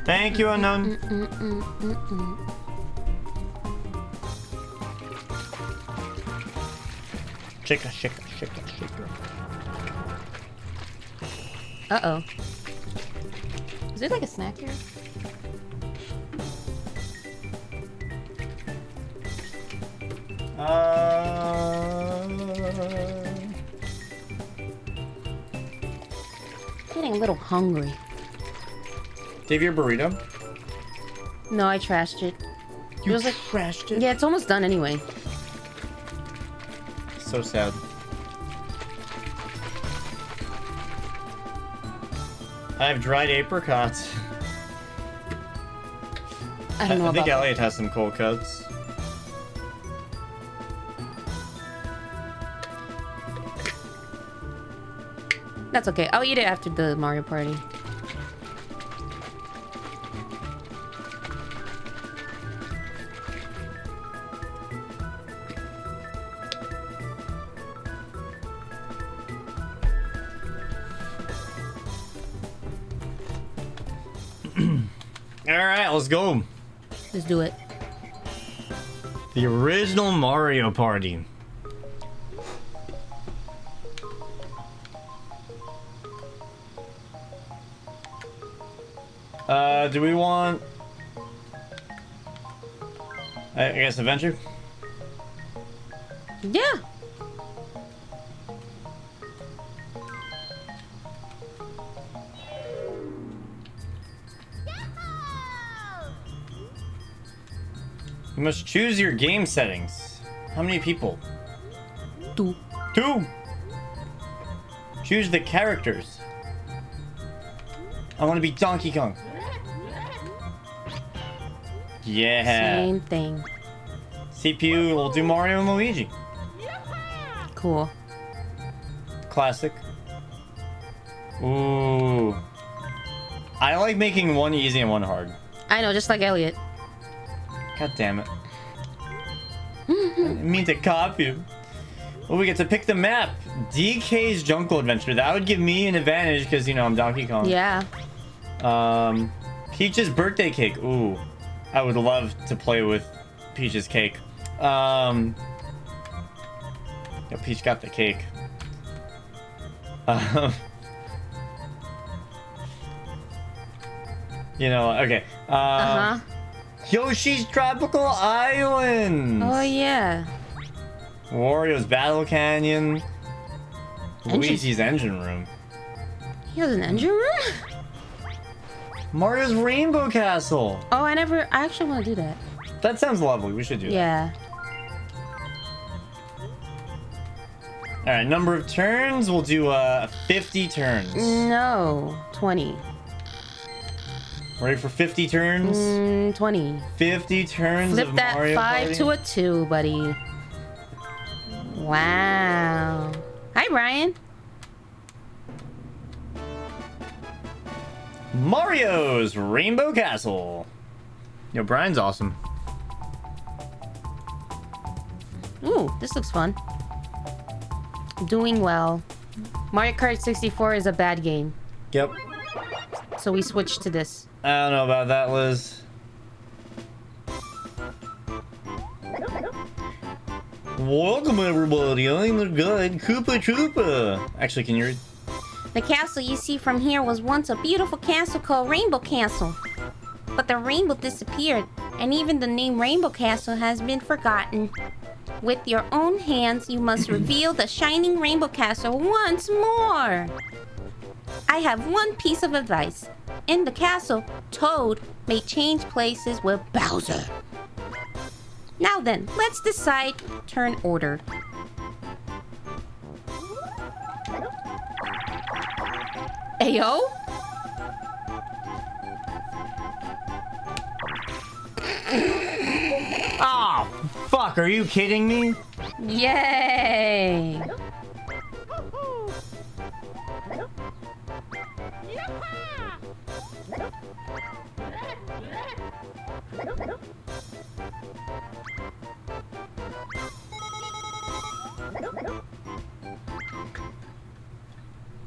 Thank you, unknown. Shika, shika, shika, shika. Uh-oh. Is there like a snack here? Getting a little hungry. Do you have your burrito? No, I trashed it. You it was like, trashed it? Yeah, it's almost done anyway. So sad. I have dried apricots. I don't know I think about Elliot has some cold cuts. That's okay. I'll eat it after the Mario Party. Alright, let's go. Let's do it. The original Mario Party. Do we want... I guess adventure? Yeah. You must choose your game settings. How many people? 2. 2! Choose the characters. I want to be Donkey Kong. Yeah. Same thing. CPU will do Mario and Luigi. Cool. Classic. Ooh. I like making one easy and one hard. I know, just like Elliot. God damn it. I didn't mean to copy you. Well, we get to pick the map. DK's Jungle Adventure. That would give me an advantage because, you know, I'm Donkey Kong. Yeah. Peach's birthday cake. Ooh. I would love to play with Peach's cake. Yo, Peach got the cake. You know, okay. Yoshi's Tropical Island. Oh, yeah. Wario's Battle Canyon. Luigi's Engine Room. He has an engine room? Mario's Rainbow Castle. Oh, I actually want to do that. That sounds lovely. We should do that. Yeah. Alright, number of turns. We'll do 50 turns. No. 20. Ready for 50 turns? 20. 50 turns Flip of that Mario 5 Party? to a 2, buddy. Wow. Hi, Brian. Mario's Rainbow Castle. Yo, Brian's awesome. Ooh, this looks fun. Doing well. Mario Kart 64 is a bad game. Yep. So we switched to this. I don't know about that, Liz. Welcome, everybody. I'm the guide, Koopa Troopa. Actually, can you read? The castle you see from here was once a beautiful castle called Rainbow Castle. But the rainbow disappeared, and even the name Rainbow Castle has been forgotten. With your own hands, you must reveal the shining Rainbow Castle once more. I have one piece of advice. In the castle, Toad may change places with Bowser. Now then, let's decide turn order. Ayo? Oh, fuck. Are you kidding me? Yay!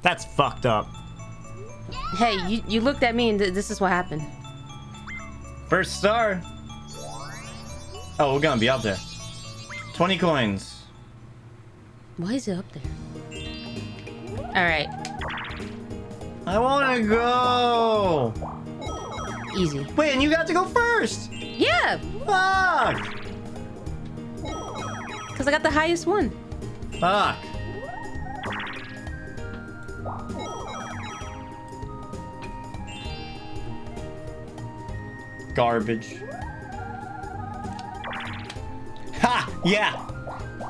That's fucked up. Hey, you looked at me and this is what happened. First star. Oh, we're gonna be up there. 20 coins. Why is it up there? Alright. I wanna go. Easy. Wait, and you got to go first. Yeah! Fuck. Because I got the highest one. Fuck. Garbage. Ha! Yeah!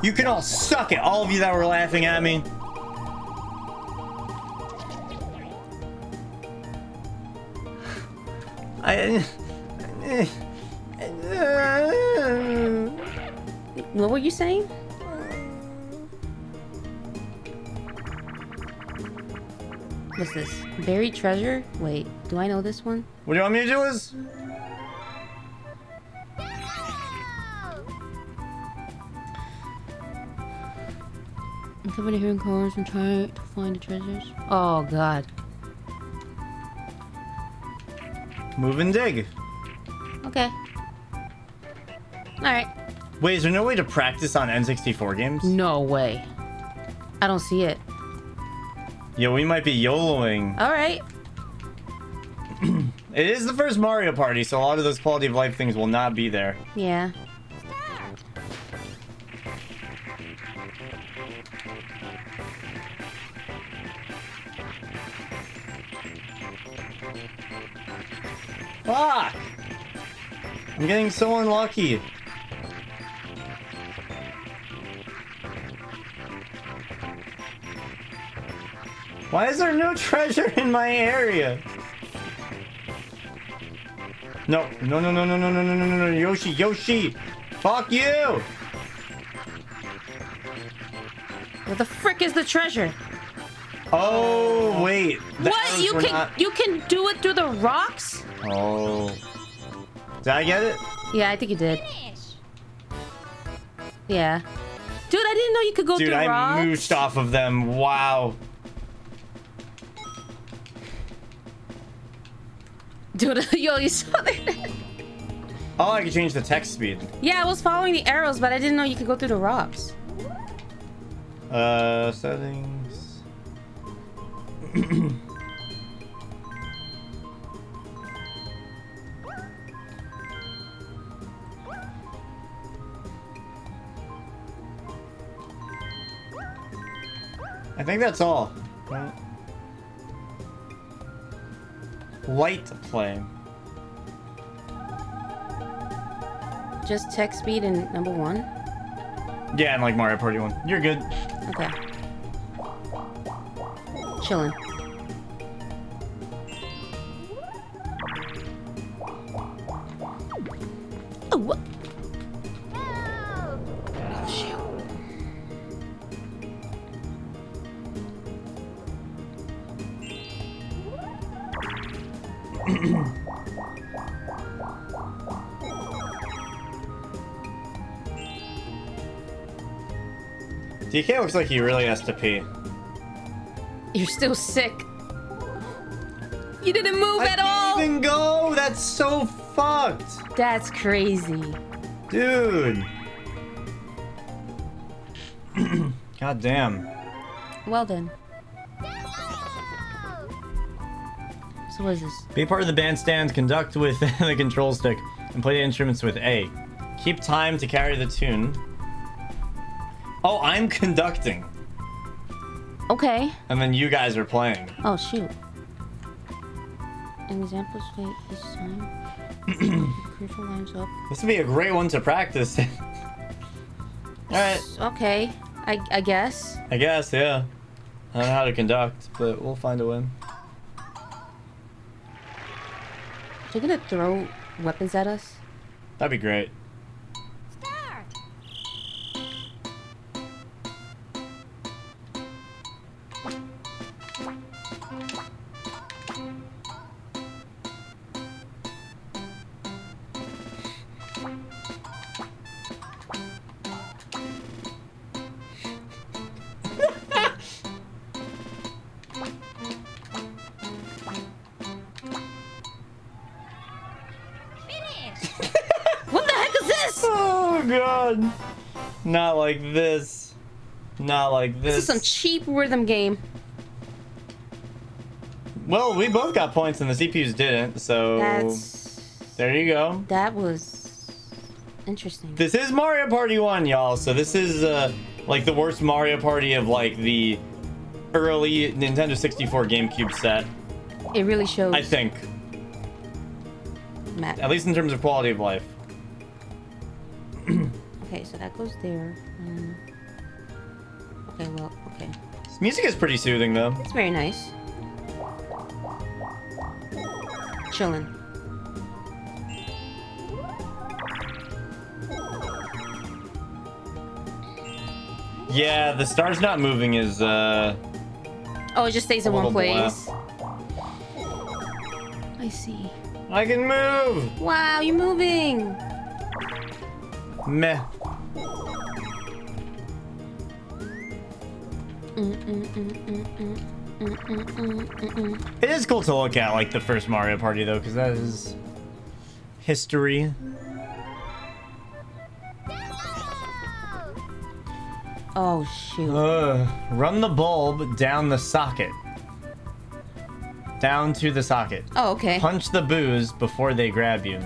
You can all suck it, all of you that were laughing at me. What were you saying? What's this? Buried treasure? Wait, do I know this one? What do you want me to do is? Uncover the hidden corners and try to find the treasures. Oh god. Move and dig. Okay. Alright. Wait, is there no way to practice on N64 games? No way. I don't see it. Yeah, we might be YOLOing. Alright. It is the first Mario Party, so a lot of those quality of life things will not be there. Yeah. Fuck! I'm getting so unlucky. Why is there no treasure in my area? No, no, no, no, no, no, no, no, no, no, Yoshi, Yoshi! Fuck you! Where the frick is the treasure? Oh, wait. What? You can you can do it through the rocks? Oh. Did I get it? Yeah, I think you did. Yeah. Dude, I didn't know you could go Dude, through I rocks. mooshed off of them. Wow. Dude, yo, you saw that? Oh, I can change the text speed. Yeah, I was following the arrows, but I didn't know you could go through the rocks. Settings. I think that's all. Right? Light play. Just text speed and number 1? Yeah, and like Mario Party 1. You're good. Okay. Chilling. Oh, what? Oh, shoot. DK looks like he really has to pee. You're still sick. You didn't move at all. I didn't even go. That's so fucked. That's crazy. Dude. God damn. Well then. So what is this? Be part of the bandstand, conduct with the control stick, and play the instruments with A. Keep time to carry the tune. Oh, I'm conducting. Okay. And then you guys are playing. Oh shoot. An examples fate this time. Crucial lines up. This would be a great one to practice. Alright. Okay. I guess. I guess, yeah. I don't know how to conduct, but we'll find a way. They're gonna throw weapons at us? That'd be great. Oh god. Not like this. Not like this. This is some cheap rhythm game. Well, we both got points and the CPUs didn't, so there you go. That was interesting. This is Mario Party 1, y'all. So this is like the worst Mario Party of like the early Nintendo 64 GameCube set. It really shows. I think. Matt. At least in terms of quality of life. Okay, so that goes there. Okay, well, okay. This music is pretty soothing though. It's very nice. Chilling. Yeah, the star's not moving is Oh, it just stays in one little place. I see. I can move! Wow, you're moving. Meh. It is cool to look at like the first Mario Party though, because that is history. Oh, shoot. Run the bulb down the socket. Down to the socket. Oh, okay. Punch the boos before they grab you.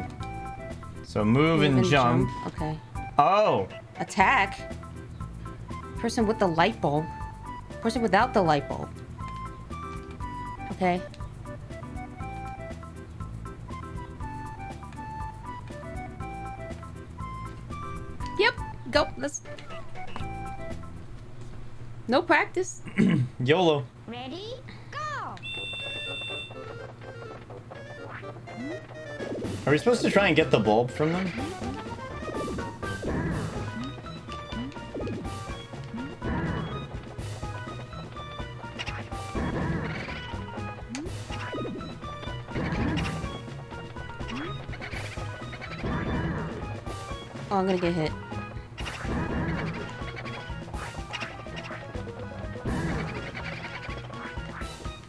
So move and jump. Okay. Oh! Attack. Person with the light bulb. Person without the light bulb. Okay. Yep. Go. Let's. No practice. YOLO. Ready? Go! Are we supposed to try and get the bulb from them? Oh, I'm gonna get hit.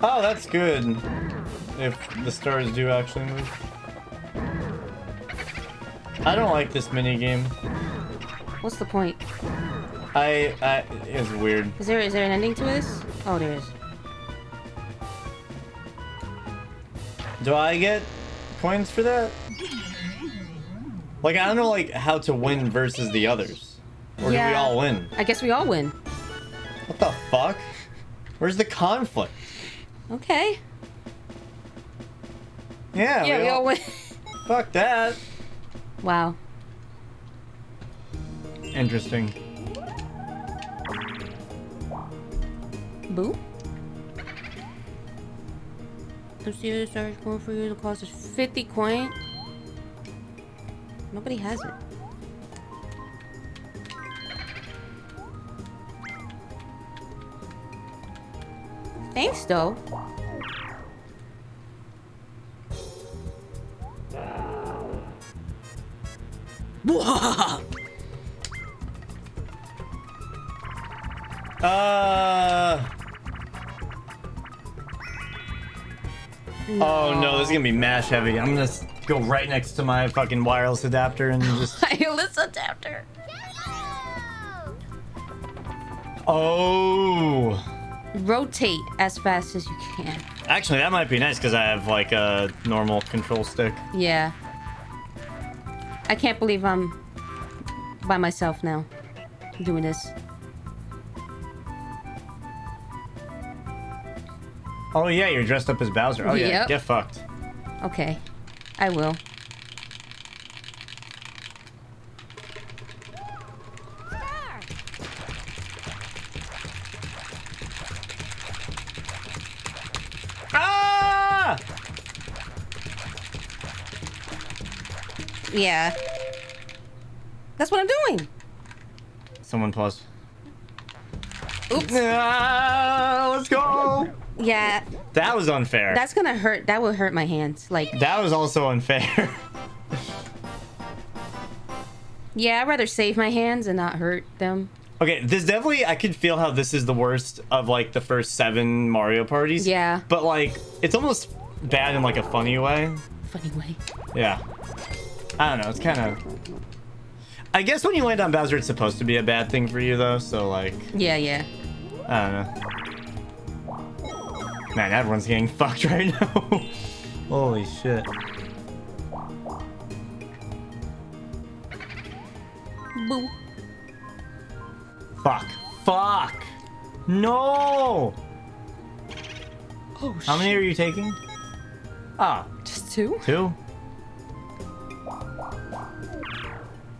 Oh, that's good. If the stars do actually move. I don't like this mini game. What's the point? It's weird. Is there an ending to this? Oh, there is. Do I get coins for that? Like, I don't know, like, how to win versus the others. Or do we Yeah. all win? I guess we all win. What the fuck? Where's the conflict? Okay. Yeah, Yeah, we all win. Fuck that. Wow. Interesting. Boo. Let's see the stars going for you. The cost is 50 coin. Nobody has it. Thanks, though. Oh no, this is gonna be mash heavy. I'm gonna go right next to my fucking wireless adapter and just. Wireless adapter. Oh. Rotate as fast as you can. Actually, that might be nice because I have like a normal control stick. Yeah. I can't believe I'm by myself now doing this. Oh yeah, you're dressed up as Bowser. Oh yeah, Yep. get fucked. Okay. I will. Ah! Yeah. That's what I'm doing. Someone pause. Oops. Ah, let's go. Yeah. That was unfair. That's gonna hurt. That would hurt my hands. Like, That was also unfair. yeah, I'd rather save my hands and not hurt them. Okay, this definitely, I could feel how this is the worst of like the first 7 Mario parties. Yeah. But like, it's almost bad in like a funny way. Funny way. Yeah. I don't know, it's kind of... I guess when you land on Bowser, it's supposed to be a bad thing for you, though. So, like, Yeah, yeah. I don't know. Man, everyone's getting fucked right now. Holy shit. Boo. Fuck. Fuck. No. Oh, How many are you taking? Ah, Just 2? 2.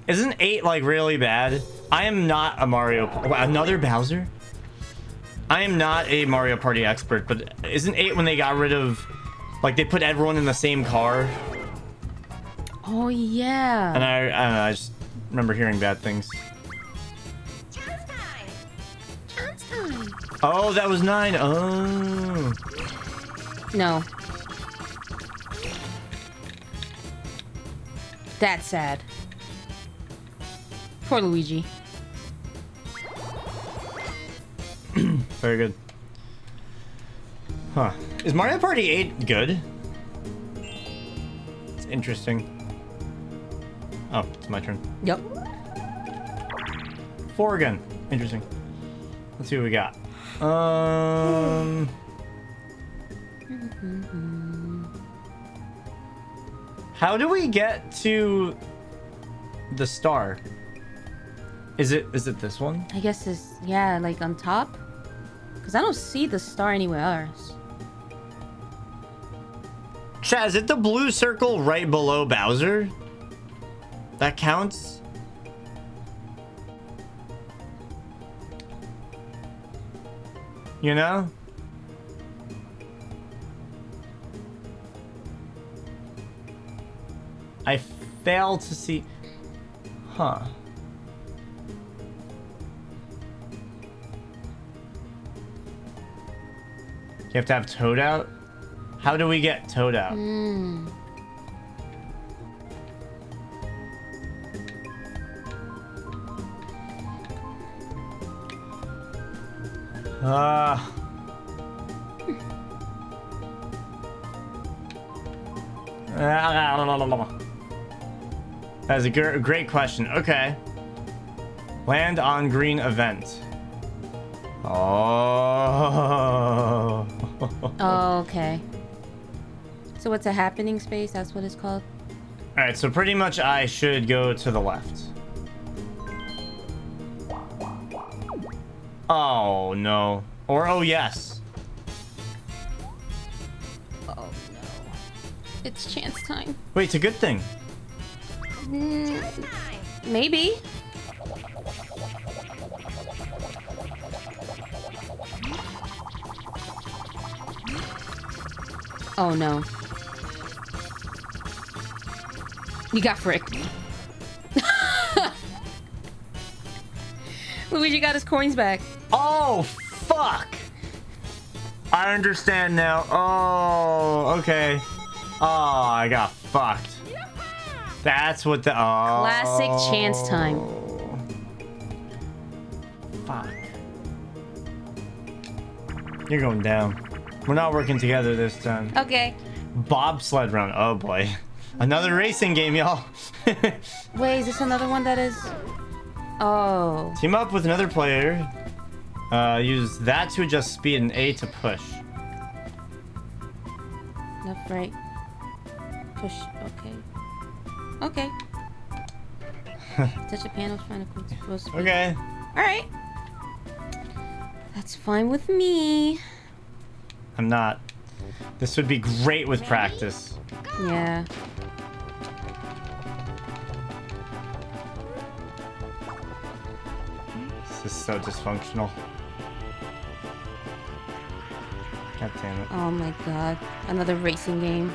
Isn't 8 like really bad? I am not a Mario. Another Bowser? I am not a Mario Party expert, but isn't 8 when they got rid of, like, they put everyone in the same car? Oh, yeah. And I don't know, I just remember hearing bad things. Chance time. Chance time. Oh, that was 9. Oh. No. That's sad. Poor Luigi. Very good. Huh. Is Mario Party 8 good? It's interesting. Oh, it's my turn. Yep. 4 again. Interesting. Let's see what we got. How do we get to the star? Is it this one? I guess it's, yeah, like on top. Because I don't see the star anywhere else. Chaz, is it the blue circle right below Bowser? That counts? You know? I fail to see... Huh. You have to have Toad out? How do we get Toad out? That's a great question. Okay. Land on green event. Oh. Oh, okay. So what's a happening space? That's what it's called? Alright, so pretty much I should go to the left. Oh, no. Or, oh, yes. Oh, no. It's chance time. Wait, it's a good thing. Maybe. Oh, no. You got fricked. Luigi got his coins back. Oh, fuck. I understand now. Oh, okay. Oh, I got fucked. That's what the... Oh. Classic chance time. Fuck. You're going down. We're not working together this time. Okay. Bobsled run. Oh, boy. Another racing game, y'all. Wait, is this another one that is... Oh. Team up with another player. Use that to adjust speed and A to push. Left, right. Push. Okay. Okay. Touch a panel, find a close speed. Okay. Alright. That's fine with me. I'm not. This would be great with practice. Yeah. This is so dysfunctional. God damn it. Oh my god. Another racing game.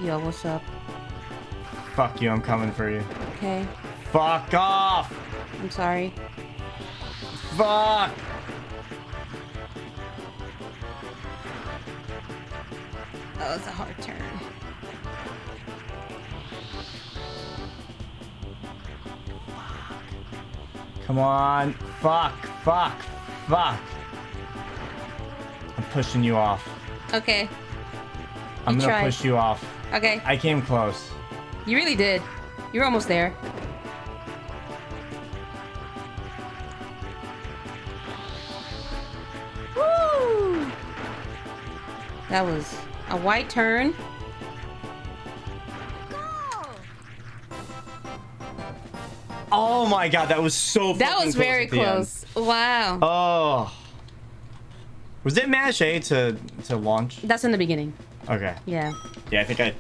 Yo, what's up? Fuck you, I'm coming for you. Okay. Fuck off! I'm sorry. Fuck! Oh, it's a hard turn. Come on. Fuck, fuck, fuck. I'm pushing you off. Okay. I'm You gonna tried. push you off. Okay. I came close. You really did. You're almost there. Woo! That was a white turn. Go! Oh my god, that was so That fucking was very at the end. close. Wow. Oh. Was it Mash A to launch? That's in the beginning. Okay. Yeah. Yeah, I think I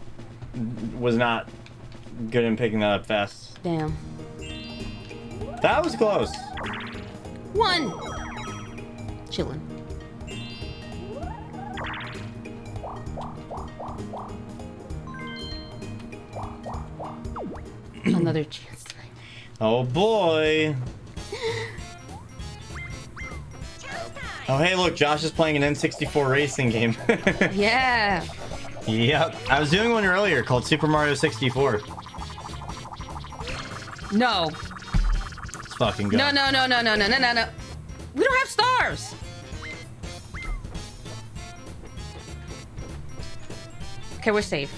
was not good in picking that up fast. Damn. That was close. 1. Chillin'. Another chance. Oh boy. Oh hey, look, Josh is playing an N64 racing game. Yeah. Yep. I was doing one earlier called Super Mario 64. No. It's fucking good. No. We don't have stars. Okay, we're safe.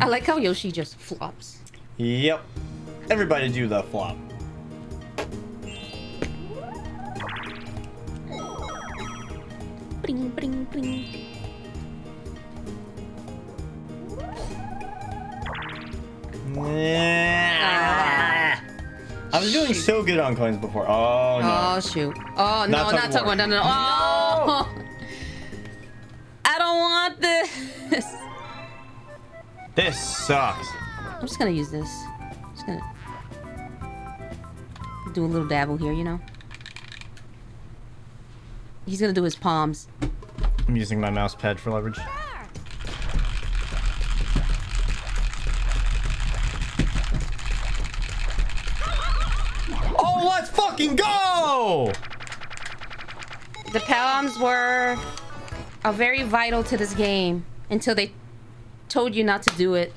I like how Yoshi just flops. Yep. Everybody do the flop. Bring, bring, bring. I was doing so good on coins before. Oh no. Oh shoot. Oh no, Not not tug of war. tug of war. No. Oh. I don't want this. This sucks. I'm just gonna use this. Just gonna do a little dabble here, you know. He's gonna do his palms. I'm using my mouse pad for leverage. Oh, let's fucking go! The palms were very vital to this game until they told you not to do it.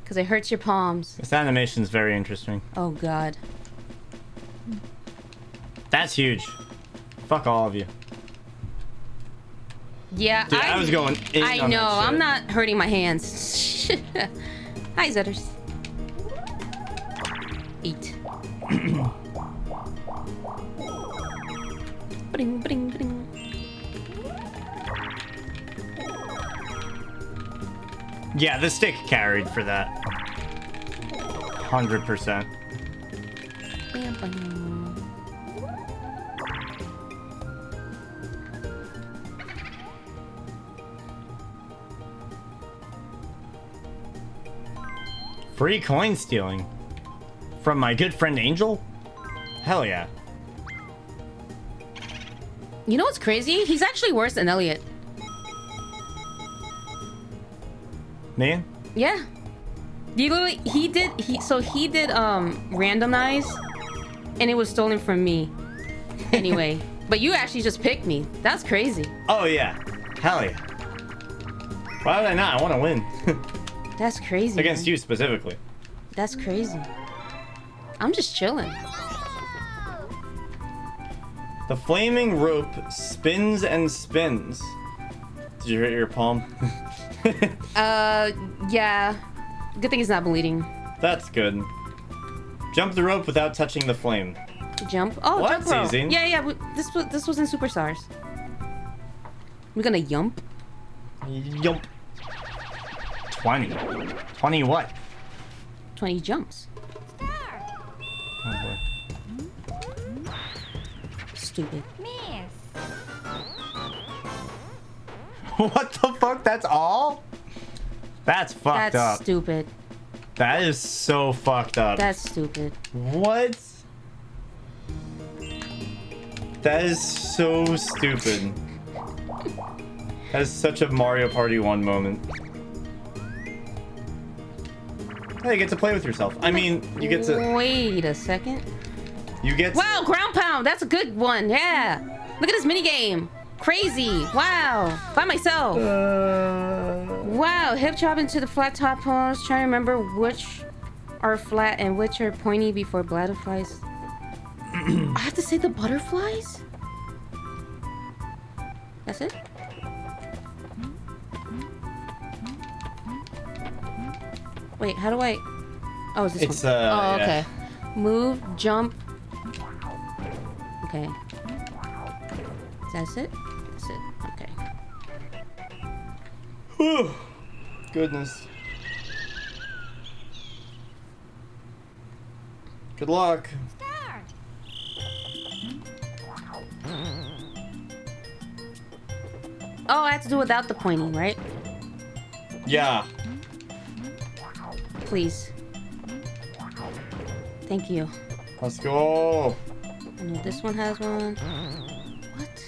Because it hurts your palms. This animation's very interesting. Oh god. That's huge. Fuck all of you. Yeah, Dude, I was going in I on know, that shit. I'm not hurting my hands. Hi, Zetters. Eat. Bring, bring, bring. Yeah, the stick carried for that. 100%. Bam, bam. Free coin stealing. From my good friend Angel? Hell yeah. You know what's crazy? He's actually worse than Elliot. Me? Yeah. He did randomize and it was stolen from me. Anyway, but you actually just picked me. That's crazy. Oh yeah. Hell yeah. Why would I not? I want to win. That's crazy. Against man. you specifically. That's crazy. I'm just chilling. The flaming rope spins and spins. Did you hurt your palm? Yeah. Good thing he's not bleeding. That's good. Jump the rope without touching the flame. Jump. Oh, Well, jump that's rope. easy. Yeah. This was in Superstars. We're gonna yump. Yump. 20. 20 what? 20 jumps. Oh boy. Stupid. Miss. What the fuck? That's all? That's fucked That's up. stupid. That is so fucked up. That's stupid. What? That is so stupid. That is such a Mario Party 1 moment. Hey, you get to play with yourself. I mean, you get to... Wait a second. You get to... Wow, ground pound. That's a good one. Yeah. Look at this mini game. Crazy. Wow. By myself. Wow. Hip chop into the flat top pose. Trying to remember which are flat and which are pointy before butterflies. I have to say the butterflies? That's it? Wait, how do I... Oh, is this It's, one? Oh, yeah. okay. Move, jump. Okay. That's it? That's it. Okay. Whew. Goodness. Good luck. Start. Oh, I have to do without the pointing, right? Yeah. Please. Thank you. Let's go. I know this one has one. What?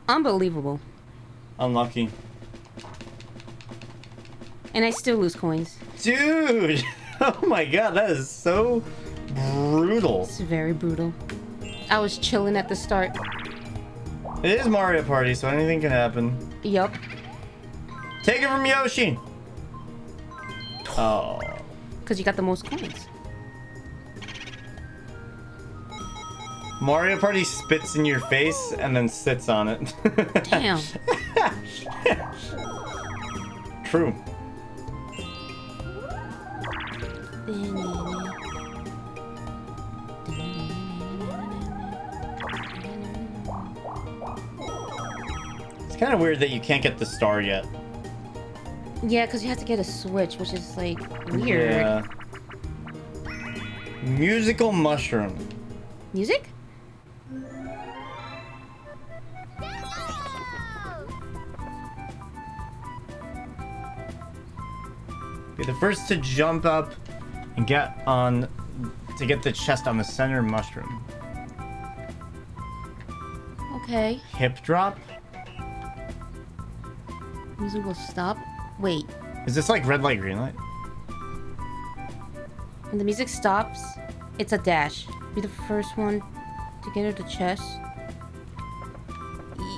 Unbelievable. Unlucky. And I still lose coins. Dude! Oh my god, that is so brutal. It's very brutal. I was chilling at the start. It is Mario Party, so anything can happen. Yup. Take it from Yoshi! Oh. Because you got the most coins. Mario Party spits in your face and then sits on it. Damn. True. It's kind of weird that you can't get the star yet. Yeah, because you have to get a switch, which is like weird. Yeah. Musical mushroom. Music? Be the first to jump up and get on to get the chest on the center mushroom. Okay. Hip drop? Music will stop. Wait. Is this like red light, green light? When the music stops, it's a dash. Be the first one to get at the chest.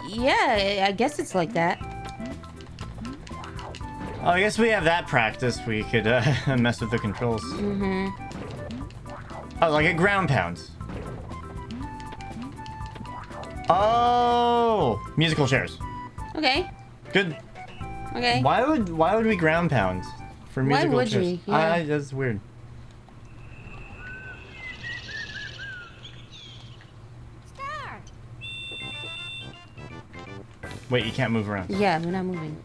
Yeah, I guess it's like that. Oh, I guess we have that practice. We could mess with the controls. Mm-hmm. Oh, like a ground pound. Oh, musical chairs. Okay. Good. Okay. Why would we ground pound for Why musical would chairs? we? Yeah. That's weird. Start. Wait, you can't move around. Yeah, we're not moving.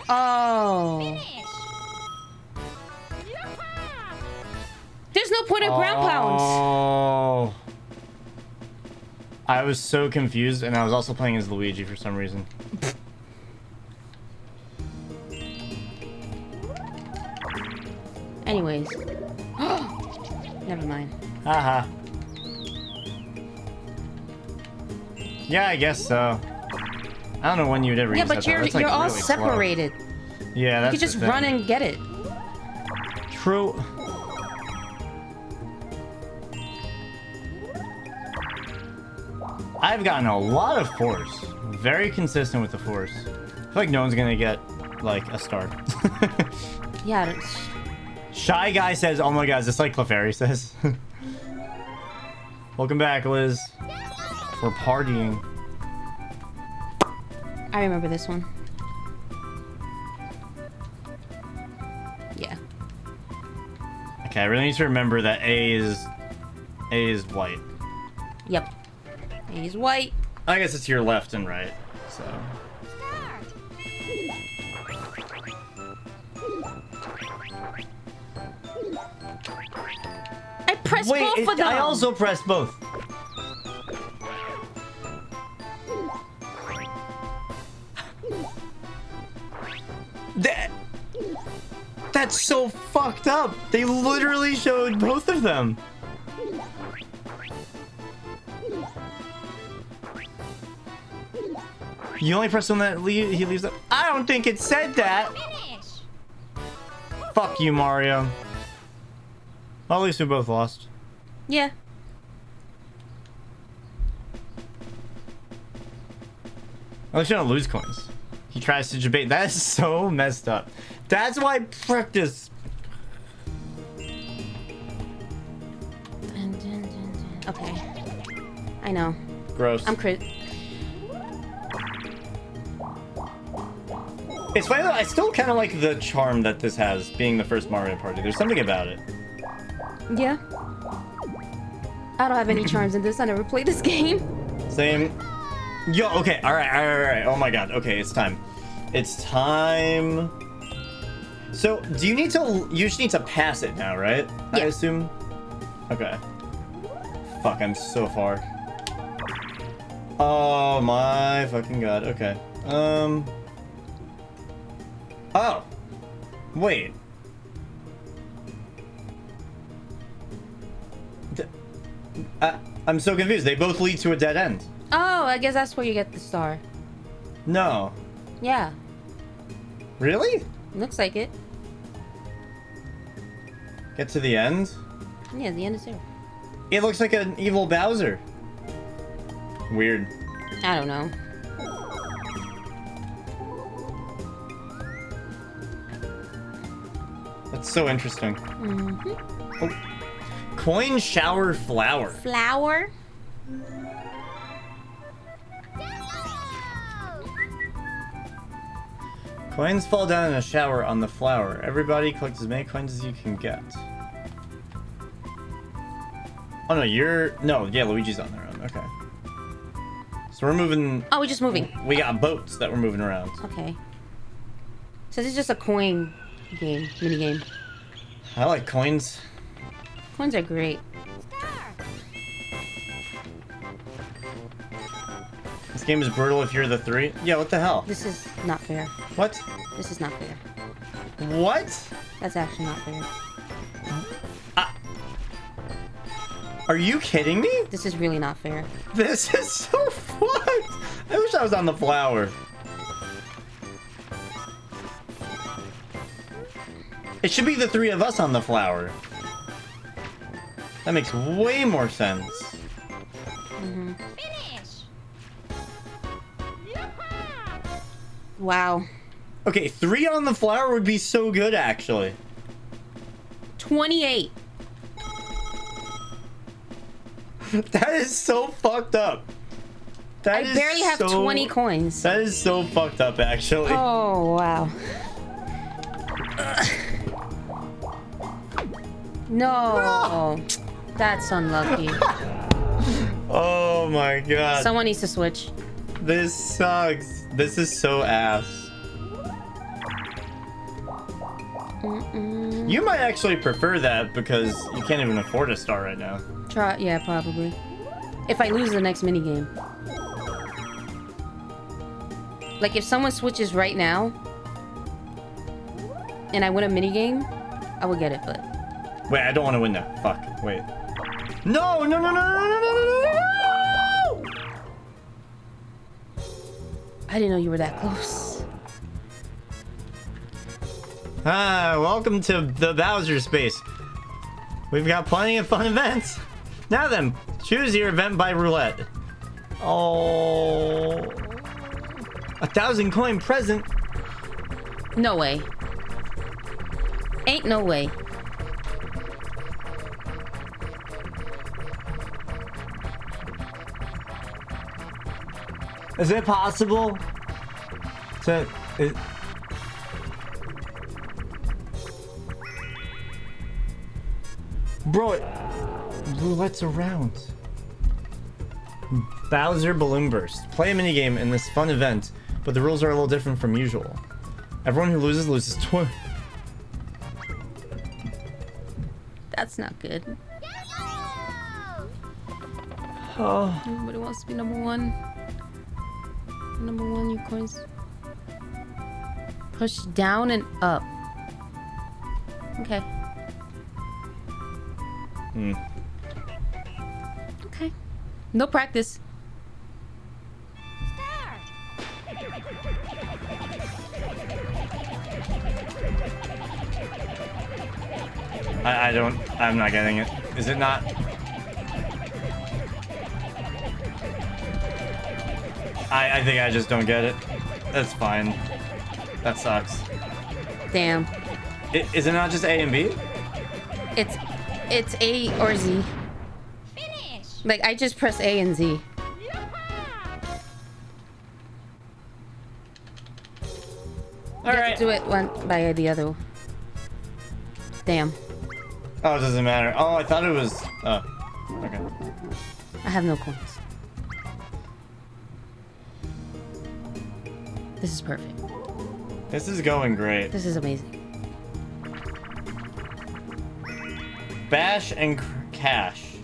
Oh. Finish. There's no point in ground pounds. Oh. I was so confused, and I was also playing as Luigi for some reason. Anyways. Never mind. Haha. Yeah, I guess so. I don't know when you'd ever Yeah, use but that, though. you're That's, like, all really slow. separated. Yeah, that's You could just the thing. run and get it. True. I've gotten a lot of force. Very consistent with the force. I feel like no one's gonna get, like, a star. Yeah. It's... Shy Guy says, oh my god, is this like Clefairy says? Welcome back, Liz. We're partying. I remember this one. Yeah. Okay, I really need to remember that A is white. Yep. He's white. I guess it's your left and right, so. Start. I pressed Wait, both of them. I also pressed both. That's so fucked up. They literally showed both of them. You only press on that he leaves up. I don't think it said that. Finish. Fuck you, Mario. Well, at least we both lost. Yeah. At least you don't lose coins. He tries to debate. That is so messed up. That's why practice. Okay. I know. Gross. I'm crit. It's funny though, I still kind of like the charm that this has, being the first Mario Party. There's something about it. Yeah. I don't have any charms in this. I never played this game. Same. Yo, okay, alright. Oh my god, okay, it's time. It's time. So, do you need to, you just need to pass it now, right? I Yeah. assume? Okay. Fuck, I'm so far. Oh my fucking god, okay. Oh. Wait. I'm so confused. They both lead to a dead end. Oh, I guess that's where you get the star. No. Yeah. Really? Looks like it. Get to the end? Yeah, the end is there. It looks like an evil Bowser. Weird. I don't know. That's so interesting. Mm-hmm. Oh. Coin shower flower. Flower. Coins fall down in a shower on the flower. Everybody collect as many coins as you can get. Oh no, yeah, Luigi's on their own. Okay. So we're moving. Oh, we're just moving. We got boats that we're moving around. Okay. So this is just a coin game, mini game. I like coins. Coins are great. This game is brutal if you're the 3. Yeah, what the hell? This is not fair. What? This is not fair. What? That's actually not fair. Are you kidding me? This is really not fair. This is so fucked. I wish I was on the flower. It should be the 3 of us on the flower. That makes way more sense. Mm-hmm. Finish. Wow. Okay, 3 on the flower would be so good, actually. 28. That is so fucked up. That I is barely have so- 20 coins. That is so fucked up, actually. Oh, wow. No. That's unlucky. Oh my god. Someone needs to switch. This sucks. This is so ass. Mm-mm. You might actually prefer that because you can't even afford a star right now. Yeah, probably. If I lose the next minigame. Like, if someone switches right now, and I win a minigame, I would get it, but... Wait, I don't want to win that. Fuck. Wait. No, no, no, no, no, no, no, no, no! I didn't know you were that close. Ah, welcome to the Bowser space. We've got plenty of fun events. Now then, choose your event by roulette. Oh, 1,000 coin present. No way. Ain't no way. Is it possible to... Bro, roulette's around. Bowser Balloon Burst. Play a minigame in this fun event, but the rules are a little different from usual. Everyone who loses twice. That's not good. Oh. Everybody wants to be number 1. Number 1, you coins. Push down and up. Okay. Okay. No practice. I'm not getting it. Is it not? I think I just don't get it. That's fine. That sucks. Damn. Is it not just A and B? It's A or Z. Finish. Like, I just press A and Z. You have to do it one by the other. Damn. Oh, it doesn't matter. Oh, I thought it was... Oh, okay. I have no coins. This is perfect. This is going great. This is amazing. Bash and Cash.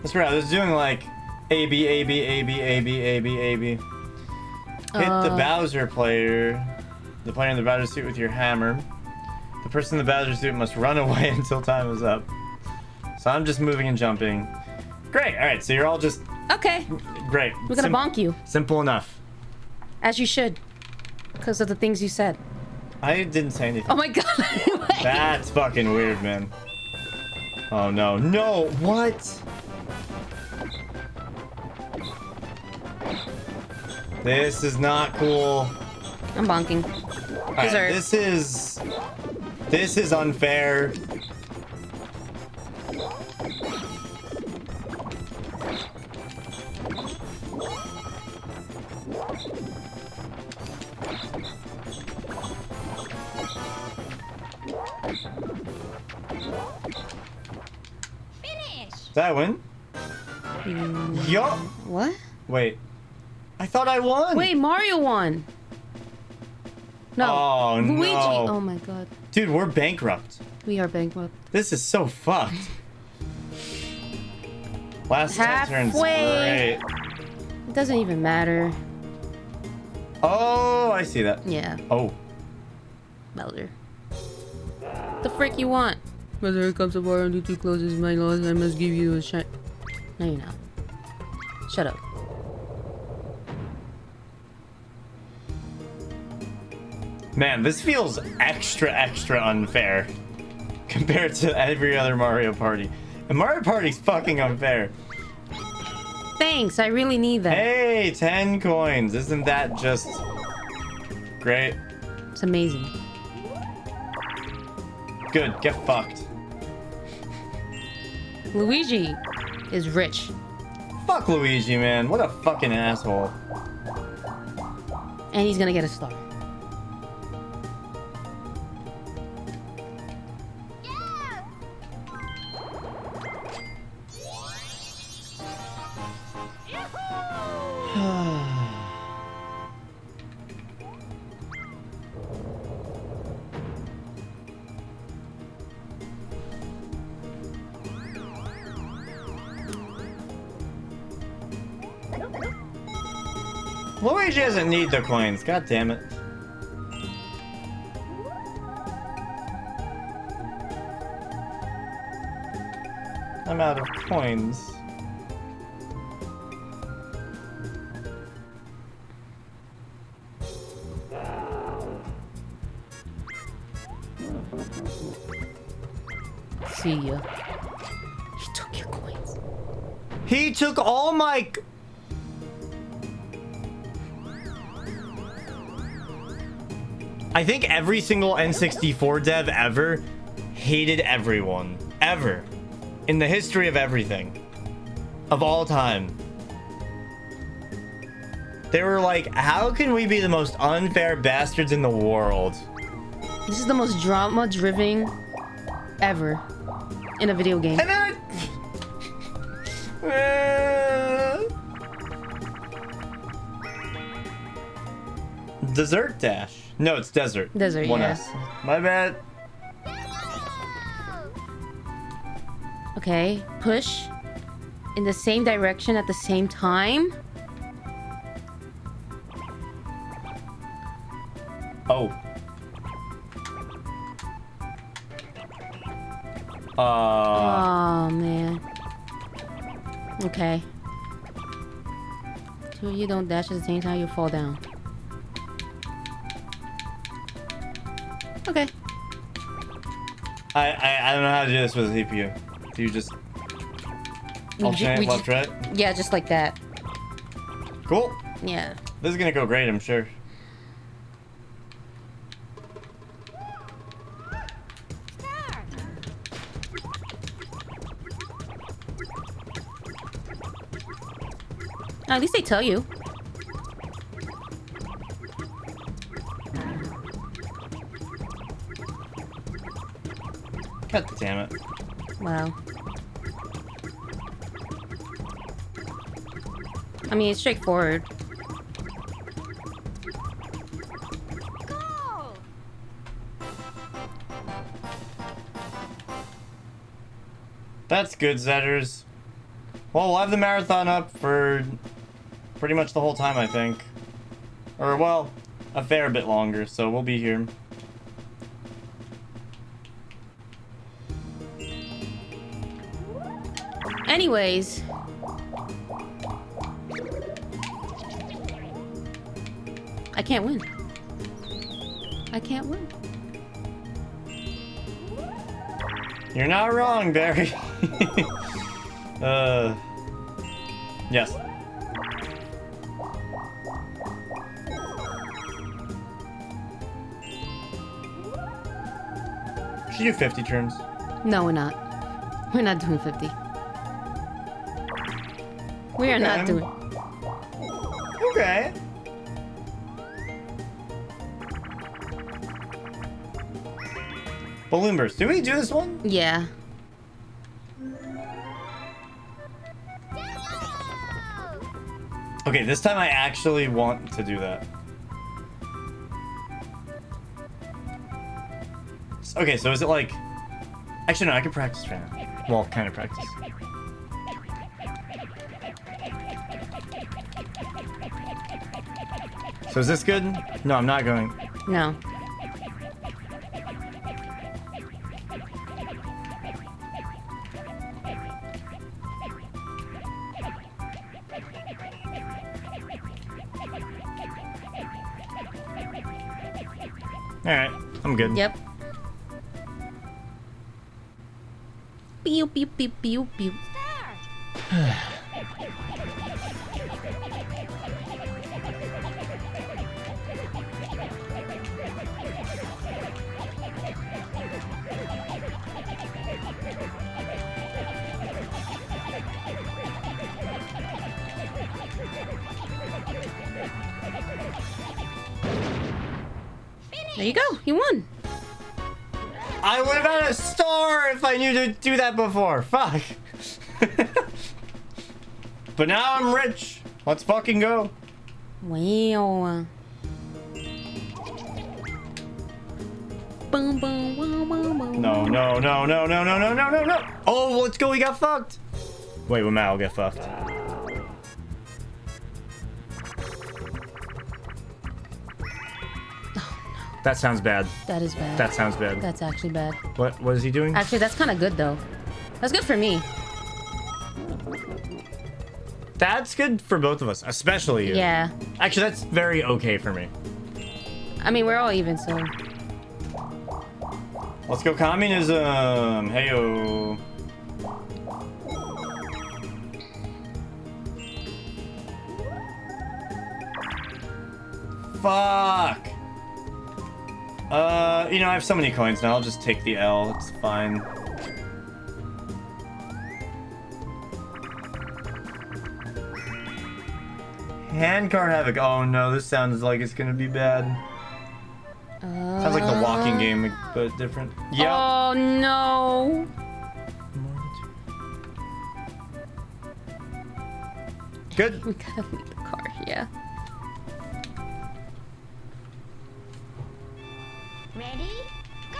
That's right. I was doing like A, B, A, B, A, B, A, B, A, B, A, B. Hit the Bowser player. The player in the Bowser suit with your hammer. The person in the Bowser suit must run away until time is up. So I'm just moving and jumping. Great. All right. So you're all just Okay. great. We're gonna bonk you. Simple enough. As you should. Because of the things you said. I didn't say anything. Oh my god. That's fucking weird, man. Oh no. No. What? This is not cool. I'm bonking. All right, Dessert. this is unfair. Finish. Did I win? Yo. What? Wait. I thought I won. Wait, Mario won. No. Oh, Luigi. no. Oh my god. Dude, we're bankrupt. We are bankrupt. This is so fucked. Last 10 turns. Halfway. Great. It doesn't even matter. Oh, I see that. Yeah. Oh. Bowser. The frick you want? Whether it comes to war and too close is my loss, I must give you a shot. No, you're not. Shut up. Man, this feels extra unfair compared to every other Mario Party. And Mario Party's fucking unfair. Thanks, I really need that. Hey, 10 coins. Isn't that just great? It's amazing. Good, get fucked. Luigi is rich. Fuck Luigi, man. What a fucking asshole. And he's gonna get a star. Luigi doesn't need the coins. God damn it. I'm out of coins. See ya. He took your coins. He took all my... I think every single N64 dev ever hated everyone. Ever. In the history of everything. Of all time. They were like, how can we be the most unfair bastards in the world? This is the most drama-driven ever in a video game. And then... Dessert Dash. No, it's Desert. Desert, One yeah. S. My bad. Okay, push in the same direction at the same time. Oh. Oh man. Okay. Two of you don't dash at the same time, you fall down. Okay. I don't know how to do this with a CPU. Do you just alternate left, right? Yeah, just like that. Cool. Yeah. This is gonna go great, I'm sure. Start. At least they tell you. God damn it. Wow. I mean, it's straightforward. Go. That's good, Zetters. Well, we'll have the marathon up for pretty much the whole time, I think. Or, well, a fair bit longer, so we'll be here. Anyways. I can't win. I can't win. You're not wrong, Barry. Yes. Should you do 50 turns? No, we're not. We're not doing 50. We are not Okay. doing... Okay. Balloon burst. Did we do this one? Yeah. Okay, this time I actually want to do that. Okay, so is it like... Actually, no, I can practice right now. Well, kind of practice. So is this good? No, I'm not going. No. Alright, I'm good. Yep. Pew pew pew pew pew. Start. There you go. You won. I would have had a star if I knew to do that before. Fuck. But now I'm rich. Let's fucking go. Wow. Boom, boom, boom, boom, boom. No, no, no, no, no, no, no, no, no, no. Oh, let's go. We got fucked. Wait, well, Matt will get fucked. That sounds bad. That is bad. That sounds bad. That's actually bad. What is he doing? Actually, that's kind of good, though. That's good for me. That's good for both of us, especially you. Yeah. Actually, that's very okay for me. I mean, we're all even, so... Let's go communism. Heyo. Fuck. You know, I have so many coins now. I'll just take the L. It's fine. Handcar Havoc. Oh no, this sounds like it's gonna be bad. Sounds like the walking game, but different. Yep. Oh, no. Good. We gotta leave the car, yeah. Ready? Go.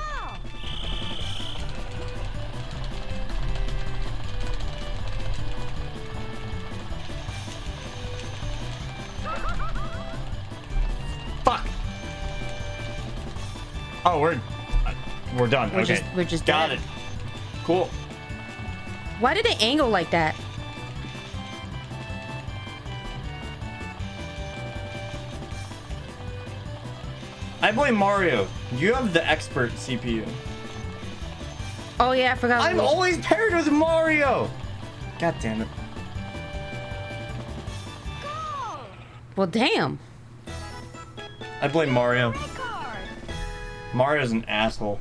Fuck. Oh, we're done. Okay. We're just got done. it. Cool. Why did they angle like that? I blame Mario. You have the expert CPU. Oh yeah, I forgot. I'm always paired with Mario. God damn it. Go! Well, damn. I blame Mario. My card. Mario's an asshole.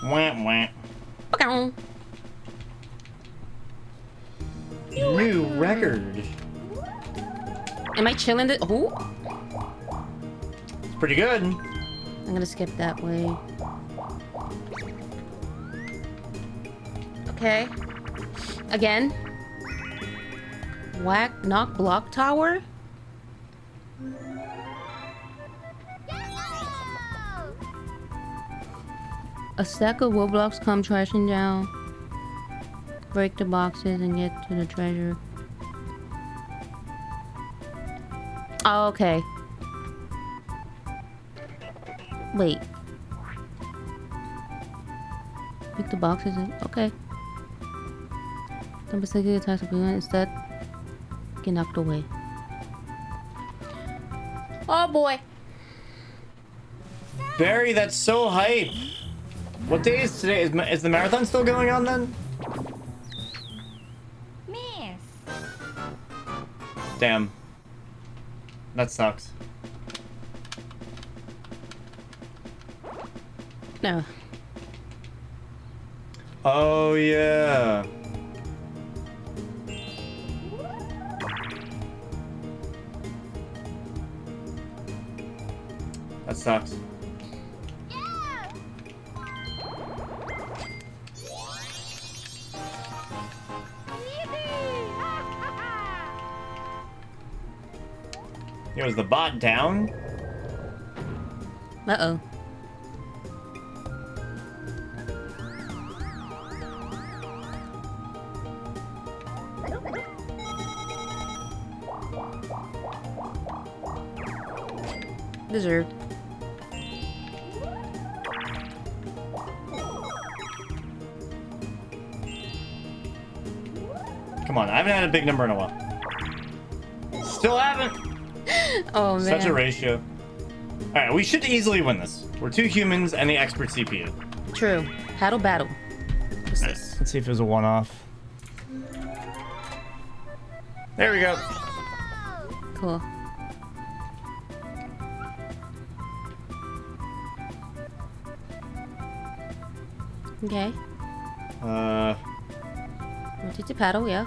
Wah wah. Okay. New record. Am I chilling? Oh, It's pretty good. I'm gonna skip that way. Okay. Again. Whack, knock, block tower. Yellow! A stack of wood blocks come trashing down. Break the boxes and get to the treasure. Oh, okay. Wait. Pick the boxes and okay. Don't mistake the attacks of everyone. Instead, get knocked away. Oh boy. Barry, that's so hype. What day is today? Is the marathon still going on then? Miss. Damn. That sucks. No. Oh yeah. That sucks. Yeah! Yo, is the bot down? Uh-oh. Deserved. Come on, I haven't had a big number in a while. Still haven't. Oh man. Such a ratio. Alright, we should easily win this. We're two humans and the expert CPU. True. Paddle battle. What's this? Let's see if it was a one-off. There we go. Cool. Okay. Rotate the paddle, yeah.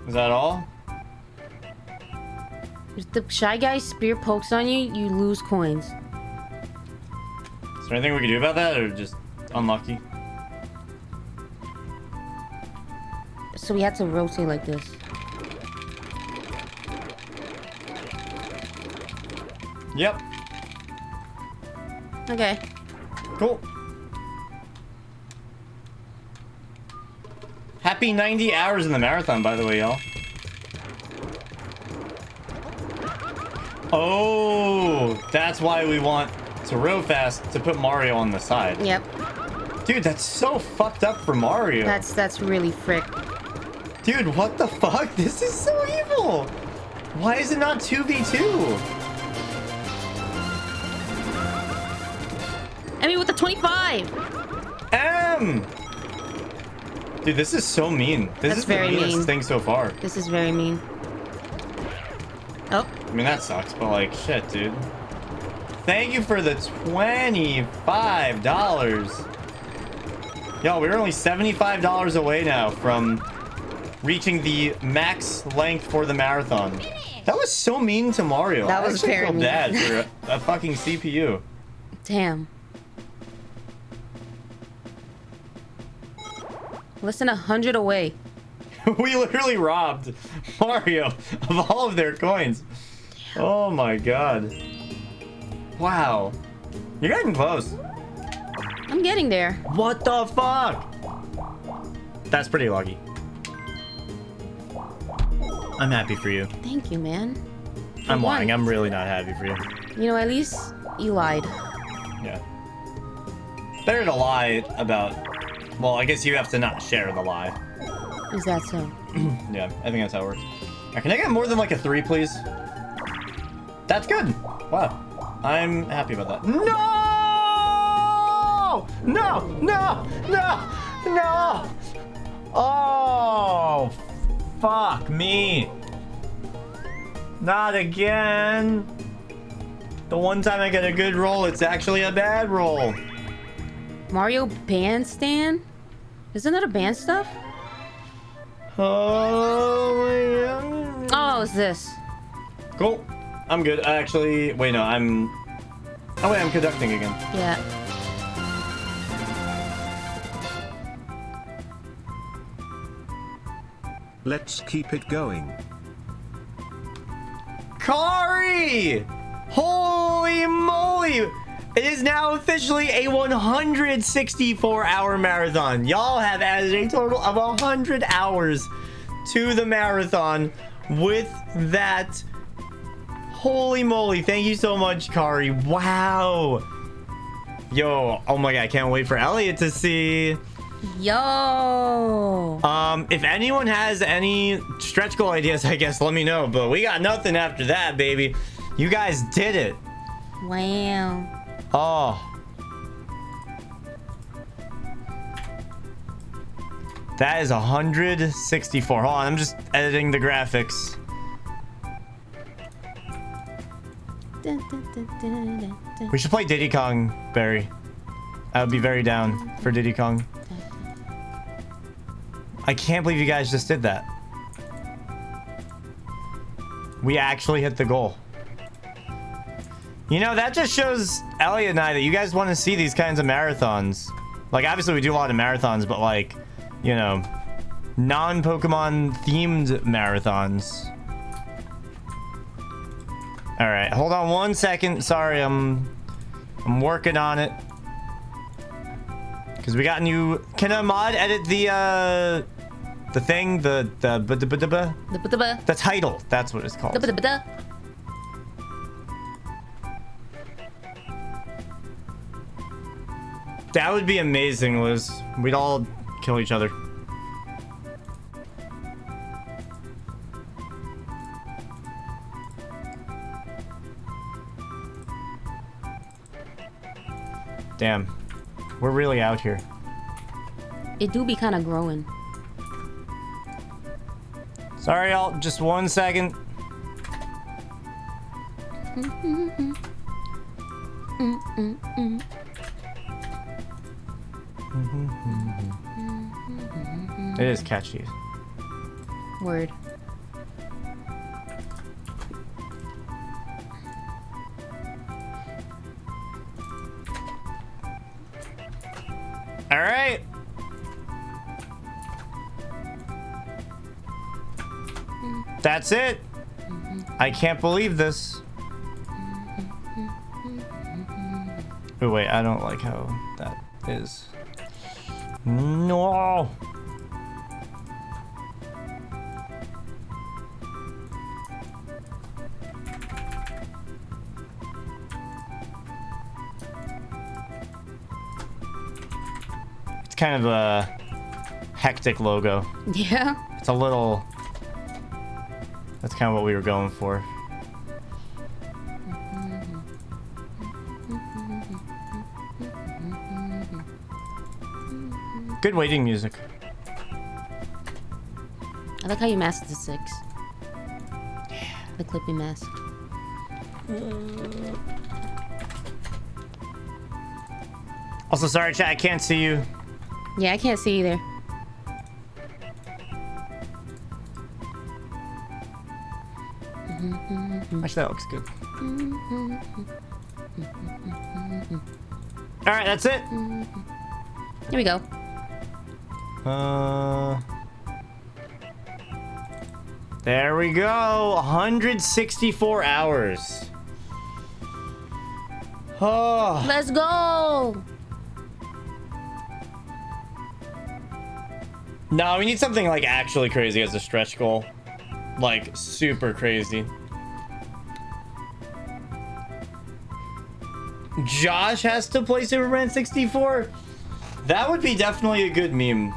Is that all? If the Shy Guy's spear pokes on you, you lose coins. Is there anything we can do about that, or just unlucky? So we had to rotate like this. Yep. Okay. Cool. Happy 90 hours in the marathon, by the way, y'all. Oh, that's why we want to row fast to put Mario on the side. Yep. Dude, that's so fucked up for Mario. That's really frick. Dude, what the fuck? This is so evil. Why is it not 2v2? I mean, with the 25. Dude, this is so mean. This That's is the very meanest mean. thing so far. This is very mean. Oh. I mean, that sucks, but like, shit, dude. Thank you for the $25. Yo, we're only $75 away now from reaching the max length for the marathon. That was so mean to Mario. That I was actually very feel mean. bad for a fucking CPU. Damn. Less than 100 away. We literally robbed Mario of all of their coins. Oh my god. Wow. You're getting close. I'm getting there. What the fuck? That's pretty lucky. I'm happy for you. Thank you, man. For I'm lying. once. I'm really not happy for you. You know, at least you lied. Yeah. Better to lie about... Well, I guess you have to not share the lie. Is that so? Yeah, I think that's how it works. Can I get more than like a 3, please? That's good. Wow. I'm happy about that. No! No! No! No! No! Oh! Fuck me. Not again. The one time I get a good roll, it's actually a bad roll. Mario Bandstand? Isn't that a band stuff? Oh my god. Oh, it's this. Cool. I'm good. Actually, wait, no, I'm... Oh, wait, I'm conducting again. Yeah. Let's keep it going. Kari! Holy moly! It is now officially a 164-hour marathon. Y'all have added a total of 100 hours to the marathon with that. Holy moly, thank you so much, Kari. Wow. Yo, oh my god, I can't wait for Elliot to see. Yo. If anyone has any stretch goal ideas, I guess let me know. But we got nothing after that, baby. You guys did it. Wow. Oh. That is 164. Hold on, I'm just editing the graphics. Dun, dun, dun, dun, dun, dun. We should play Diddy Kong, Barry. I would be very down for Diddy Kong. I can't believe you guys just did that. We actually hit the goal. You know, that just shows Elliot and I that you guys want to see these kinds of marathons. Like, obviously we do a lot of marathons, but like, you know, non-Pokemon themed marathons. All right, hold on 1 second. Sorry, I'm working on it. Cause we got new. Can a mod edit the thing, the title? That's what it's called. That would be amazing, Liz. We'd all kill each other. Damn. We're really out here. It do be kind of growing. Sorry, y'all. Just 1 second. It is catchy. Word. All right. That's it. I can't believe this. Oh, wait, I don't like how that is. No. It's kind of a hectic logo. Yeah. It's a little... That's kind of what we were going for. Good waiting music. I like how you masked the 6. The Clippy mask. Also, sorry, chat, I can't see you. Yeah, I can't see either. Actually, that looks good. All right, that's it. Here we go. There we go. 164 hours. Oh. Let's go. No, we need something like actually crazy as a stretch goal. Like super crazy. Josh has to play Superman 64. That would be definitely a good meme.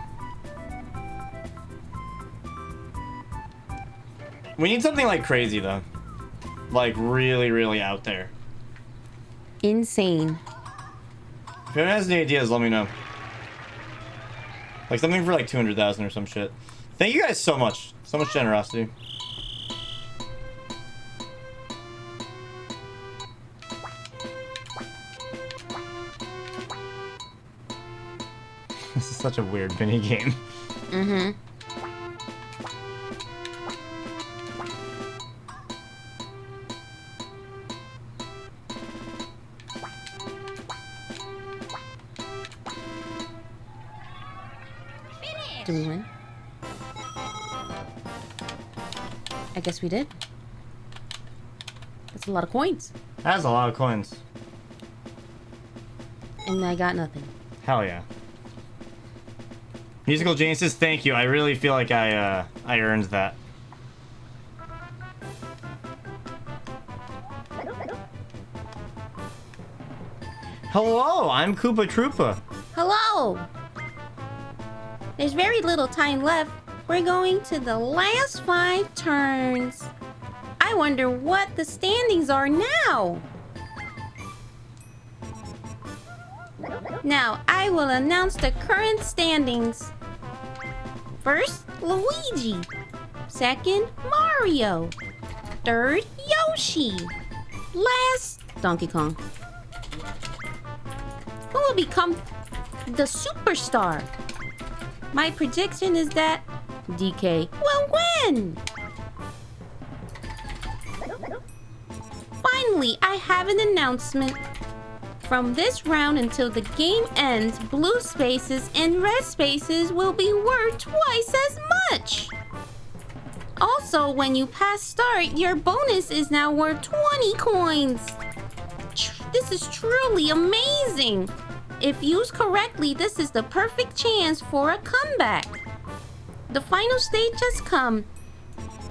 We need something like crazy though. Like really, really out there. Insane. If anyone has any ideas, let me know. Like something for like 200,000 or some shit. Thank you guys so much. So much generosity. This is such a weird mini game. Mm-hmm. Finish. Do we win? I guess we did. That's a lot of coins. That's a lot of coins. And I got nothing. Hell yeah. Musical Geniuses, thank you. I really feel like I earned that. Hello, I'm Koopa Troopa. Hello! There's very little time left. We're going to the last 5 turns. I wonder what the standings are now. Now, I will announce the current standings. First, Luigi. Second, Mario. Third, Yoshi. Last, Donkey Kong. Who will become the superstar? My prediction is that DK will win. Finally, I have an announcement. From this round until the game ends, blue spaces and red spaces will be worth twice as much. Also, when you pass start, your bonus is now worth 20 coins. This is truly amazing. If used correctly, this is the perfect chance for a comeback. The final stage has come.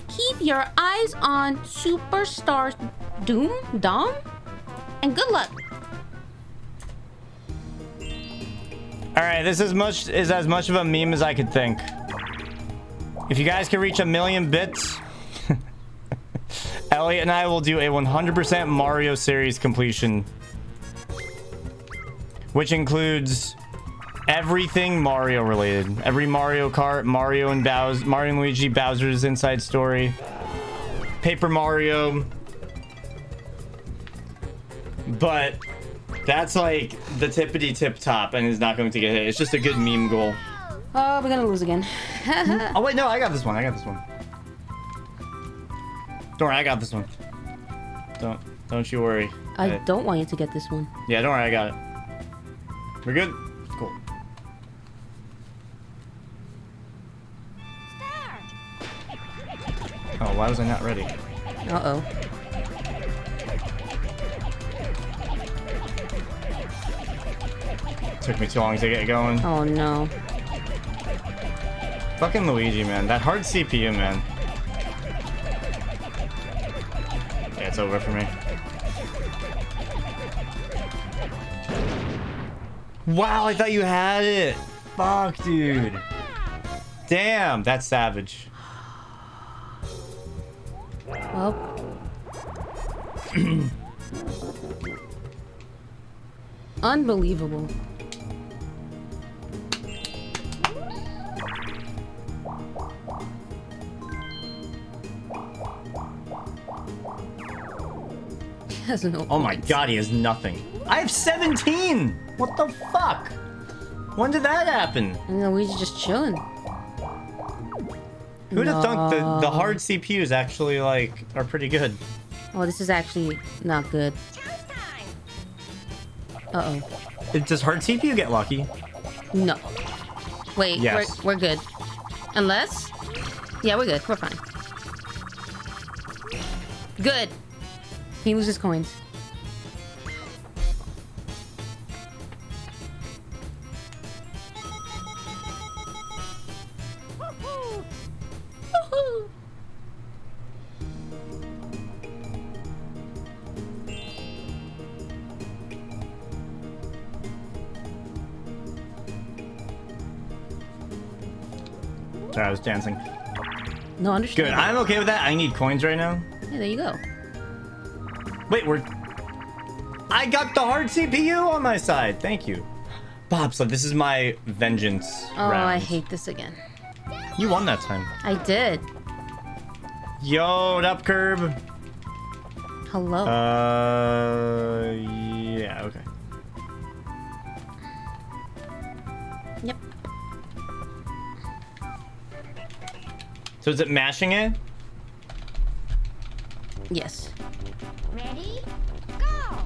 Keep your eyes on Superstar Dom, and good luck. Alright, this is as much of a meme as I could think. If you guys can reach 1,000,000 bits, Elliot and I will do a 100% Mario series completion. Which includes everything Mario related. Every Mario Kart, Mario and Luigi, Bowser's Inside Story, Paper Mario. But that's like the tippity tip top and is not going to get hit. It's just a good meme goal. Oh, we're gonna lose again. Oh wait, no, I got this one. Don't worry, I got this one. Don't you worry. I don't want you to get this one. Yeah, don't worry, I got it. We're good? Cool. Star. Oh, why was I not ready? Uh-oh. Took me too long to get going. Oh no. Fucking Luigi, man. That hard CPU, man. Yeah, it's over for me. Wow, I thought you had it. Fuck, dude. Damn, that's savage. Well. Unbelievable. He has no Oh my points. god, he has nothing. I have 17! What the fuck? When did that happen? And Luigi's just chilling. Who'd have thunk No. the hard CPUs actually, like, are pretty good? Oh, this is actually not good. Choose time. Uh-oh. Does hard CPU get lucky? No. Wait, Yes. we're good. Unless? Yeah, we're good. We're fine. Good. He loses coins. Woohoo! Sorry, I was dancing. No, understand. Good. I'm okay with that. I need coins right now. Yeah, there you go. Wait, I got the hard CPU on my side. Thank you. Bob, so this is my vengeance Oh, round. I hate this again. You won that time. I did. Yo, what up, Curb? Hello. Yeah, okay. Yep. So is it mashing it? Yes. Ready? Go!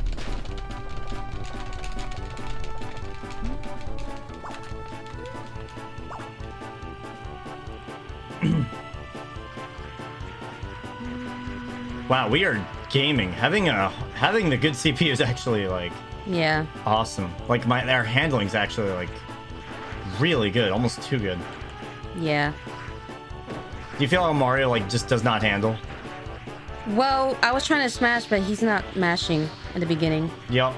Wow, we are gaming. Having the good CPU is actually like Yeah. awesome. Like our handling's actually like really good, almost too good. Yeah. Do you feel how Mario like just does not handle? Well, I was trying to smash, but he's not mashing at the beginning. Yep.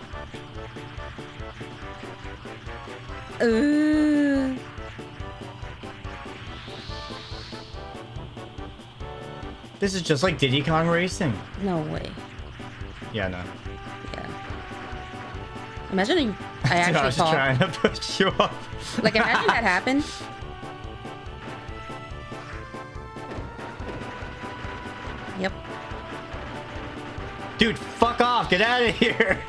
This is just like Diddy Kong Racing. No way. Yeah, no. Yeah. Imagine I Dude, I actually was fall. trying to push you up. Like, imagine that happened. Yep. Dude, fuck off. Get out of here.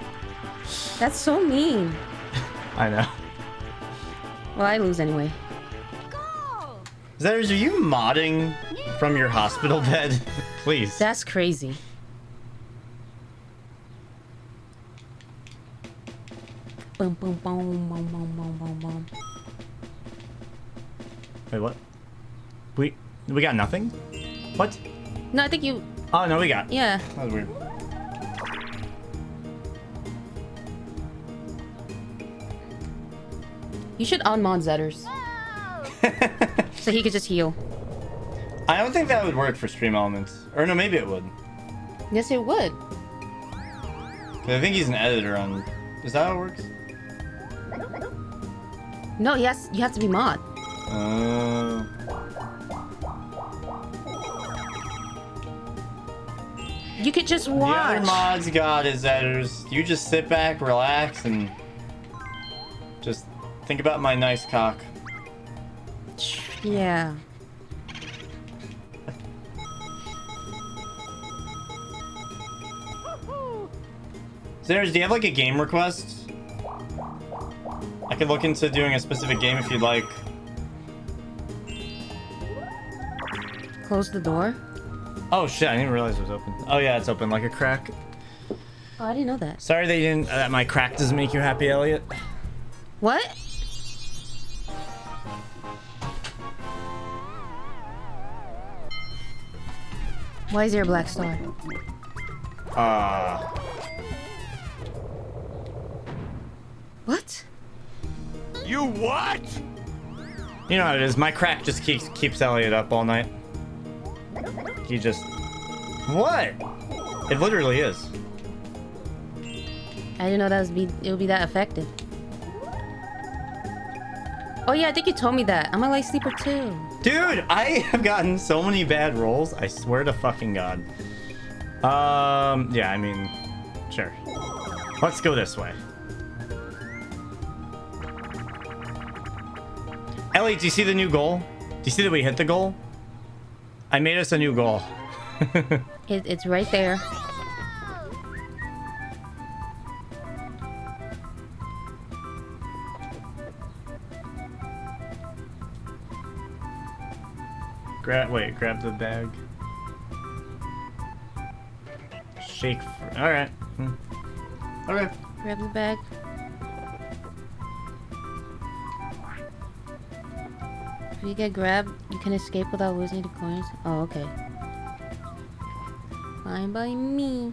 That's so mean. I know. Well, I lose anyway. Go! Zetters, are you modding from your hospital bed? Please. That's crazy. Boom, boom, boom, boom, boom, boom, boom, boom. Wait, what? We got nothing? What? No, I think you... Oh, no, we got. Yeah. That was weird. You should unmod Zetters. So he could just heal. I don't think that would work for Stream Elements. Or no, maybe it would. Yes, it would. 'Cause I think he's an editor on... Is that how it works? No, yes, you have to be mod. You could just The watch. other mods got is editors. You just sit back, relax, and... just think about my nice cock. Yeah. Zetters, do you have like a game request? I could look into doing a specific game if you'd like. Close the door. Oh shit, I didn't realize it was open. Oh yeah, it's open like a crack. Oh, I didn't know that. Sorry they didn't, that my crack doesn't make you happy, Elliot. What? Why is there a black star? What? You what? You know how it is, my crack just keeps Elliot up all night. He just... What? It literally is. I didn't know it would be that effective. Oh yeah, I think you told me that. I'm a light sleeper too. Dude, I have gotten so many bad rolls, I swear to fucking God. Yeah, I mean, sure. Let's go this way. Elliot, do you see the new goal? Do you see that we hit the goal? I made us a new goal. It's right there. Grab the bag. Shake. All right. Okay. Grab the bag. If you get grabbed, you can escape without losing the coins. Oh, okay. Fine by me.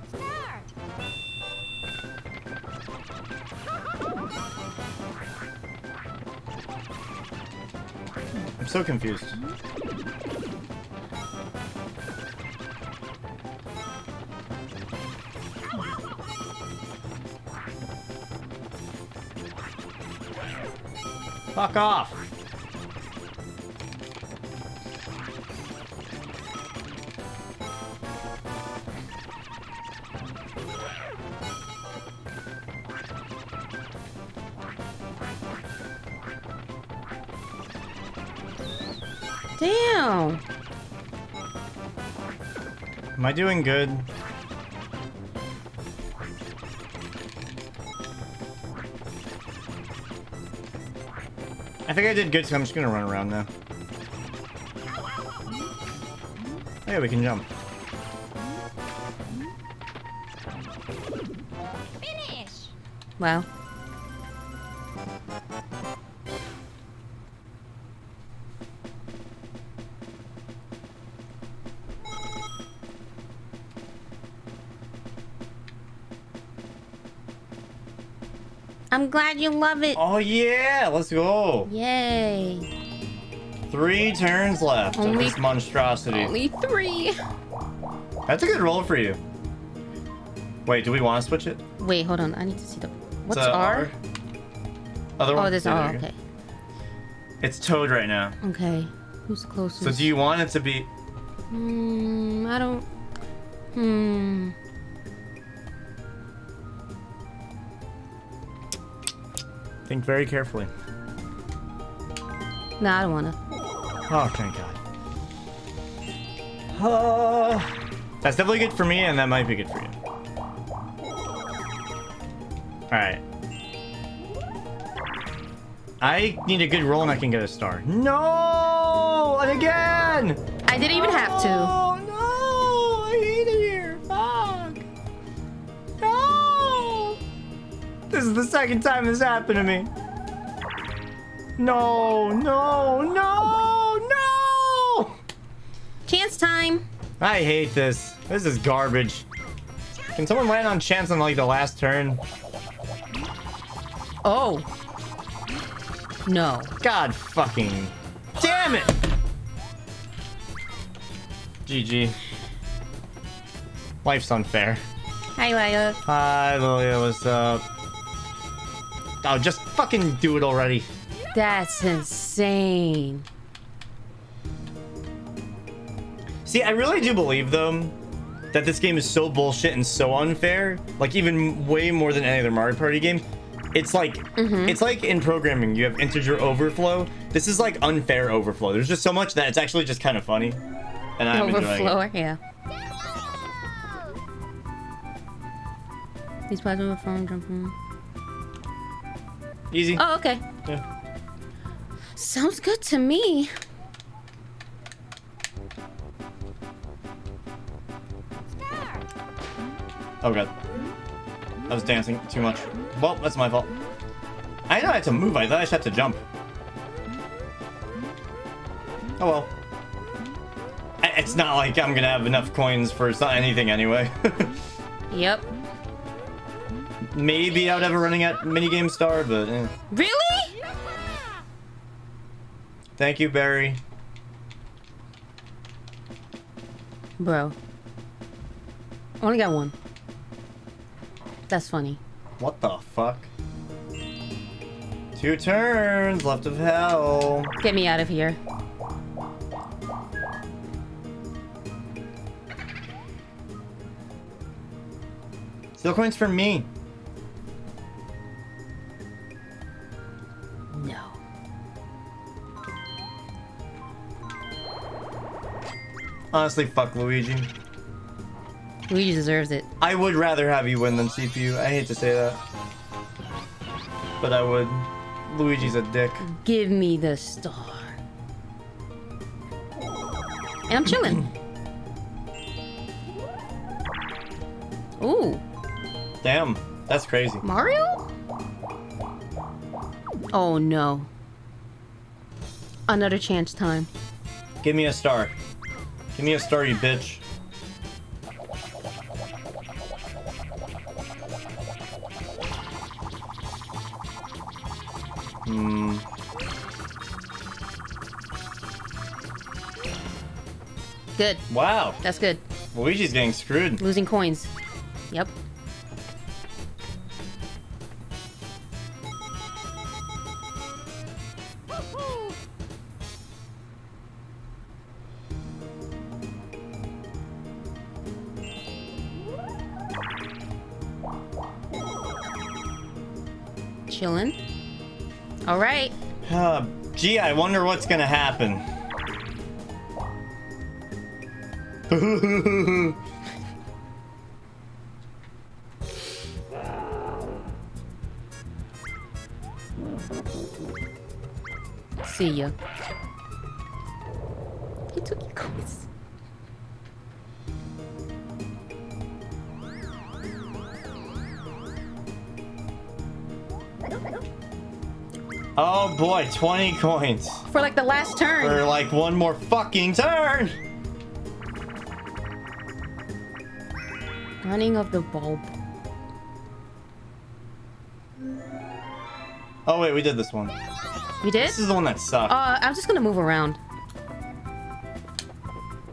Start! I'm so confused. Fuck off. Damn. Am I doing good? I think I did good, so I'm just gonna run around now. Oh, yeah, we can jump. Finish. Wow. I'm glad you love it. Oh yeah, let's go. Yay. 3 turns left of Only- this monstrosity. Only 3. That's a good roll for you. Wait, do we want to switch it? Wait, hold on. I need to see the... What's It's, R? Other one? Oh, this Yeah, R. there you go. Okay. It's Toad right now. Okay. Who's the closest? So do you want it to be... I don't... Hmm. Think very carefully. Nah, I don't wanna. Oh, thank God. That's definitely good for me, and that might be good for you. Alright. I need a good roll and I can get a star. No! And again! I didn't even have to. Oh, no! I hate it here. Fuck. No! This is the second time this happened to me. No, no, no, no! Chance time. I hate this. This is garbage. Can someone land on chance on like the last turn? Oh. No. God fucking damn it! GG. Life's unfair. Hi, Lila. Hi, Lilia, what's up? Oh, just fucking do it already. That's insane. See, I really do believe, though, that this game is so bullshit and so unfair. Like, even way more than any other Mario Party game. It's like, it's like in programming, you have integer overflow. This is like unfair overflow. There's just so much that it's actually just kind of funny. And I'm enjoying it. Overflower, yeah. These plasma with phone jumping. Easy. Oh, okay. Yeah. Sounds good to me. Oh god. I was dancing too much. Well, that's my fault. I know I had to move. I thought I just had to jump. Oh well. It's not like I'm gonna have enough coins for anything anyway. Yep. Maybe I would have a running at minigame star, but Really? Thank you, Barry. Bro. Only got one. That's funny. What the fuck? 2 turns left of hell. Get me out of here. Still coins for me. No. Honestly, fuck Luigi. Luigi deserves it. I would rather have you win than CPU. I hate to say that. But I would. Luigi's a dick. Give me the star. And I'm chilling. Ooh. Damn, that's crazy. Mario? Oh no. Another chance time. Give me a star. Give me a star, you bitch. Good. Wow. That's good. Luigi's getting screwed. Losing coins. Yep. chilling. All right. Gee, I wonder what's gonna happen. See ya. He took your coins. Oh boy, 20 coins. For like the last turn. For like one more fucking turn. Running of the bulb. Oh wait, we did this one. We did? This is the one that sucked. I'm just gonna move around.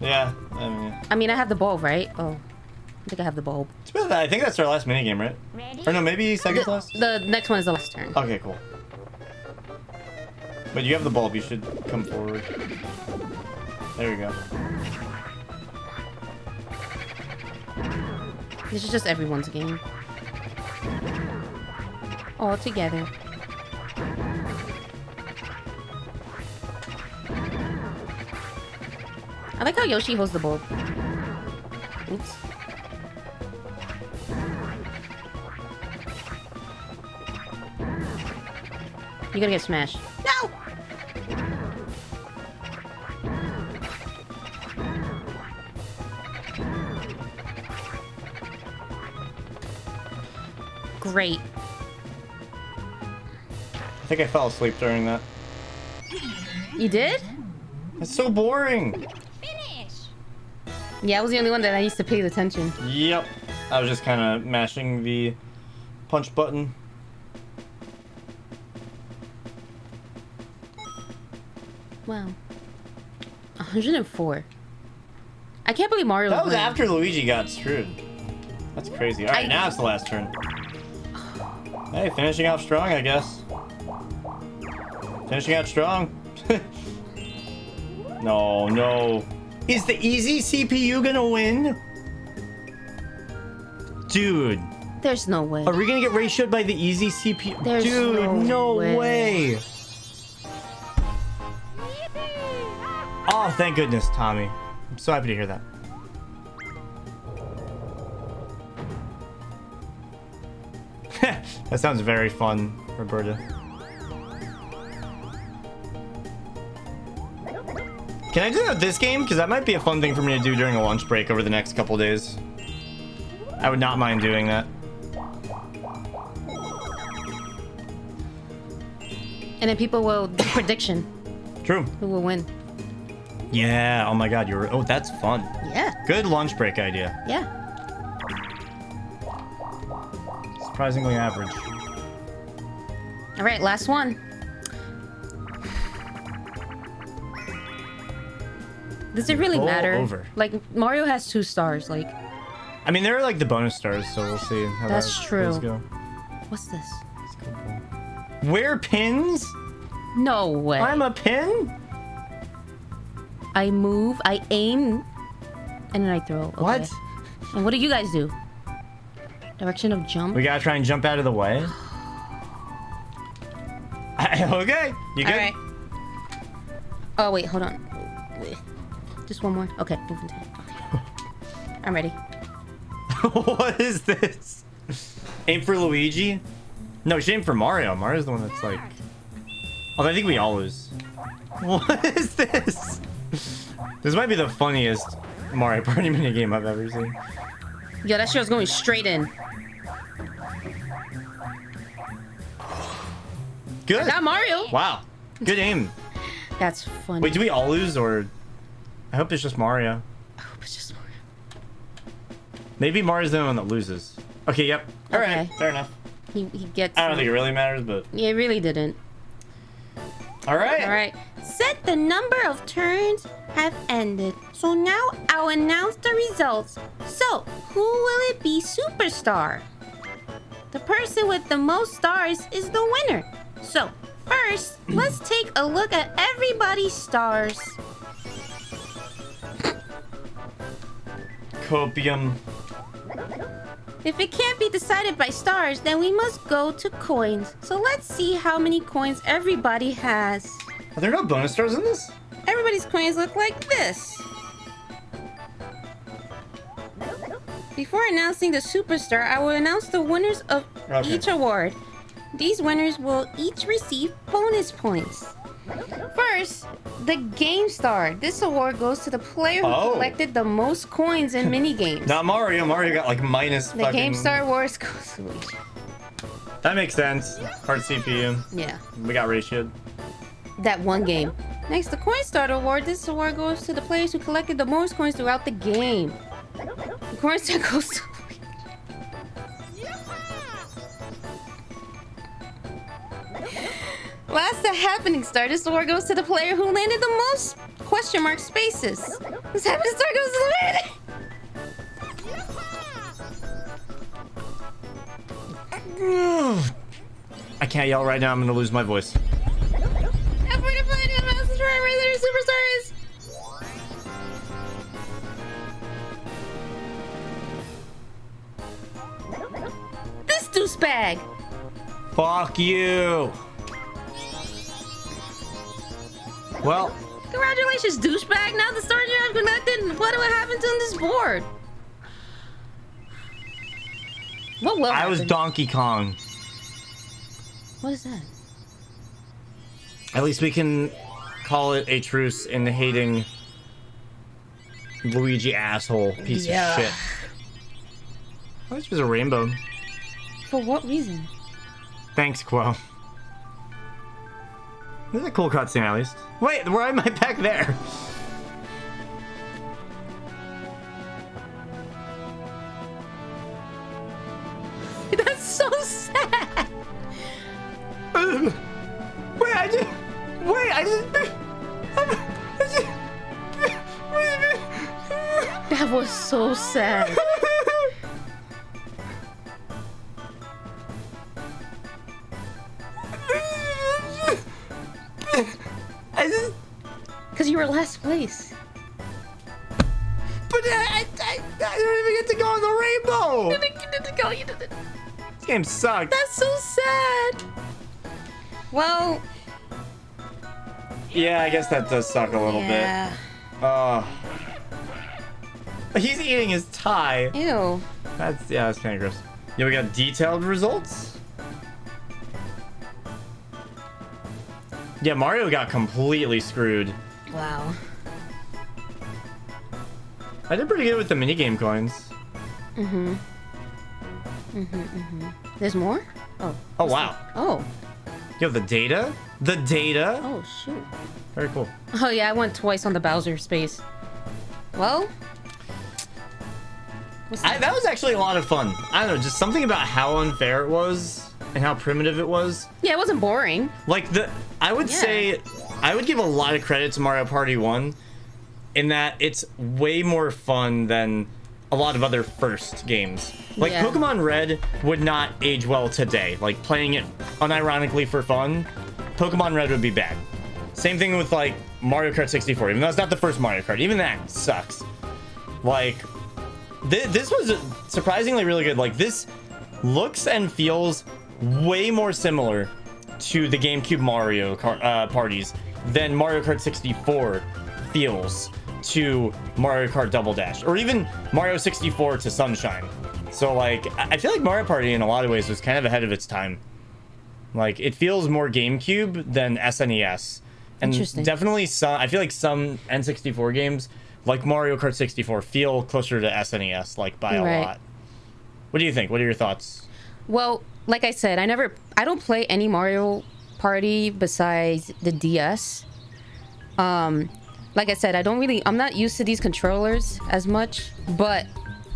Yeah, I mean, I have the bulb, right? Oh, I think I have the bulb. I think that's our last minigame, right? Ready? Or no, maybe second last? The next one is the last turn. Okay, cool. But you have the bulb, you should come forward. There you go. This is just everyone's game. All together. I like how Yoshi holds the bulb. Oops. You're gonna get smashed. No! Great. I think I fell asleep during that. You did? It's so boring. Finish. Yeah, I was the only one that I used to pay attention. Yep. I was just kind of mashing the punch button. Wow. 104. I can't believe Mario That was winning. after Luigi got screwed. That's crazy. Alright, now it's the last turn. Hey, finishing out strong, I guess. Finishing out strong. No, no. Is the easy CPU gonna win? Dude, There's no way. are we gonna get ratioed by the easy CPU? There's Dude, no no way. way. Oh, thank goodness, Tommy. I'm so happy to hear that. That sounds very fun, Roberta. Can I do that this game? Because that might be a fun thing for me to do during a lunch break over the next couple days. I would not mind doing that. And then people will do prediction. True. Who will win? Yeah, oh my god, you're... Oh, that's fun. Yeah. Good lunch break idea. Yeah. Surprisingly average. All right, last one. Does it really All matter? over. Like, Mario has 2 stars. Like, I mean, they're like the bonus stars, so we'll see how That's true. those go. what's this? Wear pins? No way. I'm a pin? I move, I aim, and then I throw. Okay. What? And what do you guys do? Direction of jump? We gotta try and jump out of the way. Okay, you good? Alright. Oh, wait, hold on. Wait. Just one more. Okay, moving to. Okay. I'm ready. What is this? Aim for Luigi? No, she aimed for Mario. Mario's the one that's like... Oh, I think we all lose. What is this? This might be the funniest Mario Party minigame I've ever seen. Yo, that shit was going straight in. Good. I got Mario. Wow. Good aim. That's funny. Wait, do we all lose or... I hope it's just Mario. I hope it's just Mario. Maybe Mario's the one that loses. Okay, yep. Alright, Okay. fair enough. He gets. I don't think it really matters, but... Yeah, it really didn't. Alright. All right. Said the number of turns have ended. So now I'll announce the results. So, who will it be, Superstar? The person with the most stars is the winner. So, first, let's take a look at everybody's stars. Copium. If it can't be decided by stars, then we must go to coins. So let's see how many coins everybody has. Are there no bonus stars in this? Everybody's coins look like this. Before announcing the superstar, I will announce the winners of each award. These winners will each receive bonus points. First, the Game Star. This award goes to the player who collected the most coins in minigames. Not Mario. Mario got like minus The fucking... Game Star Wars goes to Luigi. That makes sense. Hard CPU. Yeah. We got ratioed. That one game. Next, the Coin Starter Award. This award goes to the players who collected the most coins throughout the game. The Coin Star goes to Last, the Happening Star. This award goes to the player who landed the most question mark spaces. This Happening Star goes to the man. I can't yell right now. I'm gonna lose my voice. Superstars. This douchebag. Fuck you. Well, Congratulations, douchebag. Now the stars you have collected. What will happen to this board? What will I happen? was Donkey Kong. What is that? At least we can call it a truce in hating Luigi asshole piece of shit. Oh, this was a rainbow. For what reason? Thanks, Quo. This is a cool cutscene, at least. Wait, why am I back there? That's so sad. Wait, I just... That was so sad. Because you were last place. But I don't even get to go on the rainbow! You didn't go. You didn't. This game sucked. That's so sad. Well, Yeah, I guess that does suck a little yeah. bit. He's eating his tie. Ew. That's kind of gross. Yeah, we got detailed results. Yeah, Mario got completely screwed. Wow. I did pretty good with the minigame coins. There's more? Oh. Oh, wow. Oh. Yo, the data? The data? Oh, shoot. Very cool. Oh, yeah, I went twice on the Bowser space. Well. That was actually a lot of fun. I don't know, just something about how unfair it was and how primitive it was. Yeah, it wasn't boring. Like, I would say, I would give a lot of credit to Mario Party 1 in that it's way more fun than a lot of other first games. Like, Yeah. Pokemon Red would not age well today. Like, playing it unironically for fun, Pokemon Red would be bad. Same thing with, like, Mario Kart 64, even though it's not the first Mario Kart. Even that sucks. Like, this was surprisingly really good. Like, this looks and feels way more similar to the GameCube Mario parties than Mario Kart 64 feels to Mario Kart Double Dash, or even Mario 64 to Sunshine. So, like, I feel like Mario Party in a lot of ways was kind of ahead of its time. Like, it feels more GameCube than SNES. And Interesting. definitely I feel like some N64 games, like Mario Kart 64, feel closer to SNES, like, by a Right. lot. What do you think? What are your thoughts? Well, like I said, I don't play any Mario Party besides the DS. Like I said, I'm not used to these controllers as much, but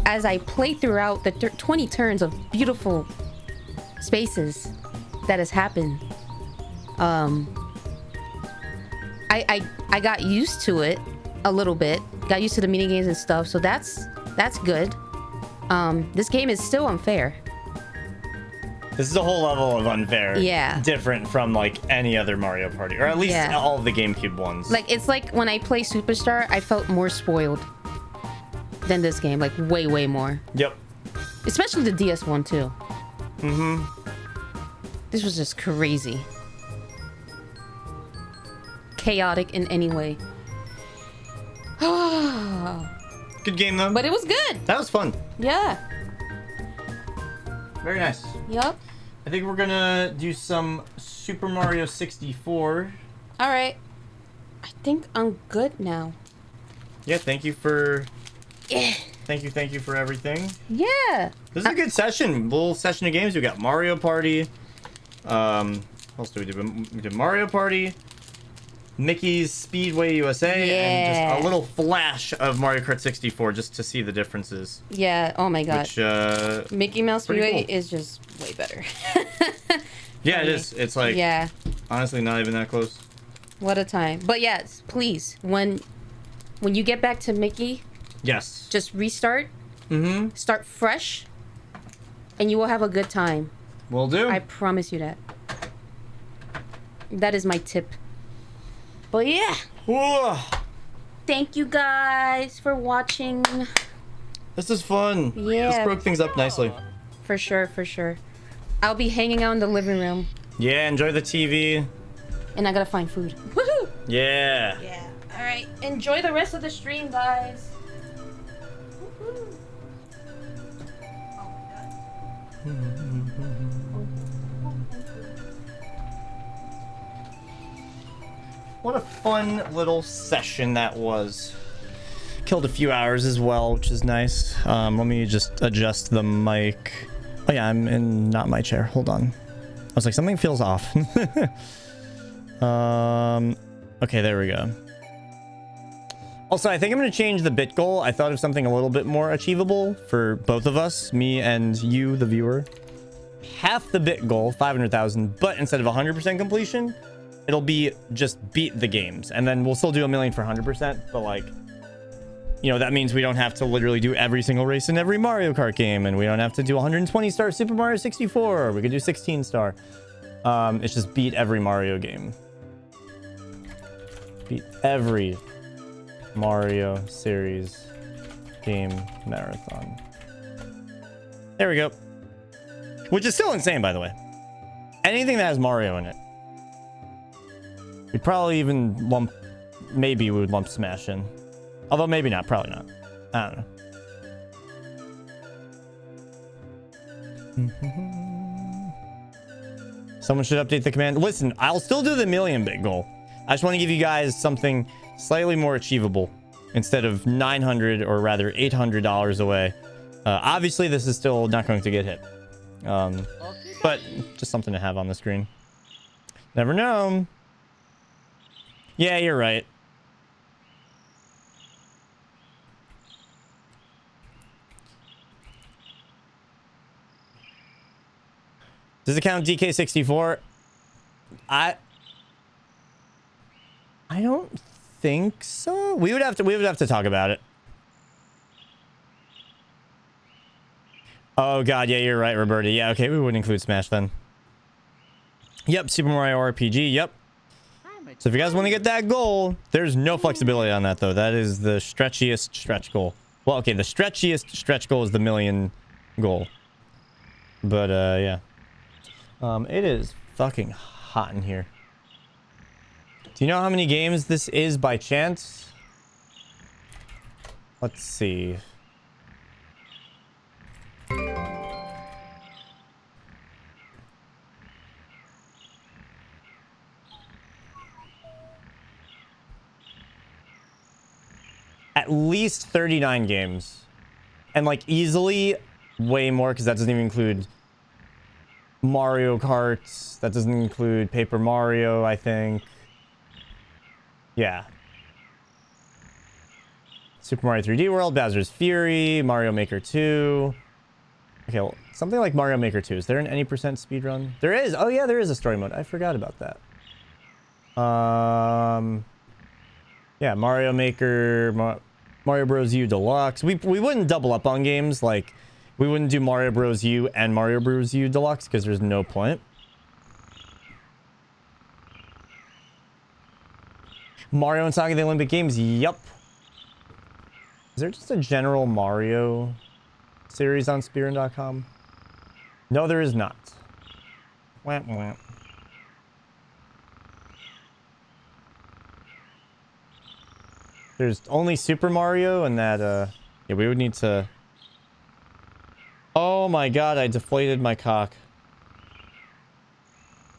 as I play throughout the 20 turns of beautiful spaces that has happened, I got used to it a little bit, got used to the minigames and stuff, so that's good. This game is still unfair. This is a whole level of unfair. Yeah. Different from, like, any other Mario Party. Or at least Yeah. all of the GameCube ones. Like, it's like when I play Superstar, I felt more spoiled than this game. Like, way, way more. Yep. Especially the DS one too. Mm-hmm. This was just crazy. Chaotic in any way. Good game though. But it was good. That was fun. Yeah. Very nice. Yup. I think we're gonna do some Super Mario 64. All right. I think I'm good now. Yeah, thank you for... Yeah. Thank you for everything. Yeah. This is a good session. Little session of games. We got Mario Party. What else did we do? We did Mario Party, Mickey's Speedway USA, and just a little flash of Mario Kart 64 just to see the differences. Yeah. Oh my god. Which, Mickey Mouse pretty Speedway cool. is just way better. yeah, it is. It's like, Yeah. honestly, not even that close. What a time. But yes, please, when you get back to Mickey, Yes. just restart, Mm-hmm. start fresh, and you will have a good time. Will do. I promise you that. That is my tip. But yeah, Whoa. thank you guys for watching. This is fun. Yeah. This broke things up nicely. For sure, for sure. I'll be hanging out in the living room, Yeah, enjoy the TV. and I gotta find food. Woohoo! Yeah. Yeah. All right. Enjoy the rest of the stream, guys. Woohoo. What a fun little session that was. Killed a few hours as well, which is nice. Let me just adjust the mic. Oh yeah, I'm in not my chair. Hold on. I was like, something feels off. Okay, there we go. Also, I think I'm going to change the bit goal. I thought of something a little bit more achievable for both of us, me and you, the viewer. Half the bit goal, 500,000, but instead of 100% completion, it'll be just beat the games. And then we'll still do a million for 100%, but like, you know, that means we don't have to literally do every single race in every Mario Kart game, and we don't have to do 120-star Super Mario 64. We could do 16-star. It's just beat every Mario game. Beat every Mario series game marathon. There we go. Which is still insane, by the way. Anything that has Mario in it. We'd probably even lump... Maybe we would lump Smash in. Although maybe not. Probably not. I don't know. Someone should update the command. Listen, I'll still do the million-bit goal. I just want to give you guys something slightly more achievable instead of $900 or rather $800 away. Obviously, this is still not going to get hit. But just something to have on the screen. Never know. Yeah, you're right. Does it count DK64? I don't think so. We would have to talk about it. Oh god, yeah, you're right, Roberta. Yeah, okay, we wouldn't include Smash then. Yep, Super Mario RPG, yep. So if you guys want to get that goal, there's no flexibility on that though. That is the stretchiest stretch goal. Well, okay, the stretchiest stretch goal is the million goal. But yeah. It is fucking hot in here. Do you know how many games this is by chance? Let's see. At least 39 games. And like easily way more because that doesn't even include Mario Kart. That doesn't include Paper Mario, I think. Yeah. Super Mario 3D World, Bowser's Fury, Mario Maker 2. Okay, well, something like Mario Maker 2. Is there an any percent speedrun? There is. Oh yeah, there is a story mode. I forgot about that. Yeah, Mario Maker, Mario Bros. U Deluxe. We wouldn't double up on games. Like, we wouldn't do Mario Bros. U and Mario Bros. U Deluxe because there's no point. Mario and Sonic the Olympic Games. Yup. Is there just a general Mario series on Spearin.com? No, there is not. Wamp wamp. There's only Super Mario and that, yeah, we would need to... Oh my god, I deflated my cock.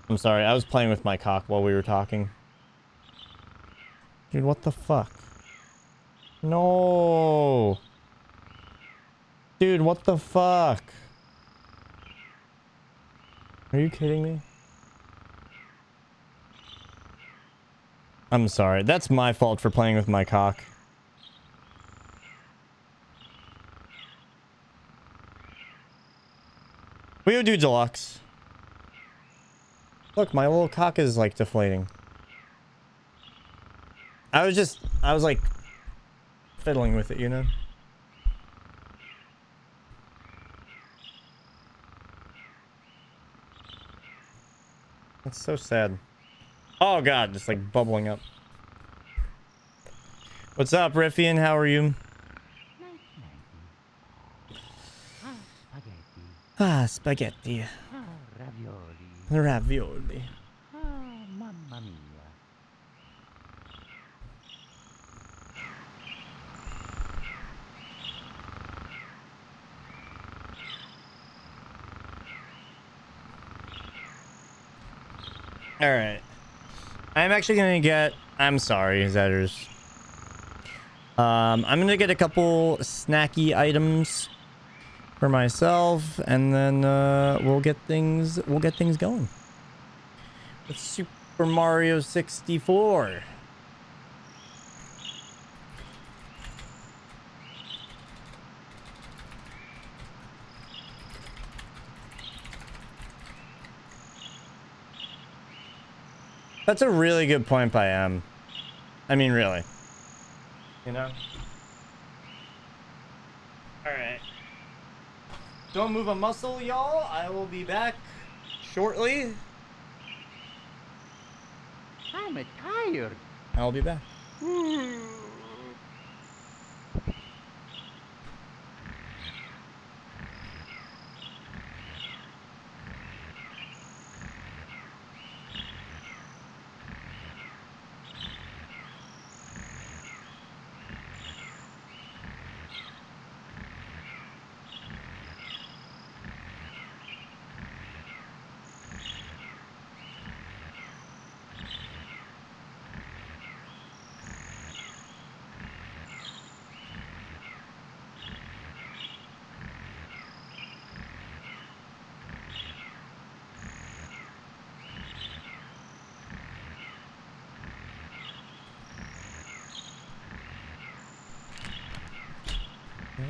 I'm sorry, I was playing with my cock while we were talking. Dude, what the fuck? No! Dude, what the fuck? Are you kidding me? I'm sorry, that's my fault for playing with my cock. We would do deluxe. Look, my little cock is like deflating. I was like fiddling with it, you know? That's so sad. Oh god, just like bubbling up. What's up, Riffian? How are you? Ah, spaghetti. Ravioli. Ravioli. Mamma mia. Alright. I'm actually gonna get... I'm sorry, Zetters. I'm gonna get a couple snacky items for myself, and then we'll get things going. With Super Mario 64. That's a really good point by M. I mean, really. You know? Alright. Don't move a muscle, y'all. I will be back shortly. I'm tired. I'll be back.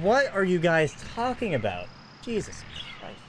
What are you guys talking about? Jesus Christ.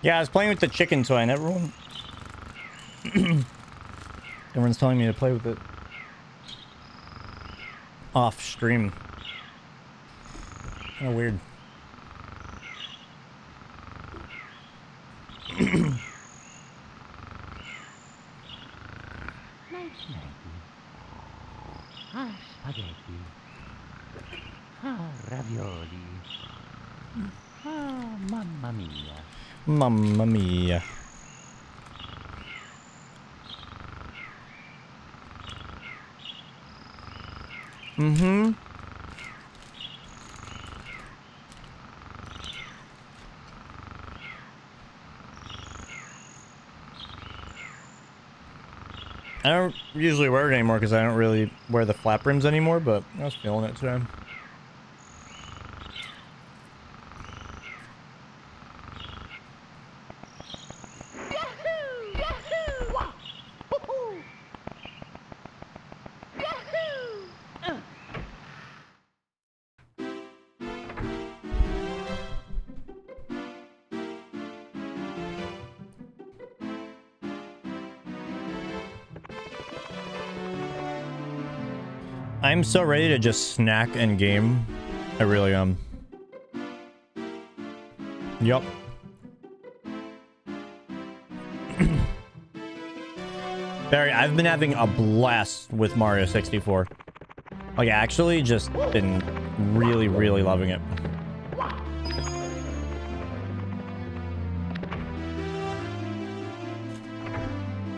Yeah, I was playing with the chicken toy and everyone's telling me to play with it off stream. Kind of weird. Ah, spaghetti. Ah, ravioli. Ah, mamma mia. Mamma mia. Mm-hmm. I don't usually wear it anymore because I don't really wear the flap rims anymore, but I was feeling it today. I'm so ready to just snack and game. I really am. Yup. Barry, I've been having a blast with Mario 64. Like, actually just been really, really loving it.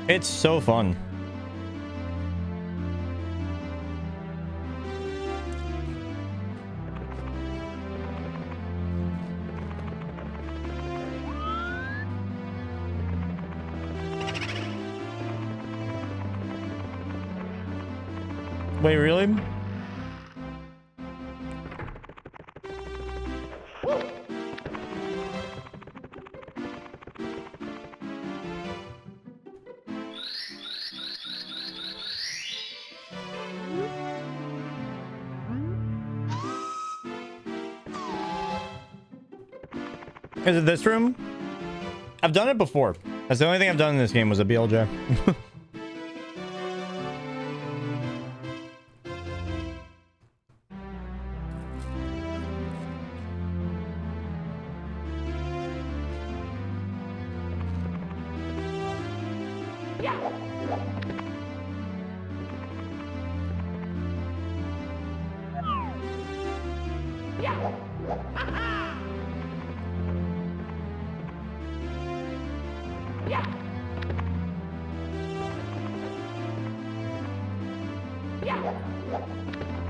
It's so fun. Wait, really? Is it this room? I've done it before. That's the only thing I've done in this game was a BLJ.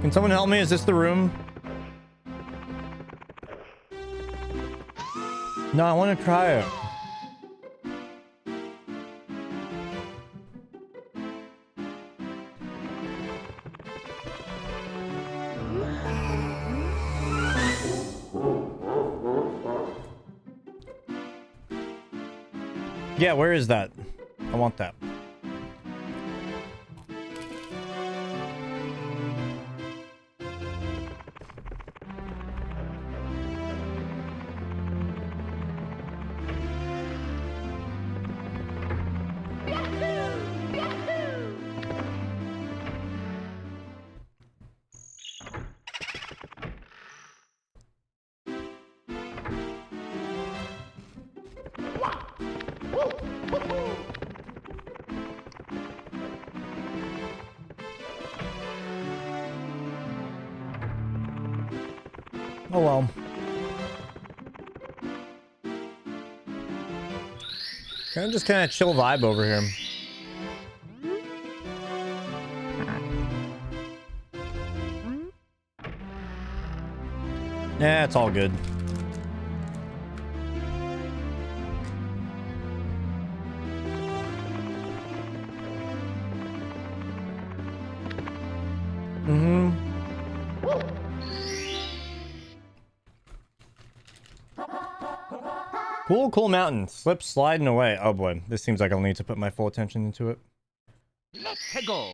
Can someone help me? Is this the room? No, I want to try it. Yeah, where is that? I want that. Oh well. Just kind of chill vibe over here. Yeah, it's all good. Cool mountain. Slip sliding away. Oh boy, this seems like I'll need to put my full attention into it. Let's go.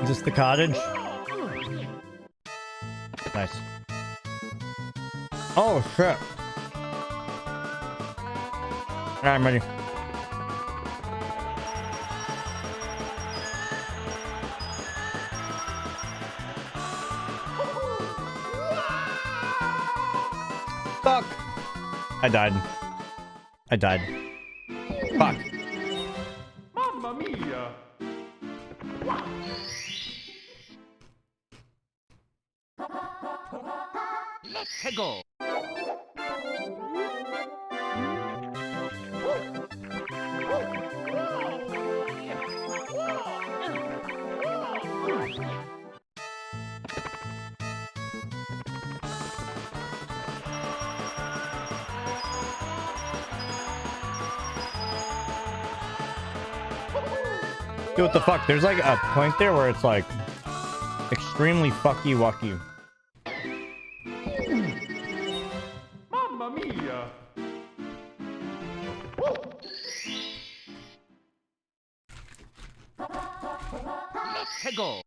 Is this the cottage? Nice. Oh shit. right, I'm ready. Fuck. I died. I died. Fuck. Mamma mia! Let's go! Dude, what the fuck? There's like a point there where it's like extremely fucky wucky. Mamma mia! Let's go!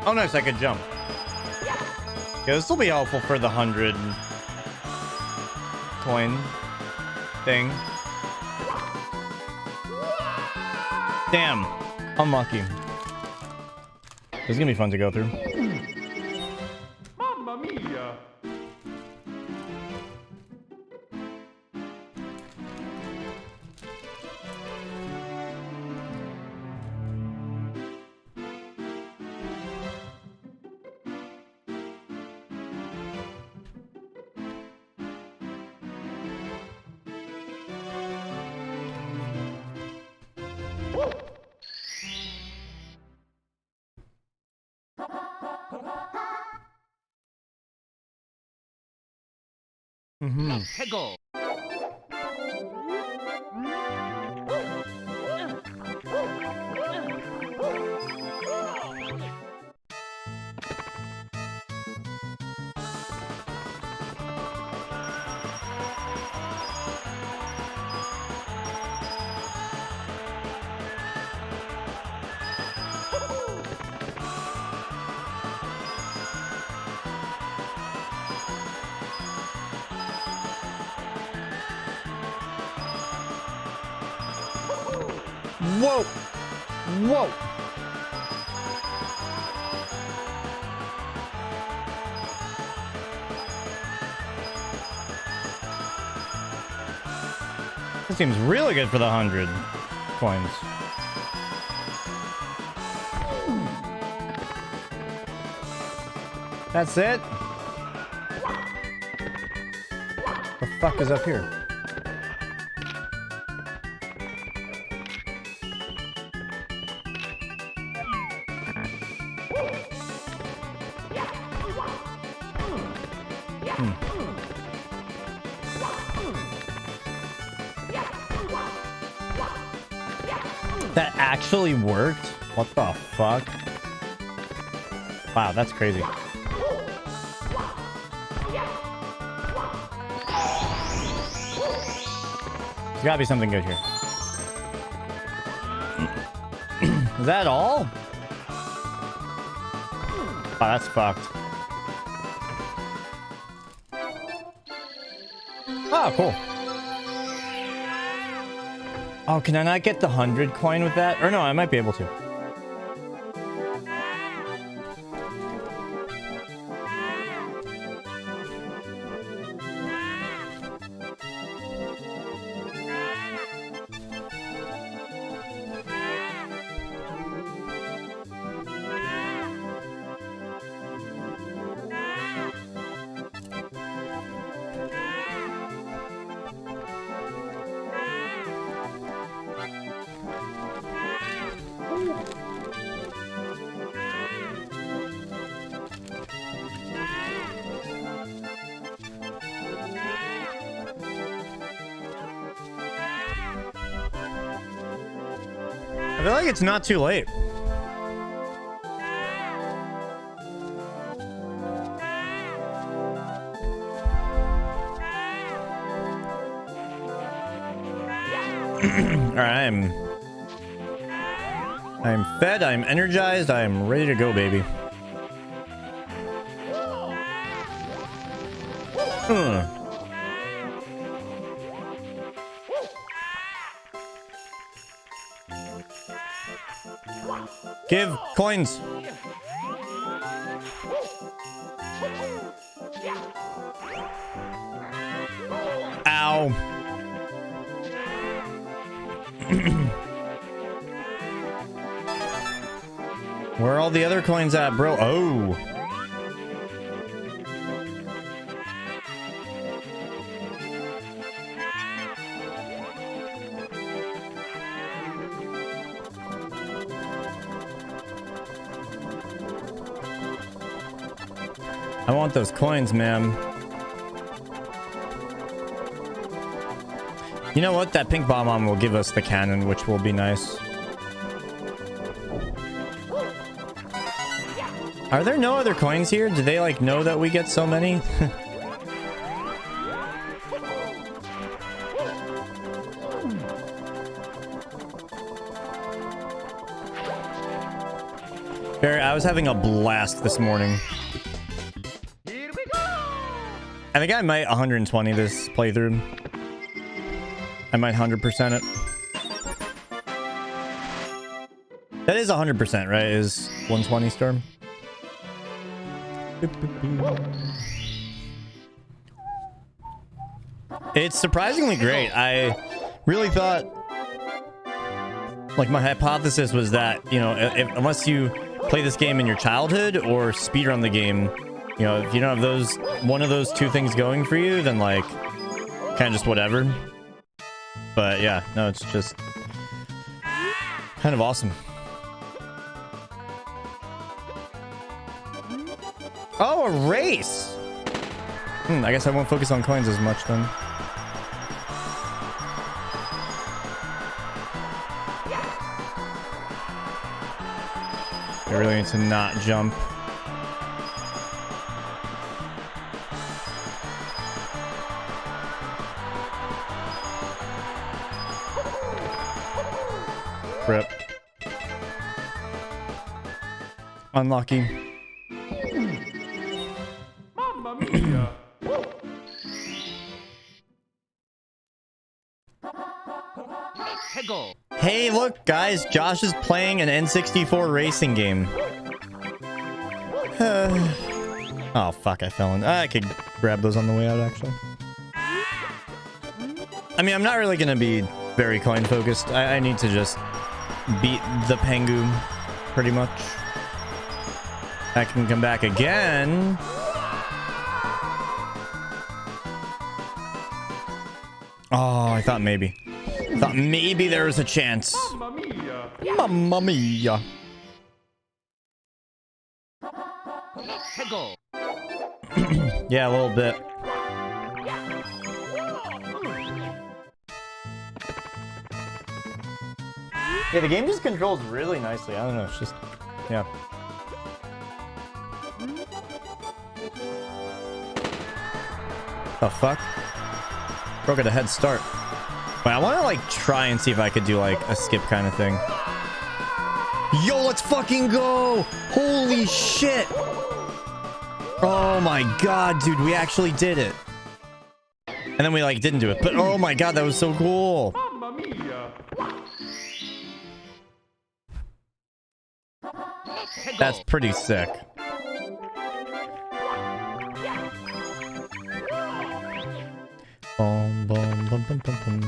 Oh, nice, I could jump. Yeah, this will be helpful for the 100 coin thing. Damn, unlucky. This is gonna be fun to go through. Mamma mia! Let's go! Whoa! Whoa! This seems really good for the 100 coins. That's it? The fuck is up here? That actually worked? What the fuck? Wow, that's crazy. There's gotta be something good here. Is that all? Wow, that's fucked. Oh, cool. Oh, can I not get the 100 coin with that? Or no, I might be able to. I feel like it's not too late. Alright, I'm fed, I'm energized, I'm ready to go, baby. Give coins. Ow. Where are all the other coins at, bro? Oh. I want those coins, man. You know what? That pink bomb will give us the cannon, which will be nice. Are there no other coins here? Do they like know that we get so many? Barry, I was having a blast this morning. Here we go. I think I might 120 this playthrough. I might 100% it. That is 100%, right? Is 120 storm? It's surprisingly great. I really thought, like, my hypothesis was that, you know, unless you play this game in your childhood or speedrun the game, you know, if you don't have one of those two things going for you, then like kind of just whatever. But yeah, no, it's just kind of awesome. Oh, a race. I guess I won't focus on coins as much then. I really need to not jump. Rip. Unlucky. Mamma mia. Hegel. Hey, look, guys. Josh is playing an N64 racing game. Oh, fuck. I fell in. I could grab those on the way out, actually. I mean, I'm not really going to be very coin focused. I need to just beat the Pengu, pretty much. I can come back again. Oh, I thought maybe. I thought maybe there was a chance. Mamma mia. Mamma mia. Hegel. Yeah, a little bit. Yeah, the game just controls really nicely. I don't know, it's just, yeah. The fuck? Bro, got a head start. Wait, I want to like try and see if I could do like a skip kind of thing. Yo, let's fucking go! Holy shit! Oh my god, dude, we actually did it. And then we like didn't do it, but oh my god, that was so cool. Mamma mia. That's pretty sick. Boom, boom, boom, boom, boom, boom.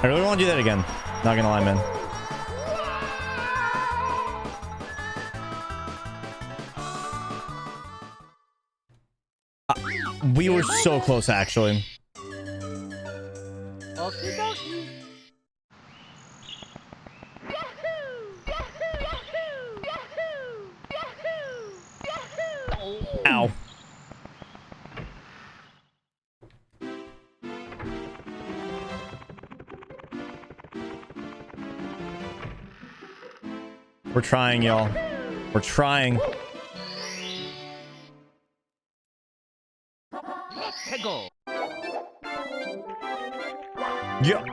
I really want to do that again. Not gonna lie, man. We were so close, actually. Okie dokie. Ow. We're trying, y'all. We're trying. Yeah.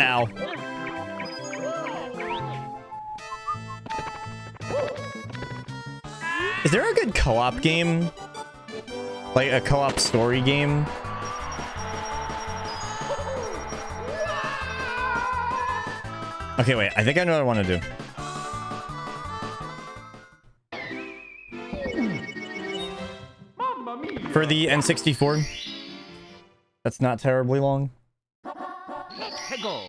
Ow. Is there a good co-op game? Like a co-op story game? Okay, wait. I think I know what I want to do. Mamma mia! For the N64. That's not terribly long. Hegel!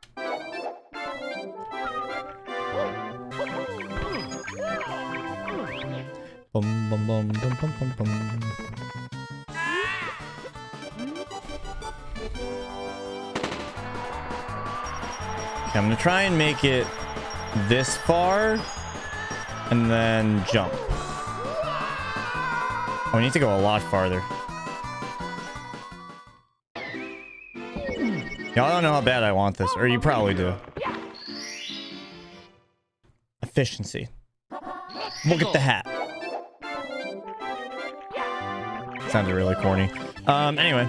Bum bum bum bum bum bum bum. Okay, I'm gonna try and make it this far and then jump. Oh, we need to go a lot farther. Y'all don't know how bad I want this, or you probably do. Efficiency. Look at the hat. Sounded really corny. Anyway.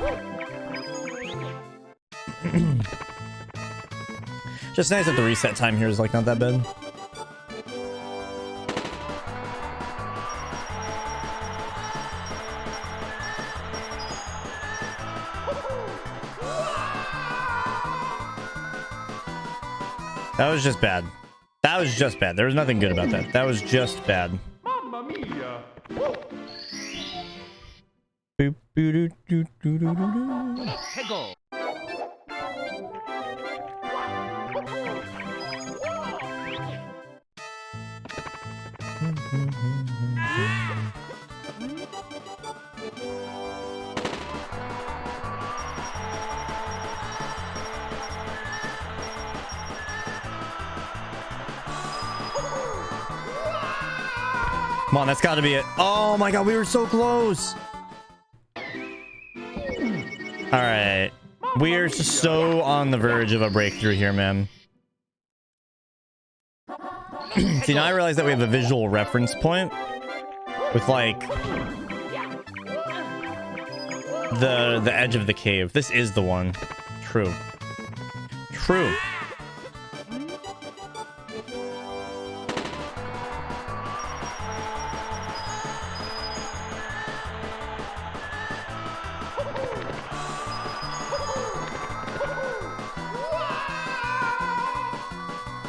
Just nice that the reset time here is like not that bad. That was just bad. That was just bad. There was nothing good about that. That was just bad. Mamma mia! Boop, boo, doo, doo, doo, doo, doo, doo. Hegel! Come on, that's got to be it. Oh my god, we were so close. All right. We're so on the verge of a breakthrough here, man. See, now I realize that we have a visual reference point with like the edge of the cave. This is the one. True. True.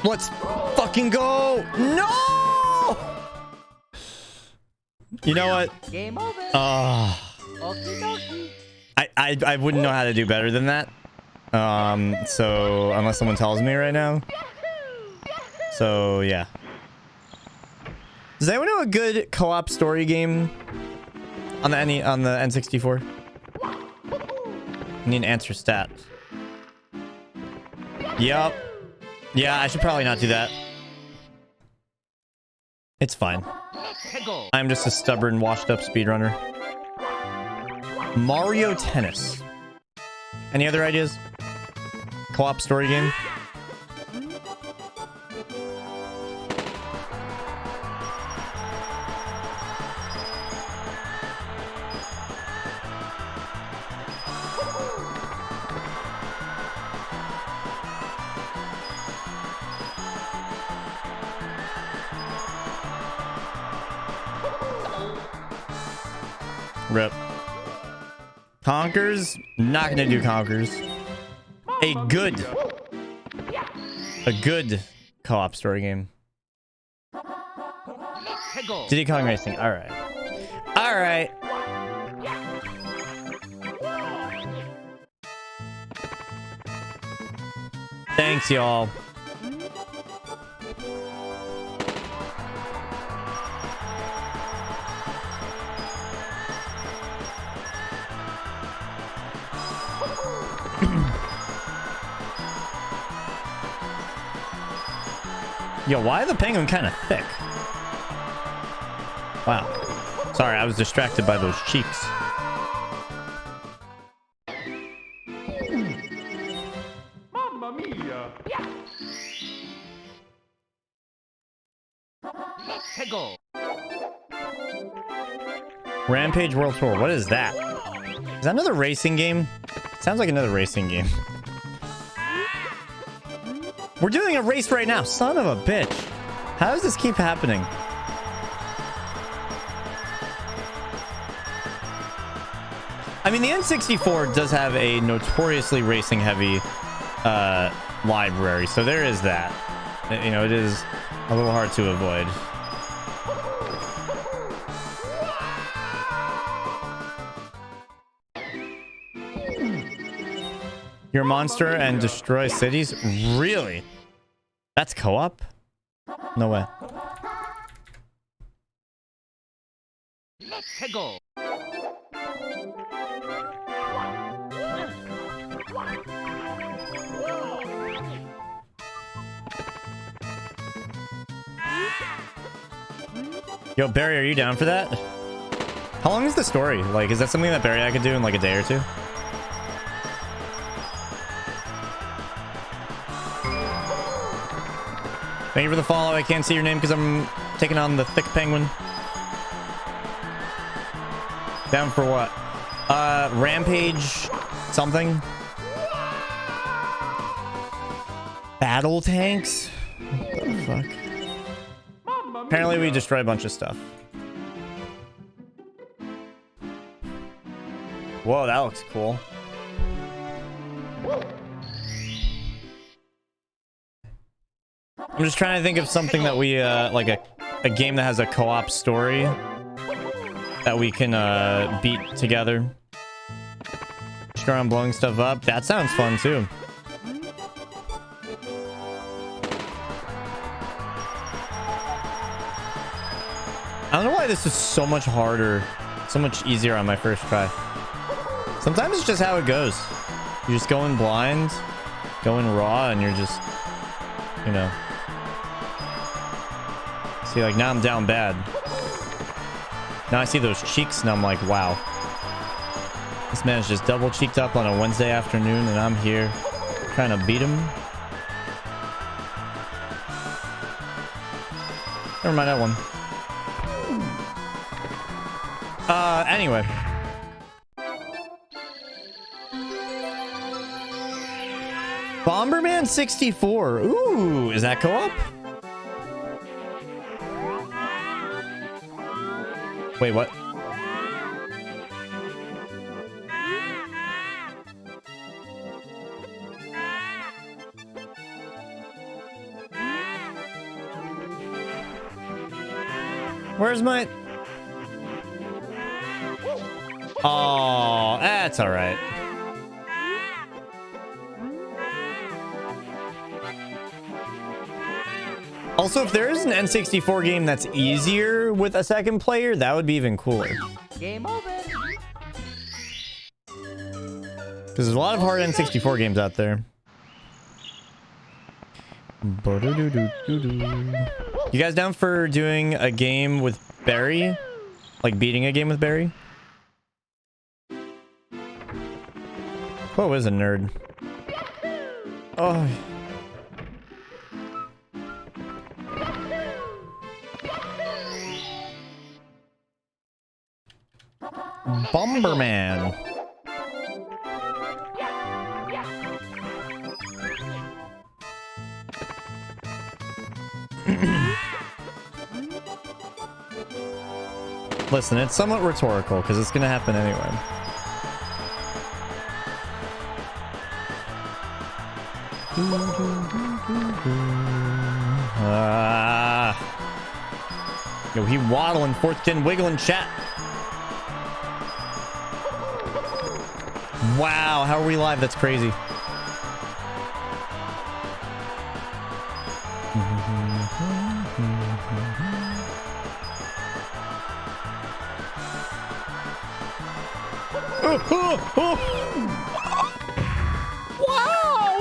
Let's fucking go! No! You know what? Game over. Okie dokie. I wouldn't know how to do better than that. So unless someone tells me right now. So yeah. Does anyone know a good co-op story game on the N64? I need an answer stat. Yup. Yeah, I should probably not do that. It's fine. I'm just a stubborn, washed-up speedrunner. Mario Tennis. Any other ideas? Co-op story game? Rip. Conkers? Not gonna do Conkers. A good co-op story game. Diddy Kong Racing. Alright. Alright. Thanks, y'all. Yo, why the penguin kind of thick? Wow. Sorry, I was distracted by those cheeks. Mamma mia! Hegel! Rampage World Tour. What is that? Is that another racing game? Sounds like another racing game. We're doing a race right now. Son of a bitch. How does this keep happening? I mean, the N64 does have a notoriously racing heavy library, so there is that. You know, it is a little hard to avoid. You're a monster and destroy cities? Really? That's co-op? No way. Let's go. Yo, Barry, are you down for that? How long is the story? Like, is that something that Barry I could do in like a day or two? Thank you for the follow. I can't see your name because I'm taking on the thick penguin. Down for what? Rampage something? Battle tanks? What the fuck? Apparently we destroy a bunch of stuff. Whoa, that looks cool. I'm just trying to think of something that we like a game that has a co-op story that we can beat together. Just go around blowing stuff up. That sounds fun too. I don't know why this is so much harder, so much easier on my first try. Sometimes it's just how it goes. You just go in blind, go in raw, and you're just, you know. See, like now I'm down bad. Now I see those cheeks and I'm like, wow. This man's just double cheeked up on a Wednesday afternoon and I'm here trying to beat him. Never mind that one. Anyway. Bomberman 64. Ooh, is that co-op? Wait, what? Where's my... Oh, that's all right. Also, if there is an N64 game that's easier with a second player, that would be even cooler. Game over. Because there's a lot of hard N64 games out there. You guys down for doing a game with Barry? Like beating a game with Barry? Whoa, is a nerd. Oh. Bomberman. Listen, it's somewhat rhetorical because it's gonna happen anyway. Yo, he waddling, fourth gen wiggling chat. Wow, how are we live? That's crazy. Wow!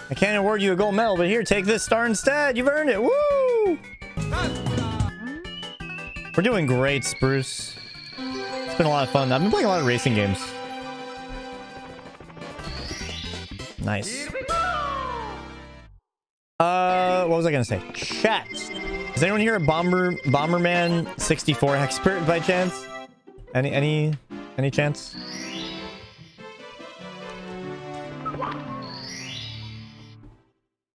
I can't award you a gold medal, but here, take this star instead. You've earned it. Woo! We're doing great, Spruce. It's been a lot of fun. I've been playing a lot of racing games. Nice. What was I gonna say? Chat. Is anyone here a Bomberman 64 expert by chance? Any Any chance?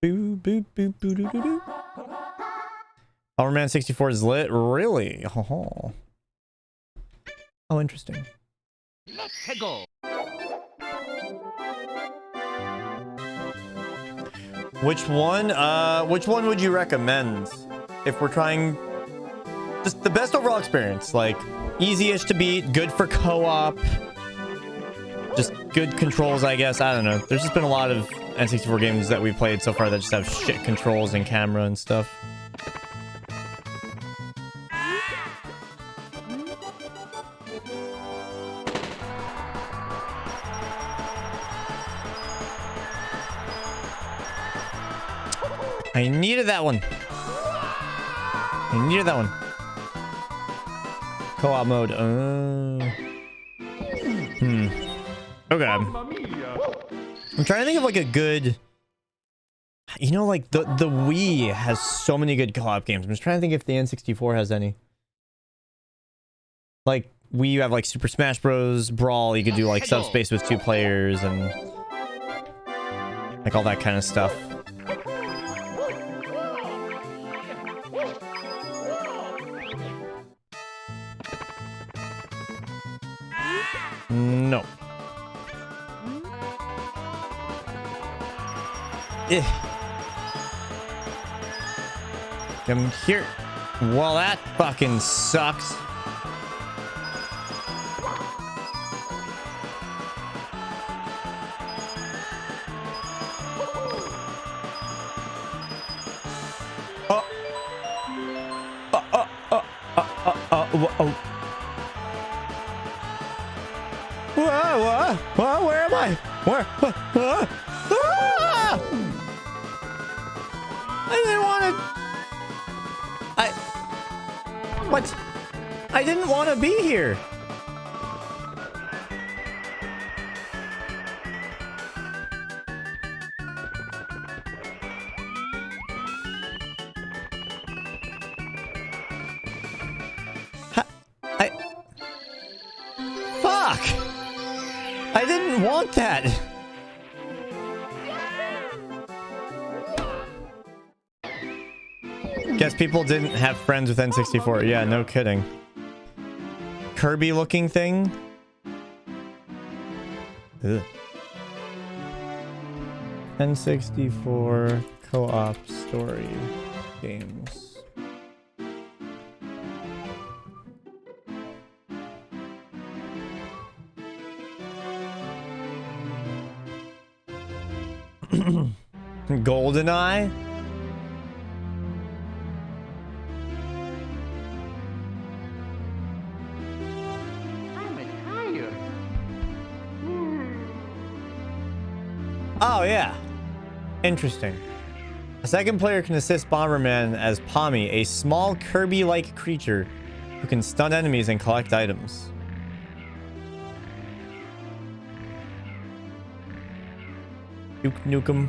Boo, boo, boo, boo, doo, doo, doo. Bomberman 64 is lit? Really? Oh, oh interesting. Let's go. Which one would you recommend if we're trying just the best overall experience? Like easy-ish to beat, good for co-op, just good controls, I guess. I don't know. There's just been a lot of N64 games that we played so far that just have shit controls and camera and stuff. I needed that one. I needed that one. Co-op mode. Okay. Mamma mia. I'm trying to think of like a good, you know, like the Wii has so many good co-op games. I'm just trying to think if the N64 has any. Like Wii, you have like Super Smash Bros. Brawl. You could do like Subspace with 2 players and like all that kind of stuff. No. Come here. Well, that fucking sucks. Whoa, where am I? Where? Ah! I didn't want to. What? I didn't want to be here. Fuck! I didn't want that. Guess people didn't have friends with N64. Yeah, no kidding. Kirby looking thing. Ugh. N64 co-op story games. GoldenEye? Oh, yeah. Interesting. A second player can assist Bomberman as Pommy, a small Kirby-like creature who can stun enemies and collect items. Duke Nukem.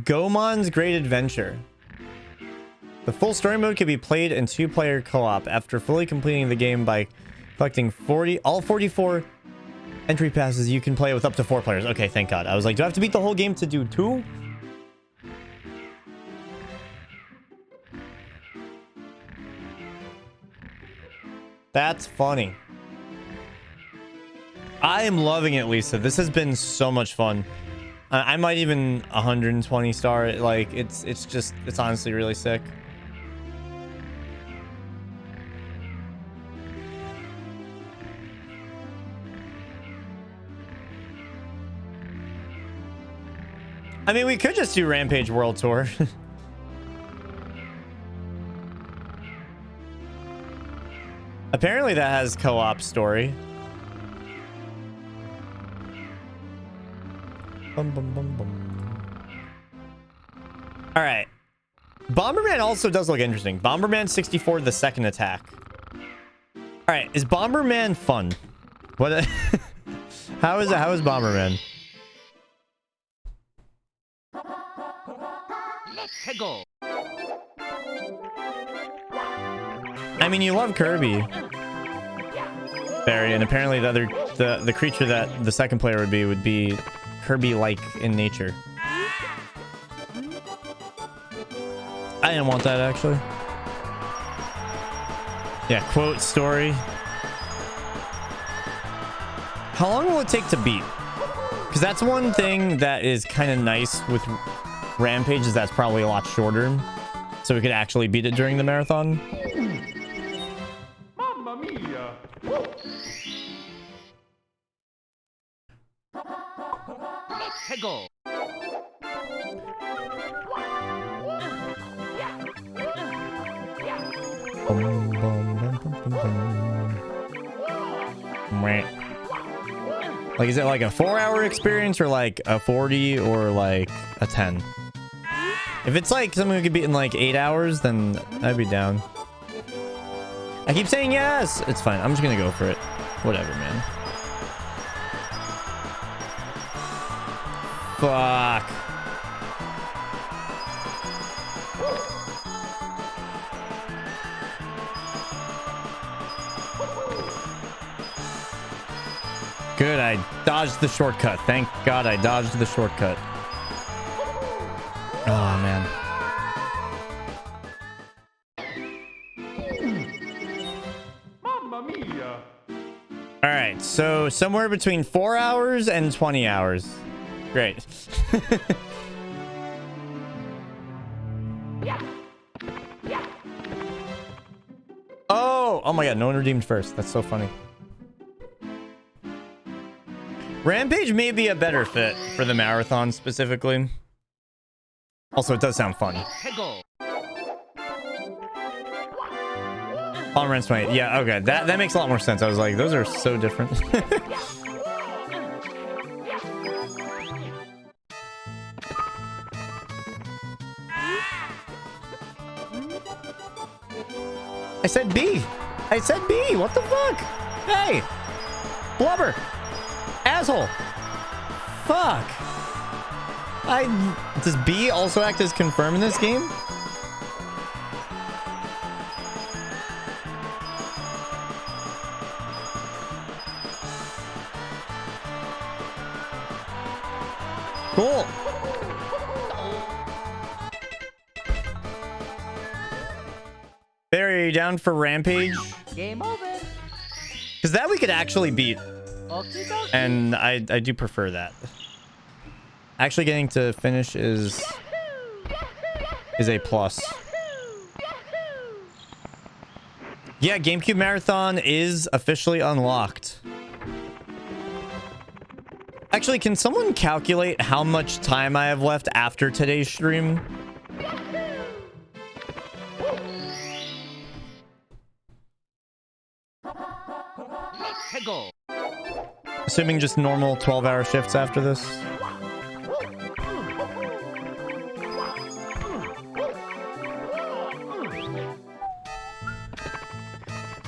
Goemon's Great Adventure. The full story mode can be played in 2-player co-op. After fully completing the game by collecting all 44 entry passes, you can play with up to 4 players. Okay, thank God. I was like, do I have to beat the whole game to do 2? That's funny. I am loving it, Lisa. This has been so much fun. I might even 120 star it. Like, it's honestly really sick. I mean, we could just do Rampage World Tour. Apparently that has co-op story. Bum, bum, bum, bum. All right. Bomberman also does look interesting. Bomberman 64, the second attack. All right. Is Bomberman fun? What? How is Bomberman? Let's go. I mean, you love Kirby. Fairy, and apparently the creature that the second player would be Kirby-like in nature. I didn't want that actually. Yeah, quote story. How long will it take to beat? Because that's one thing that is kind of nice with Rampage, is that's probably a lot shorter. So we could actually beat it during the marathon. Mamma mia! Let's go! Like, is it like a 4-hour experience or like a 40 or like a 10? If it's like something we could beat in like 8 hours, then I'd be down. I keep saying yes. It's fine. I'm just gonna go for it. Whatever, man. Fuck. Good, I dodged the shortcut. Thank God I dodged the shortcut. Oh, man. Mamma mia! All right, so somewhere between 4 hours and 20 hours. Great. Oh my God, no one redeemed first. That's so funny. Rampage may be a better fit for the marathon specifically. Also, it does sound fun. On Rens 20. Yeah, okay. That makes a lot more sense. I was like, those are so different. I said B. I said B. What the fuck? Hey. Blubber. Asshole. Fuck. Does B also act as confirm in this game? Cool. Barry, are you down for Rampage? Game over. Because that we could actually beat. Okie dokie. And I do prefer that. Actually getting to finish is a plus. Yeah, GameCube Marathon is officially unlocked. Actually, can someone calculate how much time I have left after today's stream? Go. Assuming just normal 12-hour shifts after this.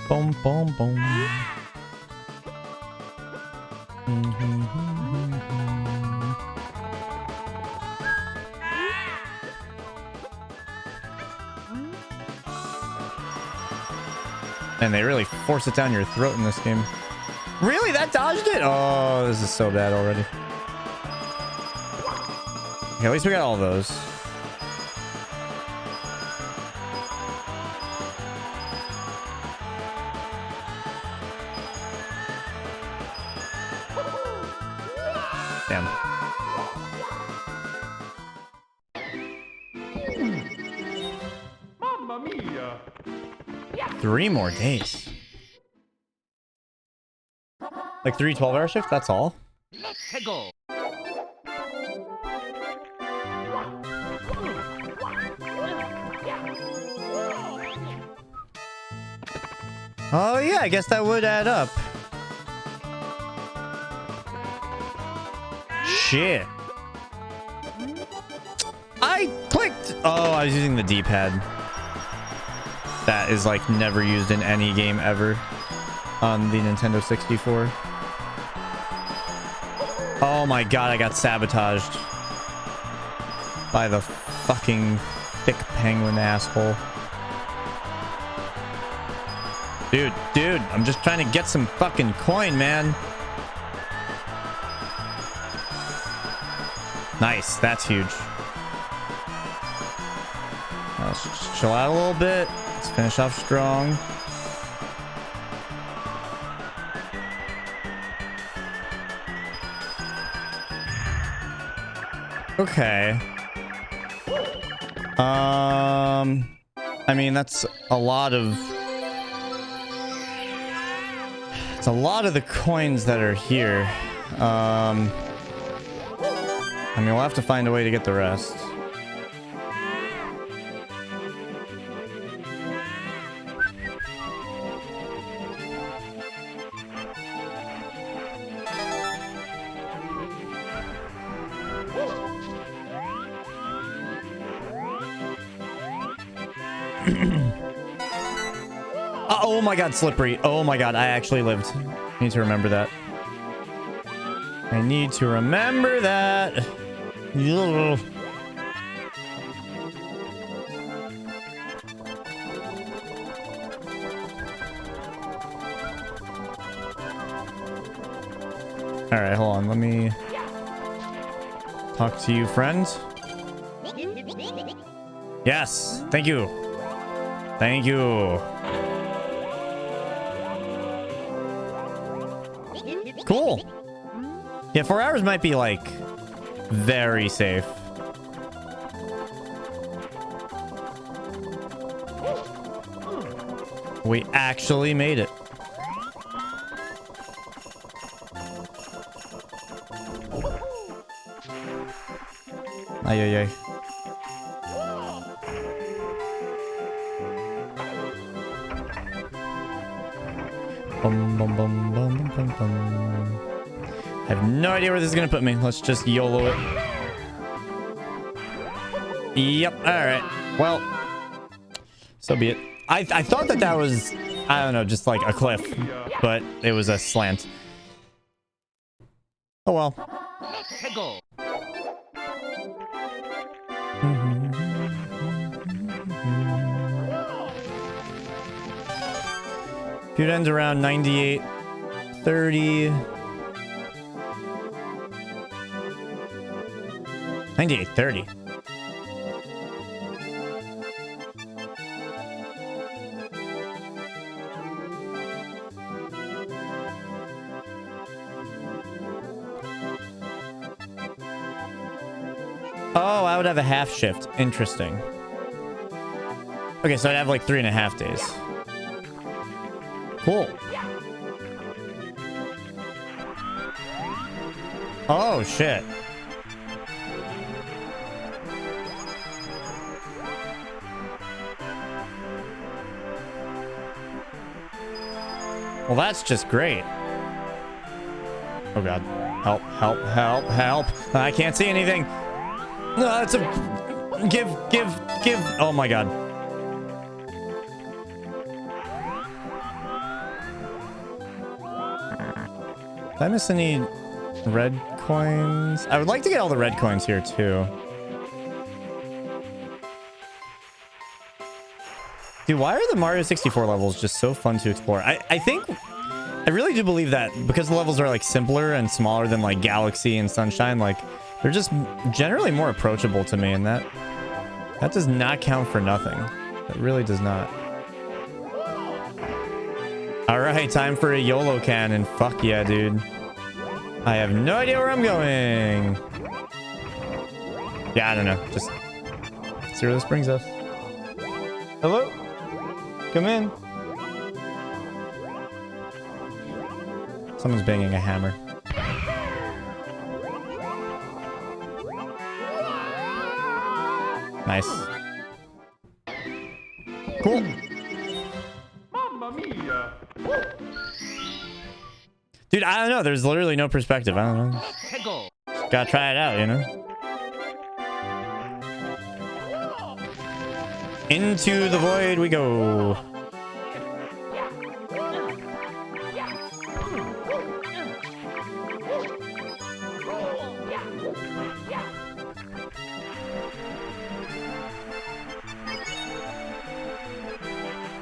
Boom, boom, boom. And they really force it down your throat in this game. Really? That dodged it? Oh, this is so bad already. Okay, at least we got all those. Damn. Mamma mia! 3 more days. Like 3 12-hour shifts? That's all? Let's go. Oh yeah, I guess that would add up. Shit. I clicked. Oh, I was using the D-pad. That is like never used in any game ever on the Nintendo 64. Oh my God, I got sabotaged by the fucking thick penguin asshole. Dude, I'm just trying to get some fucking coin, man. Nice, that's huge. Now let's just chill out a little bit. Let's finish off strong. Okay. I mean, that's a lot of... It's a lot of the coins that are here. I mean, we'll have to find a way to get the rest. Oh my god, slippery. Oh my god, I actually lived. I need to remember that. I need to remember that. Ugh. All right, hold on. Let me talk to you, friend. Yes, thank you. Thank you. Cool. Yeah, 4 hours might be like very safe. We actually made it. Ay, ay, ay. Bum, bum, bum, bum, bum, bum. I have no idea where this is gonna put me. Let's just YOLO it. Yep. All right. Well, so be it. I thought that was, I don't know, just like a cliff, but it was a slant. Oh well. Peggle. Feud ends around 98, 30. 98, 30. Oh, I would have a half shift. Interesting. Okay, so I'd have like 3.5 days. Cool. Oh, shit. Well, that's just great. Oh, God. Help, help, help, help. I can't see anything. No, it's a... Give. Oh, my God. Did I miss any red coins? I would like to get all the red coins here, too. Dude, why are the Mario 64 levels just so fun to explore? I think... I really do believe that because the levels are, like, simpler and smaller than, like, Galaxy and Sunshine, like, they're just generally more approachable to me, and that does not count for nothing. It really does not. Alright, time for a YOLO cannon. Fuck yeah, dude. I have no idea where I'm going. Yeah, I don't know. Just see where this brings us. Hello? Come in. Someone's banging a hammer. Nice. Cool. Mamma mia. Dude, I don't know. There's literally no perspective. I don't know. Peggle. Just gotta try it out, you know? Into the void we go.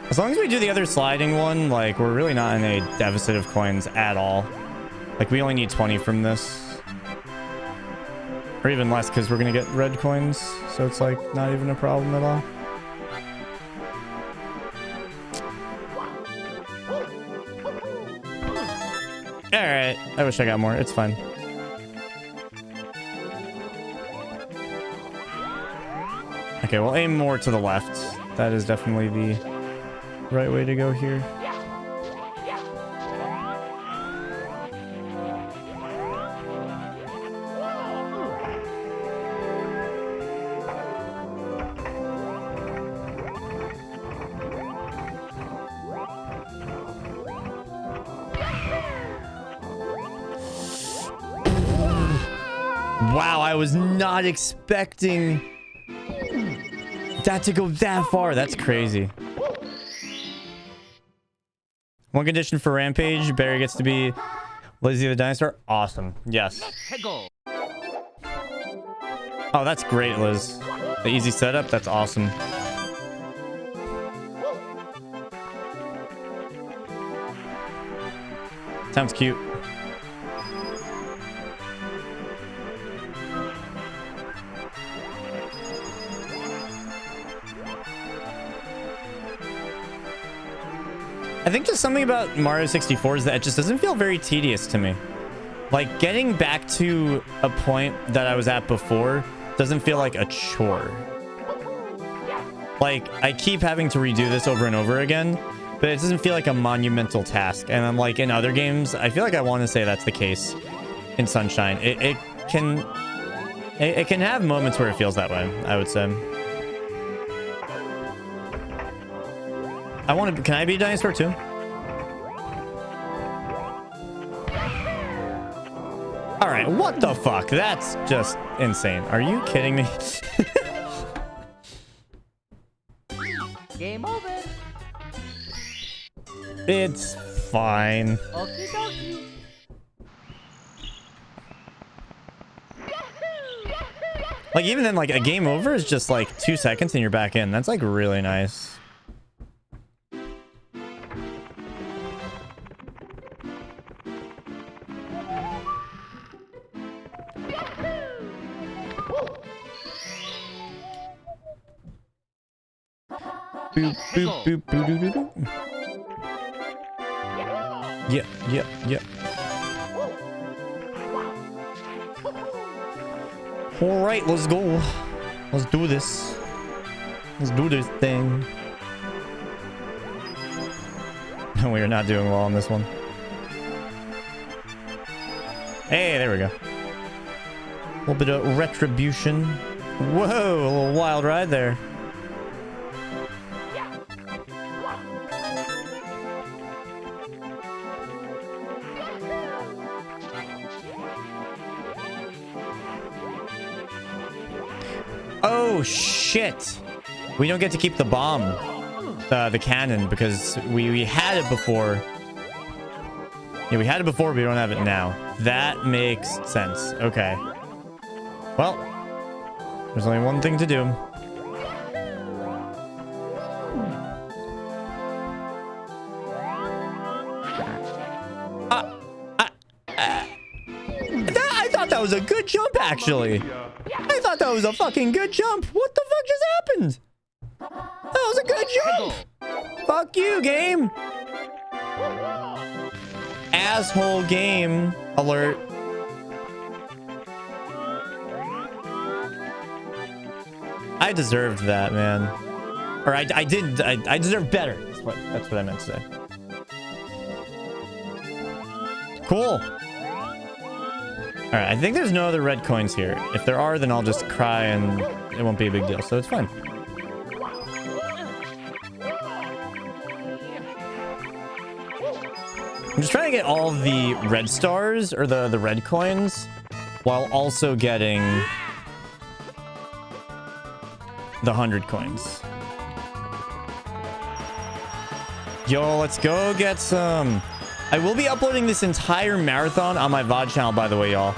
As long as we do the other sliding one, like, we're really not in a deficit of coins at all. Like, we only need 20 from this. Or even less, because we're going to get red coins. So it's, like, not even a problem at all. Alright. I wish I got more. It's fine. Okay, we'll aim more to the left. That is definitely the right way to go here. Wow, I was not expecting that to go that far. That's crazy. One condition for Rampage, Barry gets to be Lizzie the Dinosaur. Awesome. Yes. Oh, that's great, Liz. The easy setup, that's awesome. Sounds cute. I think just something about Mario 64 is that it just doesn't feel very tedious to me. Like, getting back to a point that I was at before doesn't feel like a chore. Like, I keep having to redo this over and over again, but it doesn't feel like a monumental task. And I'm like, in other games, I feel like I want to say that's the case in Sunshine. It can have moments where it feels that way, I would say. Can I be a dinosaur too? All right, what the fuck? That's just insane. Are you kidding me? Game over. It's fine. Okie dokie. Like, even then, like, a game over is just like 2 seconds and you're back in. That's like really nice. Boop, boop, boop, boop, doo, doo, doo. Yep, yep, yep. All right, let's go. Let's do this. Let's do this thing. We are not doing well on this one. Hey, there we go. A little bit of retribution. Whoa, a little wild ride there. Oh shit, we don't get to keep the bomb, the cannon, because we had it before. Yeah, we had it before, but we don't have it now. That makes sense. Okay, well, there's only one thing to do. I thought that was a good jump, actually. I thought that was a fucking good jump. What the fuck just happened? That was a good jump. Fuck you, game. Asshole game alert. I deserved that, man. Or I deserved better. That's what I meant to say. Cool. All right, I think there's no other red coins here. If there are, then I'll just cry and it won't be a big deal, so it's fine. I'm just trying to get all the red stars, or the red coins, while also getting the 100 coins. Yo, let's go get some. I will be uploading this entire marathon on my VOD channel, by the way, y'all.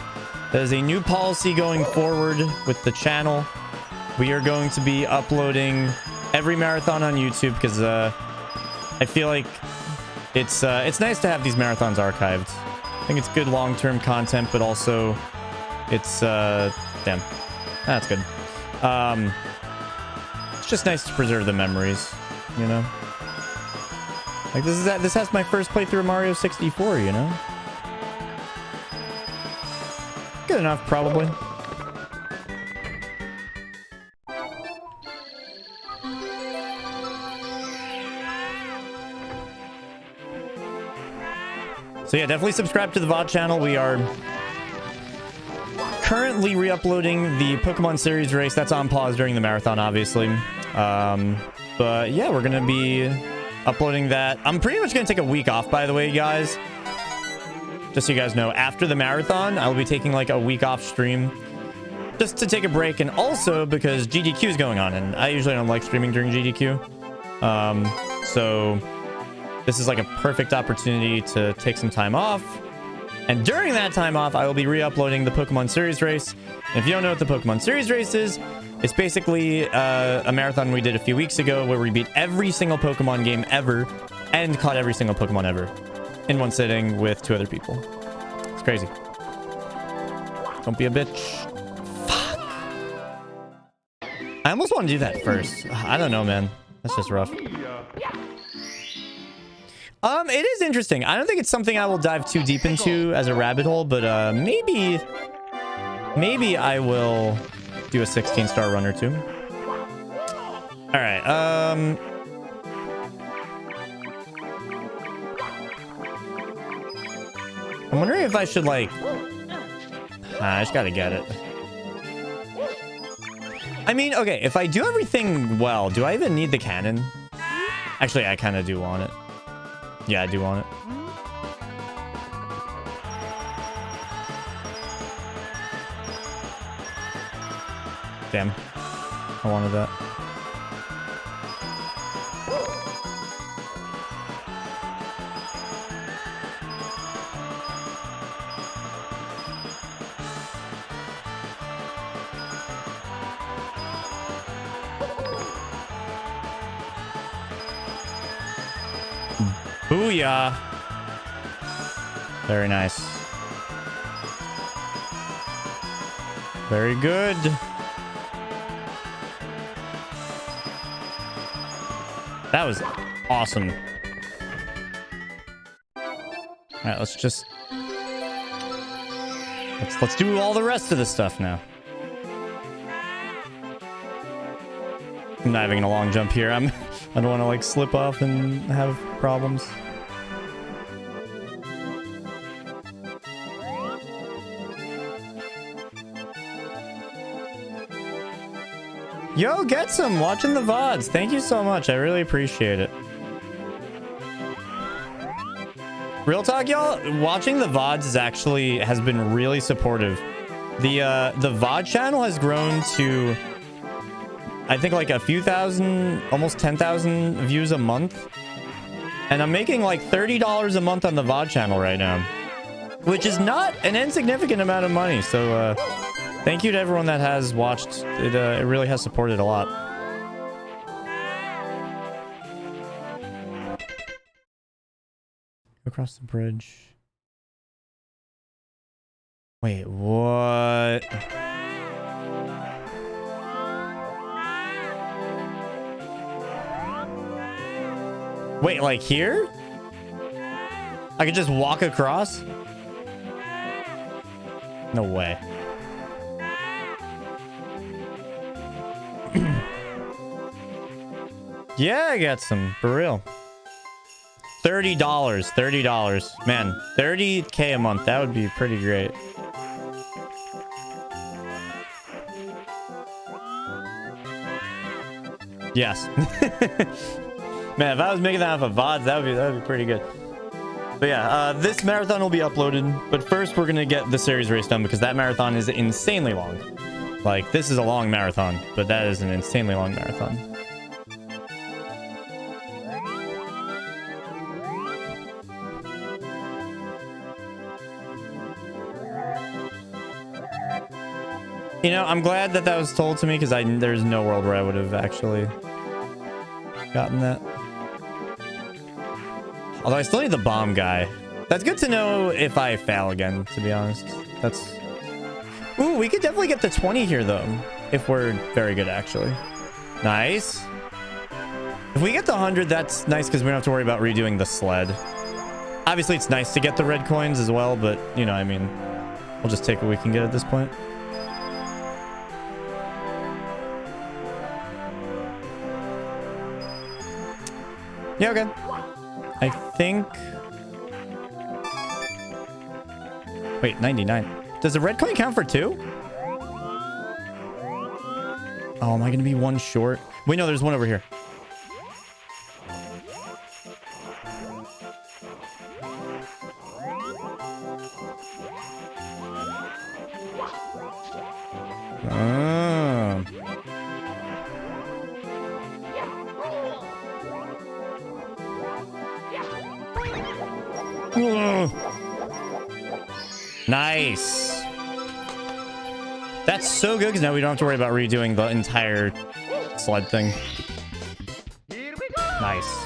There's a new policy going forward with the channel. We are going to be uploading every marathon on YouTube because I feel like it's nice to have these marathons archived. I think it's good long-term content, but also it's damn, that's good. It's just nice to preserve the memories, you know. Like this has my first playthrough of Mario 64, you know. Good enough, probably. So yeah, definitely subscribe to the VOD channel. We are currently re-uploading the Pokemon series race. That's on pause during the marathon, obviously. But yeah, we're gonna be uploading that. I'm pretty much gonna take a week off, by the way, guys. Just so you guys know, after the marathon, I'll be taking like a week off stream just to take a break, and also because GDQ is going on, and I usually don't like streaming during GDQ. So this is like a perfect opportunity to take some time off. And during that time off, I will be re-uploading the Pokemon Series Race. And if you don't know what the Pokemon Series Race is, it's basically a marathon we did a few weeks ago where we beat every single Pokemon game ever and caught every single Pokemon ever in one sitting with 2 other people. It's crazy. Don't be a bitch. Fuck. I almost want to do that first. I don't know, man. That's just rough. It is interesting. I don't think it's something I will dive too deep into as a rabbit hole, but maybe I will do a 16-star run or 2. All right. I'm wondering if I should like. I just gotta get it. I mean, okay, if I do everything well, do I even need the cannon? Actually, I kind of do want it. Yeah, I do want it. Damn. I wanted that. Booyah. Very nice. Very good. That was awesome. All right, let's just let's do all the rest of the stuff now. I'm not having a long jump here. I don't want to like slip off and have problems. Yo, get some watching the VODs. Thank you so much. I really appreciate it. Real talk, y'all. Watching the VODs has been really supportive. The VOD channel has grown to, I think, like a few thousand, almost 10,000 views a month. And I'm making like $30 a month on the VOD channel right now, which is not an insignificant amount of money. So thank you to everyone that has watched. It really has supported a lot. Across the bridge. Wait, what? Wait, like here? I could just walk across? No way. Yeah, I got some, for real. $30. Man, 30K a month. That would be pretty great. Yes. Man, if I was making that off of VODs, that would be pretty good. But yeah, this marathon will be uploaded. But first, we're gonna get the series race done because that marathon is insanely long. Like, this is a long marathon, but that is an insanely long marathon. You know, I'm glad that was told to me because there's no world where I would have actually gotten that. Although I still need the bomb guy. That's good to know if I fail again, to be honest. That's... Ooh, we could definitely get the 20 here, though. If we're very good, actually. Nice. If we get the 100, that's nice because we don't have to worry about redoing the sled. Obviously, it's nice to get the red coins as well, but, you know, I mean, we'll just take what we can get at this point. Yeah, okay. I think... Wait, 99. Does the red coin count for 2? Oh, am I going to be one short? Wait, no, there's one over here. Oh. Nice. That's so good because now we don't have to worry about redoing the entire sled thing. Here we go. Nice.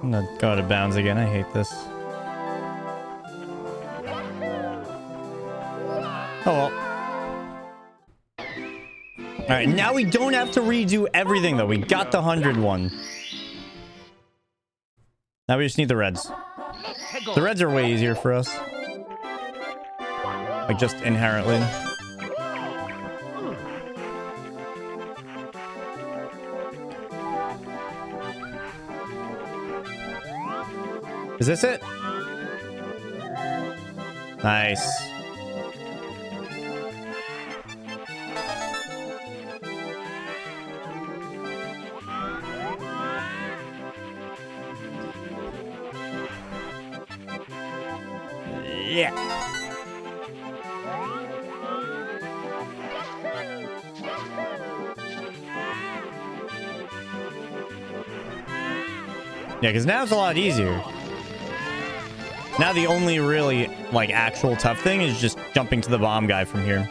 I'm gonna go out of bounds again. I hate this. Oh well. Alright, now we don't have to redo everything though. We got the 100 one. Now we just need the reds. The reds are way easier for us. Like just inherently. Is this it? Nice. Yeah. Yeah, because now it's a lot easier. Now the only really, like, actual tough thing is just jumping to the bomb guy from here.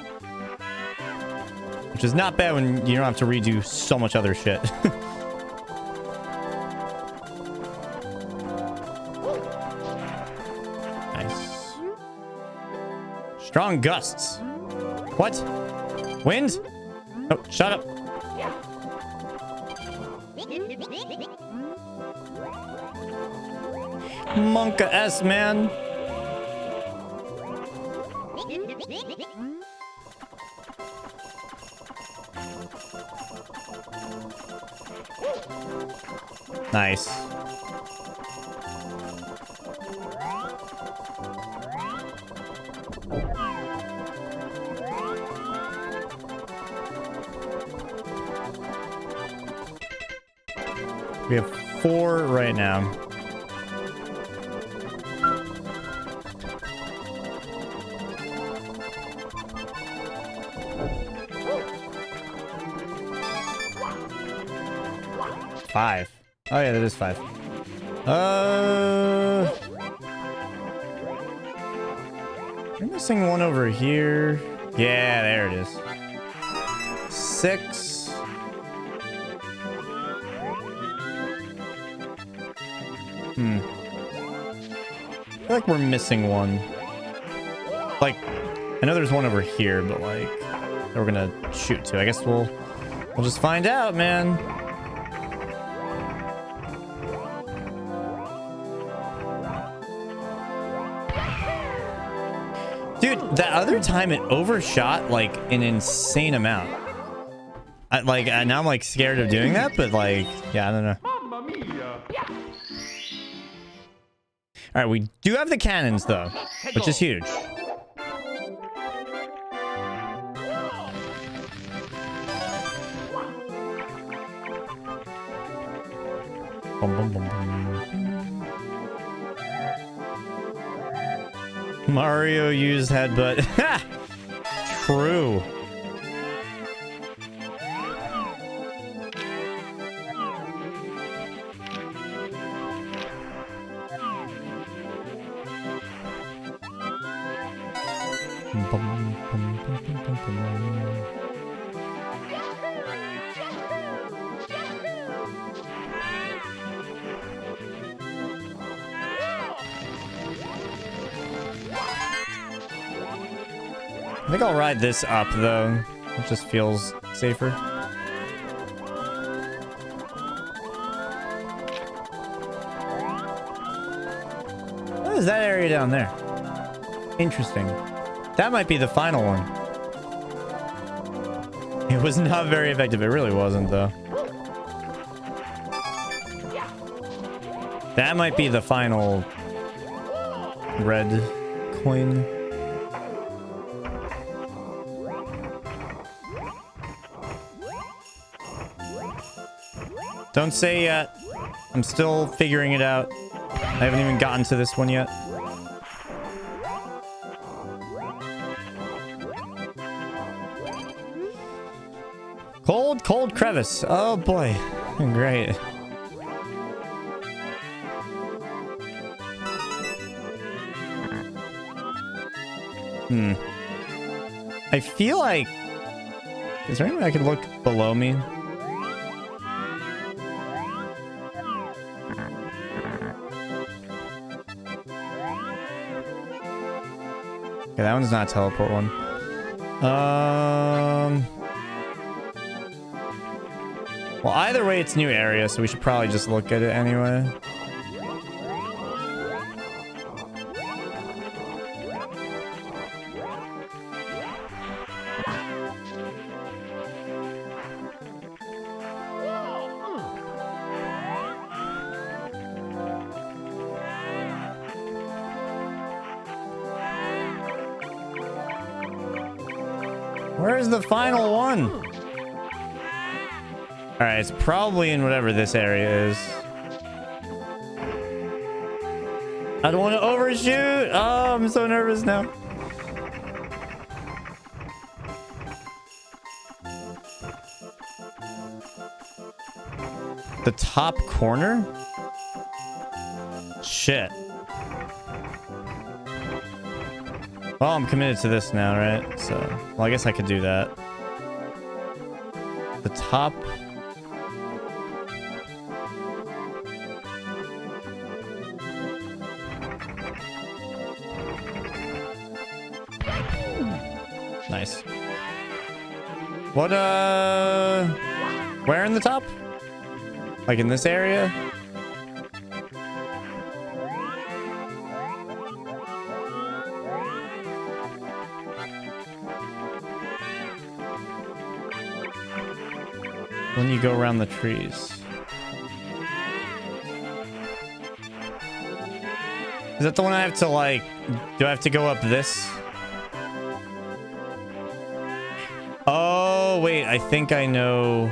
Which is not bad when you don't have to redo so much other shit. Nice. Strong gusts. What? Wind? Oh, shut up. Monka S, man. Nice. We have 4 right now. Five. Oh yeah, that is 5. We're missing one over here. Yeah, there it is. 6. I feel like we're missing one. Like, I know there's one over here, but like, we're gonna shoot to. I guess we'll just find out, man. Dude, that other time it overshot like an insane amount. Now I'm like scared of doing that, but like, yeah, I don't know. Mamma mia. All right, we do have the cannons though, which is huge. Bum, bum, bum, bum. Mario used headbutt. True. I think I'll ride this up, though. It just feels safer. What is that area down there? Interesting. That might be the final one. It was not very effective. It really wasn't, though. That might be the final red coin. Don't say yet. I'm still figuring it out. I haven't even gotten to this one yet. Cold crevice. Oh boy. Great. I feel like... Is there anyone I could look below me? Okay, that one's not a teleport one. Well, either way, it's new area, so we should probably just look at it anyway. Where's the final one? All right, it's probably in whatever this area is. I don't want to overshoot. Oh, I'm so nervous now. The top corner? Shit. Well, I'm committed to this now, right? So, well, I guess I could do that. The top... Nice. What, where in the top? Like in this area? When you go around the trees. Is that the one I have to like... Do I have to go up this? Oh, wait. I think I know...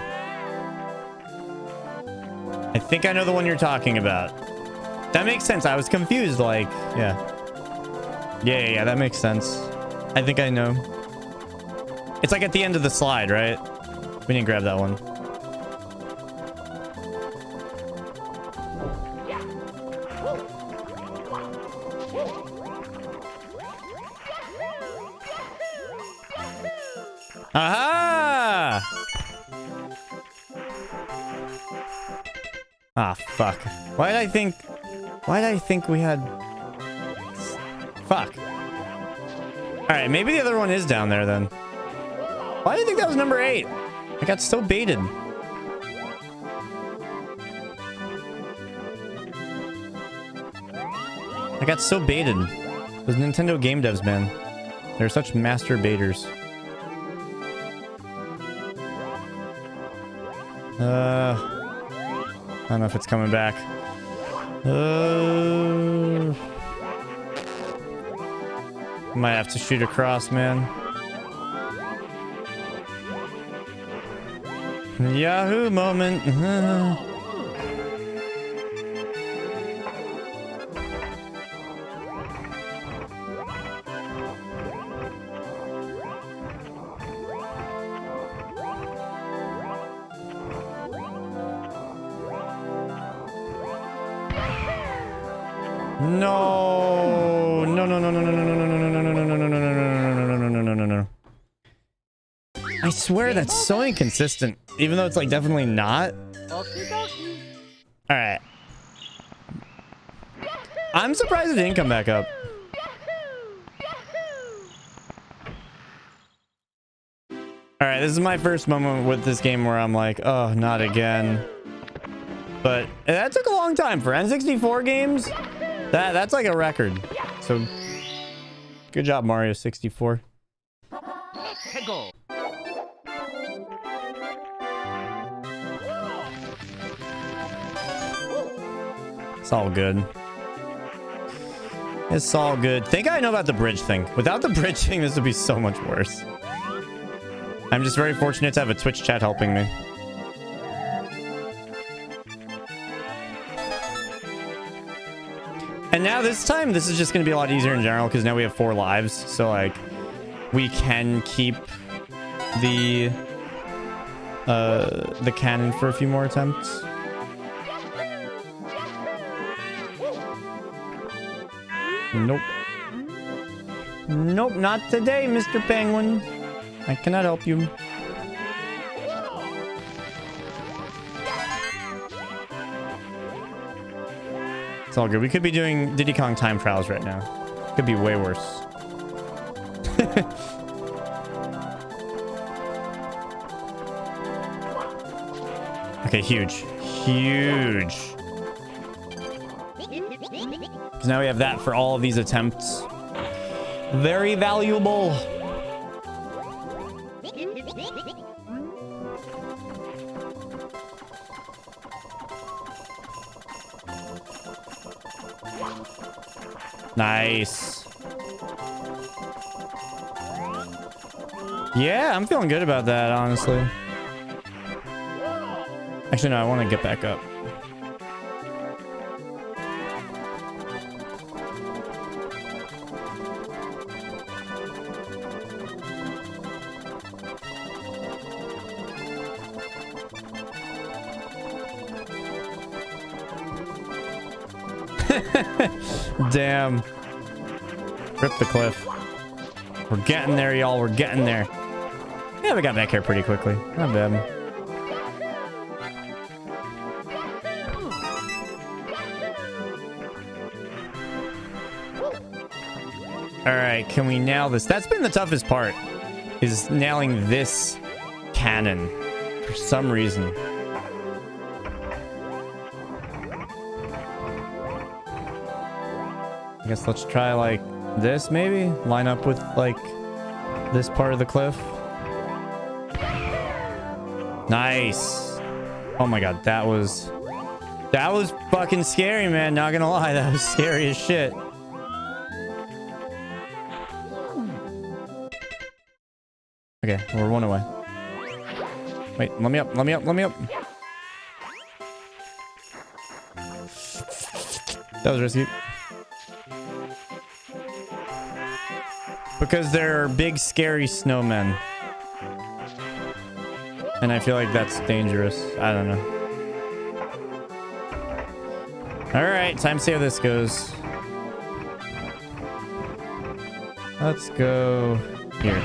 I think I know the one you're talking about. That makes sense. I was confused. Like, yeah. Yeah, that makes sense. I think I know. It's like at the end of the slide, right? We didn't grab that one. Aha! Ah, fuck. Why did I think we had... Fuck. Alright, maybe the other one is down there then. Why do you think that was number 8? I got so baited. I got so baited. Those Nintendo game devs, man. They're such master baiters. I don't know if it's coming back. Might have to shoot across, man. Yahoo moment. No. No, no, no, no, no, no, no, no, no, no, no, no, no, no, no, no, no, no, no, no. I swear that's so inconsistent, even though it's like definitely not. Okie dokie. All right. I'm surprised it didn't come back up. All right, this is my first moment with this game where I'm like, oh, not again. But that took a long time for N64 games. That's like a record. So good job, Mario 64. Hego. It's all good. It's all good. Think I know about the bridge thing. Without the bridge thing, this would be so much worse. I'm just very fortunate to have a Twitch chat helping me. And now this time, this is just going to be a lot easier in general because now we have 4 lives. So, like, we can keep the cannon for a few more attempts. Nope. Nope, not today, Mr. Penguin. I cannot help you. It's all good. We could be doing Diddy Kong time trials right now. Could be way worse. Okay, huge. Huge. Because now we have that for all of these attempts. Very valuable. Nice. Yeah, I'm feeling good about that, honestly. Actually, no, I want to get back up. Damn. Rip the cliff. We're getting there, y'all. We're getting there. Yeah, we got back here pretty quickly. Not bad. Alright, can we nail this? That's been the toughest part. Is nailing this cannon. For some reason. I guess let's try like this maybe? Line up with like this part of the cliff. Nice. Oh my god, that was fucking scary, man. Not gonna lie, that was scary as shit. Okay, we're 1 away. Wait, let me up, let me up, let me up. That was risky. Because they're big, scary snowmen. And I feel like that's dangerous. I don't know. Alright, time to see how this goes. Let's go here.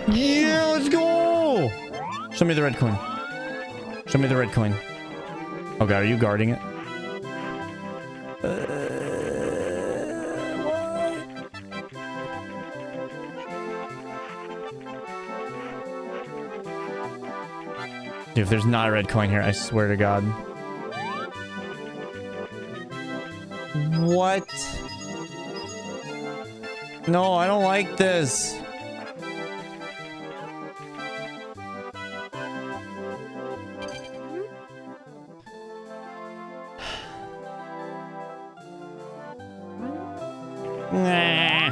Yeah, let's go! Show me the red coin. Show me the red coin. Oh god, are you guarding it? Dude, if there's not a red coin here, I swear to God. What? No, I don't like this. Nah.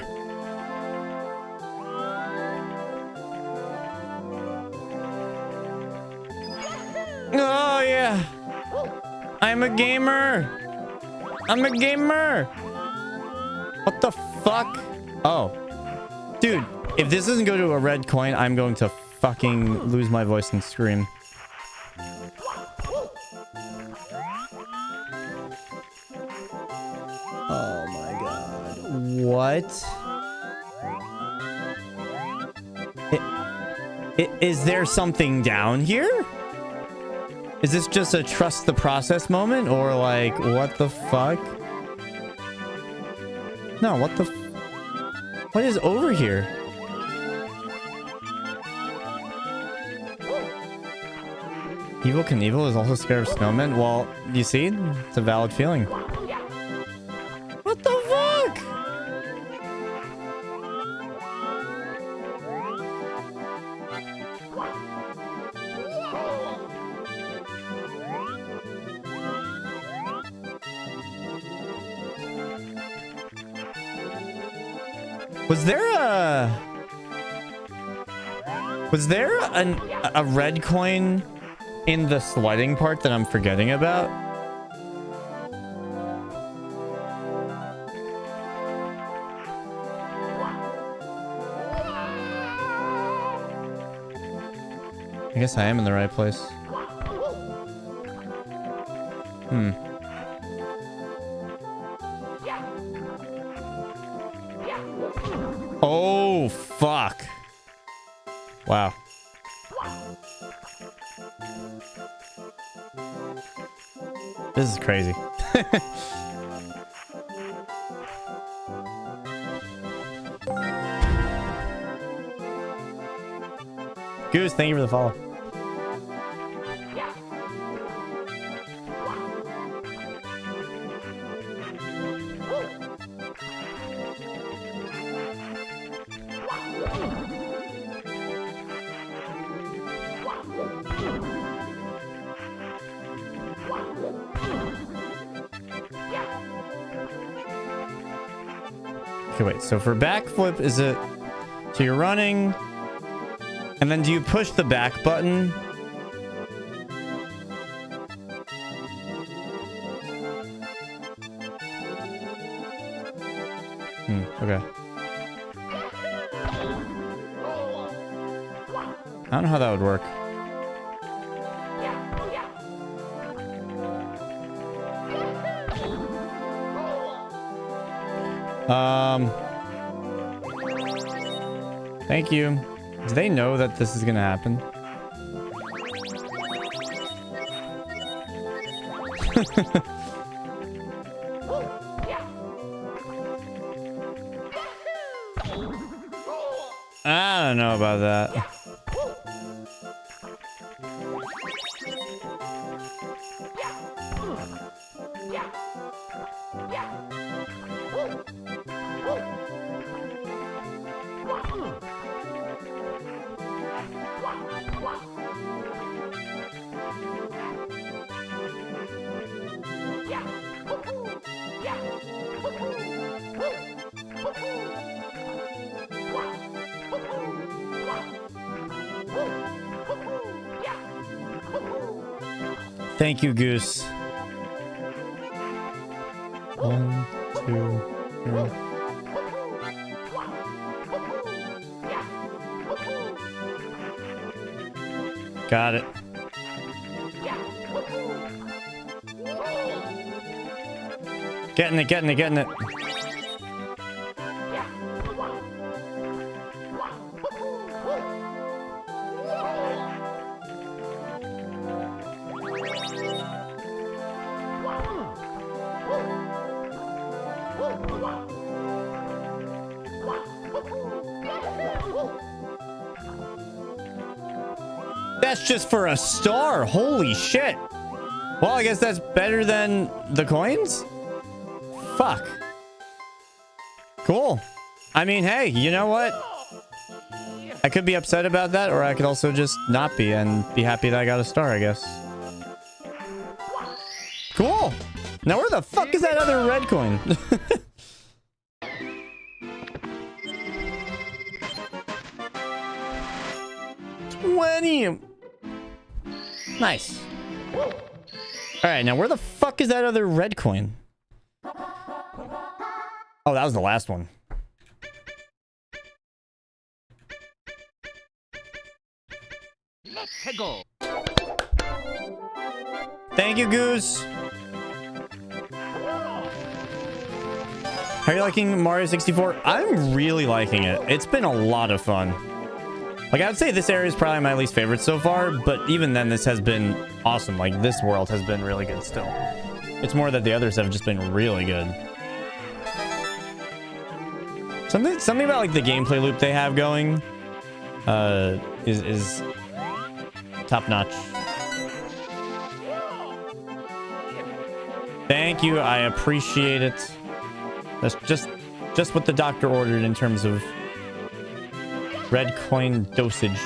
Oh, yeah. I'm a gamer. I'm a gamer. What the fuck? Oh. Dude, if this doesn't go to a red coin, I'm going to fucking lose my voice and scream. What? Is there something down here? Is this just a trust the process moment? Or like, what the fuck? No, what the... What is over here? Evil Knievel is also scared of snowmen? Well, you see? It's a valid feeling. What the fuck? Was there a red coin in the sledding part that I'm forgetting about? I guess I am in the right place. Oh, fuck. Wow. This is crazy. Goose, thank you for the follow. Okay, wait. So for backflip, is it... So you're running... And then do you push the back button? Okay. I don't know how that would work. Thank you. Do they know that this is gonna happen? I don't know about that. Thank you, Goose. 1, 2, 3. Got it. Getting it, getting it, getting it. That's just for a star. Holy shit. Well, I guess that's better than the coins? Fuck. Cool. I mean, hey, you know what? I could be upset about that, or I could also just not be and be happy that I got a star, I guess. Cool. Now where the fuck is that other red coin? Nice. All right, now where the fuck is that other red coin? Oh, that was the last one. Let's go. Thank you, Goose. How are you liking Mario 64? I'm really liking it. It's been a lot of fun. Like, I would say this area is probably my least favorite so far, but even then, this has been awesome. Like, this world has been really good still. It's more that the others have just been really good. Something about, like, the gameplay loop they have going is top-notch. Thank you. I appreciate it. That's just what the doctor ordered in terms of red coin dosage.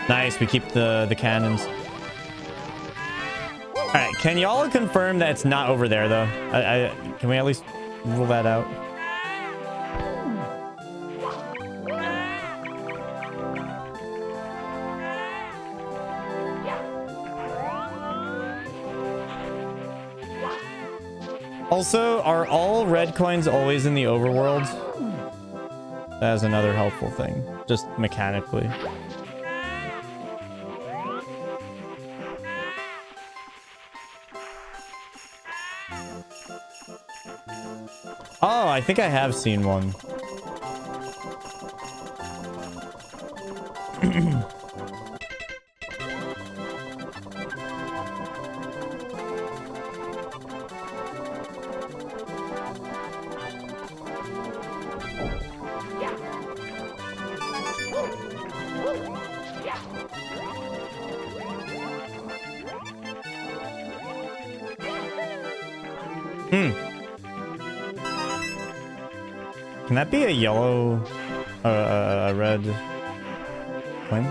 Nice. We keep the cannons. All right. Can y'all confirm that it's not over there though? Can we at least rule that out? Also, are all red coins always in the overworld? That is another helpful thing, just mechanically. Oh, I think I have seen one. Can that be a yellow, a red coin?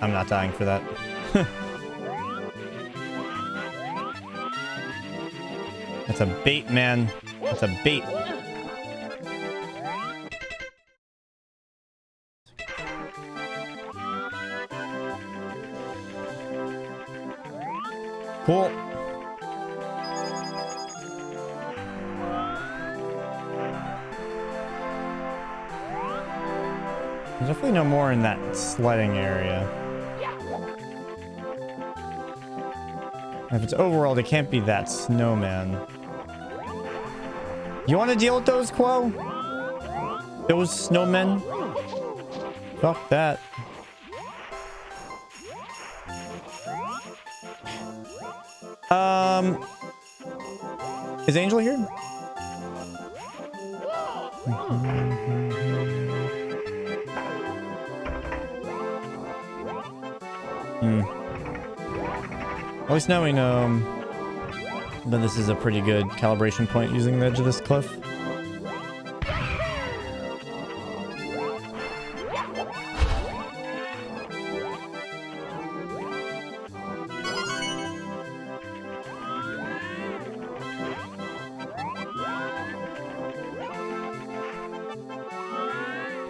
I'm not dying for that. That's a bait, man. That's a bait. Cool. There's definitely no more in that sledding area. If it's overworld, it can't be that snowman. You want to deal with those, Quo? Those snowmen? Fuck that. Is Angel here? At least now we know that this is a pretty good calibration point using the edge of this cliff.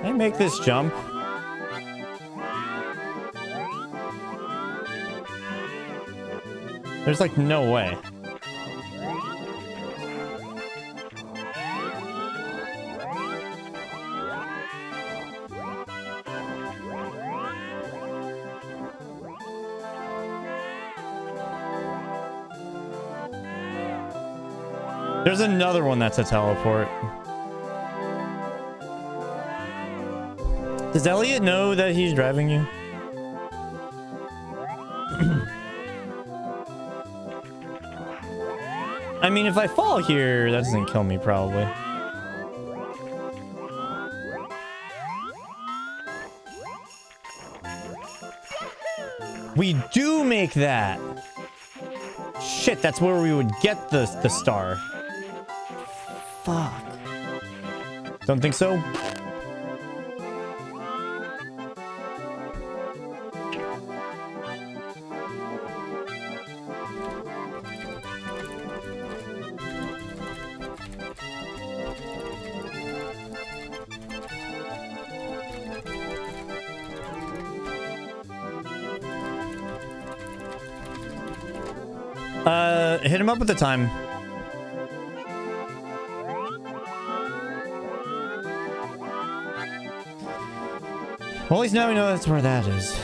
Can I make this jump? There's like no way. There's another one that's a teleport. Does Elliot know that he's driving you? I mean, if I fall here, that doesn't kill me, probably. We do make that. Shit, that's where we would get the star. Fuck. Don't think so? Hit him up with the time. Well, at least now we know that's where that is.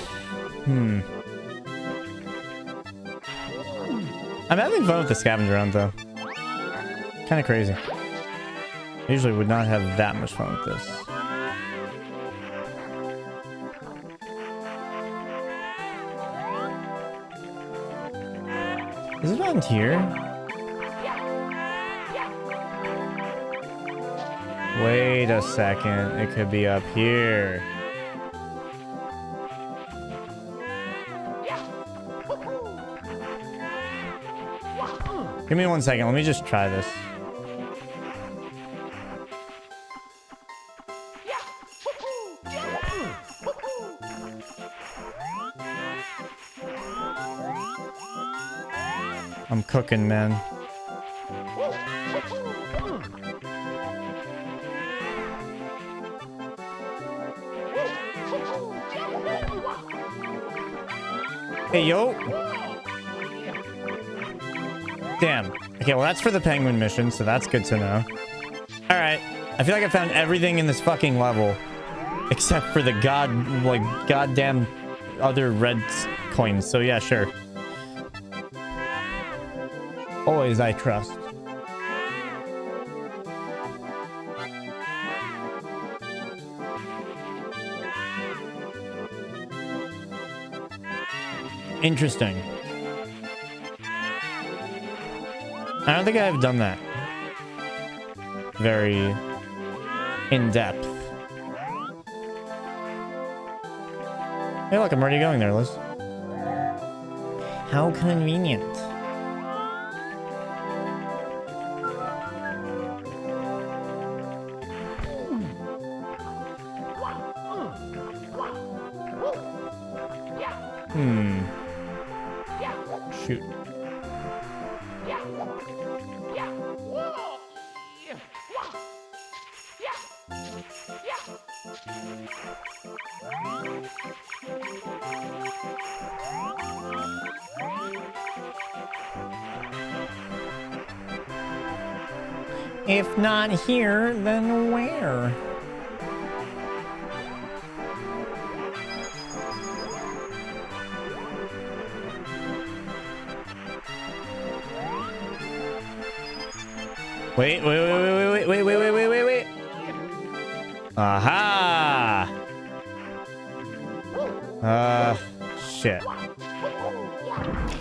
I'm having fun with the scavenger hunt though. Kind of crazy. I usually would not have that much fun with this. Is it on here? Wait a second. It could be up here. Give me 1 second. Let me just try this. I'm cooking, man. Hey, yo. Damn. Okay, well, that's for the penguin mission, so that's good to know. All right. I feel like I found everything in this fucking level except for the goddamn other red coins. So yeah, sure. Always I trust. Interesting. I don't think I've done that very in depth. Hey, look, I'm already going there, Liz. How convenient. Shoot. If not here, then where? Wait. Aha! Shit.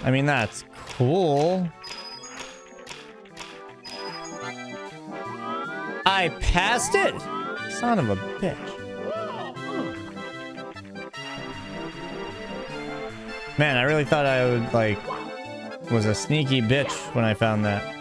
I mean, that's cool. I passed it! Son of a bitch. Man, I really thought I would, was a sneaky bitch when I found that.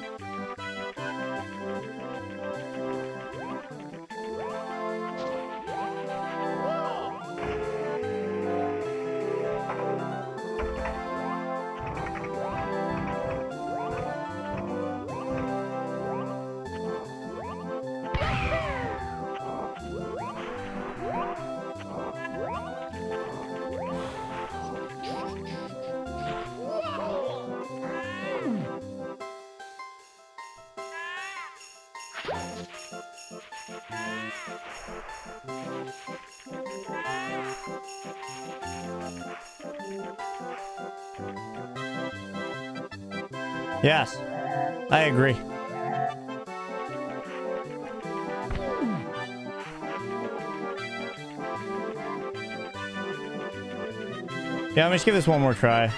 Yes, I agree. Yeah, let me just give this one more try.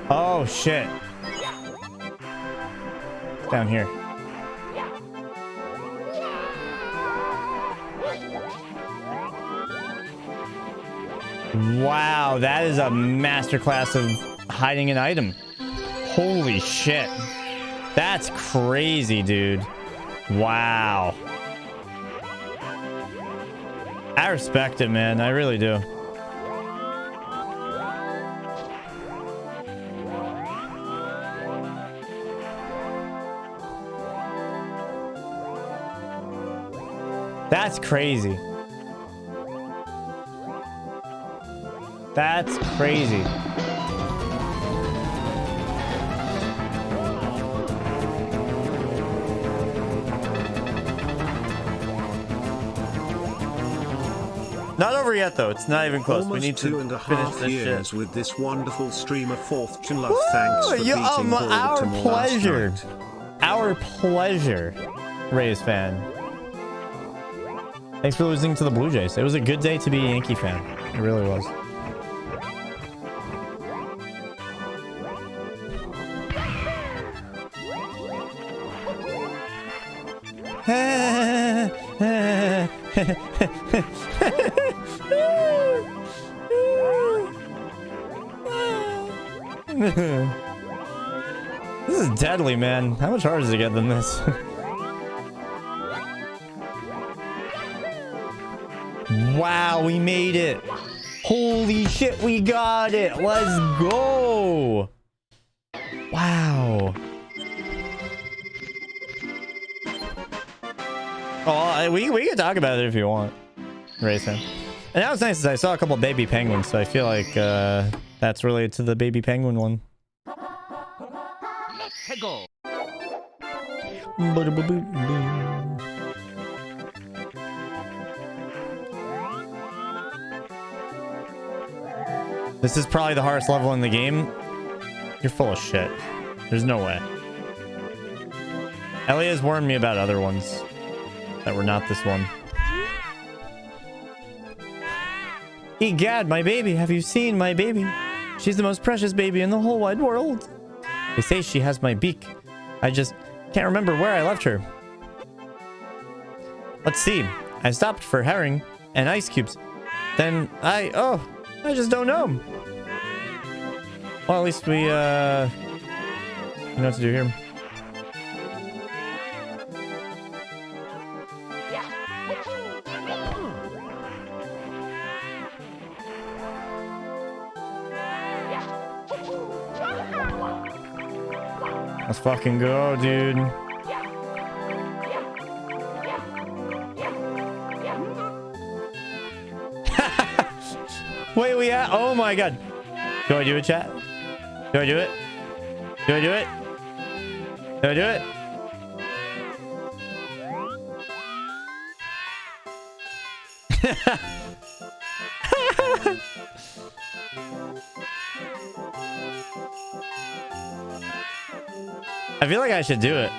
Oh, shit. It's down here. Wow, that is a masterclass of hiding an item. Holy shit. That's crazy, dude. Wow. I respect it, man. I really do. That's crazy. That's crazy. Not over yet, though. It's not even close. We Almost need to 2.5 finish this years shit. with this wonderful stream of Fortune Love. Thanks for Woo! beating Our Baltimore pleasure. last night. Our pleasure, Rays fan. Thanks for losing to the Blue Jays. It was a good day to be a Yankee fan. It really was. This is deadly, man. How much harder does it get than this? Wow, we made it. Holy shit, we got it. Let's go. Wow. Oh, we can talk about it if you want, Rayson. And that was nice. I saw a couple baby penguins, so I feel like that's related to the baby penguin one. Peggle. This is probably the hardest level in the game. You're full of shit. There's no way. Ellie has warned me about other ones that were not this one. Egad, my baby. Have you seen my baby? She's the most precious baby in the whole wide world. They say she has my beak. I just can't remember where I left her. Let's see. I stopped for herring and ice cubes. Then I just don't know. Well, at least we, you know what to do here. Let's fucking go, dude. Wait, oh my god. Do I do it, chat? Do I do it? Do I do it? Do I do it? I feel like I should do it.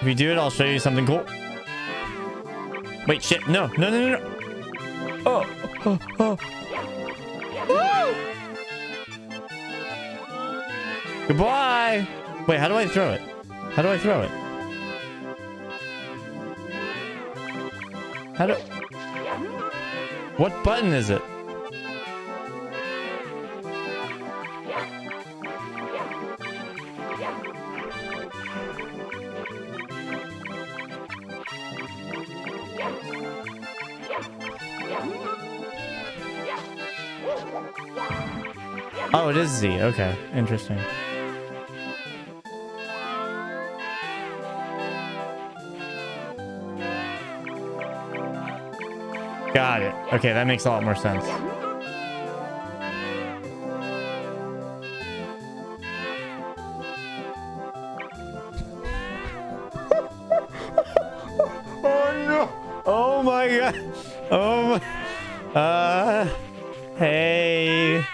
If you do it, I'll show you something cool. Wait, shit. No. Oh. Woo! Goodbye. Wait, how do I throw it? How do I throw it? What button is it? Oh, it is Z. Okay, interesting. Got it. Okay, that makes a lot more sense. Oh no! Oh my god! Oh my... Hey...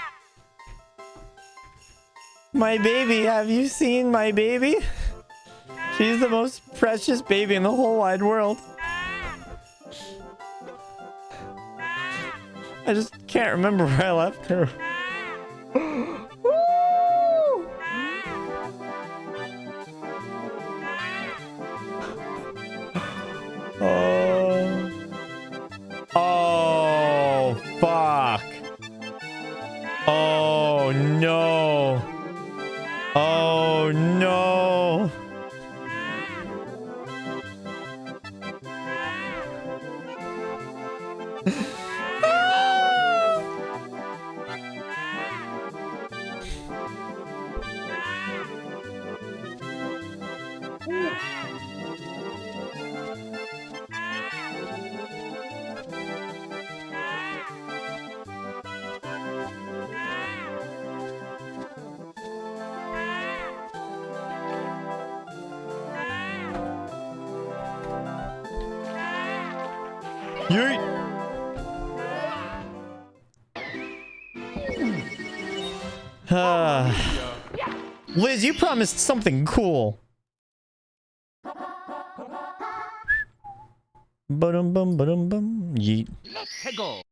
My baby, have you seen my baby? She's the most precious baby in the whole wide world. I just can't remember where I left her. Oh, fuck. Oh, no. Oh, no. Yeet. Liz, you promised something cool. Ba-dum bum ba-dum bum. Yeet. Let's go.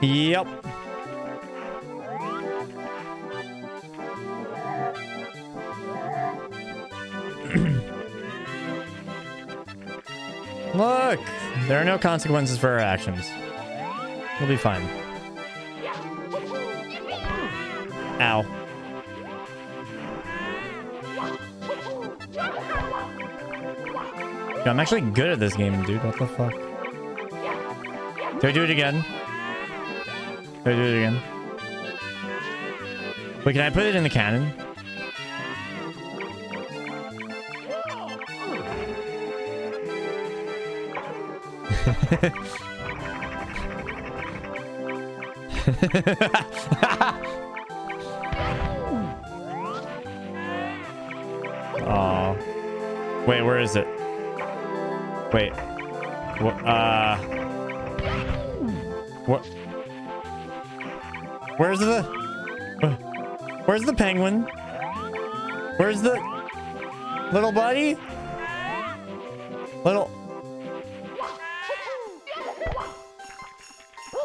Yep. Look, there are no consequences for our actions. We'll be fine. Ow. Yo, I'm actually good at this game, dude. What the fuck? Do I do it again? Do I do it again? Wait, can I put it in the cannon? Oh. Wait, where is it? Wait. What? What? Where's the penguin? Where's the little buddy? Little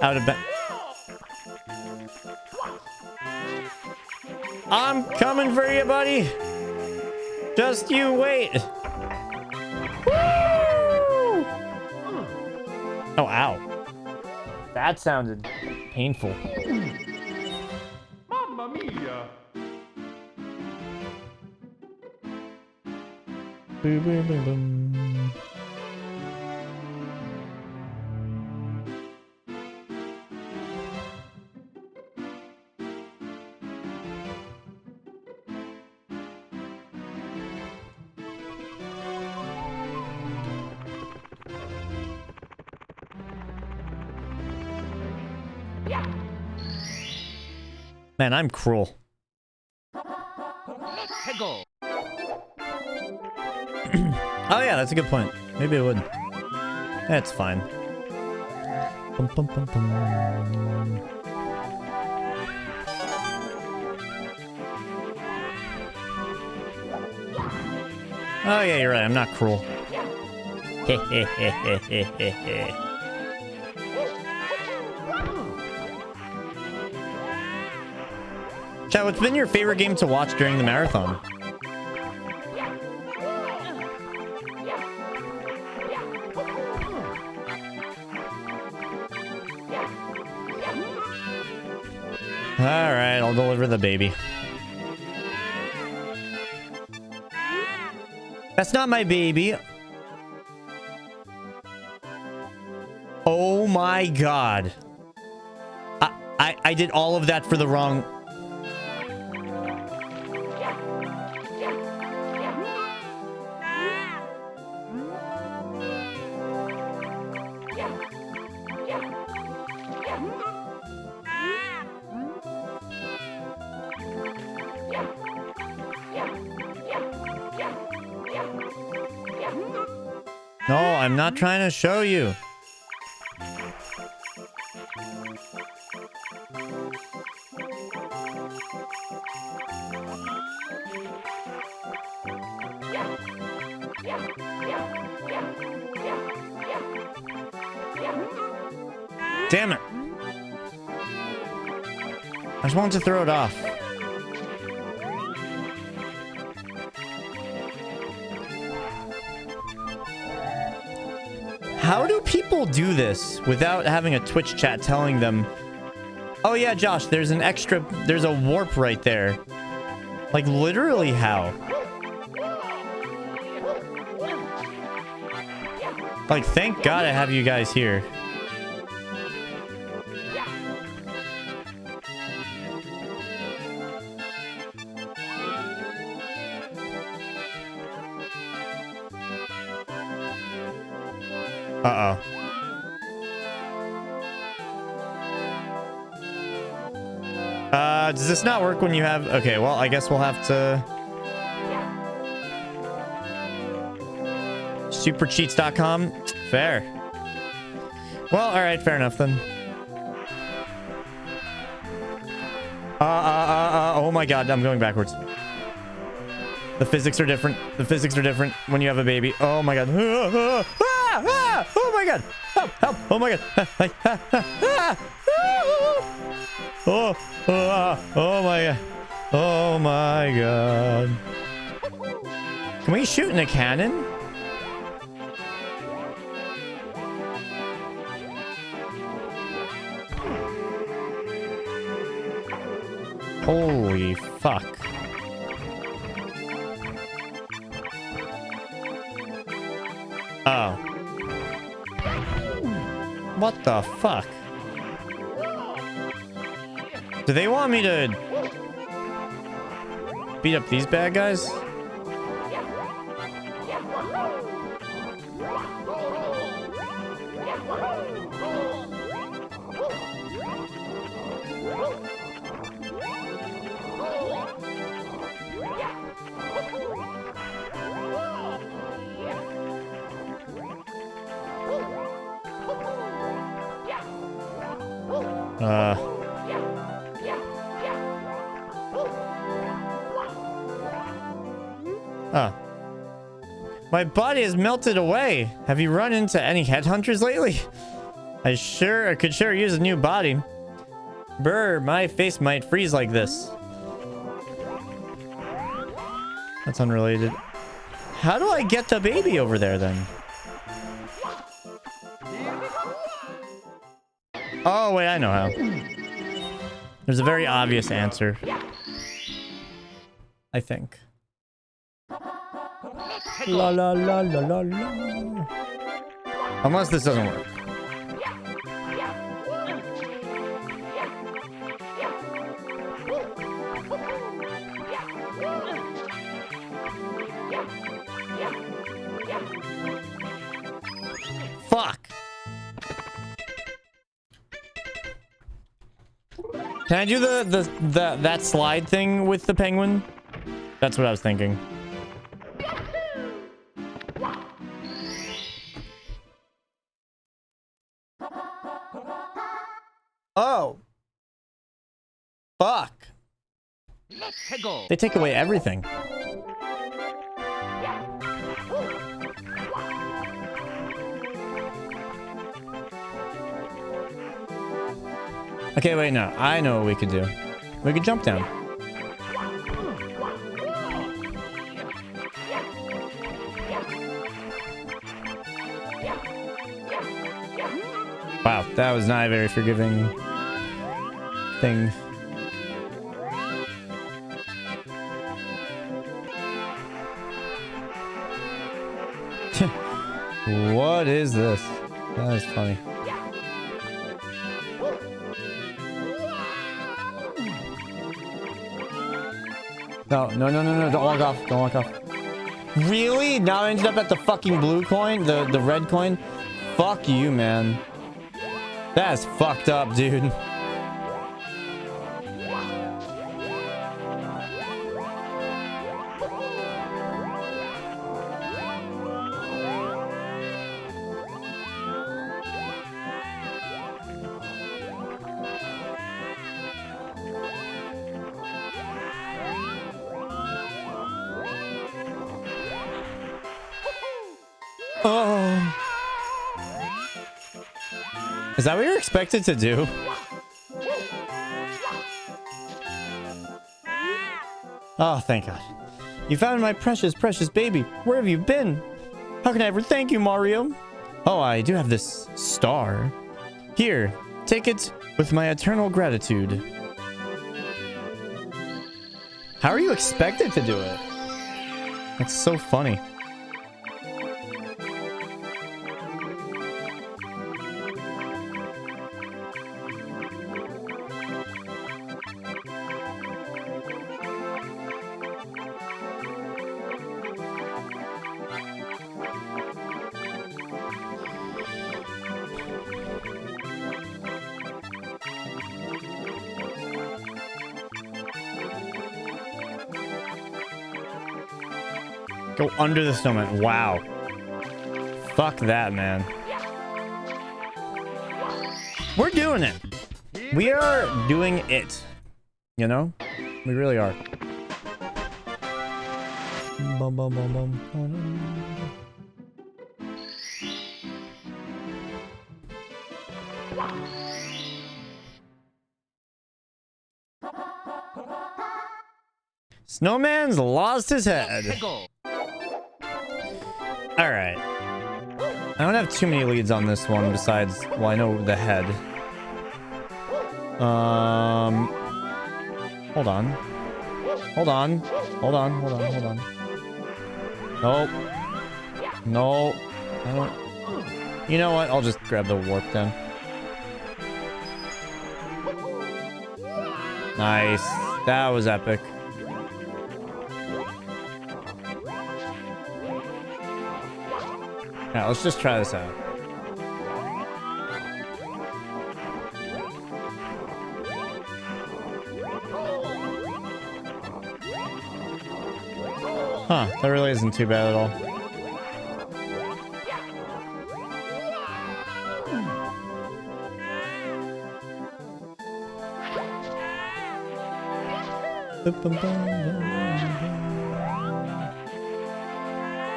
out of bed. I'm coming for you, buddy. Just you wait. Woo! Oh, ow. That sounded painful. Mamma mia! Boom, boom, boom, boom. Man, I'm cruel. Let's go. Oh yeah, that's a good point. Maybe I would. That's fine. Bum, bum, bum, bum. Oh yeah, you're right. I'm not cruel. Chat, what's been your favorite game to watch during the marathon? Alright, I'll deliver the baby. That's not my baby. Oh my god. I did all of that for the wrong... No, I'm not trying to show you. Damn it. I just wanted to throw it off. How do people do this without having a Twitch chat telling them, oh yeah, Josh, there's a warp right there. Like, literally how? Like, thank God I have you guys here. Uh-oh. Does this not work when you have... Okay, well, I guess we'll have to... Supercheats.com. Fair. Well, all right, fair enough then. Oh my god, I'm going backwards. The physics are different. The physics are different when you have a baby. Oh my god. Oh my god. Help, help. Oh my god. Oh my god. Oh my god. Can we shoot in a cannon? Holy fuck. Oh. What the fuck? Do they want me to beat up these bad guys? My body has melted away. Have you run into any headhunters lately? I could sure use a new body. Brr, my face might freeze like this. That's unrelated. How do I get the baby over there then? Oh, wait, I know how. There's a very obvious answer. I think. La la la la la la. Unless this doesn't work. Fuck. Can I do that slide thing with the penguin? That's what I was thinking. Oh. Fuck. They take away everything. Okay, wait, no. I know what we could do. We could jump down. Wow, that was not a very forgiving thing. What is this? That is funny. No, no, no, no, no, don't walk off. Don't walk off. Really? Now I ended up at the fucking blue coin? The red coin? Fuck you, man. That's fucked up, dude. Oh. Is that what you're expected to do? Oh, thank God. You found my precious, precious baby. Where have you been? How can I ever thank you, Mario? Oh, I do have this star. Here, take it with my eternal gratitude. How are you expected to do it? That's so funny. Go under the snowman. Wow. Fuck that, man. We're doing it. We are doing it. You know? We really are. Bum, bum, bum, bum. Snowman's lost his head. Alright. I don't have too many leads on this one besides, well, I know the head. Hold on. Hold on. Hold on, hold on, hold on. Nope. No. I don't... You know what? I'll just grab the warp then. Nice. That was epic. Yeah, let's just try this out. Huh, that really isn't too bad at all.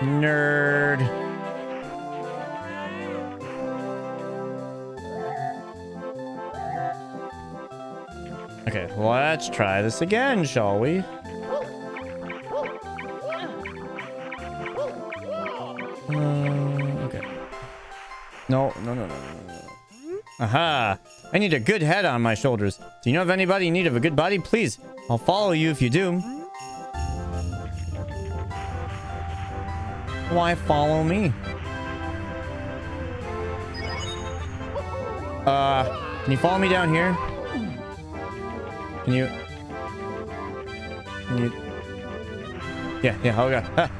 Nerd. Okay, let's try this again, shall we? Okay. No. Aha! I need a good head on my shoulders. Do you know of anybody in need of a good body? Please, I'll follow you if you do. Why follow me? Can you follow me down here? Can you... Yeah, oh god.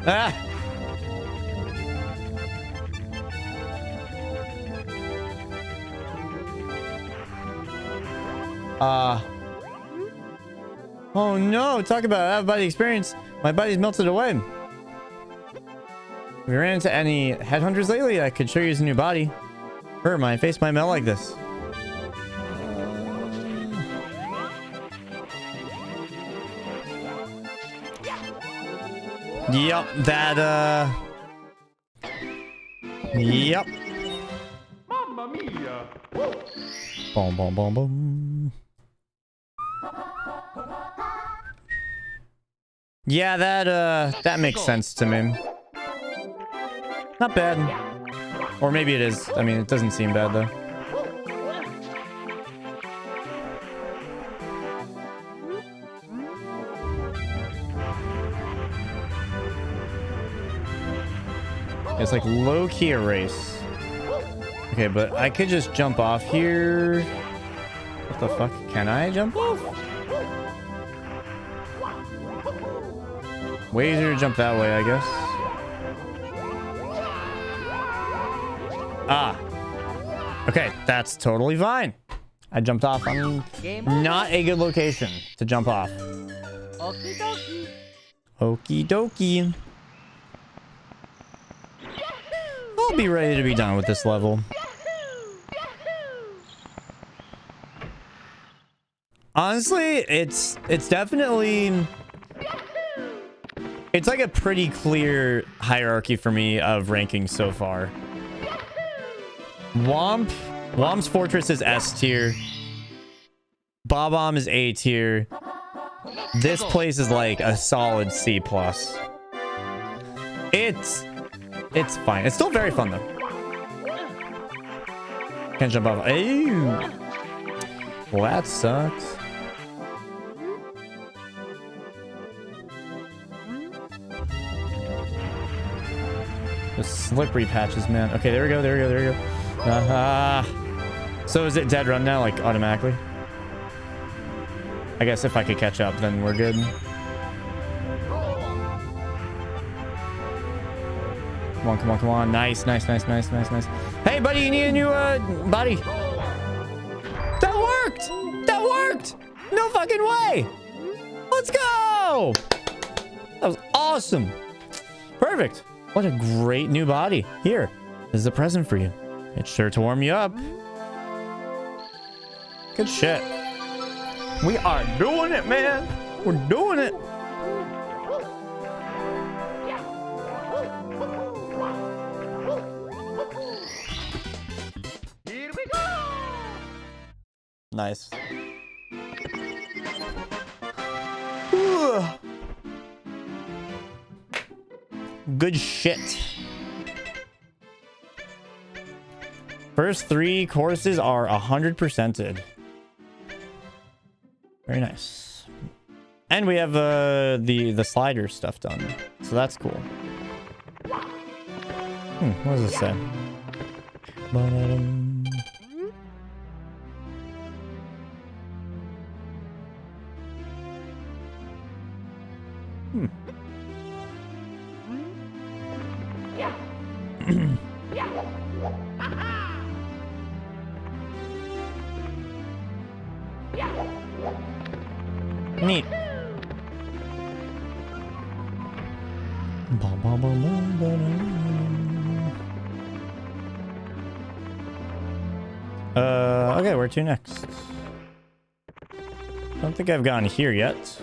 Oh no, talk about out-of-body experience. My body's melted away. If you ran into any headhunters lately, I could show you his new body. My face might melt like this. Yep, that, Yep. Mamma mia! Boom, boom, boom, boom. Yeah, that makes sense to me. Not bad. Or maybe it is. I mean, it doesn't seem bad, though. It's like low-key a race. Okay, but I could just jump off here. What the fuck? Can I jump off? Way easier to jump that way, I guess. Ah. Okay, that's totally fine. I jumped off on not a good location to jump off. Okie dokie. Okie dokie. I'll be ready to be done with this level. Honestly, it's definitely... It's like a pretty clear hierarchy for me of ranking so far. Womp's Fortress is S tier. Bob-omb is A tier. This place is like a solid C+. It's fine. It's still very fun though. Can't jump off. Ew. Well, that sucks. The slippery patches, man. Okay, there we go. There we go. So is it dead run now, like automatically? I guess if I could catch up, then we're good. Come on. Nice. Hey, buddy, you need a new body. That worked! No fucking way! Let's go! That was awesome. Perfect. What a great new body. Here. This is a present for you. It's sure to warm you up. Good shit. We are doing it, man. We're doing it. Here we go! Nice. Ooh. Good shit. First 3 courses are 100%ed. Very nice. And we have the slider stuff done. So that's cool. What does it say? Ba-da-dum. Neat. Okay, where to next? I don't think I've gone here yet.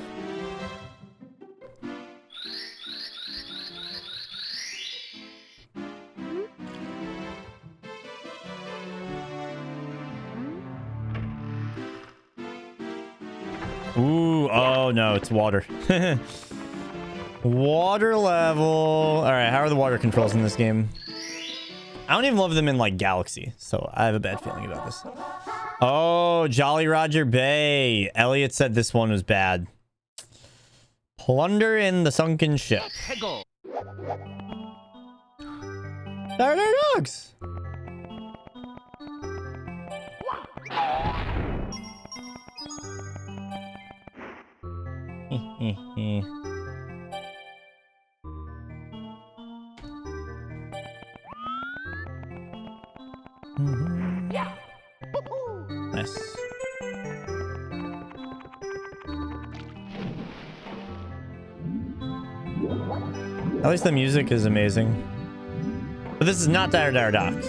Ooh, oh no, it's water. Water level. All right, how are the water controls in this game? I don't even love them in like Galaxy, so I have a bad feeling about this. Oh, Jolly Roger Bay. Elliot said this one was bad. Plunder in the sunken ship. There are dogs. Nice. At least the music is amazing. But this is not Dire Dire Docks.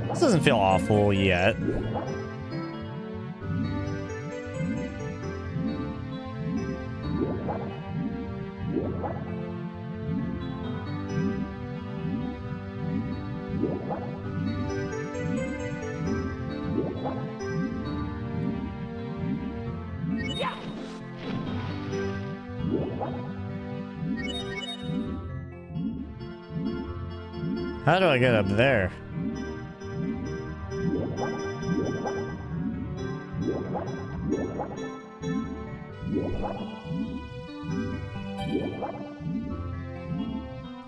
This doesn't feel awful yet. How do I get up there?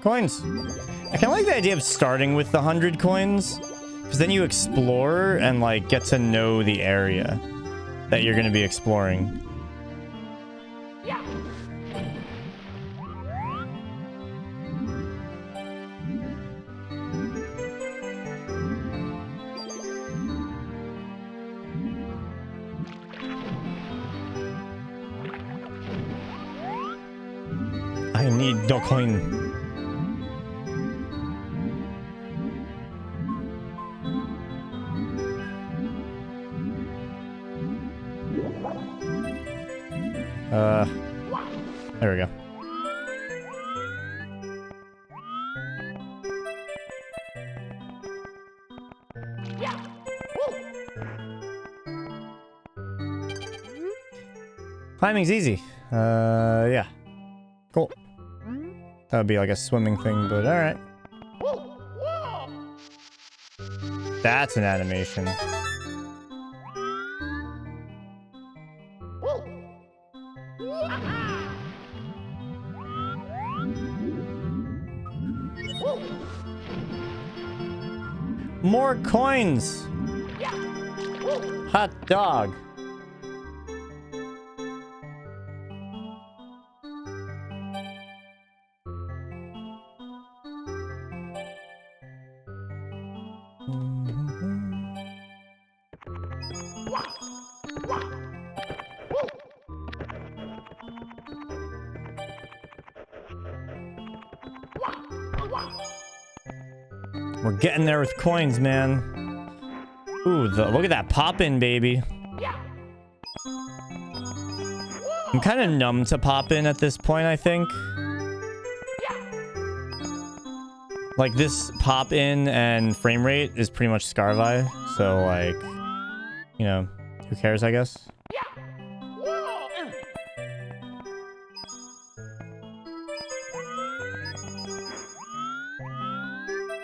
Coins. I kind of like the idea of starting with the 100 coins, because then you explore and like get to know the area that you're going to be exploring. I need the coin. There we go. Climbing's easy. Yeah. Cool. That would be like a swimming thing, but alright. That's an animation. More coins! Hot dog. We're getting there with coins, man. Ooh, look at that pop-in, baby. I'm kind of numb to pop-in at this point, I think. Like, this pop-in and frame rate is pretty much Scarvi. So, like, you know, who cares, I guess?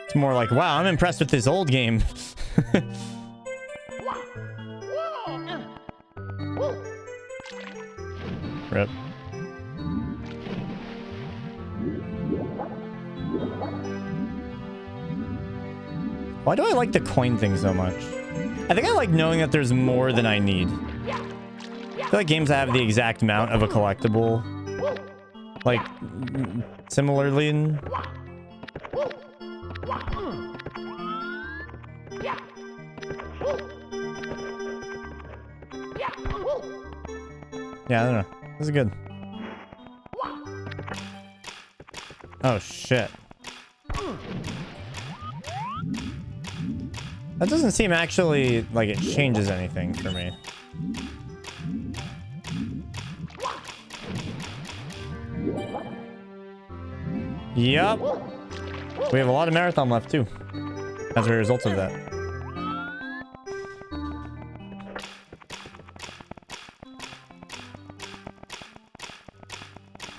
It's more like, wow, I'm impressed with this old game. Rip. Why do I like the coin thing so much? I think I like knowing that there's more than I need. I feel like games that have the exact amount of a collectible, like, similarly. Yeah, I don't know. This is good. Oh, shit. That doesn't seem actually like it changes anything for me. Yup. We have a lot of marathon left, too. As a result of that.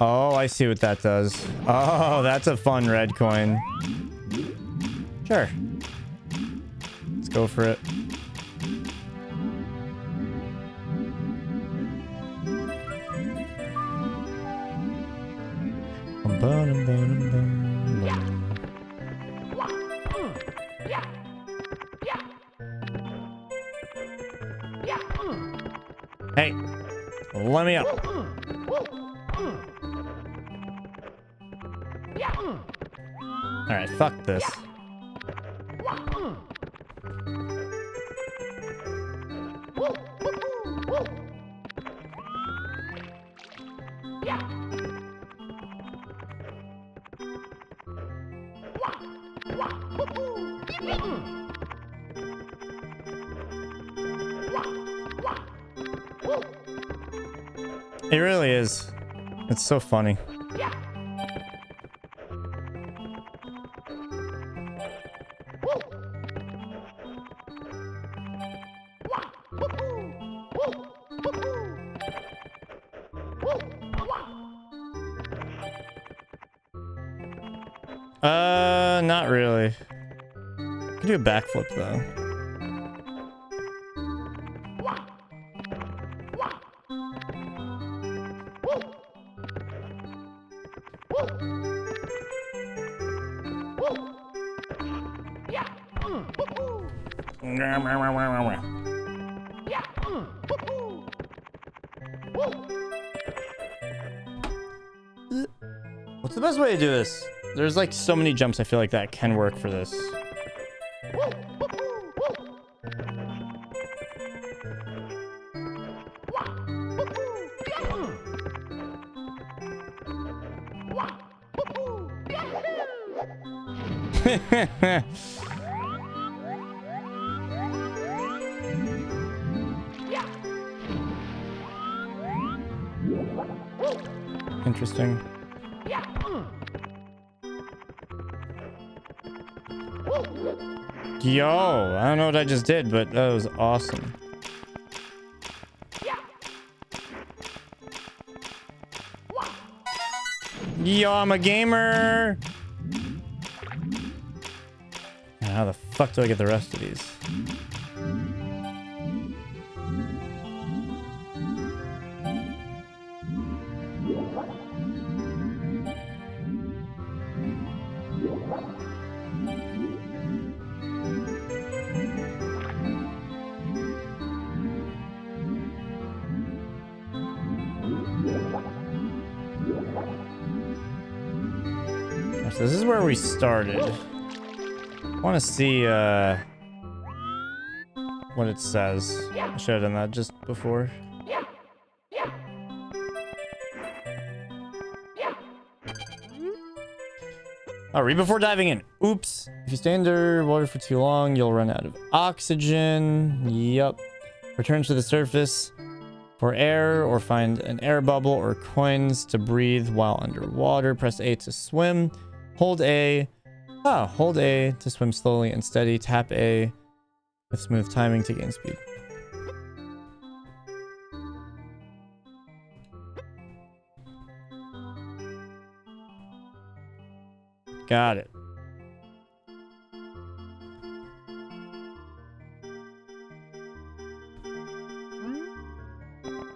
Oh, I see what that does. Oh, that's a fun red coin. Sure. Let's go for it. Hey, let me up. All right, fuck this. It really is. It's so funny. Not really. Could do a backflip though. What's the best way to do this? There's like so many jumps I feel like that can work for this. Interesting. Yo, I don't know what I just did, but that was awesome. Yo, I'm a gamer. Now, how the fuck do I get the rest of these? So this is where we started. I want to see what it says. I should have done that just before. Oh, read before diving in. Oops. If you stay underwater for too long, you'll run out of oxygen. Yup. Return to the surface for air or find an air bubble or coins to breathe while underwater. Press A to swim. Hold A. Hold A to swim slowly and steady. Tap A with smooth timing to gain speed. Got it.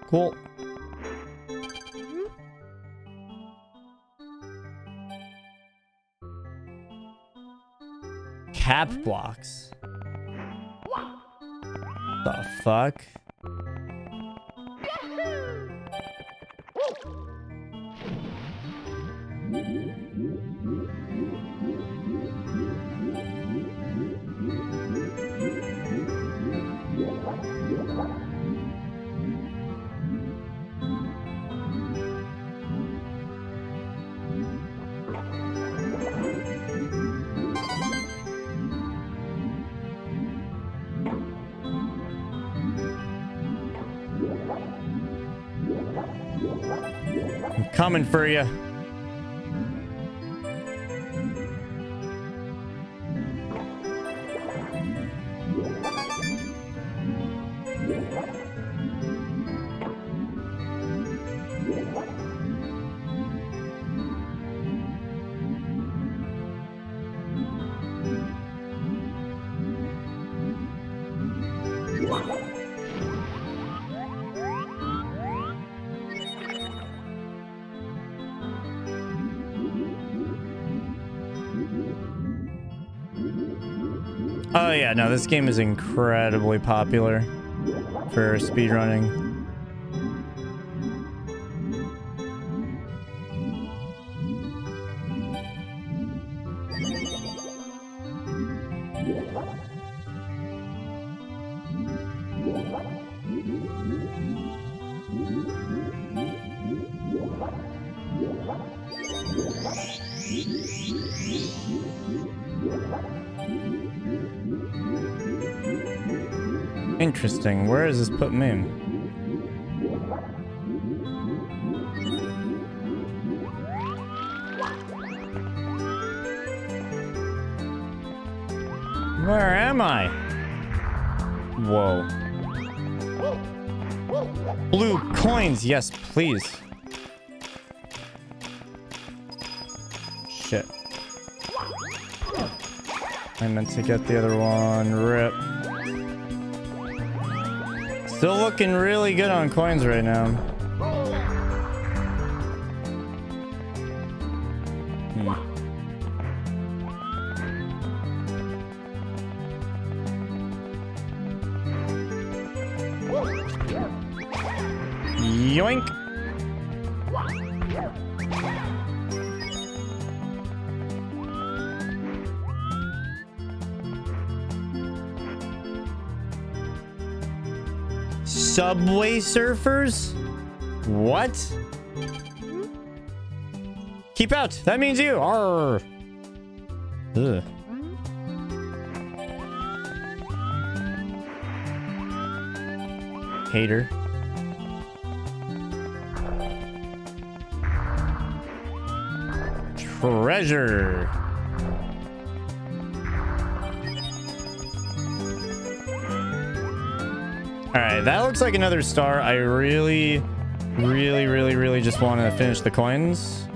Cool. Cap blocks. The fuck? I'm coming for you. Oh yeah, no, this game is incredibly popular for speedrunning. Interesting. Where does this put me? Where am I? Whoa. Blue coins, yes, please. Shit. I meant to get the other one. Rip. Still looking really good on coins right now. Yoink. Subway surfers? What? Keep out. That means you. Arr. Ugh. Hater. Treasure. Alright, that looks like another star. I really just want to finish the coins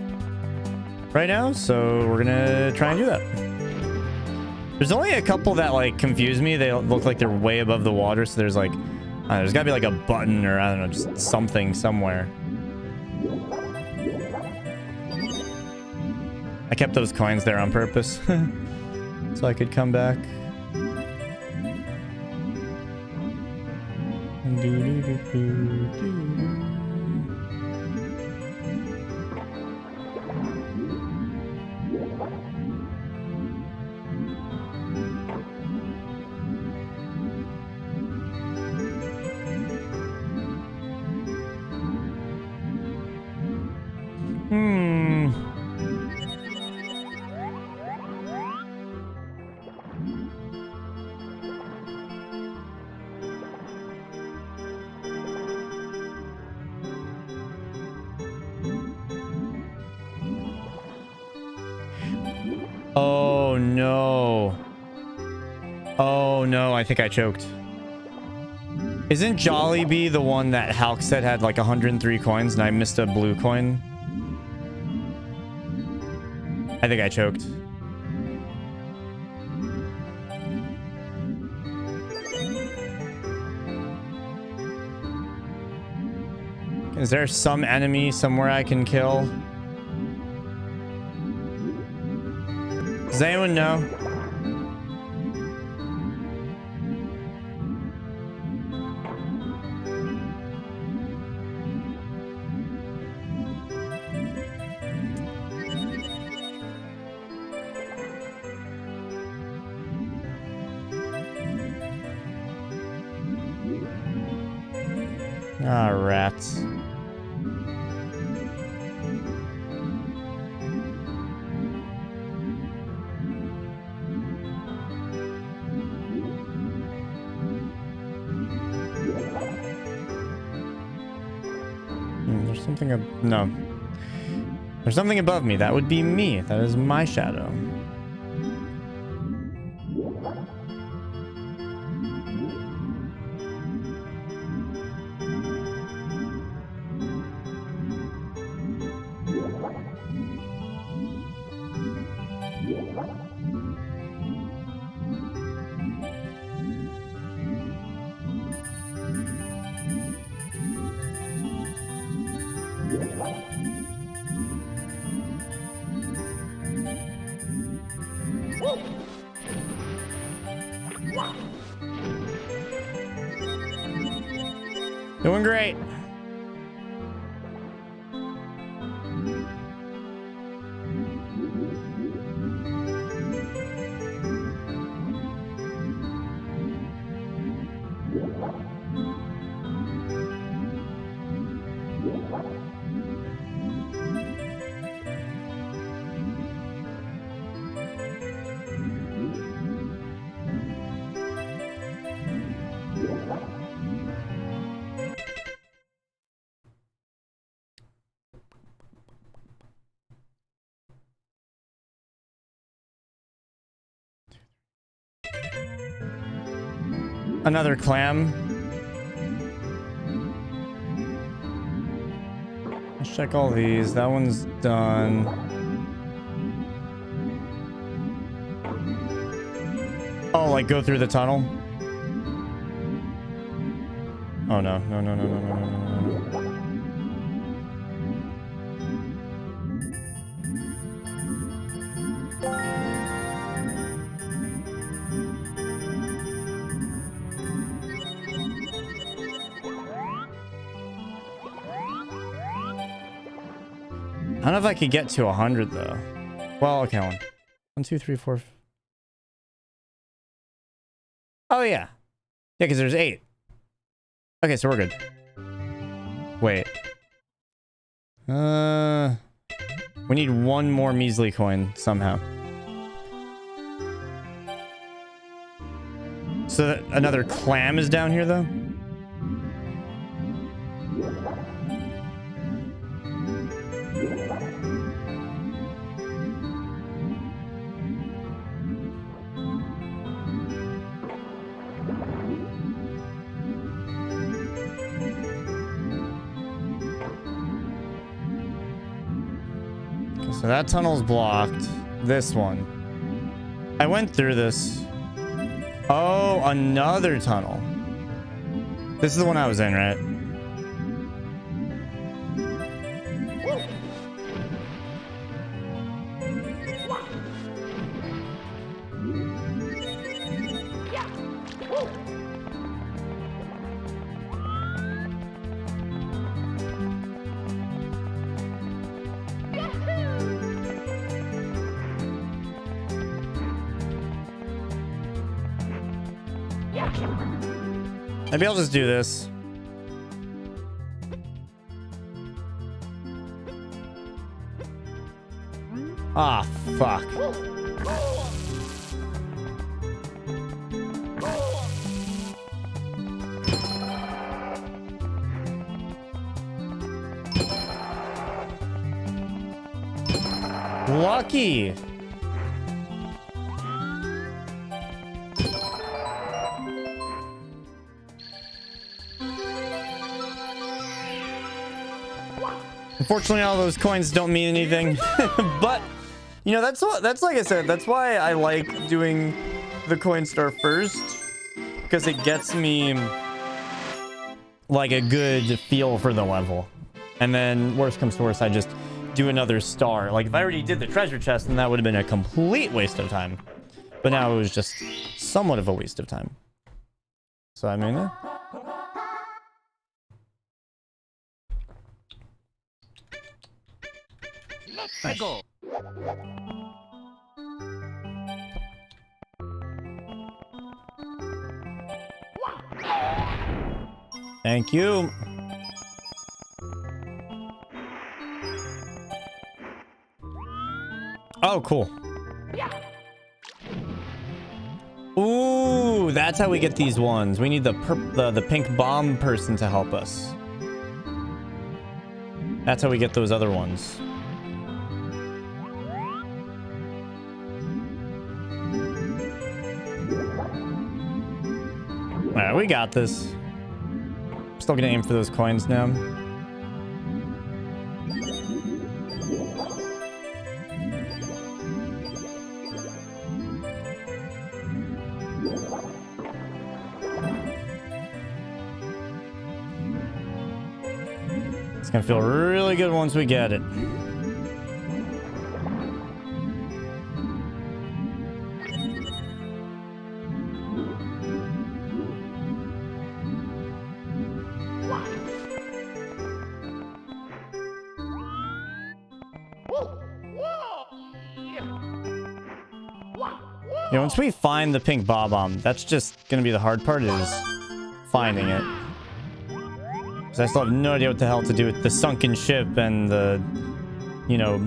right now, so we're gonna try and do that. There's only a couple that like confuse me. They look like they're way above the water, so there's like there's gotta be like a button or I don't know, just something somewhere. I kept those coins there on purpose so I could come back. Hmm. Oh no. Oh no, I think I choked. Isn't Jollibee the one that Halk said had like 103 coins and I missed a blue coin? I think I choked. Is there some enemy somewhere I can kill? Does anyone know? Ah, rats. There's something no. There's something above me. That would be me. That is my shadow. Doing great. Another clam. Let's check all these. That one's done. Oh, like go through the tunnel? Oh no, no, no, no, no, no, no, no, no. I don't know if I could get to 100 though. Well, okay, 1, 2, 3, 4. Oh yeah. Yeah, because there's 8. Okay, so we're good. Wait. We need one more measly coin somehow. So another clam is down here though? So that tunnel's blocked. This one. I went through this. Oh, another tunnel. This is the one I was in, right? Maybe I'll just do this. Ah, fuck. Lucky. Unfortunately, all those coins don't mean anything. But, you know, that's like I said, that's why I like doing the Coinstar first. Because it gets me, like, a good feel for the level. And then, worst comes to worst, I just do another star. Like, if I already did the treasure chest, then that would have been a complete waste of time. But now it was just somewhat of a waste of time. So, I mean... Let's go. Thank you. Oh, cool. Ooh, that's how we get these ones. We need the pink bomb person to help us. That's how we get those other ones. Alright, we got this. Still gonna aim for those coins now. It's gonna feel really good once we get it. Yeah, once we find the pink bomb, that's just gonna be the hard part, is finding it. Because I still have no idea what the hell to do with the sunken ship and the, you know,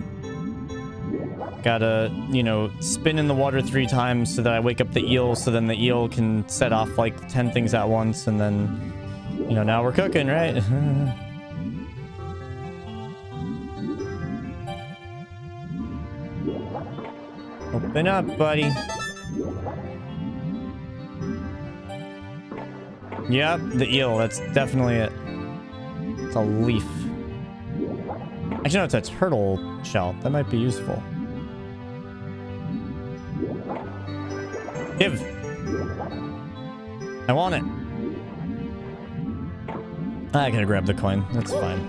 gotta, you know, spin in the water 3 times so that I wake up the eel, so then the eel can set off like 10 things at once, and then, you know, now we're cooking, right? Open up, buddy. Yep, the eel. That's definitely it. It's a leaf. Actually, no, it's a turtle shell. That might be useful. Give. I want it. I gotta grab the coin. That's fine.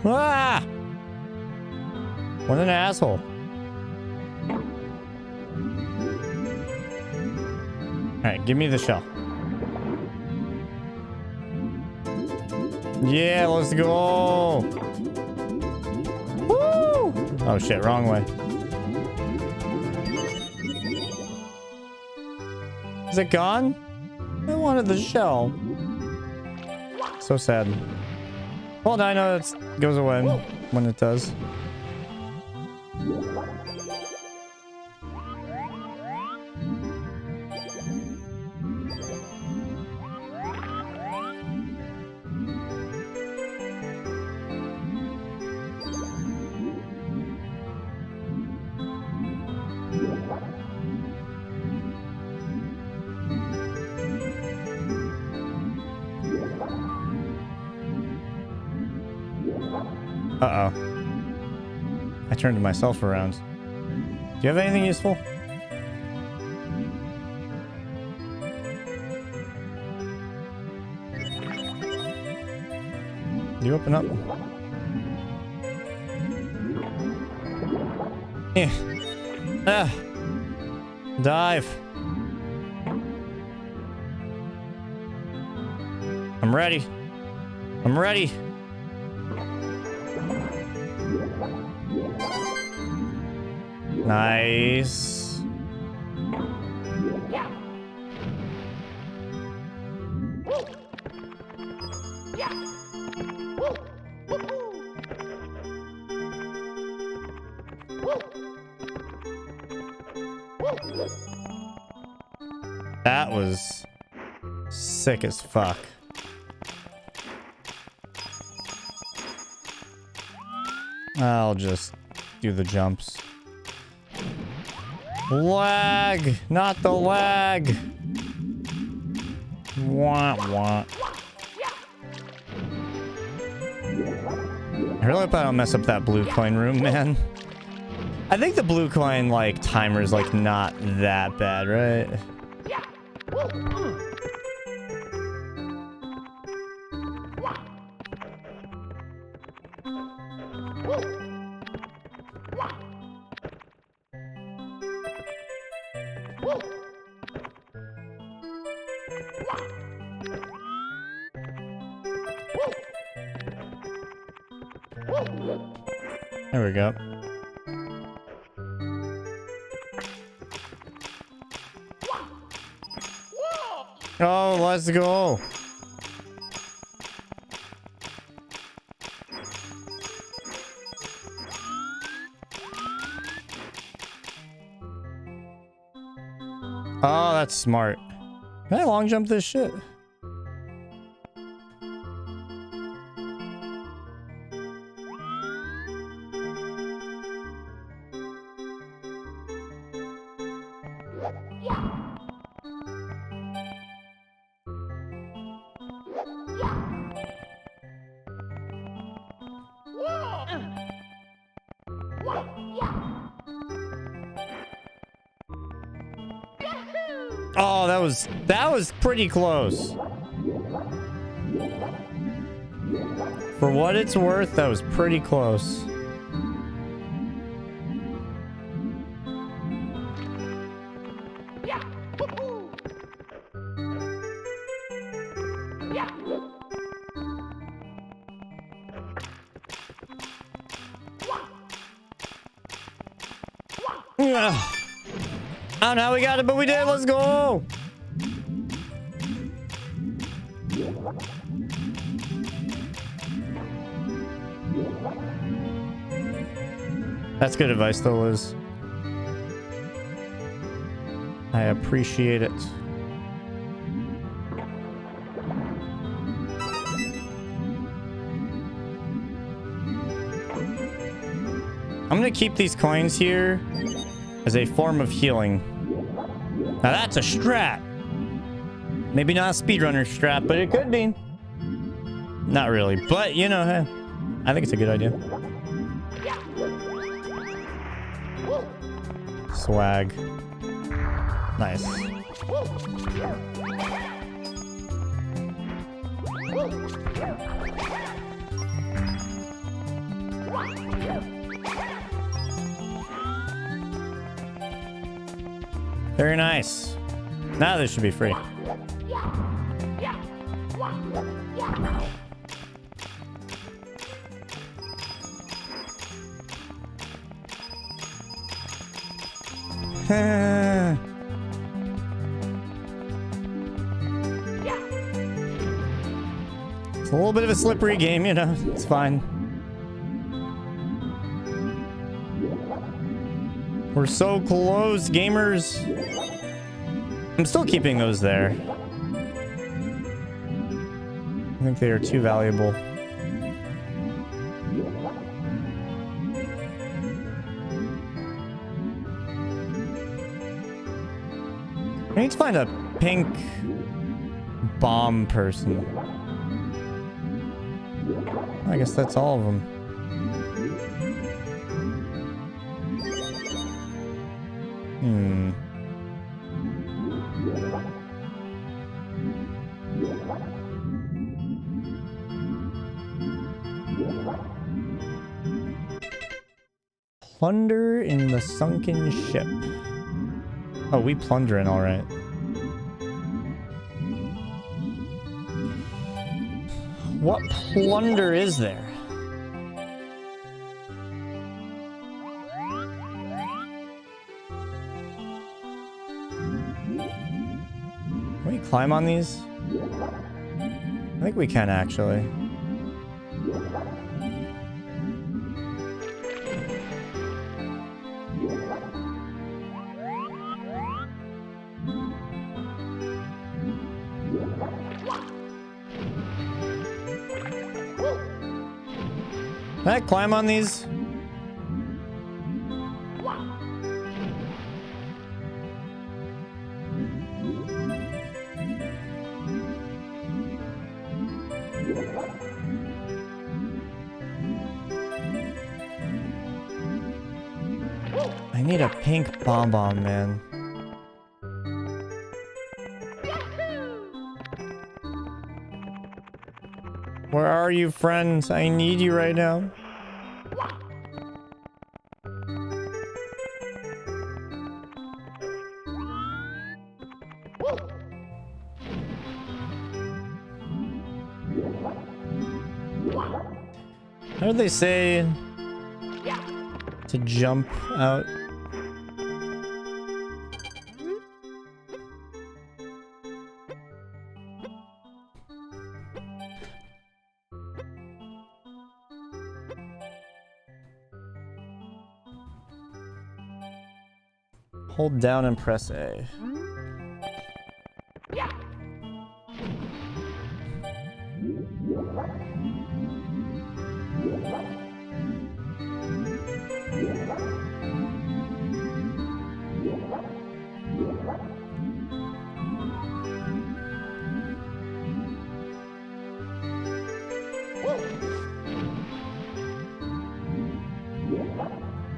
Ah! What an asshole. Alright, give me the shell. Yeah, let's go! Woo! Oh shit, wrong way. Is it gone? I wanted the shell. So sad. Well, I know it goes away when it does. Uh-oh. I turned myself around. Do you have anything useful? You open up? Yeah. Ah. Dive. I'm ready. I'm ready. Nice. That was sick as fuck. I'll just do the jumps. Lag! Not the lag! Wah, wah. I really hope I don't mess up that blue coin room, man. I think the blue coin, like, timer is, like, not that bad, right? There we go. Oh, let's go. Oh, that's smart. Can I long jump this shit? Oh, that was pretty close. For what it's worth, that was pretty close. I don't know how we got it, but we did. Let's go. That's good advice, though, Liz. I appreciate it. I'm gonna keep these coins here as a form of healing. Now that's a strat. Maybe not a speedrunner strat, but it could be. Not really, but you know, hey, I think it's a good idea. Swag. Nice. Very nice. Now this should be free. It's a little bit of a slippery game, you know. It's fine. We're so close, gamers. I'm still keeping those there. I think they are too valuable. I need to find a pink bomb person. I guess that's all of them. Plunder in the sunken ship. Oh, we plundering, all right. What plunder is there? Can we climb on these? I think we can actually. Can I climb on these? I need a pink bomb, man. Where are you, friends? I need you right now. How did they say to jump out? Hold down and press A.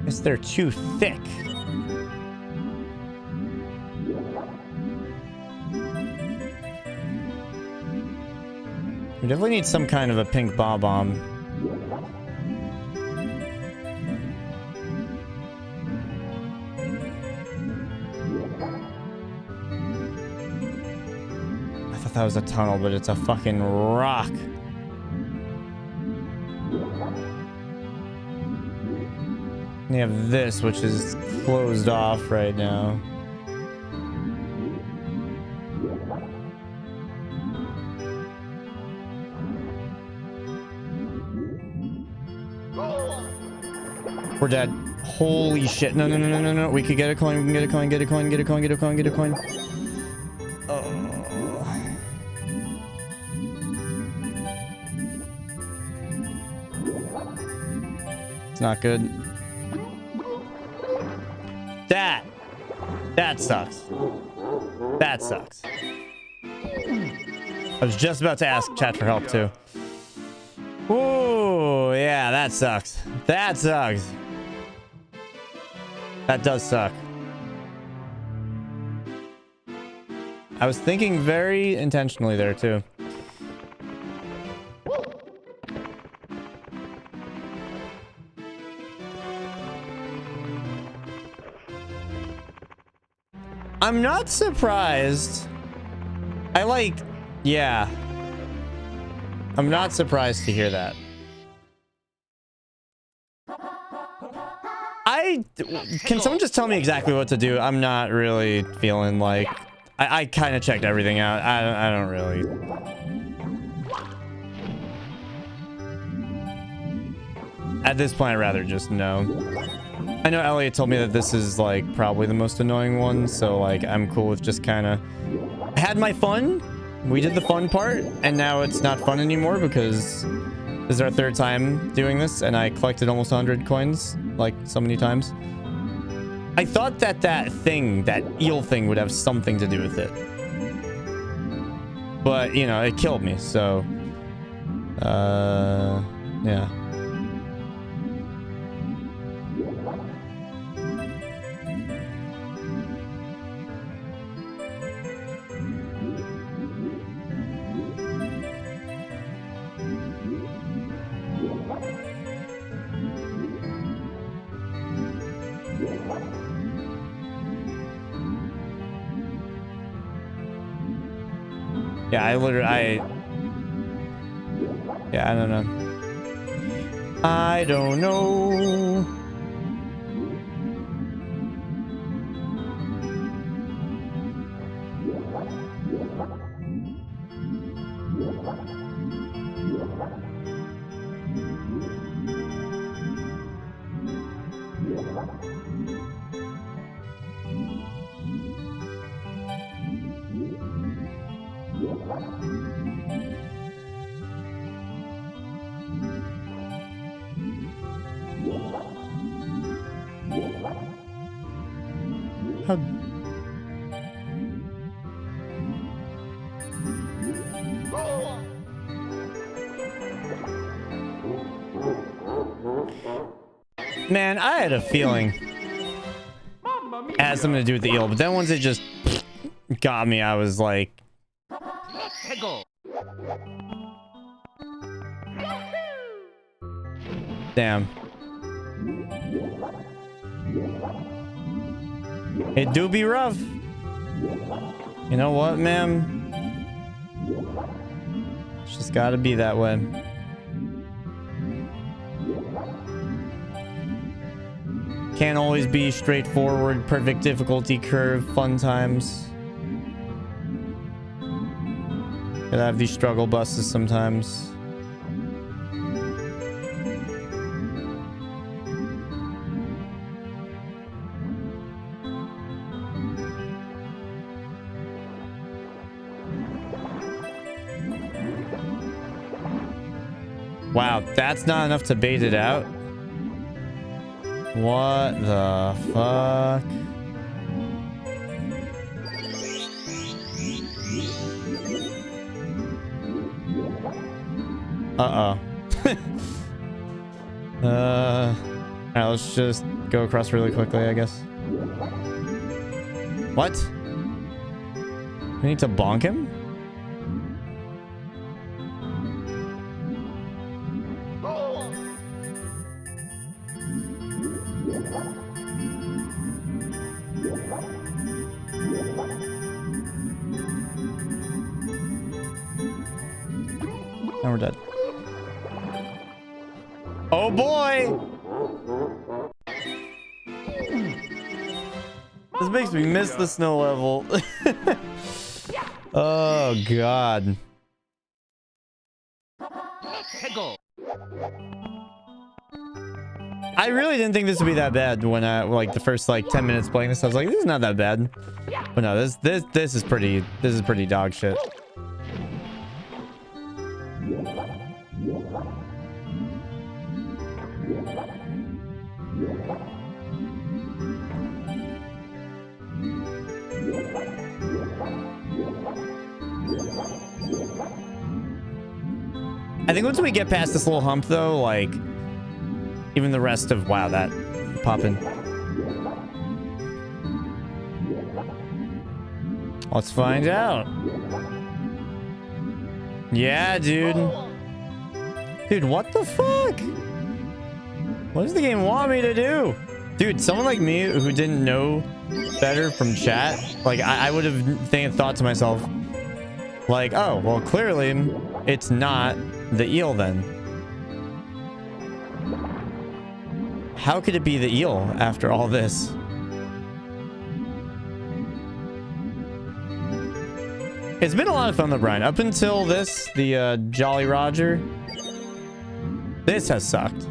Guess they're too thick. We definitely need some kind of a pink bomb. I thought that was a tunnel, but it's a fucking rock. We have this, which is closed off right now. We're dead. Holy shit. No, no, no, no, no, no. We could get a coin. We can get a coin, get a coin, get a coin, get a coin, get a coin. Oh. It's not good. That sucks. That sucks. I was just about to ask chat for help too. Ooh, yeah, that sucks. That sucks. That does suck. I was thinking very intentionally there too. I'm not surprised. Yeah. I'm not surprised to hear that. Can someone just tell me exactly what to do? I'm not really feeling like... I kind of checked everything out. I don't really... At this point, I'd rather just know. I know Elliot told me that this is like probably the most annoying one, so like I'm cool with just kind of... I had my fun. We did the fun part, and now it's not fun anymore because this is our third time doing this, and I collected almost 100 coins like so many times. I thought that that eel thing would have something to do with it. But, you know, it killed me, so... yeah. Yeah, Yeah, I don't know. I don't know. How... Man, I had a feeling it had something to do with the eel, but then once it just got me, I was like, damn. It do be rough. You know what, ma'am? It's just gotta be that way. Can't always be straightforward, perfect difficulty curve, fun times. Gotta have these struggle buses sometimes. Wow, that's not enough to bait it out? What the fuck? Uh-oh. Alright, let's just go across really quickly, I guess. What? We need to bonk him? Now we're dead. Oh boy! This makes me miss the snow level. Oh god. I really didn't think this would be that bad when I like the first like 10 minutes playing this. I was like, this is not that bad. But no, this is pretty dog shit. I think once we get past this little hump though, like even the rest of wow, that popping. Let's find out. Yeah, dude. Dude, what the fuck? What does the game want me to do? Dude, someone like me who didn't know better from chat, like I would have thought to myself, like, oh, well, clearly it's not the eel then. How could it be the eel after all this? It's been a lot of fun though, Brian. Up until this, the Jolly Roger, this has sucked.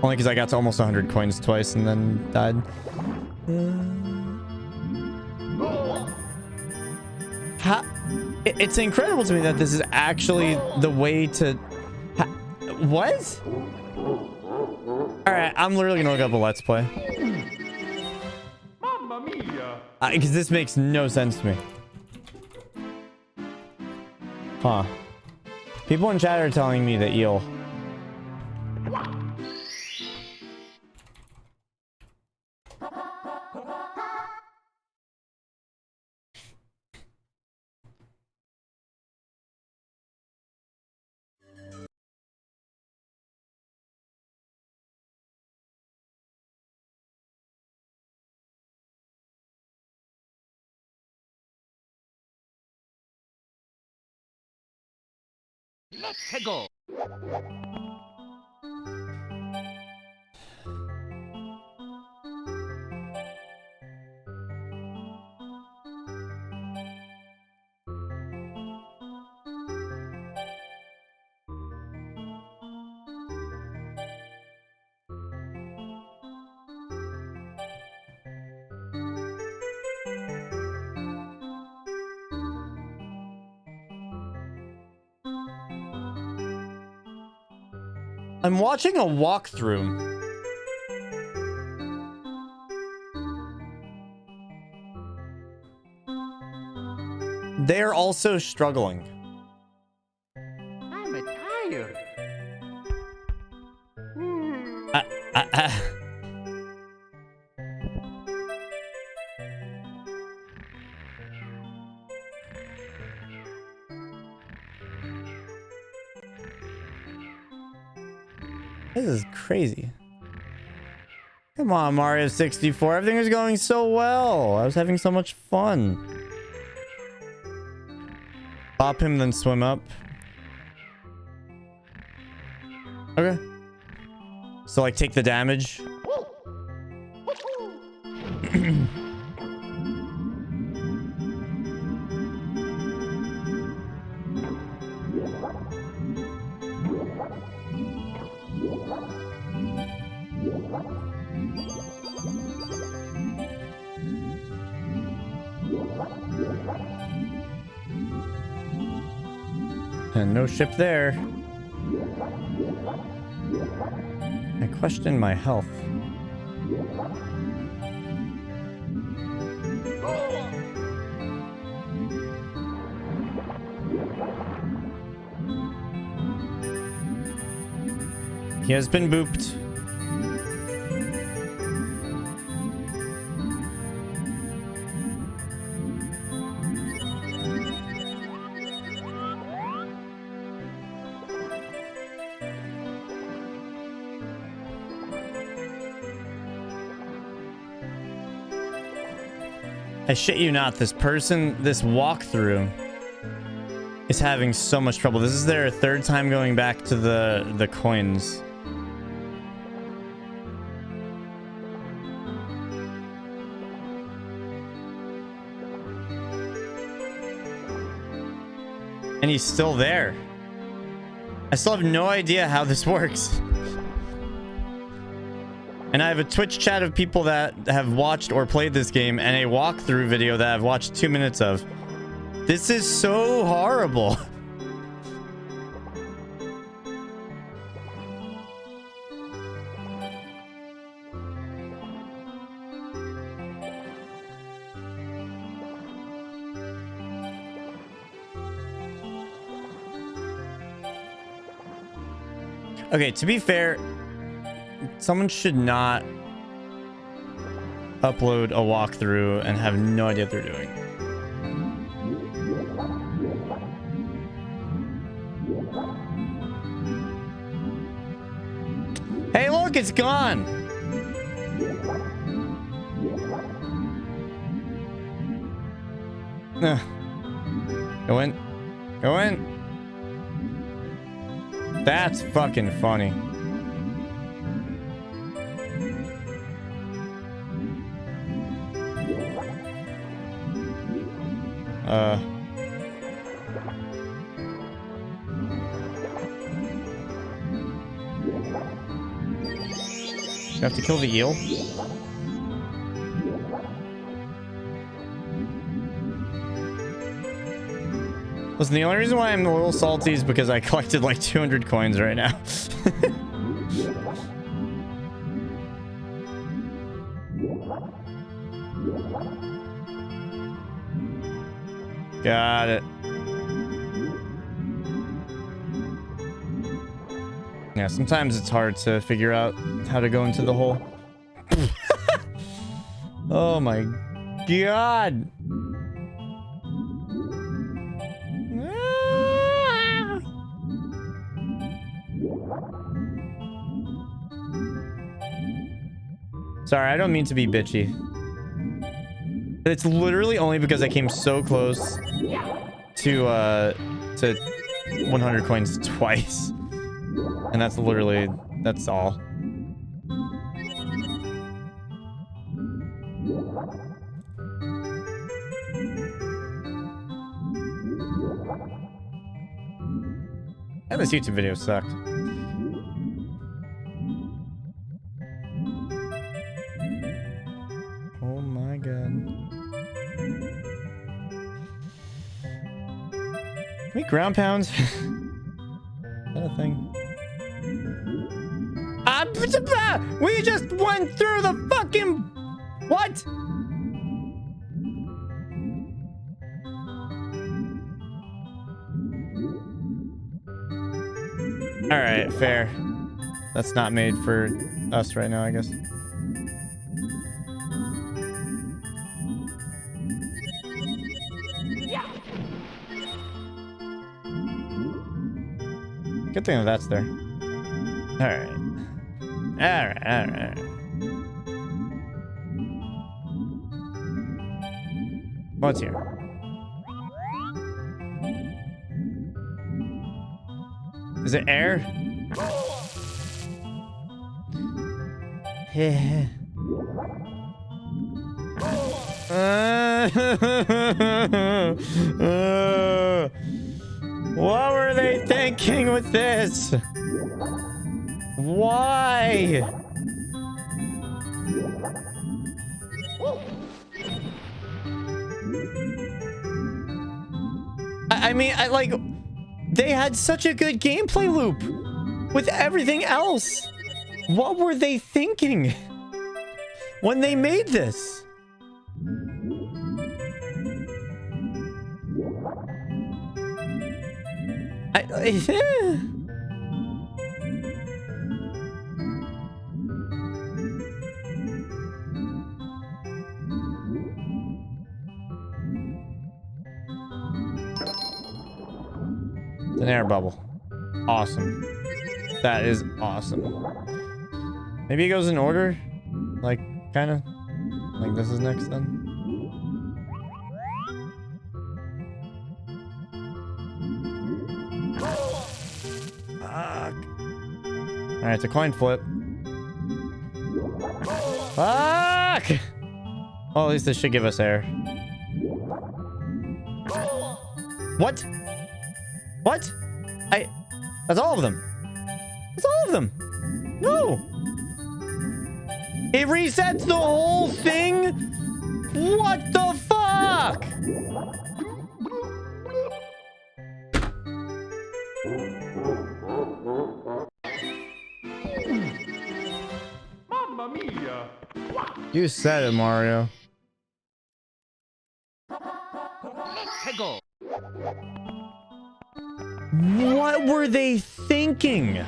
Only because I got to almost 100 coins twice and then died. It's incredible to me that this is actually the way to... What? Alright, I'm literally gonna look up a Let's Play. Mamma mia! Because this makes no sense to me. Huh. People in chat are telling me the eel. 최고. I'm watching a walkthrough. They're also struggling. I'm tired. This is crazy. Come on, Mario 64. Everything was going so well. I was having so much fun. Pop him, then swim up. Okay. So, like, take the damage. And no ship there. I question my health. He has been booped. I shit you not, this walkthrough is having so much trouble. This is their third time going back to the coins. And he's still there. I still have no idea how this works. And I have a Twitch chat of people that have watched or played this game and a walkthrough video that I've watched 2 minutes of. This is so horrible. Okay, to be fair, someone should not upload a walkthrough and have no idea what they're doing. Hey, look, it's gone. Go in. Go in. That's fucking funny. You have to kill the eel? Listen, the only reason why I'm a little salty is because I collected like 200 coins right now. Got it. Yeah, sometimes it's hard to figure out how to go into the hole. Oh my god. Sorry, I don't mean to be bitchy. It's literally only because I came so close to 100 coins twice. And that's literally, that's all. And this YouTube video sucked. Oh my god. We ground pounds. Is that a thing? We just went through the fucking... What? Alright, fair. That's not made for us right now, I guess. Good thing that that's there. Alright. Alright. What's here? Is it air? What were they thinking with this? Why? I mean, like, they had such a good gameplay loop with everything else. What were they thinking when they made this? It's an air bubble. Awesome. That is awesome. Maybe it goes in order? Like, kind of? Like this is next then? Fuck. Alright, it's a coin flip. Fuck! Well, at least this should give us air. What? What? That's all of them. That's all of them. No. It resets the whole thing? What the fuck? Mamma mia! You said it, Mario. What were they thinking?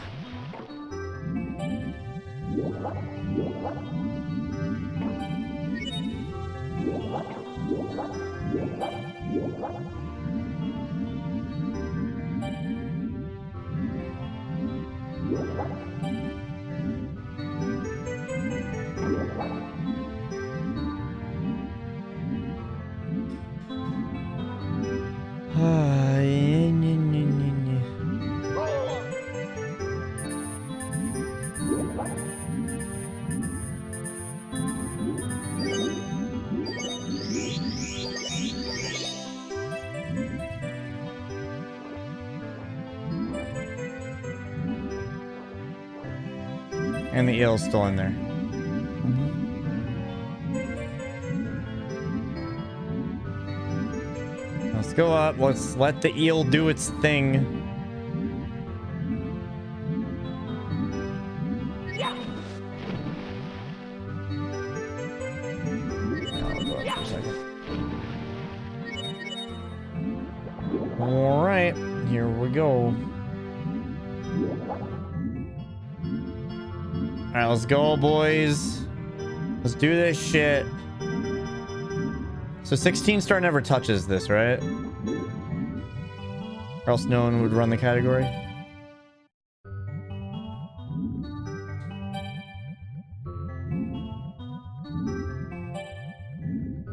And the eel's still in there. Let's go up. Let's let the eel do its thing. I'll go up for a second. All right, here we go. All right, let's go, boys. Let's do this shit. So 16 star never touches this, right? Or else no one would run the category.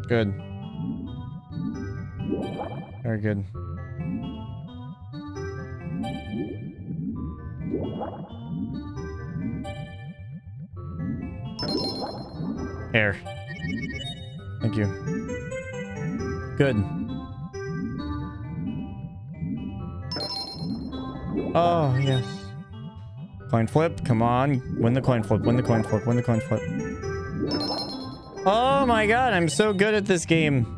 Good. Very good. Air. Thank you. Good. Oh, yes. Coin flip. Come on. Win the coin flip. Win the coin flip. Win the coin flip. Oh my god, I'm so good at this game.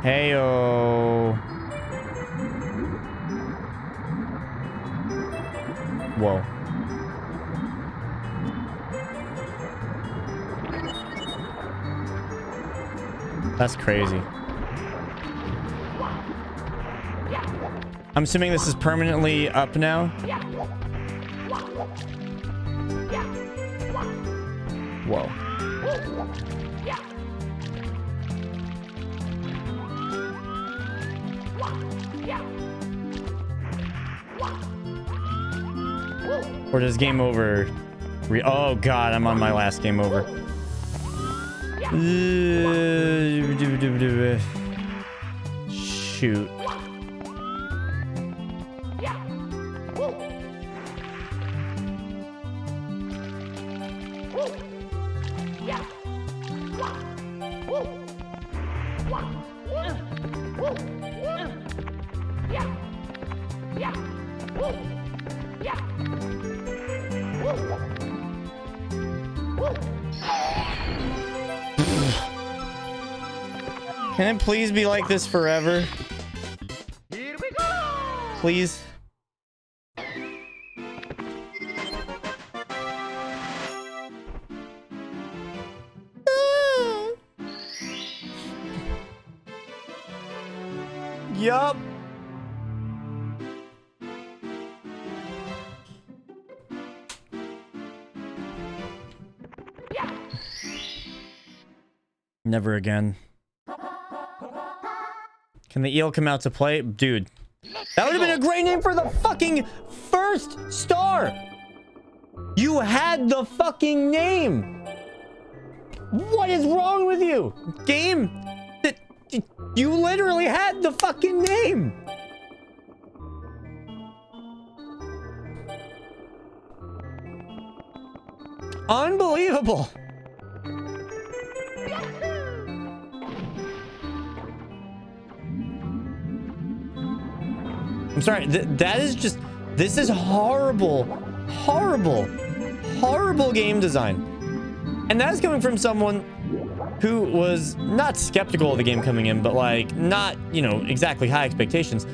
Heyo. Whoa. That's crazy. I'm assuming this is permanently up now. Whoa. Or does game over? Oh god, I'm on my last game over. Shoot. Can it please be like this forever? Here we go! Please? Yup. Never again. Can the eel come out to play? Dude, that would have been a great name for the fucking first star. You had the fucking name. What is wrong with you? Game? You literally had the fucking name. Unbelievable. I'm sorry, that is just, this is horrible, horrible, horrible game design. And that is coming from someone who was not skeptical of the game coming in, but like not, you know, exactly high expectations,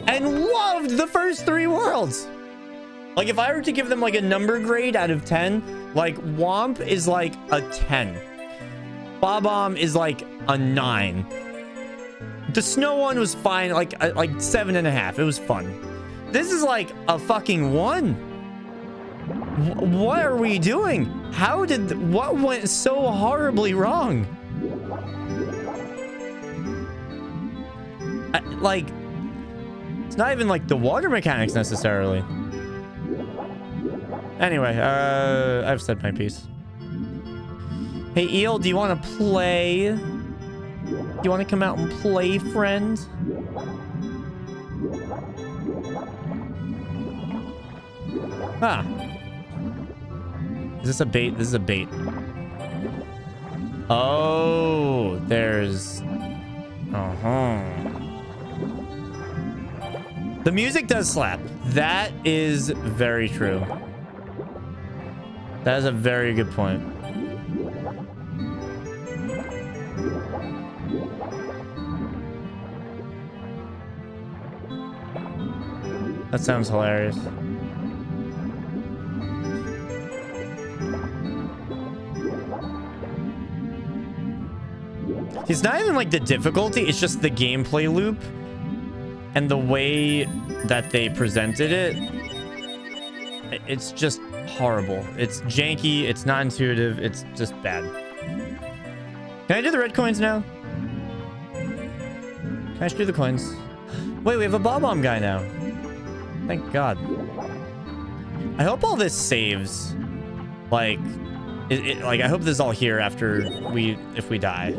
and loved the first 3 worlds. Like if I were to give them like a number grade out of 10, like Womp is like a 10. Bob-omb is like a 9. The snow one was fine, like 7.5. It was fun. This is like a fucking 1. What are we doing? How did what went so horribly wrong? Like, it's not even like the water mechanics necessarily. Anyway, I've said my piece. Hey Eel, do you want to play? Do you want to come out and play, friend? Ah. Is this a bait? This is a bait. Oh, there's... Uh-huh. The music does slap. That is very true. That is a very good point. That sounds hilarious. It's not even like the difficulty, it's just the gameplay loop and the way that they presented it. It's just horrible. It's janky, it's not intuitive, it's just bad. Can I do the red coins now? Can I just do the coins? Wait, we have a Bob-omb guy now. Thank God. I hope all this saves. Like, like I hope this is all here after if we die.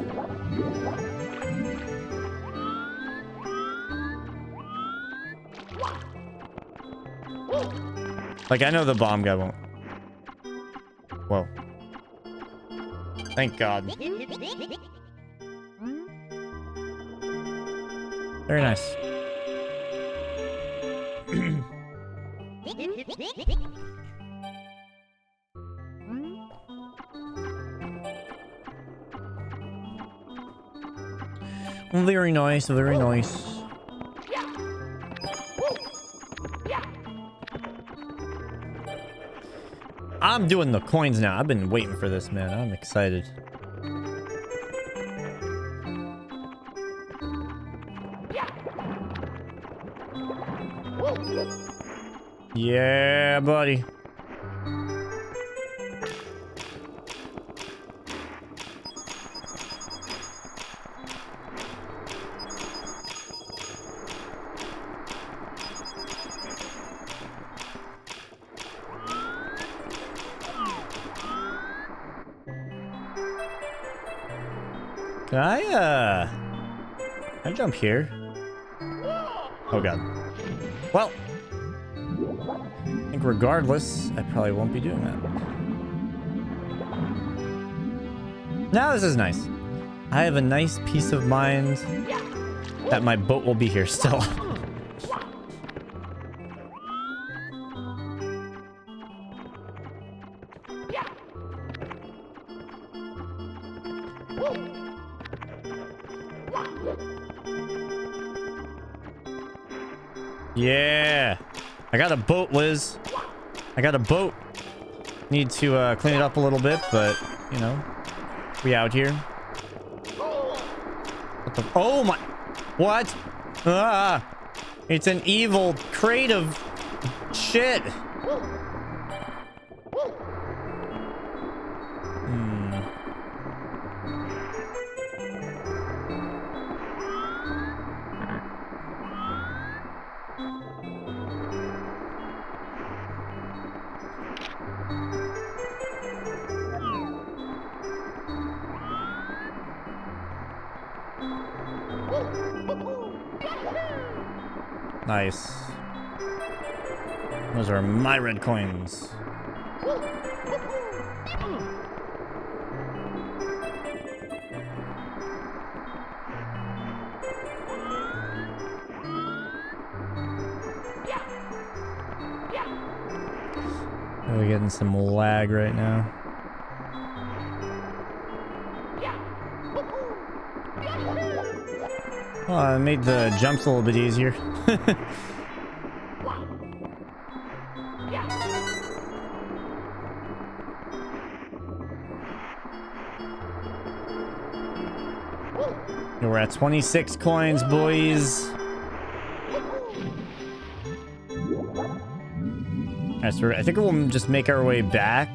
Like, I know the bomb guy won't. Whoa. Thank God. Very nice. Very nice, very nice. I'm doing the coins now. I've been waiting for this, man. I'm excited. Yeah, buddy. Can I jump here? Oh god. Well, I think regardless, I probably won't be doing that. Now this is nice. I have a nice peace of mind that my boat will be here still. Yeah, I got a boat, Liz. I got a boat. Need to clean it up a little bit, but you know, we out here. What the? Oh my! What? Ah! It's an evil crate of shit. Nice. Those are my red coins. We're getting some lag right now. Oh, I made the jumps a little bit easier. We're at 26 coins, boys. Alright, so I think we'll just make our way back.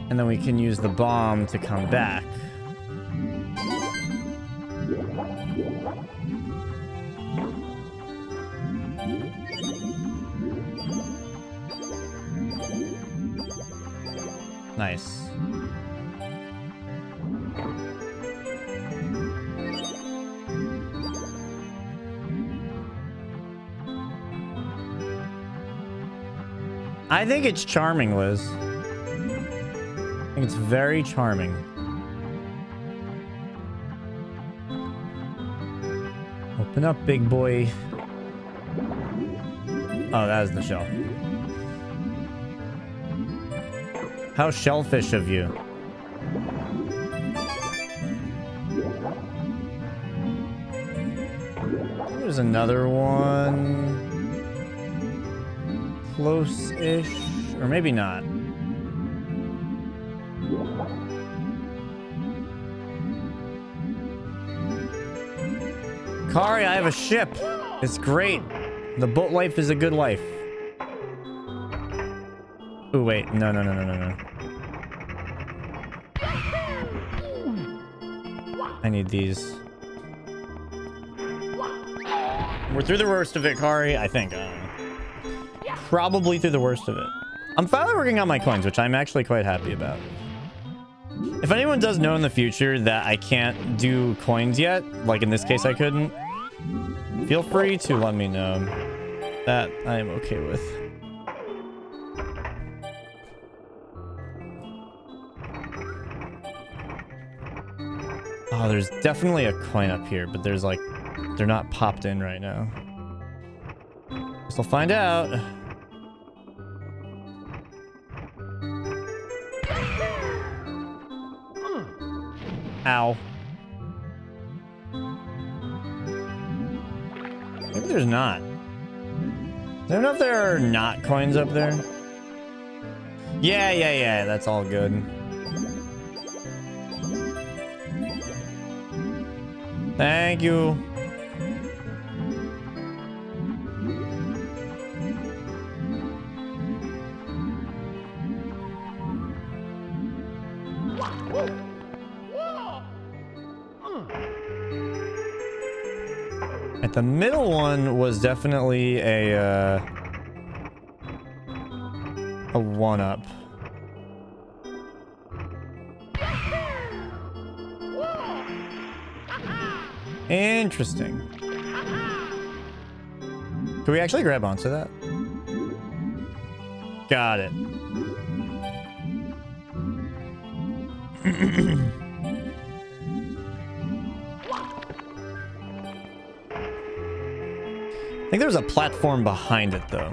And then we can use the bomb to come back. Nice. I think it's charming, Liz. I think it's very charming. Open up, big boy. Oh, that is the shell. How shellfish of you. There's another one. Close-ish. Or maybe not. Kari, I have a ship. It's great. The boat life is a good life. Oh, wait. No. I need these. We're through the worst of it, Kari. I think. Probably through the worst of it. I'm finally working on my coins, which I'm actually quite happy about. If anyone does know in the future that I can't do coins yet, like in this case I couldn't, feel free to let me know. That I am okay with. Oh, there's definitely a coin up here, but there's like, they're not popped in right now. Guess we'll find out. Ow. Maybe there's not. I don't know if there are not coins up there. Yeah, that's all good. Thank you. The middle one was definitely a 1-up. Interesting. Can we actually grab onto that? Got it. I think there's a platform behind it, though.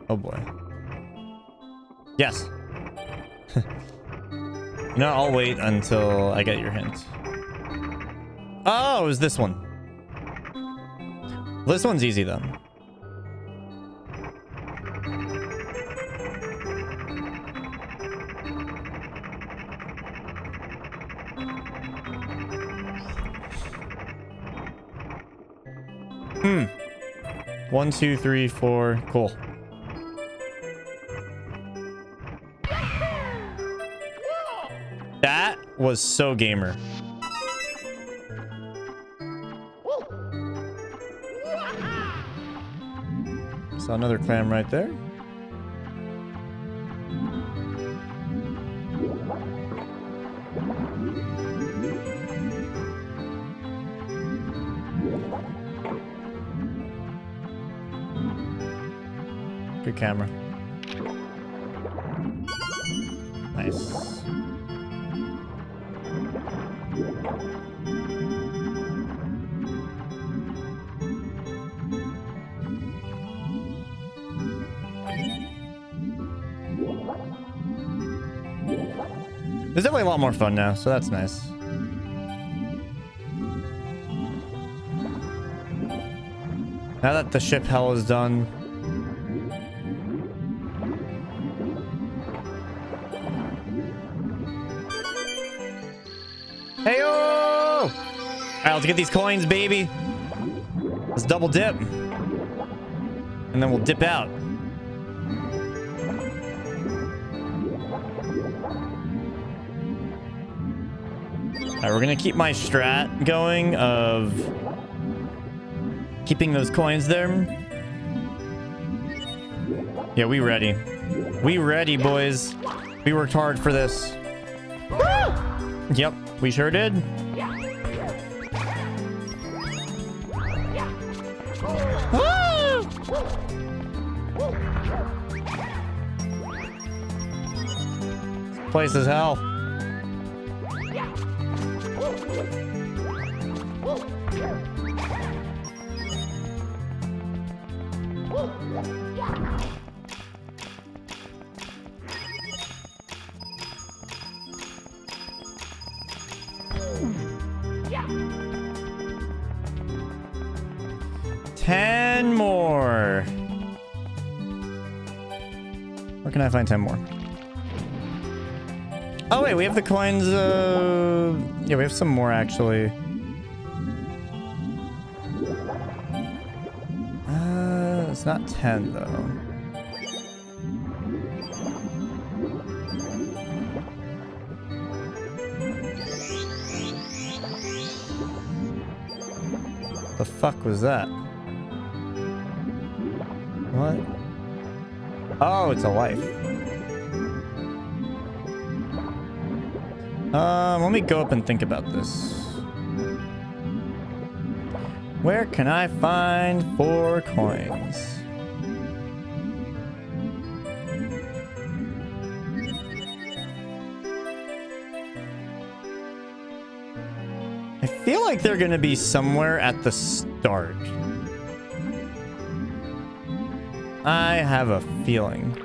Oh, boy. Yes. No, I'll wait until I get your hint. Oh, it was this one. This one's easy, though. Hmm. 1, 2, 3, 4. Cool. That was so gamer. Saw another clam right there. Good camera. Nice. There's definitely a lot more fun now, so that's nice. Now that the ship hell is done. Hey-oh! Alright, let's get these coins, baby. Let's double dip. And then we'll dip out. Alright, we're gonna keep my strat going of keeping those coins there. Yeah, we ready. We ready, boys. We worked hard for this. Yep, we sure did. This place is hell. More. Where can I find 10 more? Oh wait, we have the coins. Yeah, we have some more actually. It's not 10 though. The fuck was that? What? Oh, it's a life. Let me go up and think about this. Where can I find 4 coins? I feel like they're gonna be somewhere at the start. I have a feeling.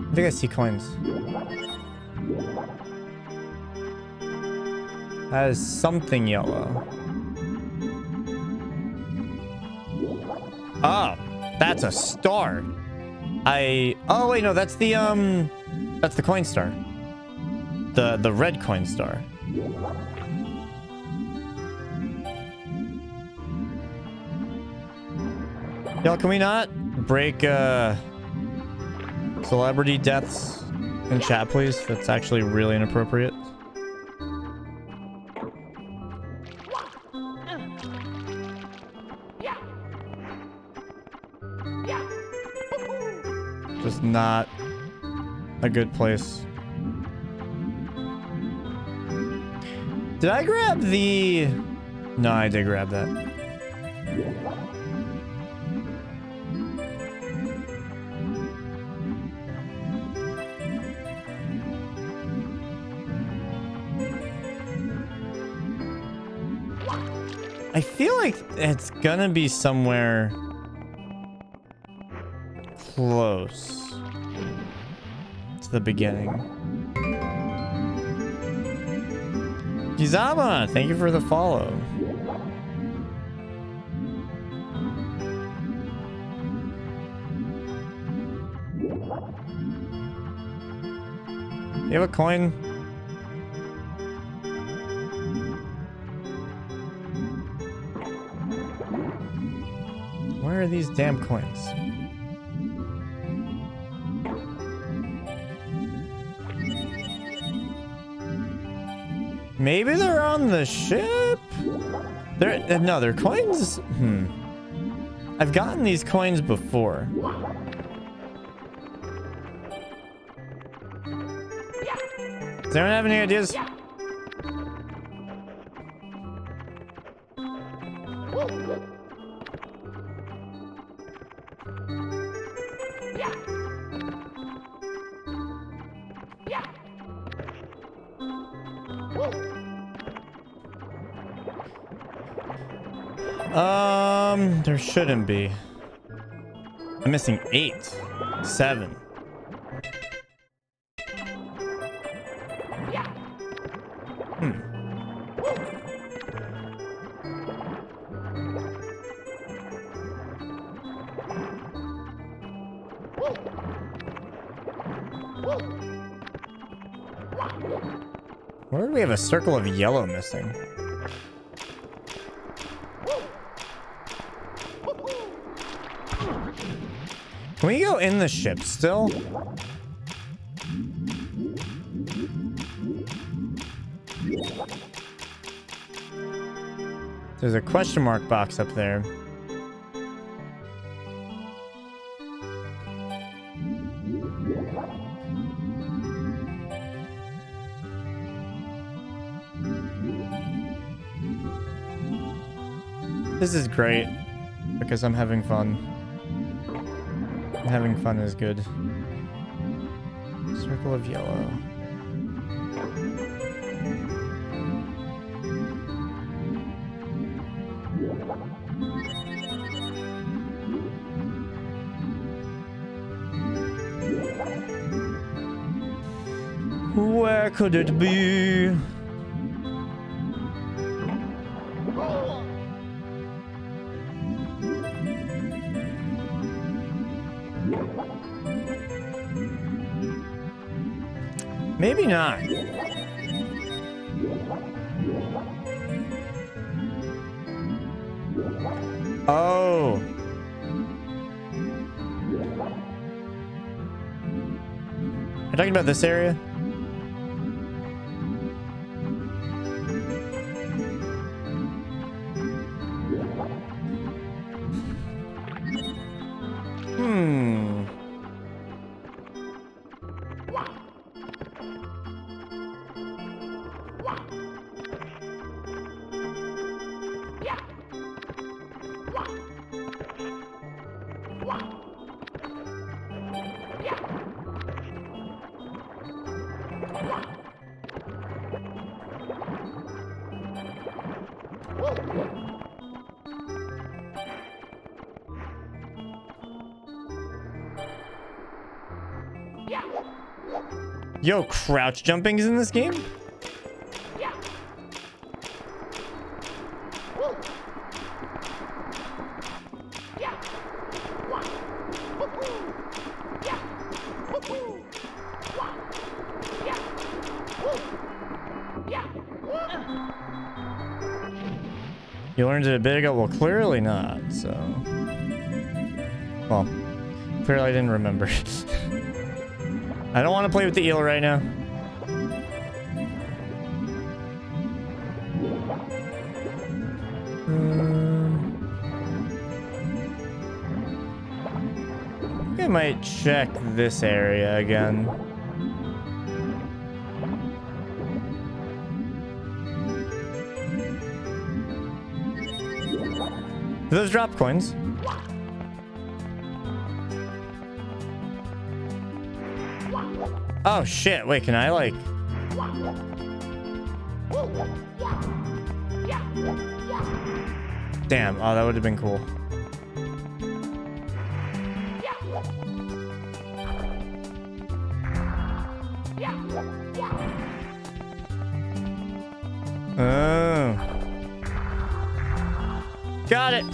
I think I see coins. That is something yellow. Oh, that's a star. Oh wait, no, that's the coin star. The red coin star. Y'all, can we not break celebrity deaths in chat, please? That's actually really inappropriate. Just not a good place. Did I grab the... No, I did grab that. I feel like it's gonna be somewhere close to the beginning. Gizama, thank you for the follow. You have a coin? Where are these damn coins? Maybe they're on the ship? No, they're coins? I've gotten these coins before. Does anyone have any ideas? There shouldn't be. I'm missing 8, 7. Where do we have a circle of yellow missing? Can we go in the ship still? There's a question mark box up there. This is great because I'm having fun. Having fun is good. Circle of yellow. Where could it be? Maybe not. Oh. You're talking about this area? Yo, crouch jumping is in this game? You learned it a bit ago? Well, clearly not, so... Well, clearly I didn't remember. I don't want to play with the eel right now. I think I might check this area again. Do those drop coins? Oh shit, wait, can I like... Damn, oh that would have been cool. Oh. Got it.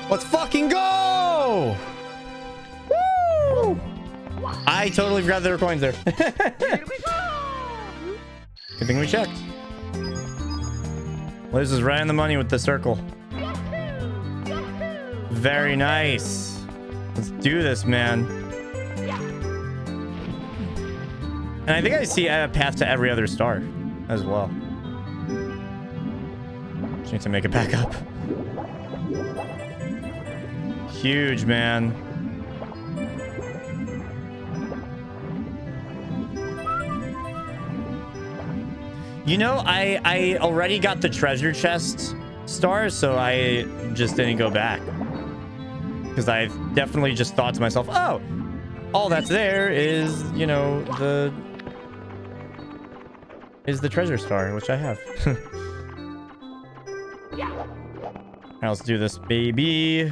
Let's fucking go! Woo! I totally forgot there were coins there. Good thing we checked. Liz is right on the money with the circle. Very nice. Let's do this, man. And I think I see a path to every other star as well. Just need to make it back up. Huge, man. You know, I already got the treasure chest star, so I just didn't go back. Because I definitely just thought to myself, oh, all that's there is, you know, the treasure star, which I have. Alright, let's do this, baby.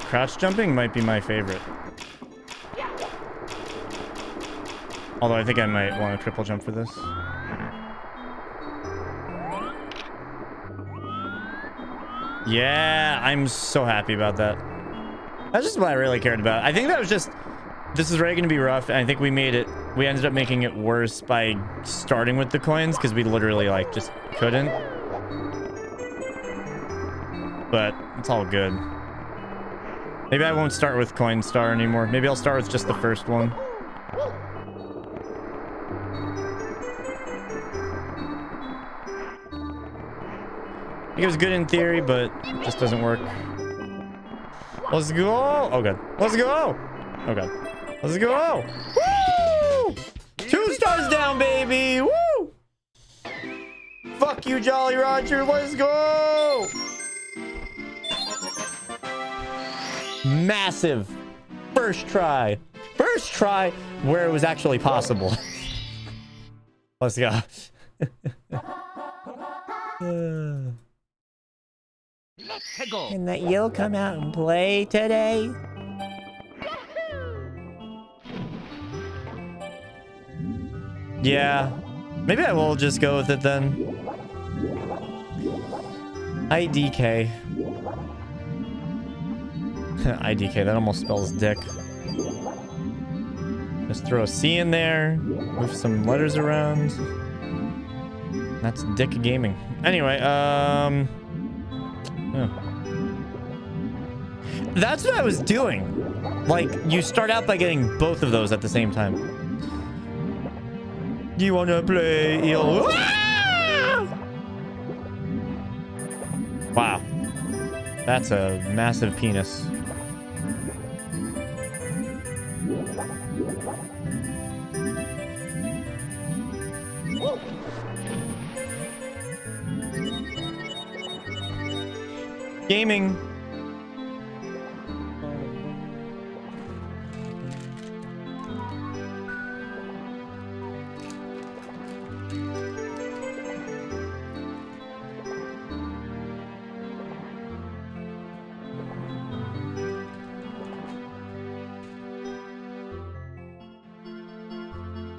Crouch jumping might be my favorite. Although I think I might want to triple jump for this. Yeah, I'm so happy about that. That's just what I really cared about. I think that was just... This is really going to be rough, and I think we made it... We ended up making it worse by starting with the coins, because we literally, like, just couldn't. But it's all good. Maybe I won't start with Coin Star anymore. Maybe I'll start with just the first one. It was good in theory, but it just doesn't work. Let's go! Oh god. Let's go! Oh god. Let's go! Woo! 2 stars down, baby! Woo! Fuck you, Jolly Roger! Let's go! Massive first try where it was actually possible. Let's go. Can the eel come out and play today? Yeah, maybe I will just go with it then. IDK. IDK, that almost spells dick. Just throw a C in there, move some letters around. That's Dick Gaming. Anyway, yeah. That's what I was doing. Like, you start out by getting both of those at the same time. You wanna play eel? Ah! Wow. That's a massive penis. Gaming.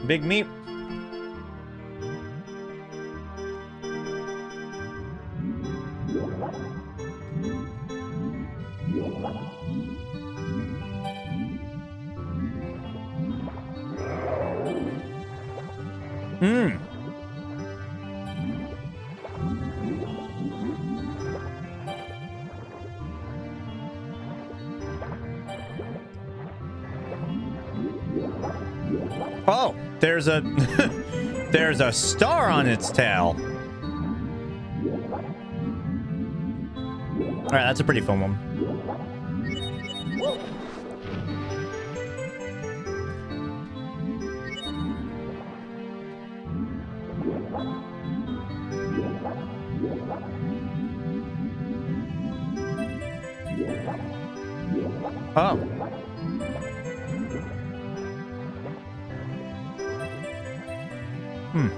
Big meat. Mmm. Oh, there's a there's a star on its tail. All right, that's a pretty fun one. Oh. Hmm.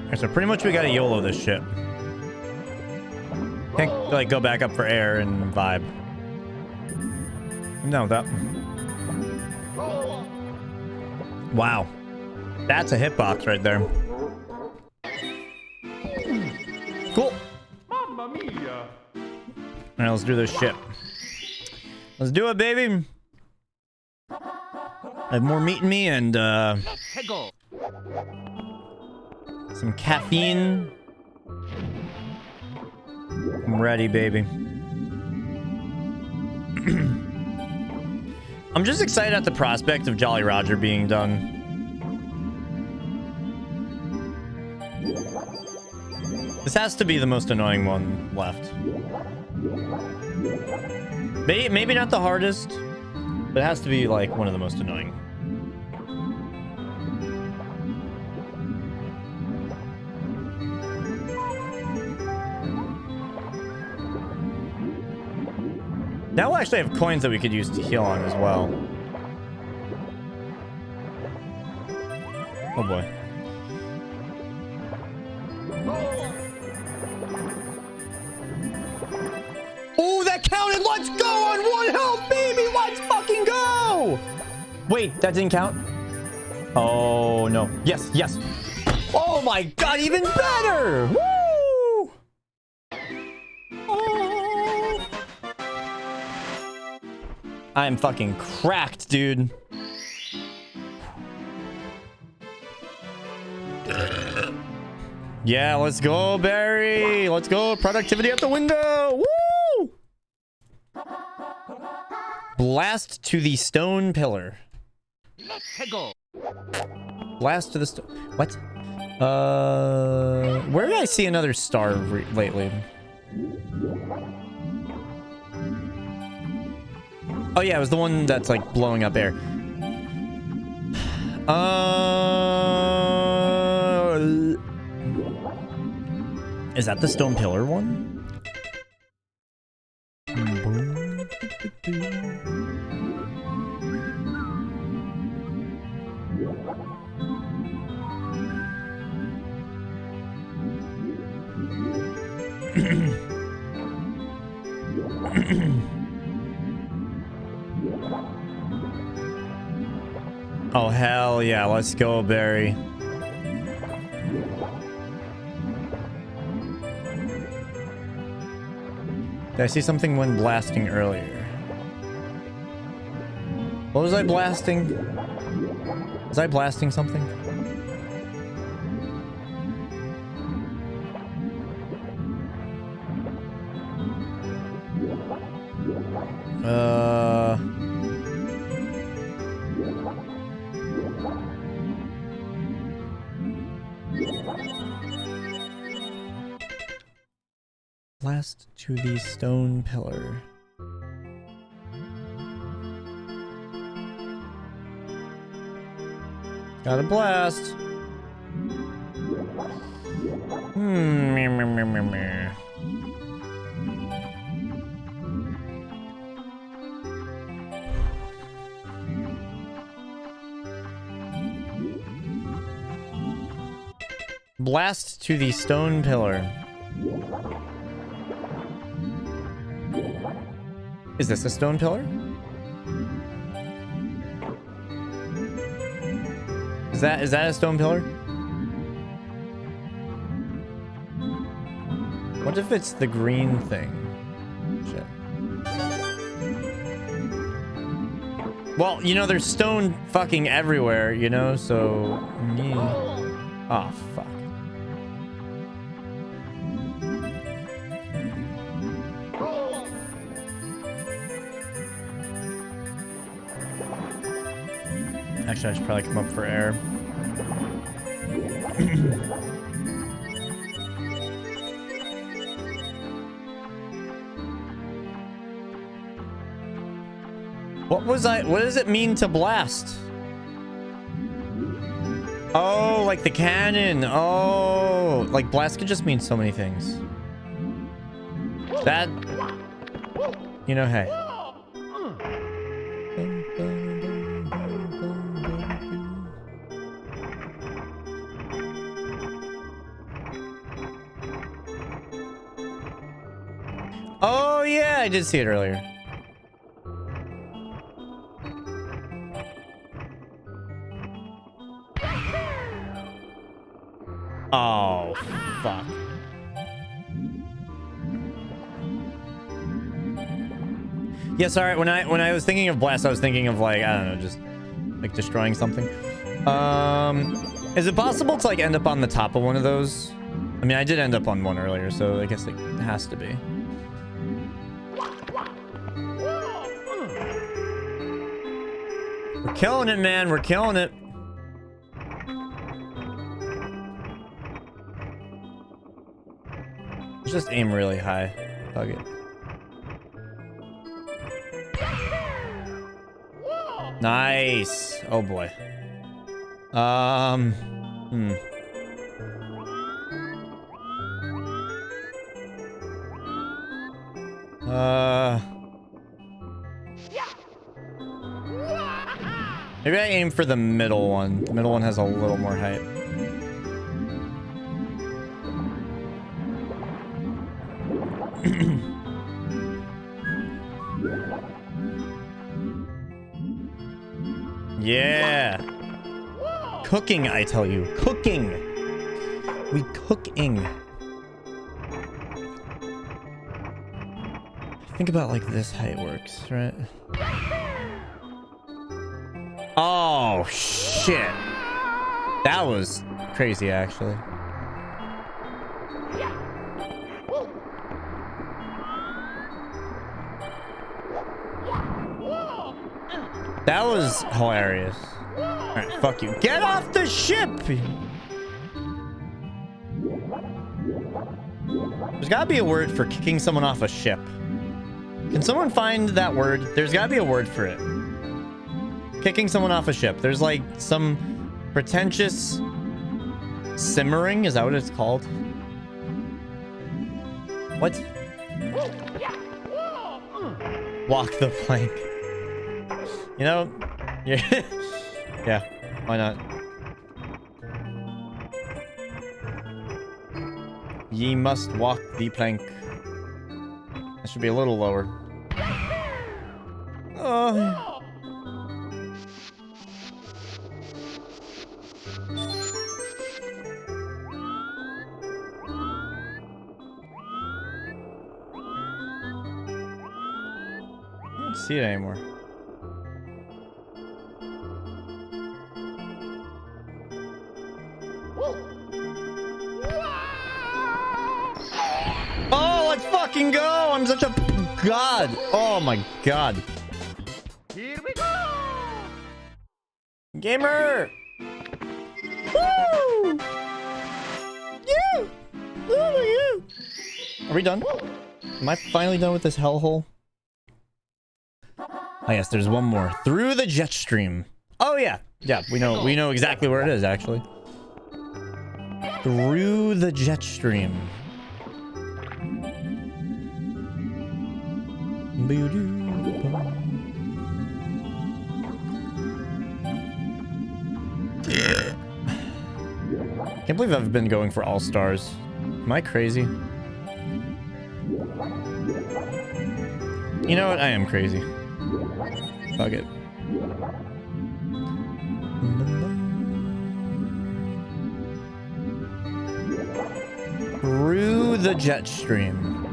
Alright, so pretty much we gotta YOLO this shit. Can't like go back up for air and vibe. No, that. Wow. That's a hitbox right there. Cool. Mamma mia! Alright, let's do this shit. Let's do it, baby. I have more meat in me and some caffeine. I'm ready, baby. I'm just excited at the prospect of Jolly Roger being done. This has to be the most annoying one left. Maybe not the hardest, but it has to be like one of the most annoying. Now we'll actually have coins that we could use to heal on as well. Oh boy. Oh, that counted! Let's go on 1 health, baby! Let's fucking go! Wait, that didn't count? Oh, no. Yes, yes. Oh my god, even better! Woo! Oh. I'm fucking cracked, dude. Yeah, let's go, Barry. Let's go. Productivity out the window. Woo! Blast to the stone pillar. Blast to the stone. What? Where did I see another star lately? Oh yeah, it was the one that's like blowing up air. Is that the stone pillar one? Oh hell yeah, let's go, Barry. Did I see something when blasting earlier? What was I blasting? Was I blasting something? Blast to the stone pillar. Got a blast. Meh, meh, meh, meh, meh. Blast to the stone pillar. Is this a stone pillar? Is that a stone pillar? What if it's the green thing? Shit. Well, you know, there's stone fucking everywhere, you know, so... yeah. Oh, fuck. Actually, I should probably come up for air. What does it mean to blast? Oh, like the cannon. Oh, like blast could just mean so many things. That, you know, hey. Oh yeah, I did see it earlier. Oh, fuck. Yeah, sorry. When I was thinking of blast, I was thinking of like, I don't know, just like destroying something. Is it possible to like end up on the top of one of those? I mean, I did end up on one earlier, so I guess it has to be. We're killing it, man. We're killing it. Just aim really high. Fuck it. Nice. Oh boy. Maybe I aim for the middle one. The middle one has a little more height. Yeah. Cooking, I tell you. Cooking. We cooking. Think about like this height works, right? Oh, shit. That was crazy, actually. That was hilarious. Alright, fuck you. Get off the ship! There's gotta be a word for kicking someone off a ship. Can someone find that word? There's gotta be a word for it. Kicking someone off a ship. There's like some pretentious simmering. Is that what it's called? What? Walk the plank. You know, yeah, yeah, why not? Ye must walk the plank. That should be a little lower. Oh. I don't see it anymore. Oh, let's fucking go! I'm such a god. Oh my god. Here we go! Gamer! Woo! Yeah! Oh, yeah! Are we done? Am I finally done with this hellhole? Oh yes, there's one more. Through the jet stream. Oh yeah. Yeah, we know exactly where it is actually. Through the jet stream. Can't believe I've been going for all stars. Am I crazy? You know what? I am crazy. Fuck it. Through the jet stream.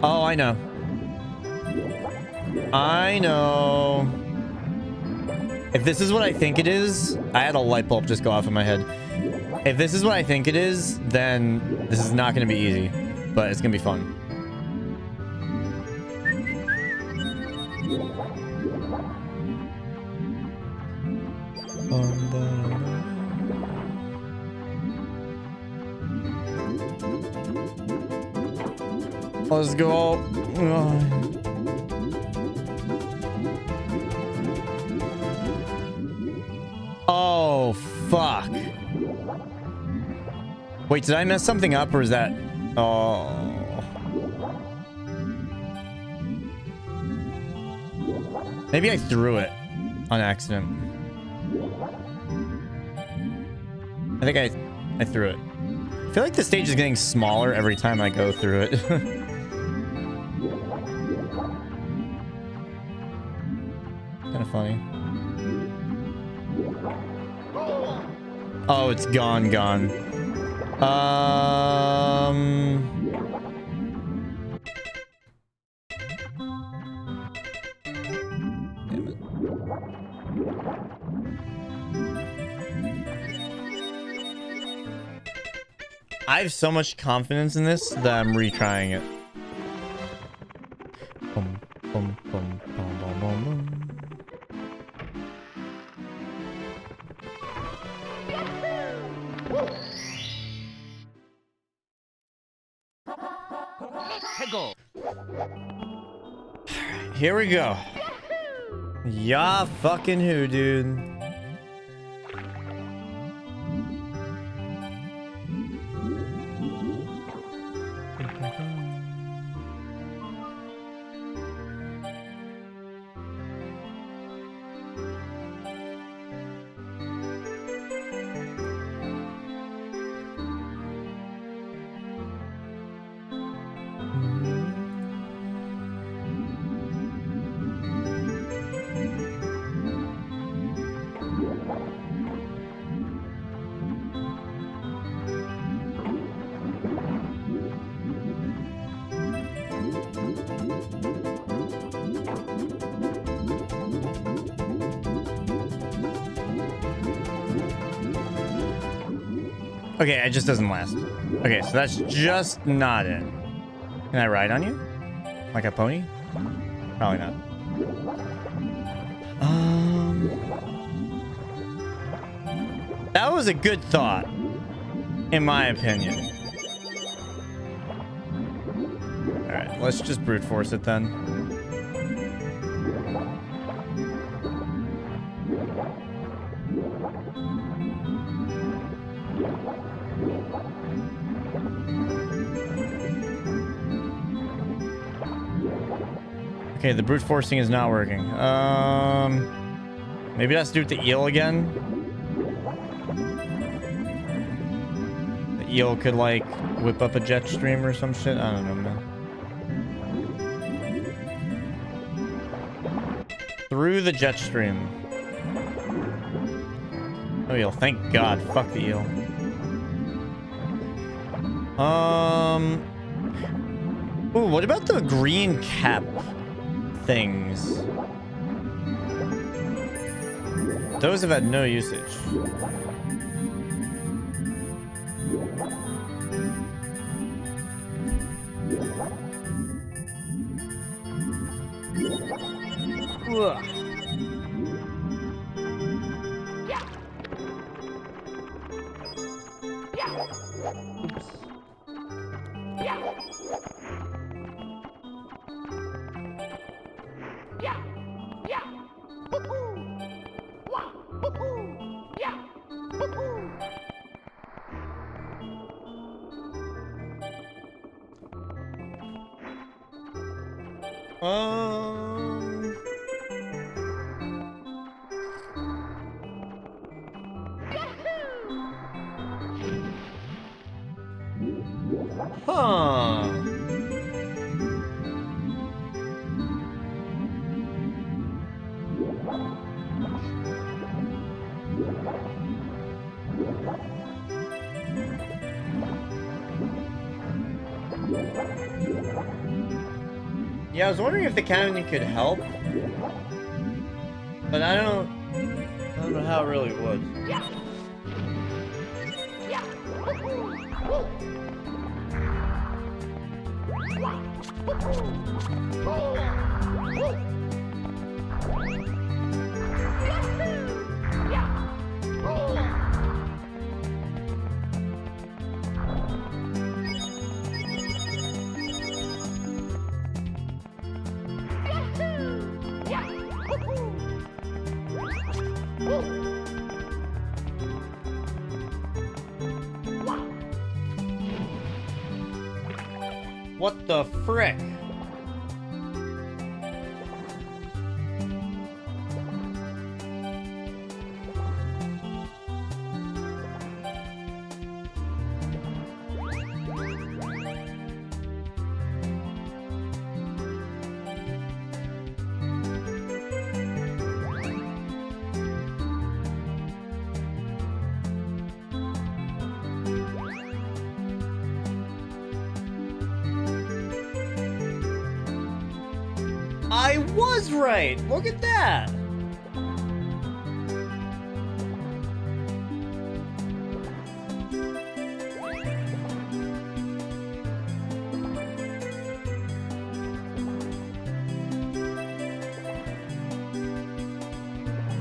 Oh, I know. I know. If this is what I think it is, I had a light bulb just go off in my head. If this is what I think it is, then this is not going to be easy, but it's going to be fun. Let's go. Oh, fuck. Wait, did I mess something up or is that... Oh. Maybe I threw it on accident. I think I threw it. I feel like the stage is getting smaller every time I go through it. Kind of funny. Oh, it's gone. Damn it. I have so much confidence in this that I'm retrying it. Boom, boom, boom, boom, boom, boom, boom. Here we go. Yeah, fucking who, dude? Okay, it just doesn't last. Okay, so that's just not it. Can I ride on you? Like a pony? Probably not. That was a good thought, in my opinion. Alright, let's just brute force it then. Okay, the brute forcing is not working. Maybe it has to do with the eel again. The eel could like whip up a jet stream or some shit. I don't know, man. Through the jet stream. Oh, eel! Thank God. Fuck the eel. Ooh, what about the green cap things? Those have had no usage. Ugh. Huh. Yeah, I was wondering if the cannon could help, but I don't know how it really would. What the frick? I was right! Look at that!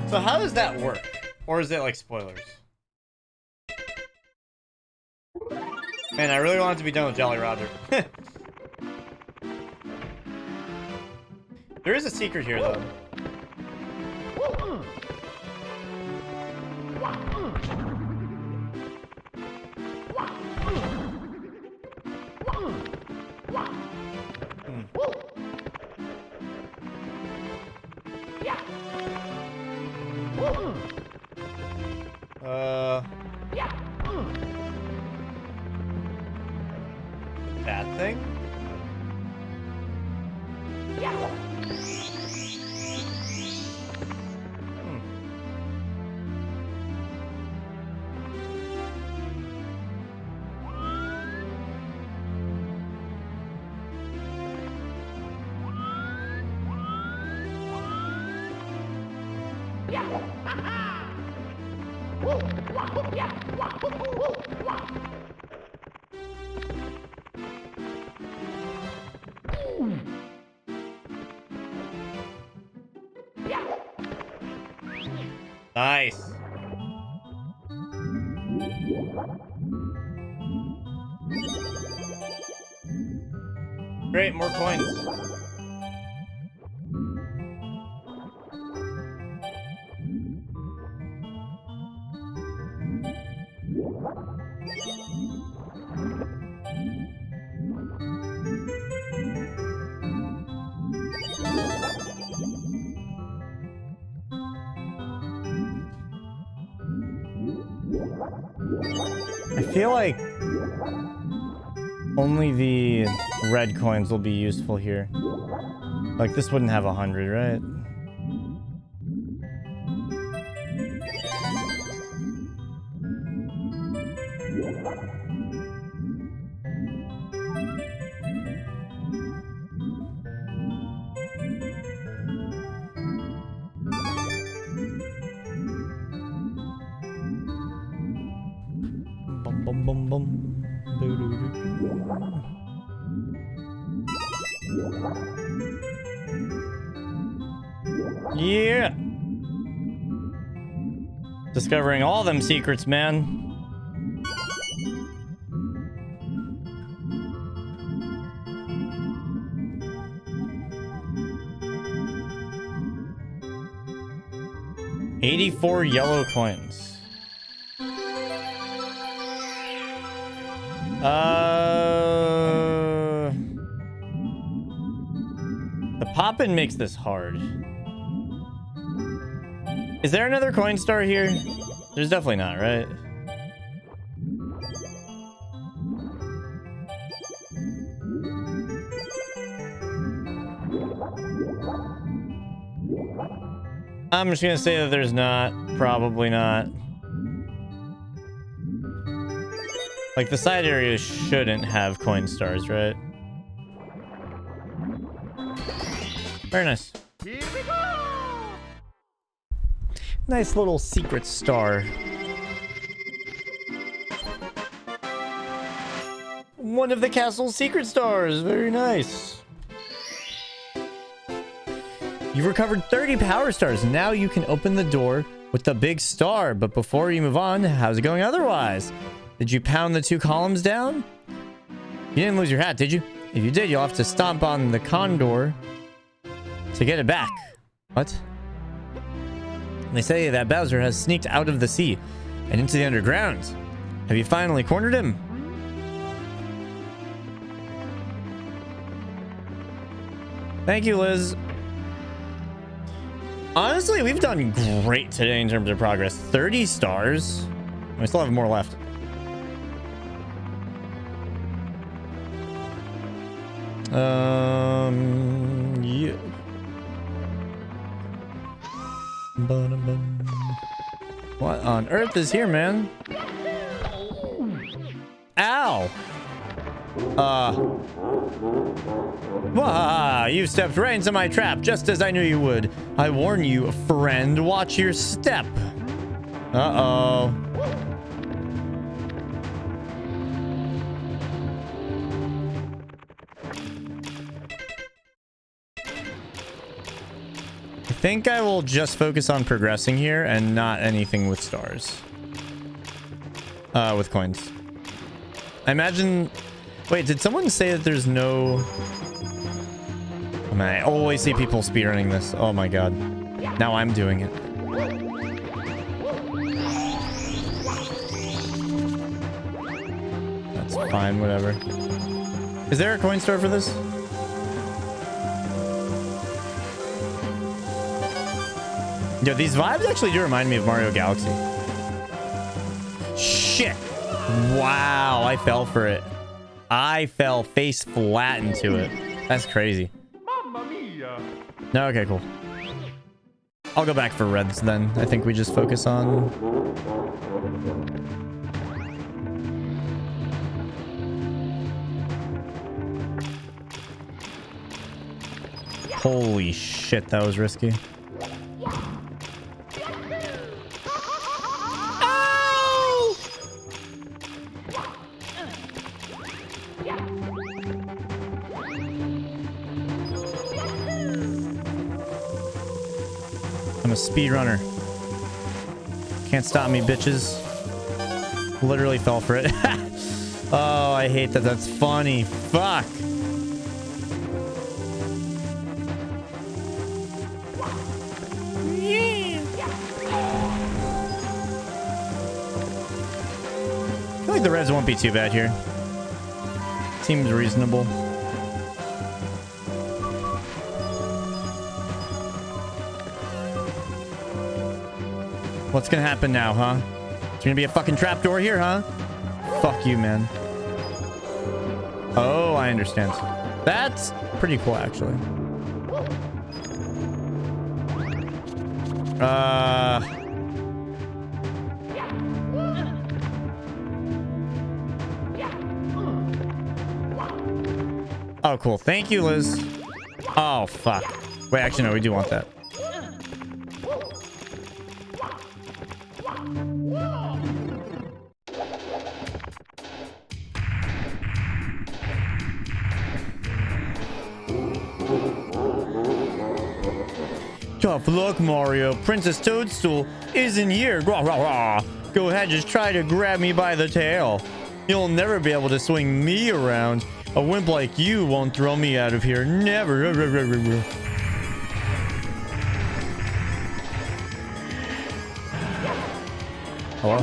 So how does that work? Or is it like spoilers? Man, I really wanted to be done with Jolly Roger. There is a secret here, though. That thing? Nice. Great, more coins. I feel like only the red coins will be useful here. Like this wouldn't have 100, right? Bum bum bum bum. Yeah. Discovering all them secrets, man. 84 yellow coins. The Poppin makes this hard. Is there another coin star here? There's definitely not, right? I'm just gonna say that there's not. Probably not. Like, the side areas shouldn't have coin stars, right? Very nice. Here we go! Nice little secret star. One of the castle's secret stars. Very nice. You recovered 30 power stars. Now you can open the door with the big star. But before you move on, how's it going otherwise? Did you pound the 2 columns down? You didn't lose your hat, did you? If you did, you'll have to stomp on the condor to get it back. What? They say that Bowser has sneaked out of the sea and into the underground. Have you finally cornered him? Thank you, Liz. Honestly, we've done great today in terms of progress. 30 stars. We still have more left. Yeah. What on earth is here, man? Ow! Wah! You stepped right into my trap, just as I knew you would. I warn you, friend, watch your step. Uh-oh. I think I will just focus on progressing here and not anything with stars. With coins. I imagine... Wait, did someone say that there's no... Oh man, I always see people speedrunning this. Oh my god. Now I'm doing it. That's fine, whatever. Is there a coin store for this? Yo, these vibes actually do remind me of Mario Galaxy. Shit! Wow, I fell for it. I fell face flat into it. That's crazy. Mamma mia! No, okay, cool. I'll go back for reds then. I think we just focus on... Holy shit, that was risky. I'm a speedrunner. Can't stop me, bitches. Literally fell for it. Oh, I hate that. That's funny. Fuck. Yeah. I feel like the reds won't be too bad here. Seems reasonable. What's gonna happen now, huh? There's gonna be a fucking trapdoor here, huh? Fuck you, man. Oh, I understand. That's pretty cool, actually. Oh, cool. Thank you, Liz. Oh, fuck. Wait, actually, no, we do want that. Tough luck, Mario. Princess Toadstool isn't here. Rah, rah, rah. Go ahead, just try to grab me by the tail. You'll never be able to swing me around. A wimp like you won't throw me out of here. Never. Hello?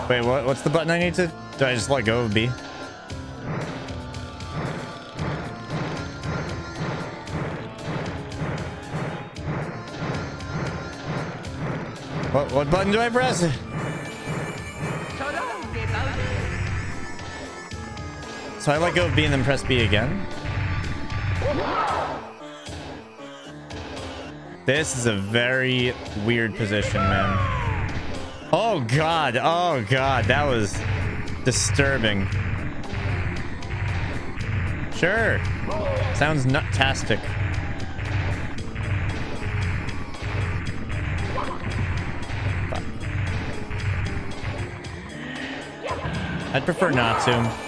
Wait, what's the button I need to... Do I just let go of B? What button do I press? So I let go of B and then press B again? This is a very weird position, man. Oh god, that was disturbing. Sure. Sounds nut-tastic. I'd prefer not to.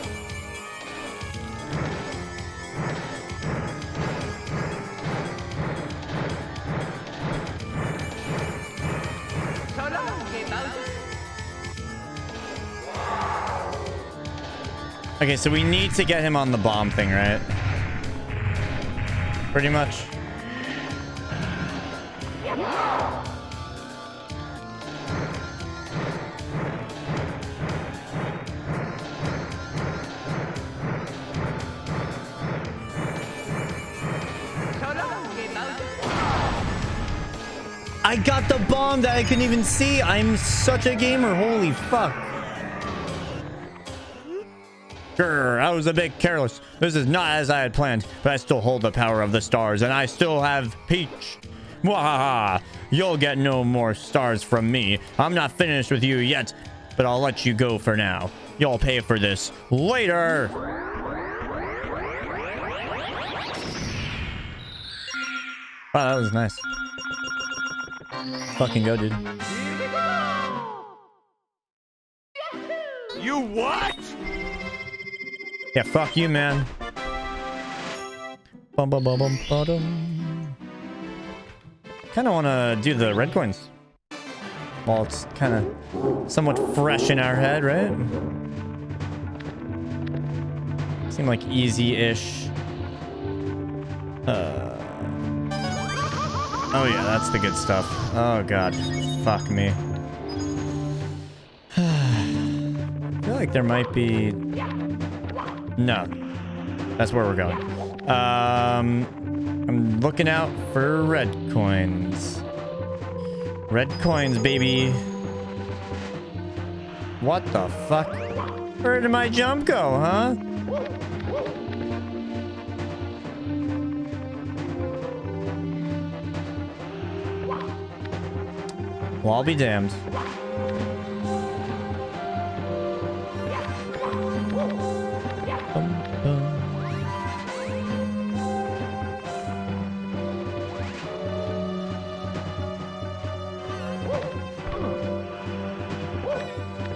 Okay, so we need to get him on the bomb thing, right? Pretty much. I got the bomb that I couldn't even see. I'm such a gamer. Holy fuck. Grr, I was a bit careless. This is not as I had planned, but I still hold the power of the stars, and I still have Peach. Mwahaha! You'll get no more stars from me. I'm not finished with you yet, but I'll let you go for now. You'll pay for this later. Wow, that was nice. Fucking go, dude. You what? Yeah, fuck you, man. Bum bum bum bum bum. Kind of want to do the red coins while it's kind of somewhat fresh in our head, right? Seem like easy-ish. Oh yeah, that's the good stuff. Oh god, fuck me. I feel like there might be... No, that's where we're going. I'm looking out for red coins. Red coins, baby. What the fuck? Where did my jump go, huh? Well, I'll be damned.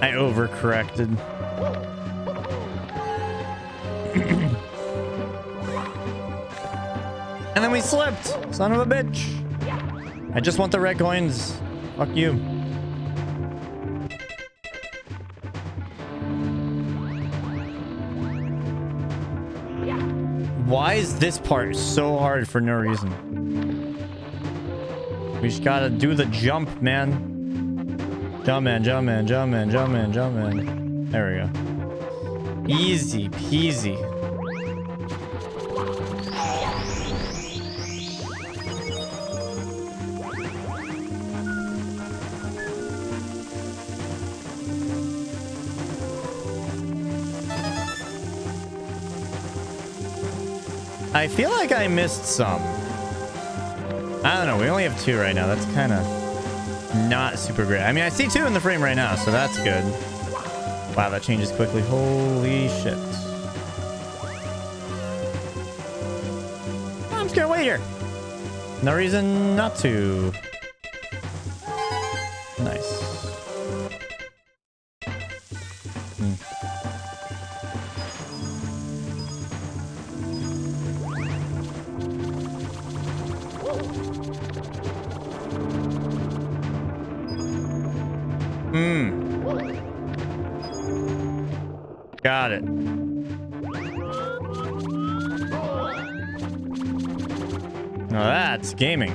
I overcorrected. And then we slipped. Son of a bitch. I just want the red coins. Fuck you. Why is this part so hard for no reason? We just gotta do the jump, man. Jump man, jump man, jump man, jump man, jump man. There we go. Easy peasy. I feel like I missed some. I don't know. We only have 2 right now. That's kind of not super great. I mean, I see 2 in the frame right now, so that's good. Wow, that changes quickly. Holy shit. I'm just gonna wait here. No reason not to. Nice. Got it. Now that's gaming.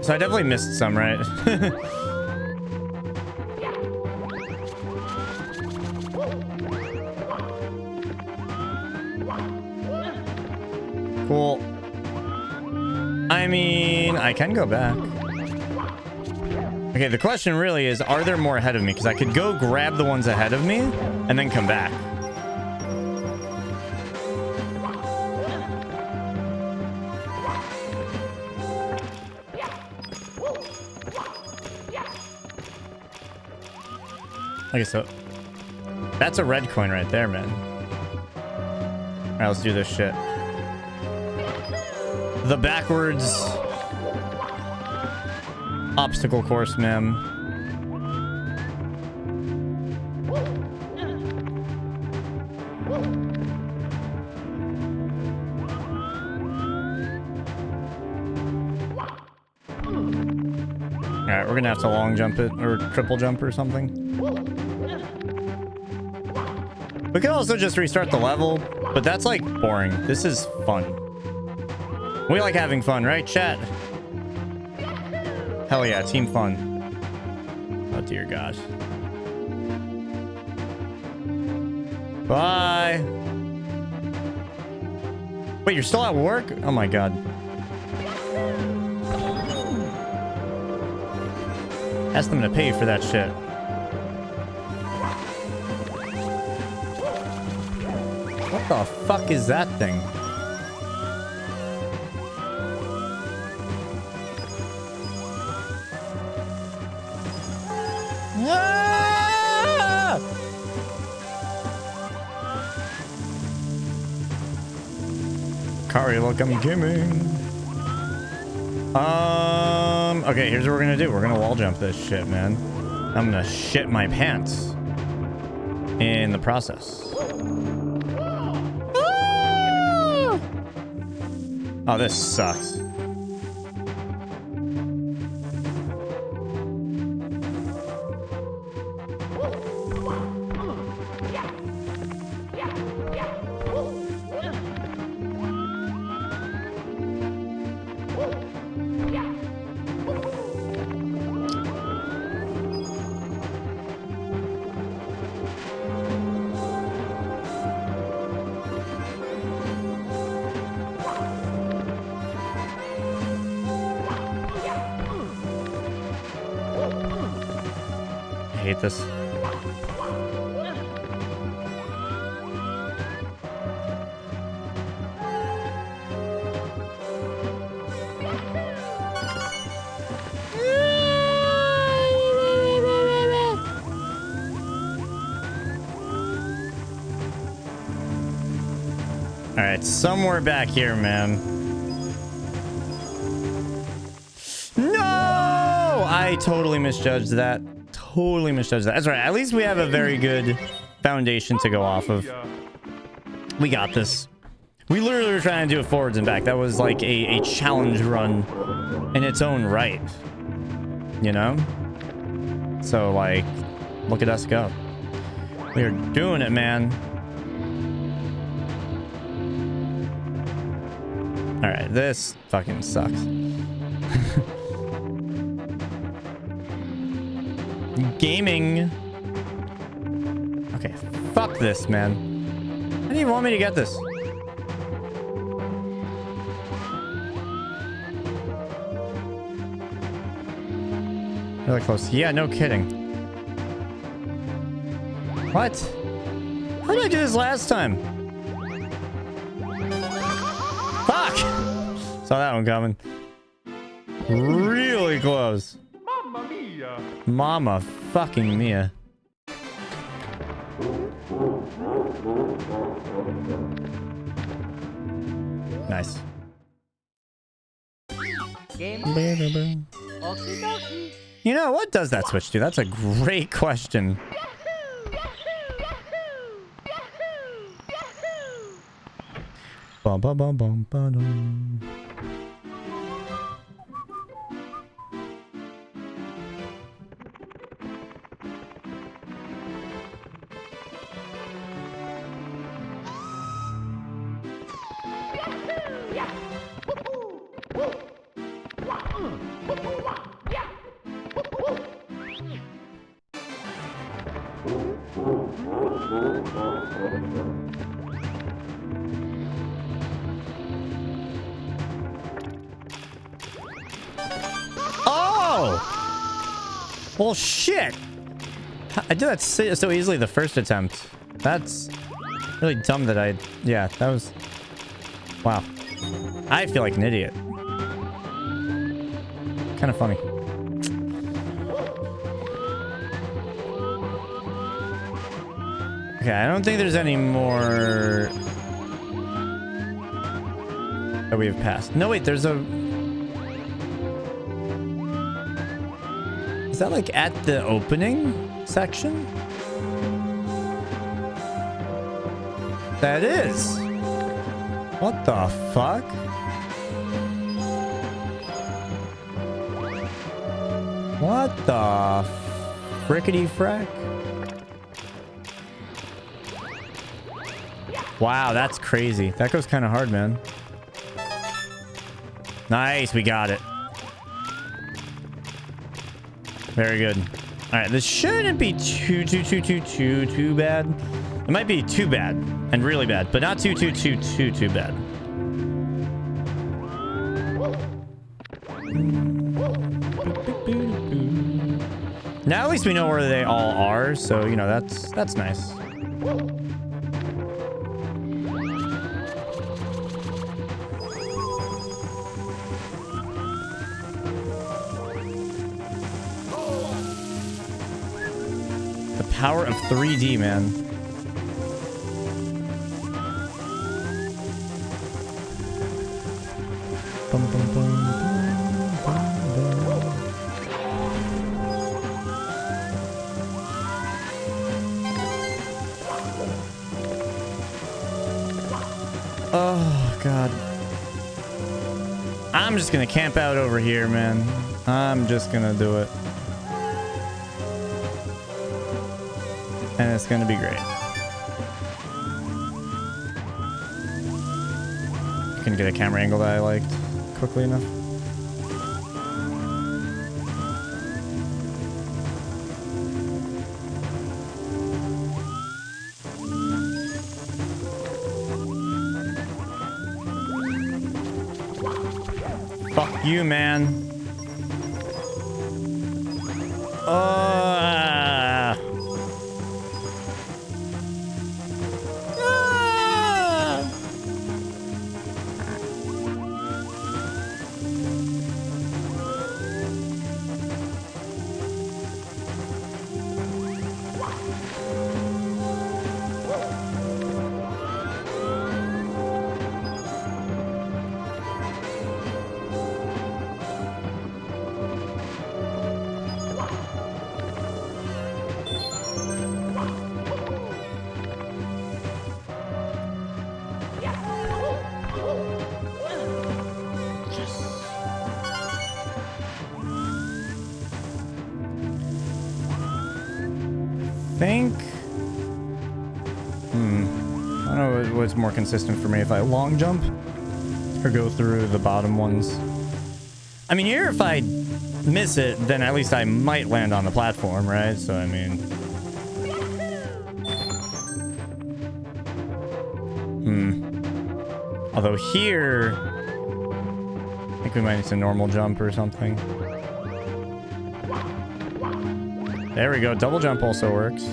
So I definitely missed some, right? Cool. I mean, I can go back. Okay, the question really is, are there more ahead of me? Because I could go grab the ones ahead of me and then come back. Okay, so that's a red coin right there, man. All right, let's do this shit. The backwards obstacle course, man. All right, we're gonna have to long jump it or triple jump or something. We could also just restart the level, but that's like boring. This is fun. We like having fun, right, chat? Hell yeah, team fun. Oh dear God. Bye. Wait, you're still at work? Oh my God. Ask them to pay for that shit. What the fuck is that thing? Ah! Kari, look, I'm gaming. Okay, here's what we're gonna do. We're gonna wall jump this shit, man. I'm gonna shit my pants in the process. Ah! Oh, this sucks. I hate this. All right, somewhere back here, man. No! I totally misjudged that. Totally misjudged that. That's right. At least we have a very good foundation to go off of. We got this. We literally were trying to do it forwards and back. That was like a challenge run in its own right. You know? So, like, look at us go. We're doing it, man. All right, this fucking sucks. Gaming. Okay, fuck this, man. How do you want me to get this? Really close. Yeah, no kidding. What? How did I do this last time? Fuck! Saw that one coming. Really close. Mamma mia! Mama fucking Mia. Nice. You know, what does that switch do? That's a great question. Bum, bum, bum, bum, ba-dum. Oh! Well, shit! I did that so easily the first attempt. That's really dumb that I... Yeah, that was... Wow. I feel like an idiot. Kind of funny. Okay, I don't think there's any more that we have passed. No, wait, there's a... Is that like at the opening section? That is. What the fuck? What the frickety frack? Wow, that's crazy. That goes kind of hard, man. Nice, we got it. Very good. All right, this shouldn't be too bad. It might be too bad and really bad, but not too bad. Now at least we know where they all are, so you know that's nice. Power of 3D, man. Bum, bum, bum, bum, bum, bum. Oh, God. I'm just gonna camp out over here, man. I'm just gonna do it. And it's gonna be great. Couldn't get a camera angle that I liked quickly enough. Fuck you, man. I don't know what's more consistent for me, if I long jump or go through the bottom ones. I mean, here if I miss it, then at least I might land on the platform, right? So, I mean... Although here... I think we might need a normal jump or something. There we go. Double jump also works.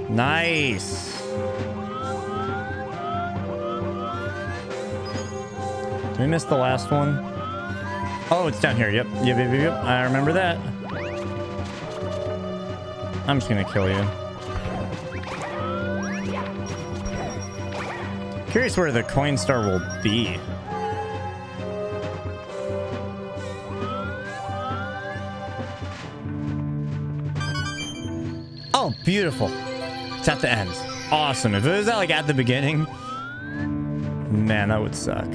Nice. Did we miss the last one? Oh, it's down here. Yep. Yep. I remember that. I'm just gonna kill you. Curious where the coin star will be. Oh, beautiful. It's at the end. Awesome. If it was like at the beginning, man, that would suck.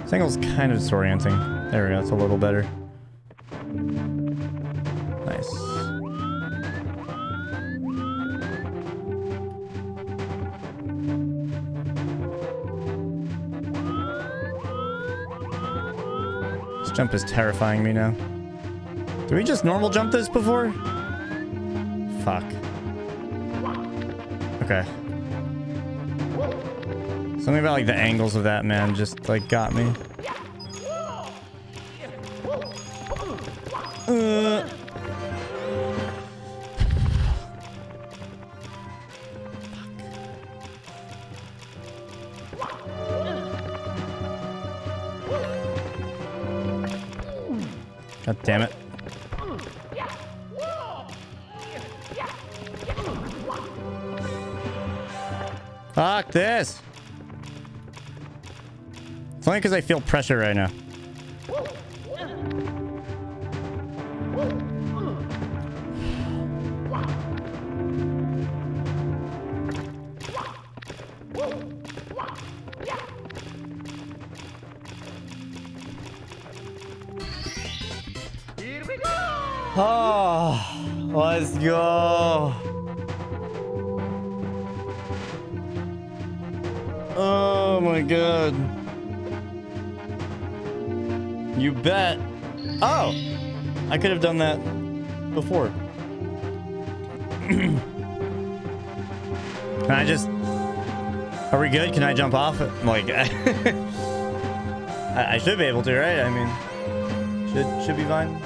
This angle's kind of disorienting. There we go. It's a little better. Nice. This jump is terrifying me now. Did we just normal jump this before? Fuck. Okay. Something about like the angles of that, man, just like got me. God damn it. Fuck this. It's only because I feel pressure right now. Here we go! Oh, let's go. Oh my god. You bet. Oh, I could have done that before. Can I just... Are we good? Can I jump off? Like, I should be able to, right? I mean, should be fine.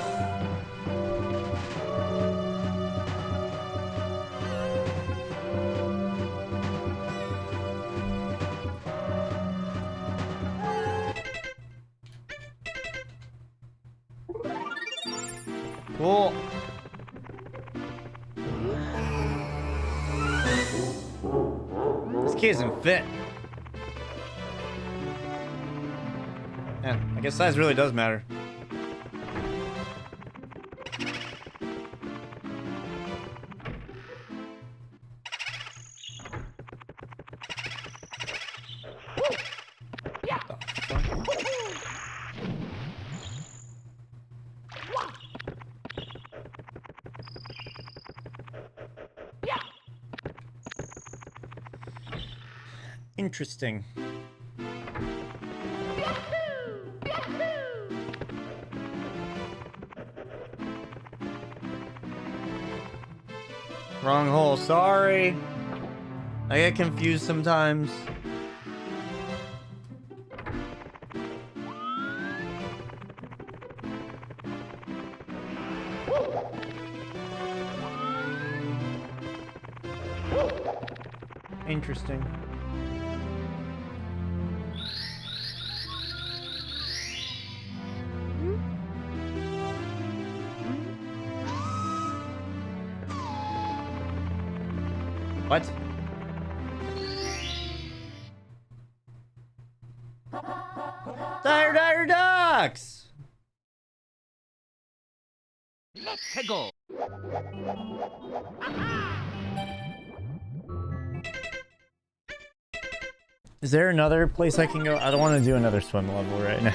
Cool. This key isn't fit. Man, I guess size really does matter. Interesting. Wrong hole. Sorry. I get confused sometimes. Interesting. What? Dire Ducks! Let's go! Is there another place I can go? I don't want to do another swim level right now.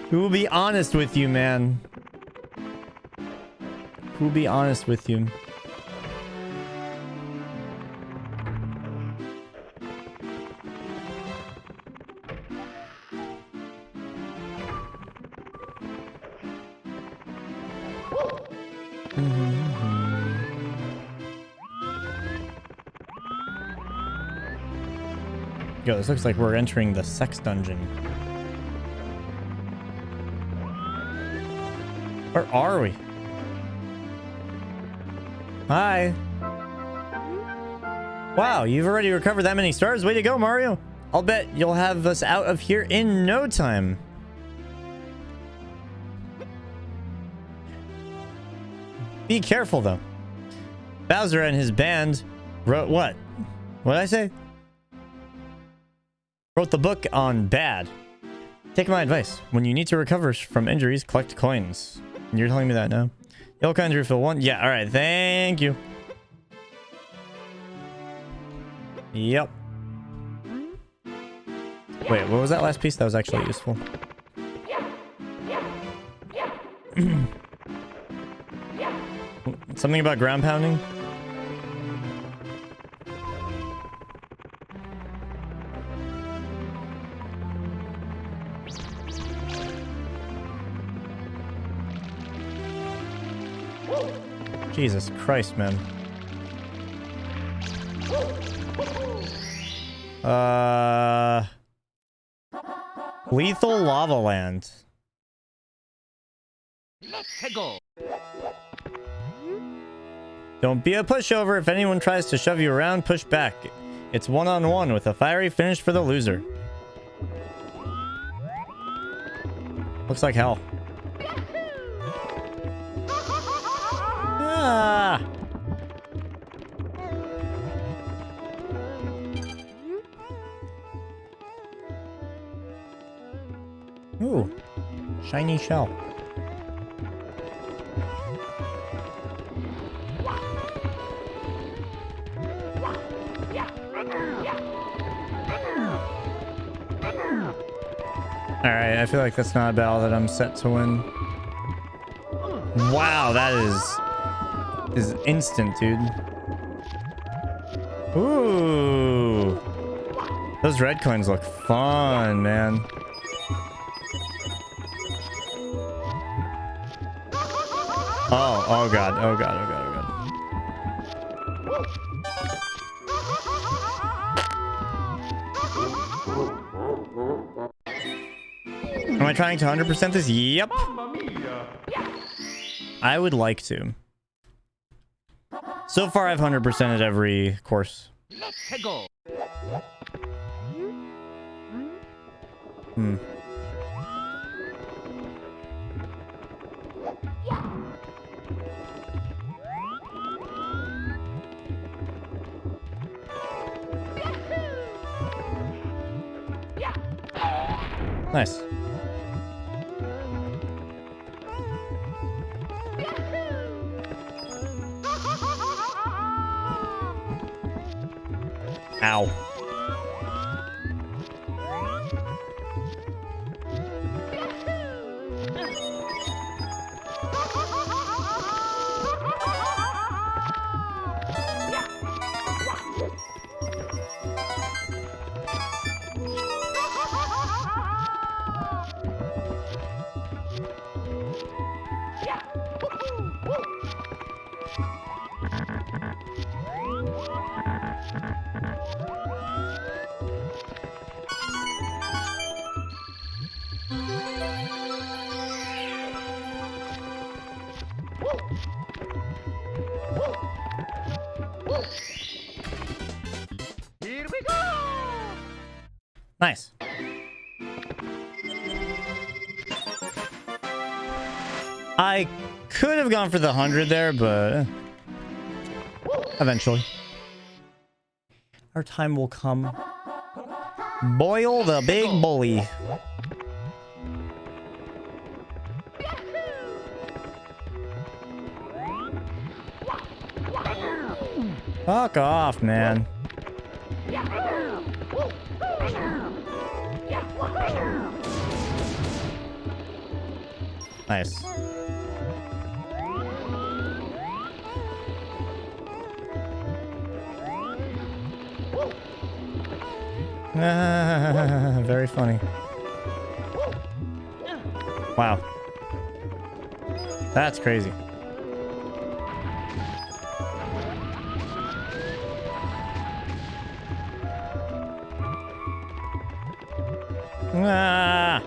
Who will be honest with you, man? Who will be honest with you? Yo, this looks like we're entering the sex dungeon. Where are we? Hi. Wow, you've already recovered that many stars. Way to go, Mario. I'll bet you'll have us out of here in no time. Be careful, though. Bowser and his band wrote what? What did I say? Wrote the book on bad. Take my advice. When you need to recover from injuries, collect coins. And you're telling me that now? Yellow coins refill 1. Yeah, alright. Thank you. Yep. Wait, what was that last piece? That was actually useful. Something about ground pounding? Jesus Christ, man. Lethal Lava Land. Let's go. Don't be a pushover. If anyone tries to shove you around, push back. It's one-on-one with a fiery finish for the loser. Looks like hell. Ah! Ooh, shiny shell. Alright, I feel like that's not a battle that I'm set to win. Wow, that is instant, dude. Ooh. Those red coins look fun, man. Oh god, oh god, oh god, oh god. Am I trying to 100% this? Yep. Mamma mia! I would like to. So far, I've 100%ed every course. Let's go. Nice. Ow. Here we go. Nice. I could have gone for the 100 there, but eventually. Our time will come. Boil the big bully. Fuck off, man. Nice. Very funny. Wow. That's crazy. Ah.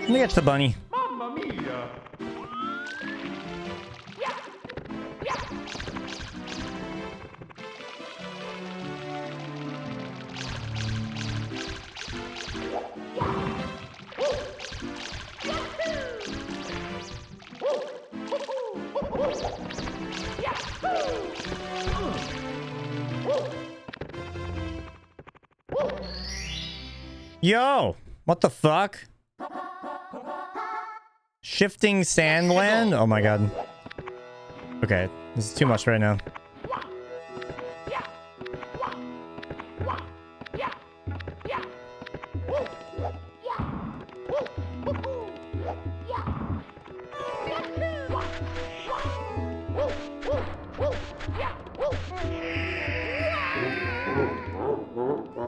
Let me get the bunny. Mamma mia! Yo, what the fuck? Shifting Sandland? Oh my god. Okay, this is too much right now.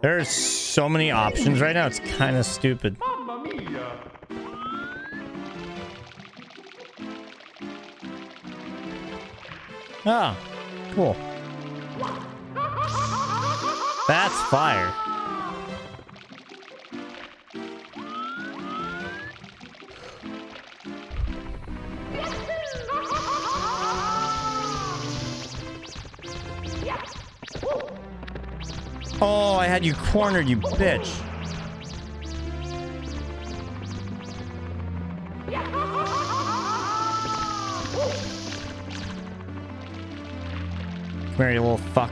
There's so many options right now, it's kind of stupid. Mamma mia! Ah, cool. That's fire. Oh, I had you cornered, you bitch. Come here, you little fuck.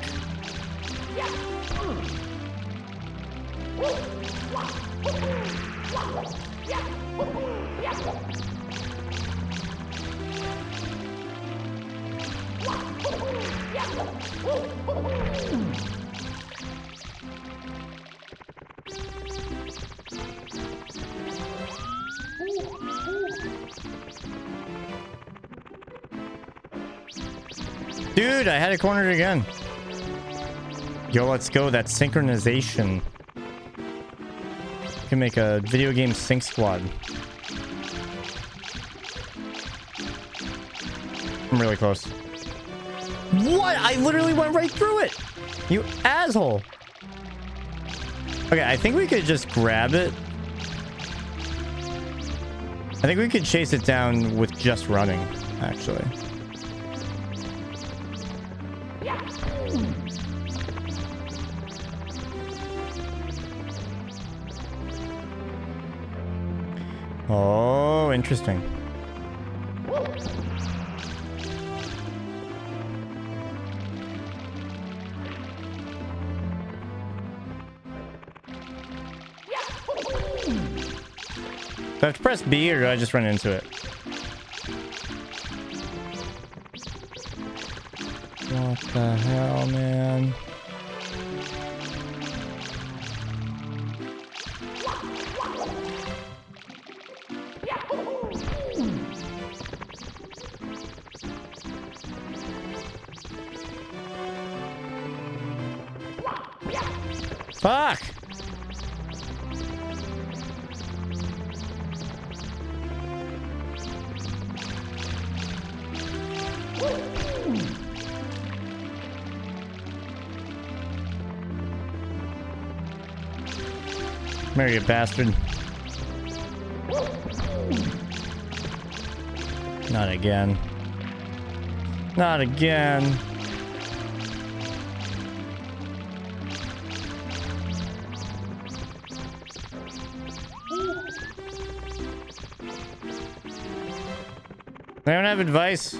Dude, I had it cornered again. Yo, let's go. That synchronization. Can make a video game sync squad. I'm really close. What? I literally went right through it. You asshole. Okay, I think we could just grab it. I think we could chase it down with just running, actually. Oh, interesting. Do I have to press B or do I just run into it? What the hell, man? Fuck! Come here, you bastard. Not again. Not again. They don't have advice.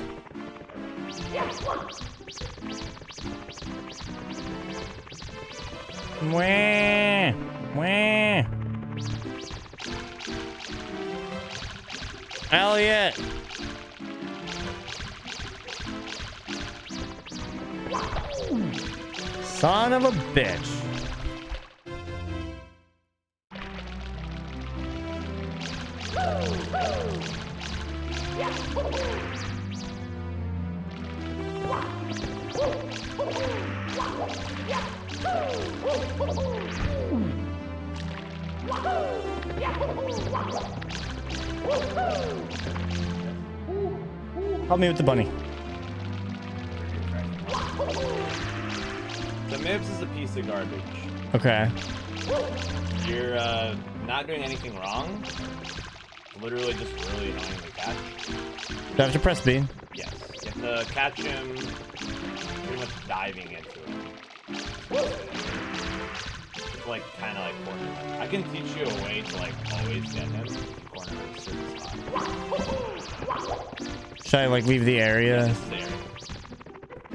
Wah, wah. Elliot. Son of a bitch. Help me with the bunny. The Mibs is a piece of garbage. Okay. You're not doing anything wrong. Literally just really annoying to catch. Do I have to press B? Yes. You have to catch him pretty much diving into him. It's like kind of like corner him. I can teach you a way to like always get him and corner him at a certain spot. Should I like leave the area? Just there.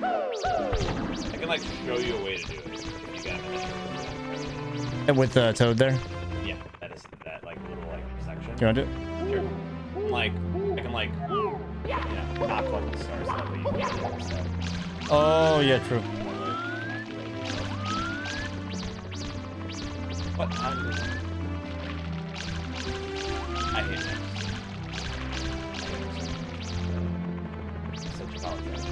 I can like show you a way to do it if you got him. With the toad there? Yeah, that is that like little like section. You want to do it? Sure. Like I can like not collect the stars. That way you can get the stuff. Oh, yeah, true. What? How did it? I hate this. Such a apologize.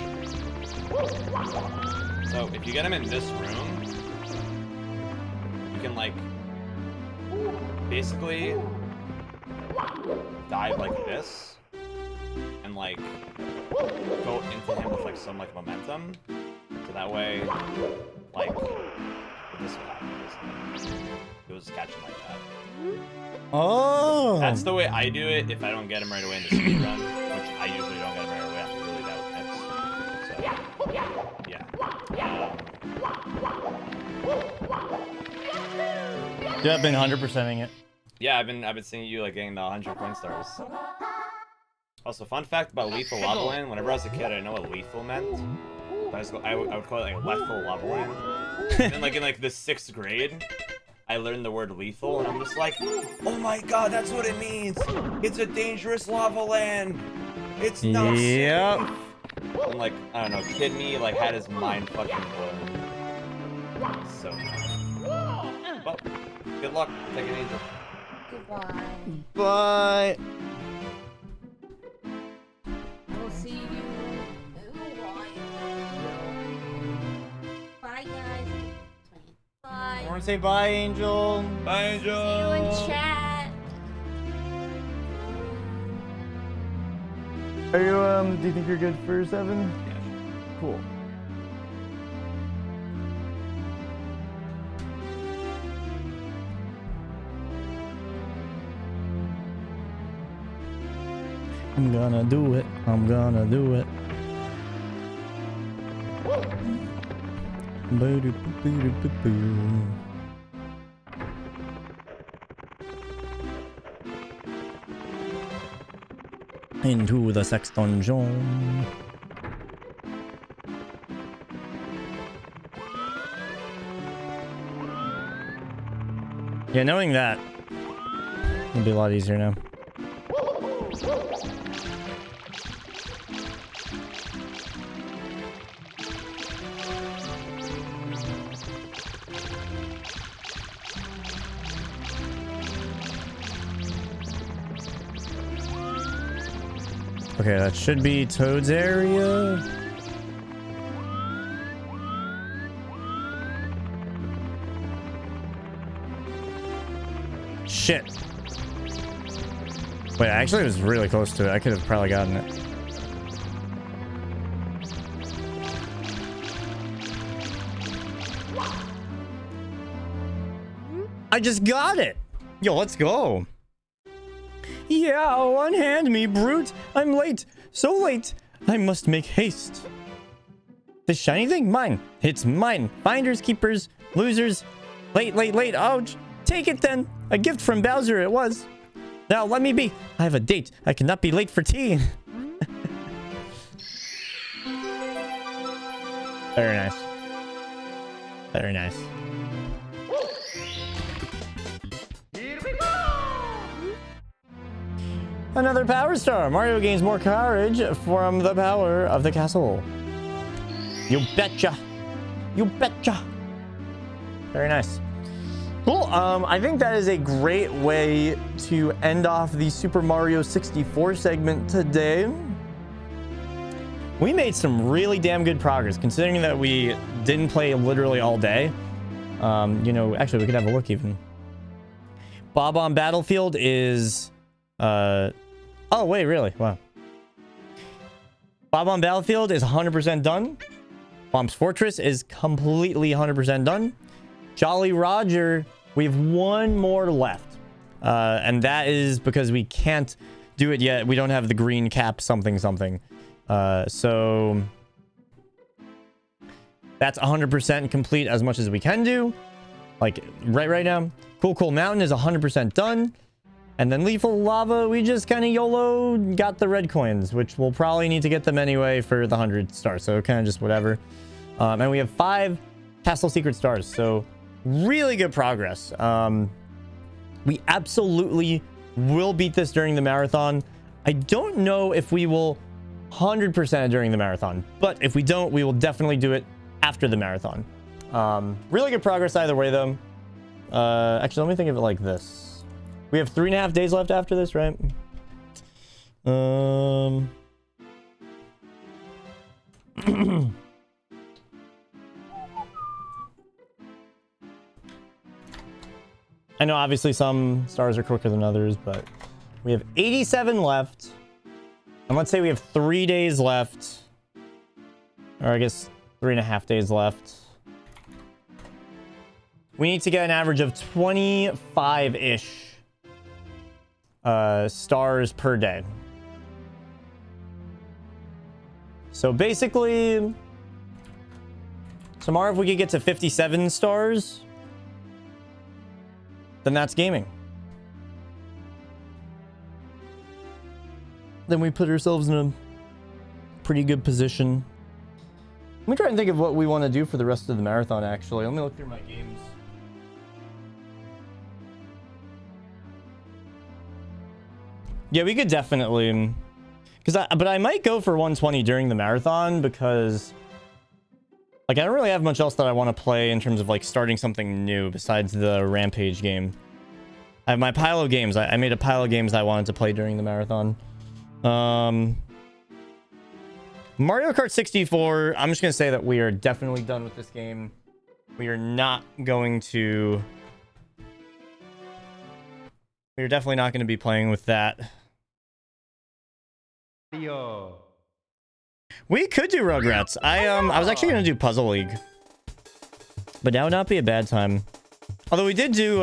So if you get him in this room, you can like basically dive like this and like go into him with like some like momentum. So that way, like this would happen. It was catching like that. Oh. That's the way I do it if I don't get him right away in the speed run, which I usually don't get him right away. I'm really bad with mix. So, yeah. Yeah, I've been 100%ing it. Yeah, I've been seeing you like getting the 100 coin stars. Also, fun fact about lethal lava land. Whenever I was a kid, I didn't know what lethal meant. I would call it like lethal lava land. And like in like the 6th grade, I learned the word lethal, and I'm just like, oh my god, that's what it means. It's a dangerous lava land. It's not Yep. safe. And like, I don't know, kid me like had his mind fucking blown. So well, good luck. Take an angel. Goodbye. Bye. We'll see you in a while. Bye, guys. Bye. I want to say bye, Angel. Bye, Angel. See you in chat. Are you, do you think you're good for 7? Yeah. Cool. I'm gonna do it. I'm gonna do it. Boo-doo-boo-doo-boo-boo. Into the sex dungeon. Yeah, knowing that will be a lot easier now. Okay, that should be Toad's area. Shit. Wait, actually, it was really close to it. I could have probably gotten it. I just got it. Yo, let's go. Yeah, unhand me, brute. I'm late. So late. I must make haste. This shiny thing? Mine. It's mine. Finders, keepers, losers. Late, late, late. Ouch. Take it then. A gift from Bowser it was. Now let me be. I have a date. I cannot be late for tea. Very nice. Very nice. Another power star. Mario gains more courage from the power of the castle. You betcha. You betcha. Very nice. Cool. I think that is a great way to end off the Super Mario 64 segment today. We made some really damn good progress, considering that we didn't play literally all day. You know, actually, we could have a look even. Bob on Battlefield is... Oh, wait, really? Wow. Bob on Battlefield is 100% done. Bomb's Fortress is completely 100% done. Jolly Roger, we have one more left. And that is because we can't do it yet. We don't have the green cap something something. So that's 100% complete as much as we can do. Like right now. Cool Cool Mountain is 100% done. And then Lethal Lava, we just kind of YOLO got the red coins, which we'll probably need to get them anyway for the 100 stars. So kind of just whatever. And we have 5 Castle Secret stars. So really good progress. We absolutely will beat this during the marathon. I don't know if we will 100% during the marathon. But if we don't, we will definitely do it after the marathon. Really good progress either way, though. Actually, let me think of it like this. We have 3.5 days left after this, right? I know obviously some stars are quicker than others, but we have 87 left. And let's say we have 3 days left. Or I guess 3.5 days left. We need to get an average of 25-ish stars per day. So basically, tomorrow if we could get to 57 stars, then that's gaming. Then we put ourselves in a pretty good position. Let me try and think of what we want to do for the rest of the marathon, actually. Let me look through my games. Yeah, we could definitely... But I might go for 120 during the marathon because... Like, I don't really have much else that I want to play in terms of, like, starting something new besides the Rampage game. I have my pile of games. I made a pile of games I wanted to play during the marathon. Mario Kart 64, I'm just going to say that we are definitely done with this game. We are not going to... We are definitely not going to be playing with that. We could do Rugrats. I was actually going to do Puzzle League. But that would not be a bad time. Although we did do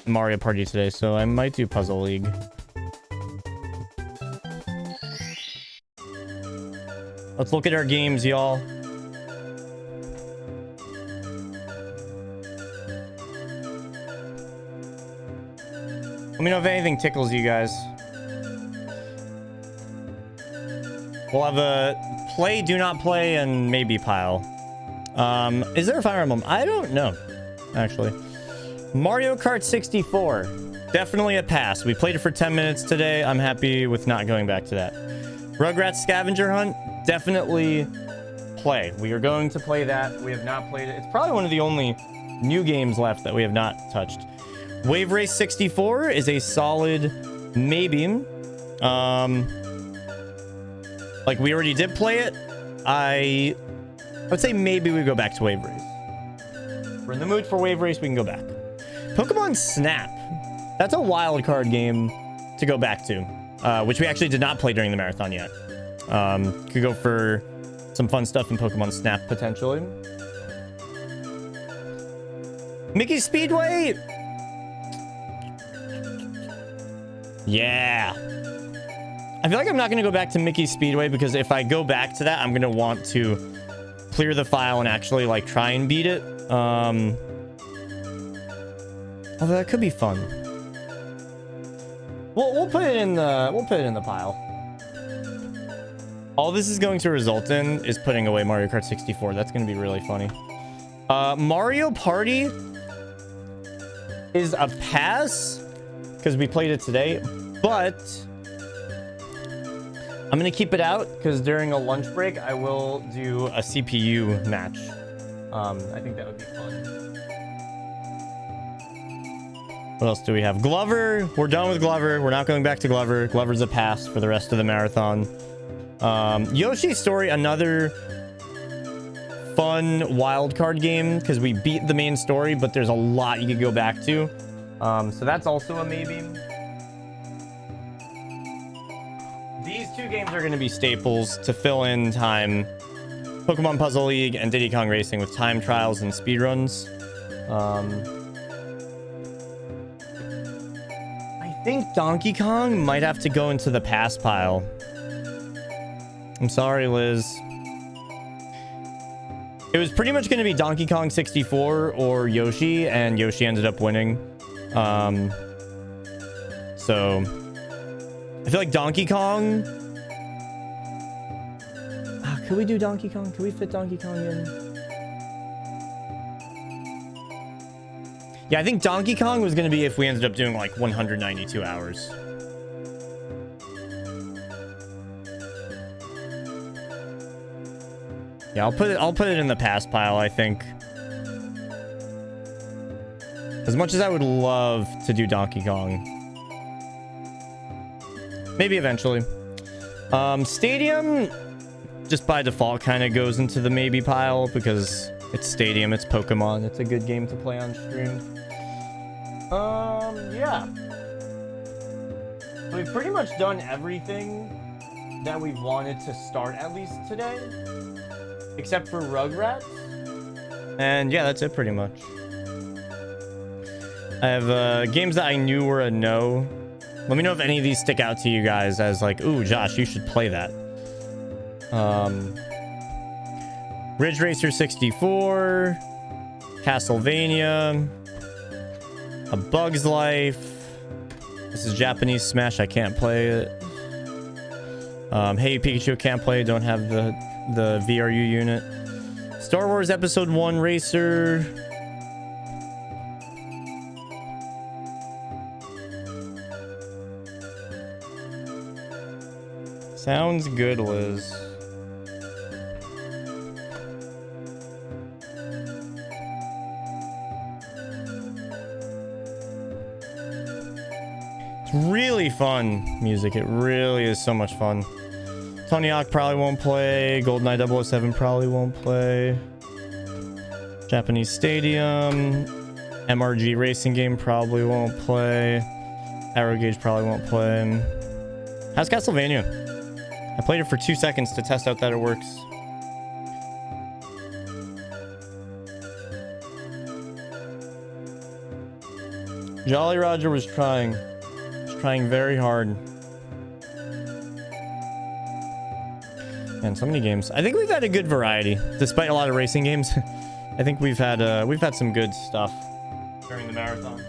Mario Party today, so I might do Puzzle League. Let's look at our games, y'all. Let me know if anything tickles you guys. We'll have a play, do not play, and maybe pile. Is there a Fire Emblem? I don't know, actually. Mario Kart 64. Definitely a pass. We played it for 10 minutes today. I'm happy with not going back to that. Rugrats Scavenger Hunt. Definitely play. We are going to play that. We have not played it. It's probably one of the only new games left that we have not touched. Wave Race 64 is a solid maybe. Like, we already did play it. I would say maybe we go back to Wave Race. We're in the mood for Wave Race. We can go back. Pokemon Snap. That's a wild card game to go back to, which we actually did not play during the marathon yet. Could go for some fun stuff in Pokemon Snap, potentially. Mickey Speedway! Yeah. I feel like I'm not going to go back to Mickey Speedway because if I go back to that, I'm going to want to clear the file and actually, like, try and beat it. Although that could be fun. We'll put it in the pile. All this is going to result in is putting away Mario Kart 64. That's going to be really funny. Mario Party is a pass because we played it today, but I'm going to keep it out because during a lunch break, I will do a CPU match. I think that would be fun. What else do we have? Glover. We're done with Glover. We're not going back to Glover. Glover's a pass for the rest of the marathon. Yoshi's Story, another fun wildcard game because we beat the main story, but there's a lot you could go back to. So that's also a maybe. These two games are going to be staples to fill in time. Pokemon Puzzle League and Diddy Kong Racing with time trials and speedruns. I think Donkey Kong might have to go into the pass pile. I'm sorry, Liz. It was pretty much going to be Donkey Kong 64 or Yoshi, and Yoshi ended up winning. So I feel like Donkey Kong. Could we do Donkey Kong? Can we fit Donkey Kong in? Yeah, I think Donkey Kong was going to be if we ended up doing like 192 hours. Yeah, I'll put it in the pass pile, I think. As much as I would love to do Donkey Kong. Maybe eventually. Stadium, just by default, kind of goes into the maybe pile because it's Stadium, it's Pokemon. It's a good game to play on stream. Yeah. We've pretty much done everything that we've wanted to start at least today. Except for Rugrats. And yeah, that's it pretty much. I have games that I knew were a no. Let me know if any of these stick out to you guys as like, ooh, Josh, you should play that. Ridge Racer 64, Castlevania, A Bug's Life. This is Japanese Smash. I can't play it. Hey Pikachu, can't play. Don't have the VRU unit. Star Wars Episode 1 Racer. Sounds good, Liz. It's really fun music. It really is so much fun. Tony Hawk probably won't play. GoldenEye 007 probably won't play. Japanese Stadium. MRG Racing Game probably won't play. Arrow Gauge probably won't play. How's Castlevania? I played it for 2 seconds to test out that it works. Jolly Roger was trying. Very hard. Man, so many games. I think we've had a good variety, despite a lot of racing games. I think we've had some good stuff during the marathon.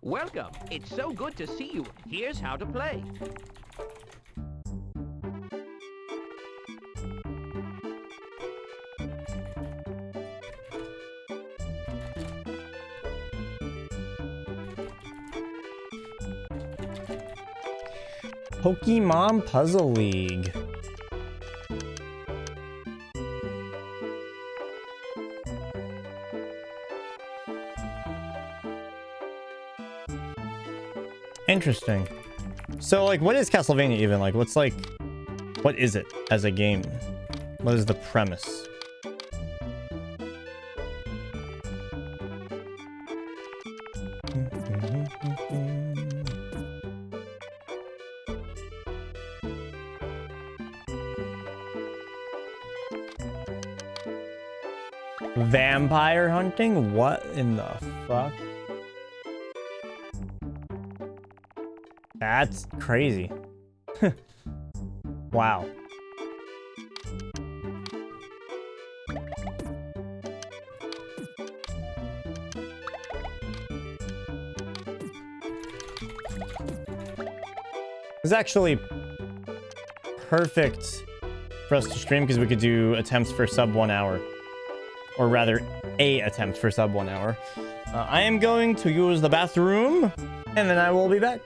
Welcome. It's so good to see you. Here's how to play. Pokemon Puzzle League. Interesting. So, like, what is Castlevania even? Like, what is it as a game? What is the premise? Vampire hunting? What in the fuck? That's crazy. Wow. It's actually perfect for us to stream because we could do attempts for sub 1 hour. Or rather, a attempt for sub 1 hour. I am going to use the bathroom, and then I will be back.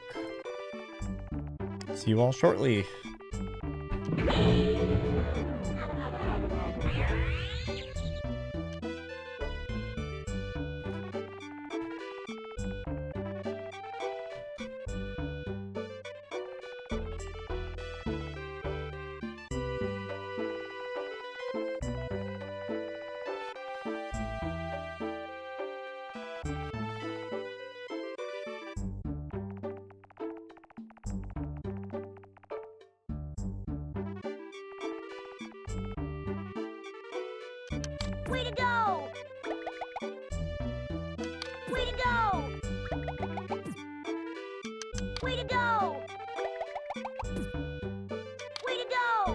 See you all shortly. Way to go! Way to go! Way to go! Way to go!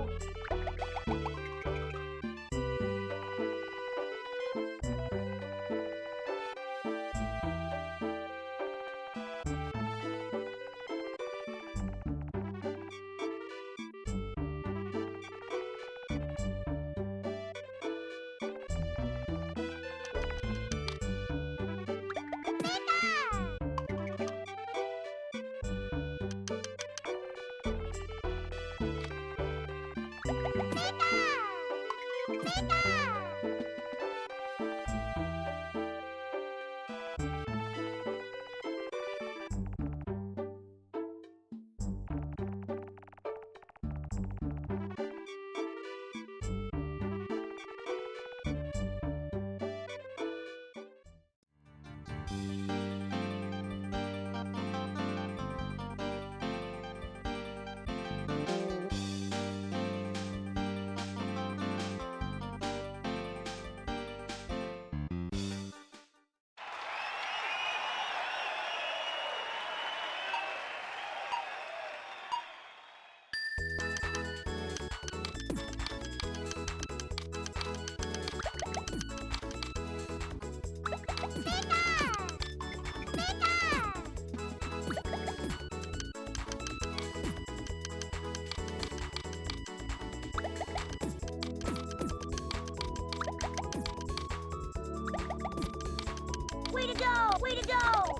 Way to go! Way to go!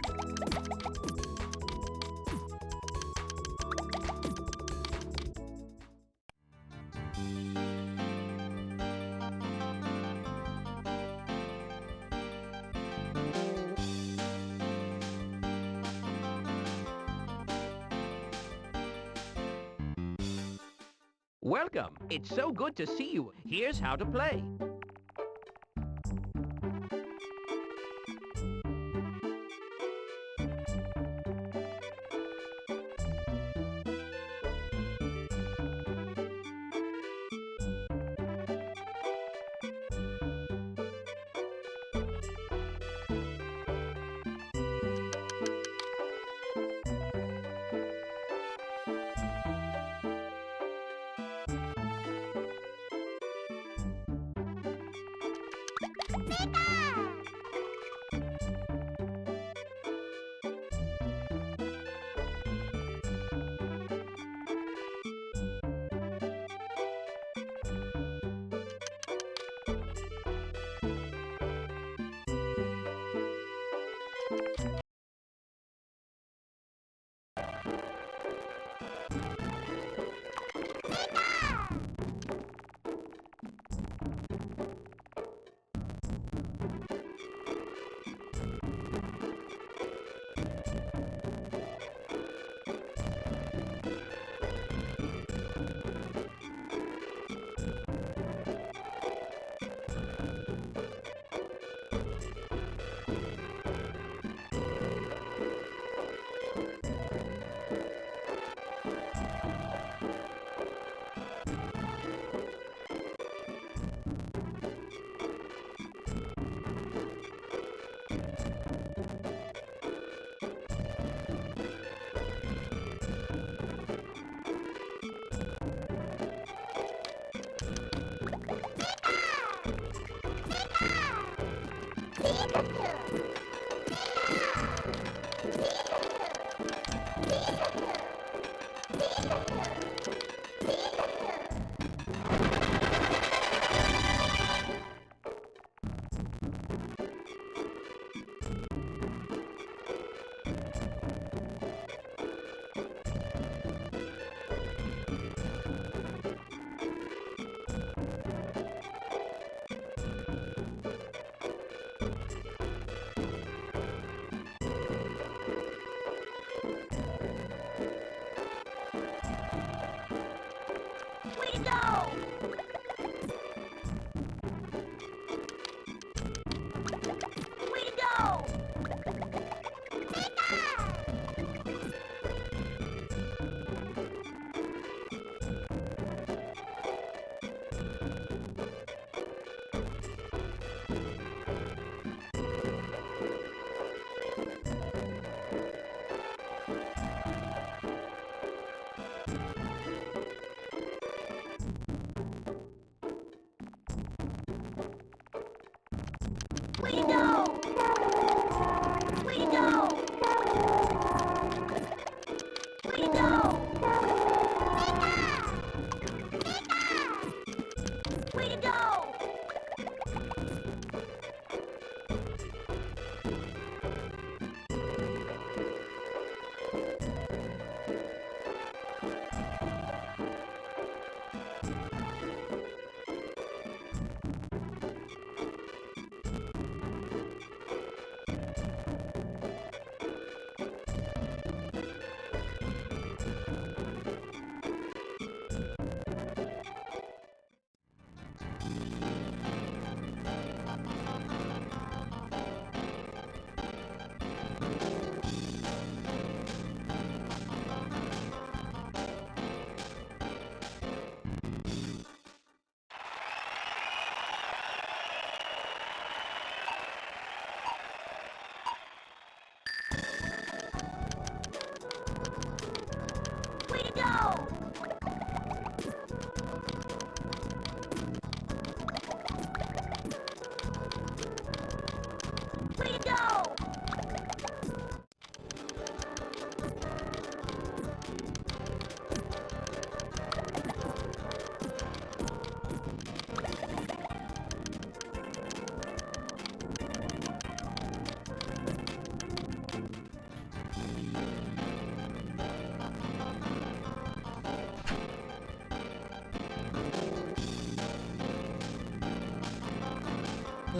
Welcome. It's so good to see you. Here's how to play. Pikachu!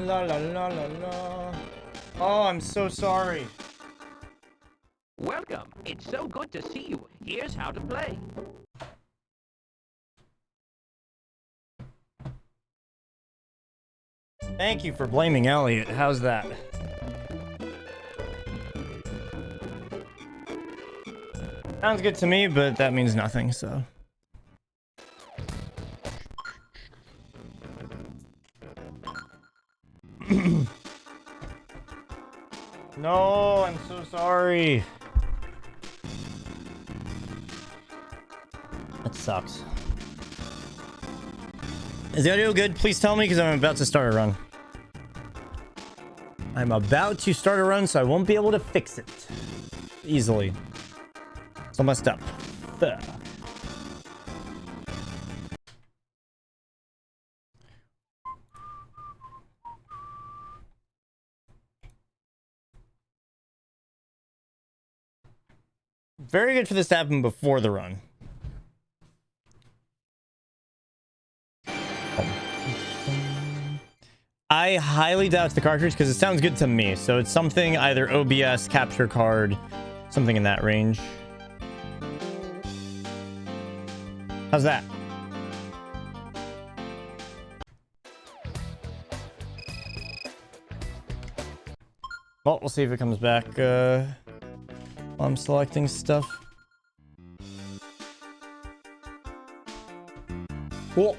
La la la la la. Oh, I'm so sorry. Welcome. It's so good to see you. Here's how to play. Thank you for blaming Elliot. How's that? Sounds good to me, but that means nothing, so. No, I'm so sorry. That sucks. Is the audio good? Please tell me, because I'm about to start a run. I'm about to start a run, so I won't be able to fix it easily. It's all messed up. Ugh. Very good for this to happen before the run. I highly doubt it's the cartridge because it sounds good to me. So it's something either OBS, capture card, something in that range. How's that? Well, we'll see if it comes back while I'm selecting stuff. Cool.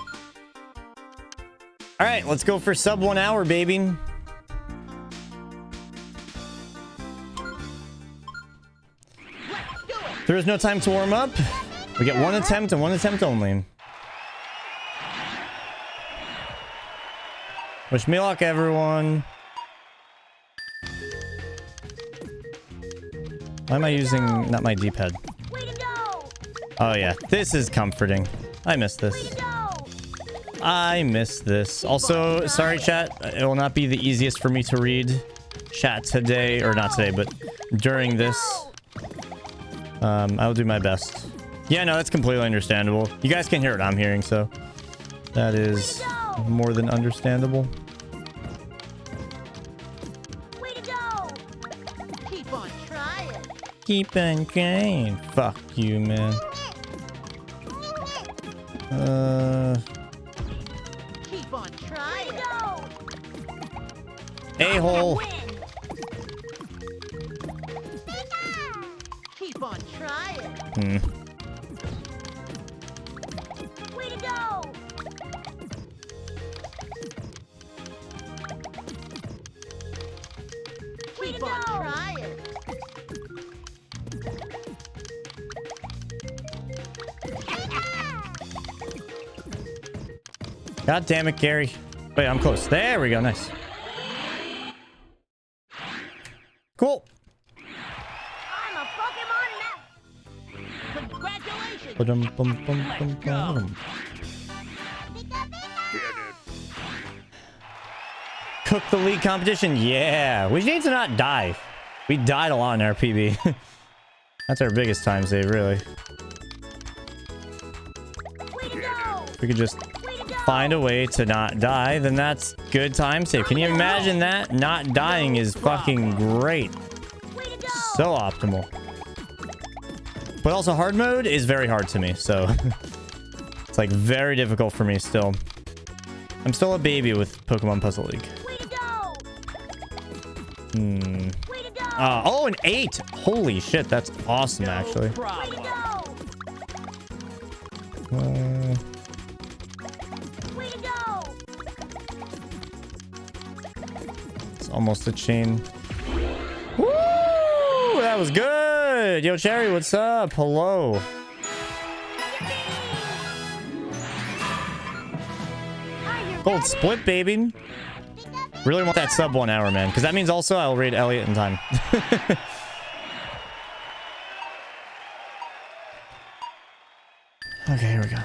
All right, let's go for sub 1 hour, baby. There is no time to warm up. We get one attempt and one attempt only. Wish me luck, everyone. Why am I using not my D-pad? Oh yeah, this is comforting. I miss this. I miss this. Also, sorry chat, it will not be the easiest for me to read chat today, or not today, but during this. I'll do my best. Yeah, no, that's completely understandable. You guys can hear what I'm hearing, so that is more than understandable. Way to go! Keep on trying. Keep on trying. Fuck you, man. Keep on trying. A-hole. Keep on trying. Way to go! Keep on trying. God damn it, Gary. Wait, I'm close. There we go. Nice. Cool. I'm a Pokemon now. Congratulations. Ba-dum-bum-bum-bum-bum. Cook the league competition. Yeah. We need to not die. We died a lot in our PB. That's our biggest time save, really. Way to go! If we could just find a way to not die, then that's good time save. Can you imagine that? Not dying is fucking great. Way to go! So optimal. But also hard mode is very hard to me, so it's like very difficult for me still. I'm still a baby with Pokemon Puzzle League. Way to go! Way to go! Oh, an 8! Holy shit, that's awesome, actually. Way to go! Way to go! It's almost a chain. Woo! That was good! Yo, Cherry, what's up? Hello. Gold split, baby. Really want that sub 1 hour, man, because that means also I'll raid Elliot in time. Okay, here we go.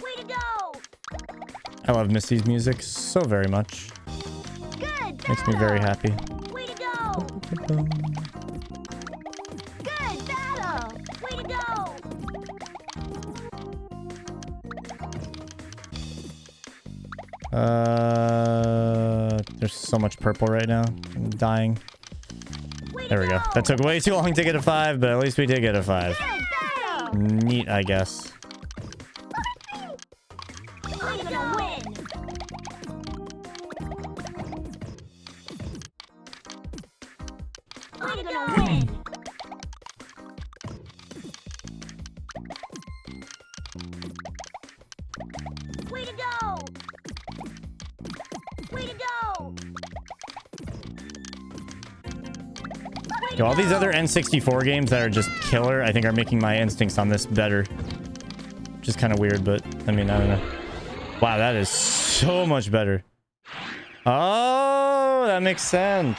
Way to go! I love Misty's music so very much. Good! Makes me very happy. Way to go! Good battle! Way to go! There's so much purple right now. I'm dying. There we go. That took way too long to get a 5, but at least we did get a 5. Neat, I guess. I'm gonna win. I'm gonna win. Way to go! Way to go! Yo, all these other N64 games that are just killer, I think are making my instincts on this better. Which is kind of weird, but I mean, I don't know. Wow, that is so much better. Oh, that makes sense.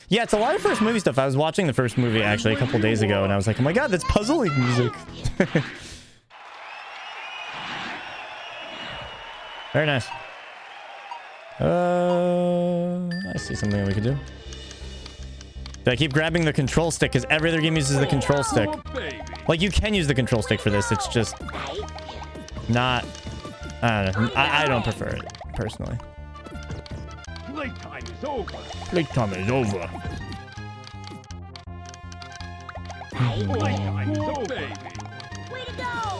Yeah, it's a lot of first movie stuff. I was watching the first movie actually a couple days ago, and I was like, oh my god, that's puzzling music. Very nice. I see something we could do. I keep grabbing the control stick because every other game uses the control stick. Like, you can use the control stick for this. It's just not... I don't know. I don't prefer it, personally. Playtime is over. Playtime is over. Playtime is over, baby. Way to go!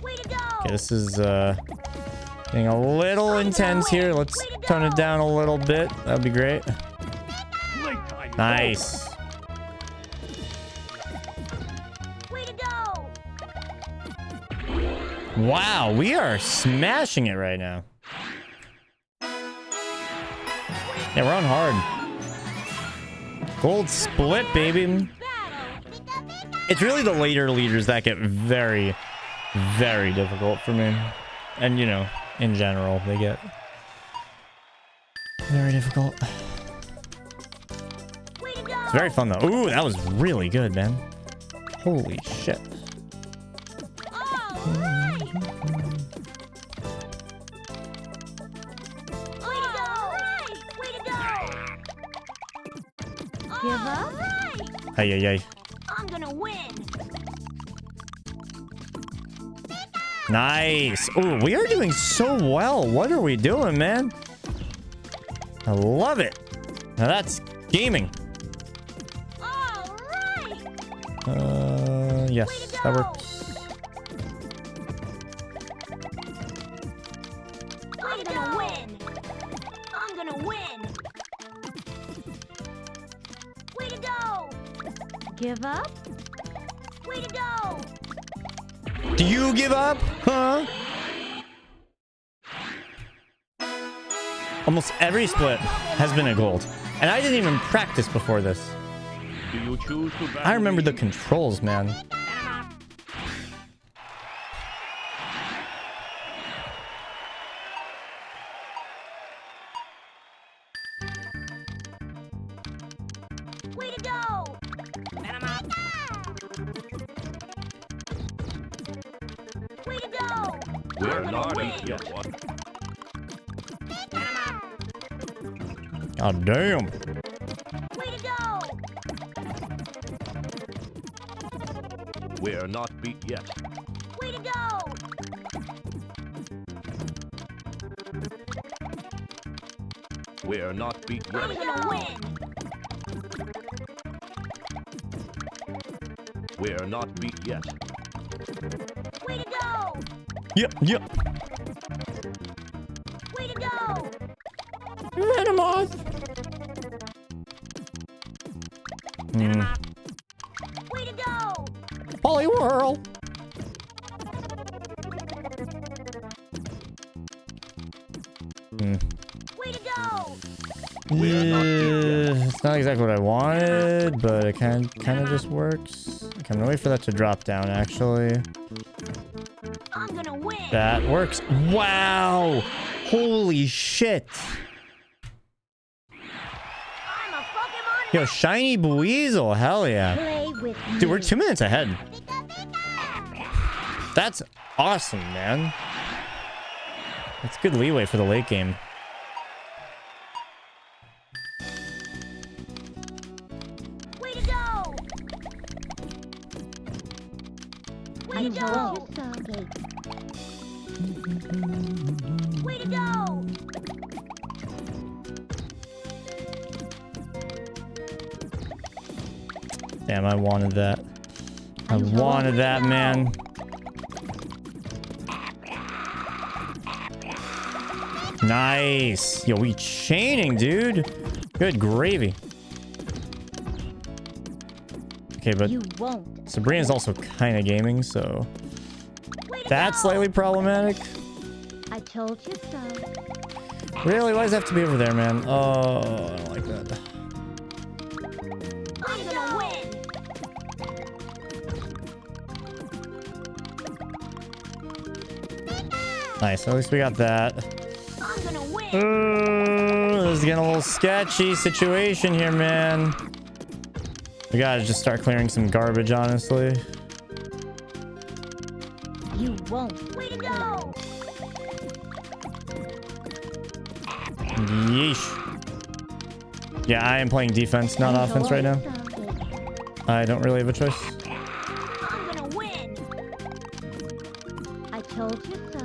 Way to go! Okay, this is getting a little intense here. Let's tone it down a little bit. That'd be great. Playtime is Nice. Way to go! Wow, we are smashing it right now. Yeah, we're on hard. Gold split, baby. It's really the later leaders that get very, very difficult for me. And, you know, in general, they get very difficult. It's very fun, though. Ooh, that was really good, man. Holy shit. Give up? Ay, ay, ay. I'm gonna win. Nice. Ooh, we are doing so well. What are we doing, man? I love it. Now that's gaming. All right. Yes, that works. I'm gonna win. I'm gonna win. Way to go. Give up? Way to go. Do you give up? Huh? Almost every split has been a gold. And I didn't even practice before this. Do you choose to battle I remember me? the controls, man. Way to go. Way to go. We're I'm not gonna eat yet. What? God damn. Way to go. We're not beat yet. Way to go. We're not beat I'm yet. gonna win. We're not beat yet. Way to go. Yep, yep. Way to go. Venomoth. Way to go. Poliwhirl. Way to go. Yeah, it's not exactly what I wanted, but it kind of just works. Okay, I'm gonna wait for that to drop down, actually. I'm gonna win. That works. Wow! Holy shit! I'm a Pokemon. Yo, shiny Buizel, hell yeah. Play with Dude, we're 2 minutes ahead. That's awesome, man. That's good leeway for the late game. Way to go. Way to go. Way to go. Damn, I wanted that. I wanted that, man. Nice. Yo, we chaining, dude. Good gravy. Okay, but Sabrina's also kind of gaming, so that's slightly problematic. I told you so. Really? Why does it have to be over there, man? Oh, I don't like that. I'm gonna win. Nice. At least we got that. I'm gonna win. This is getting a little sketchy situation here, man. We gotta just start clearing some garbage, honestly. You won't. Way to go. Yeesh. Yeah, I am playing defense, not offense right now. I don't really have a choice. I'm gonna win. I told you so.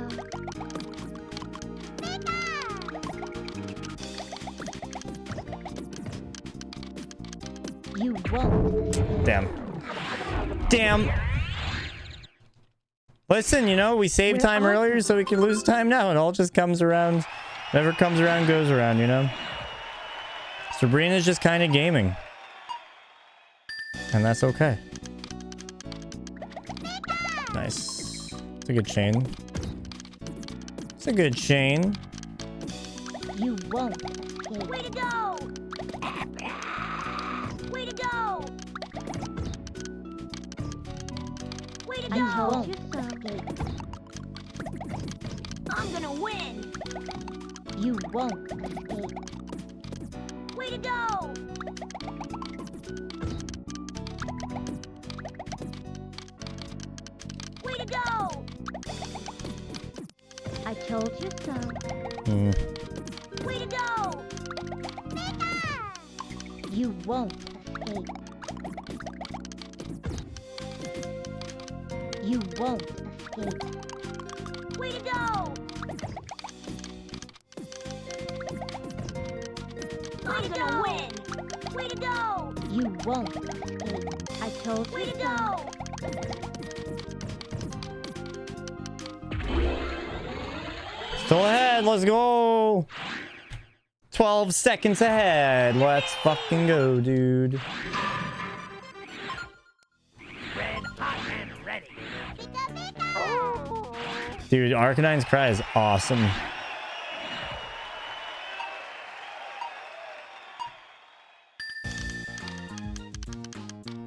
You won't. Damn. Damn. Listen, you know, we saved time earlier so we can lose time now. It all just comes around. Whatever comes around goes around, you know? Sabrina's just kind of gaming. And that's okay. Nice. It's a good chain. It's a good chain. You won't. Way to go. Way to go. Way to go. I told you so. I'm gonna win. You won't escape. Way to go. Way to go. I told you so. Way to go. You won't escape. You won't escape. Way to go. I'm gonna win. Way to go. You won't escape. I told you. Way to go. Still ahead. Let's go. 12 seconds ahead. Let's fucking go, dude. Red hot and ready. Dude, Arcanine's cry is awesome.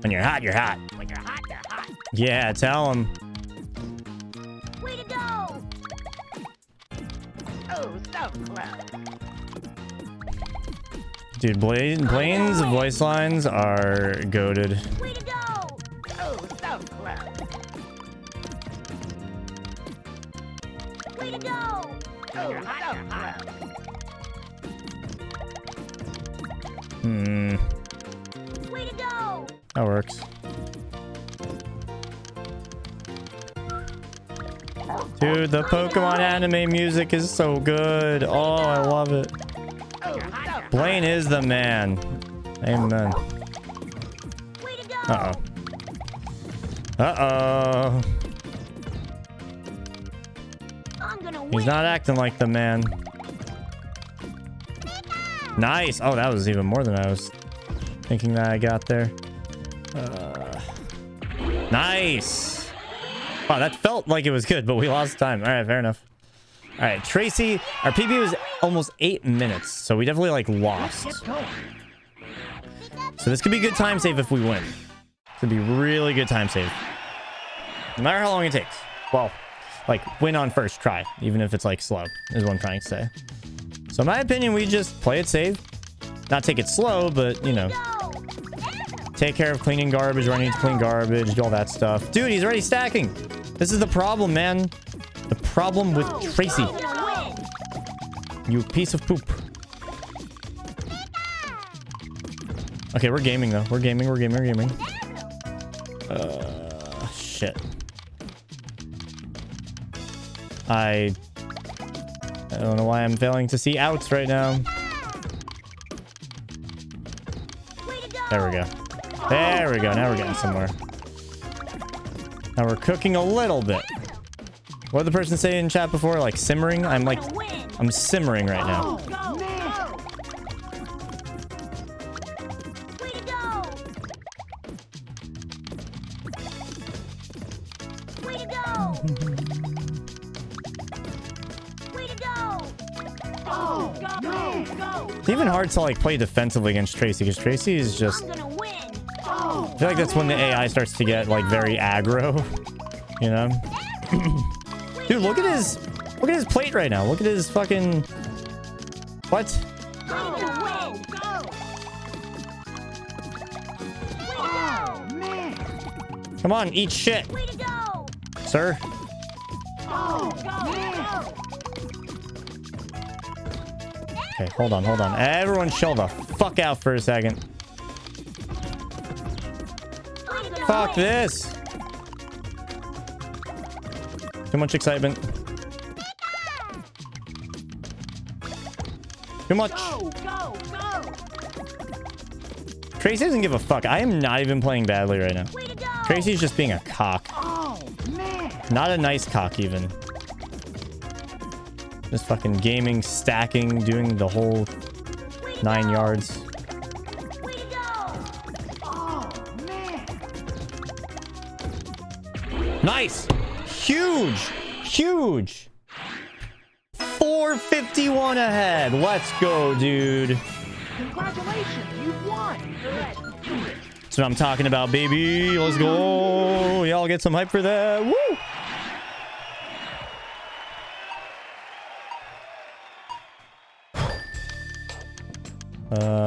When you're hot, you're hot. When you're hot, you're hot. Yeah, tell him. Way to go. Oh, so close. Dude, Blaine's voice lines are goated. Way to go. Oh, so close. Way to go. Oh, you're hot, you're hot. Way to go. That works. Dude, the Pokemon anime music is so good. Oh, I love it. Oh, you're hot, you're hot. Blaine is the man. Amen. Way to go. Uh-oh. Uh-oh. I'm gonna win. He's not acting like the man. Nice. Oh, that was even more than I was thinking that I got there. Nice. Wow, that felt like it was good, but we lost time. All right, fair enough. All right, Tracy, our PB was almost 8 minutes, so we definitely like lost. So this could be a good time save if we win. Could be really good time save. No matter how long it takes. Well, like win on first try, even if it's like slow, is what I'm trying to say. So in my opinion, we just play it safe. Not take it slow, but you know, take care of cleaning garbage where I need to clean garbage, do all that stuff. Dude, he's already stacking. This is the problem, man. The problem with Tracy. I'm gonna win. You piece of poop. Okay, we're gaming though. We're gaming. Shit. I don't know why I'm failing to see outs right now. Way to go. There we go. There we go. Now we're getting somewhere. Now we're cooking a little bit. What did the person say in chat before? Like simmering? I'm simmering right now. It's even hard to like play defensively against Tracy because Tracy is just. I feel like that's when the AI starts to get like very aggro, you know. Dude, look at his plate right now. Look at his fucking. What? Come on, eat shit, sir. Okay, hold on. Everyone chill the fuck out for a second. Fuck this. Too much excitement. Too much. Tracy doesn't give a fuck. I am not even playing badly right now. Tracy's just being a cock. Not a nice cock even. Just fucking gaming, stacking, doing the whole 9 yards. Nice! Huge! 451 ahead. Let's go, dude. Congratulations, you won. That's what I'm talking about, baby. Let's go. Y'all get some hype for that. Woo!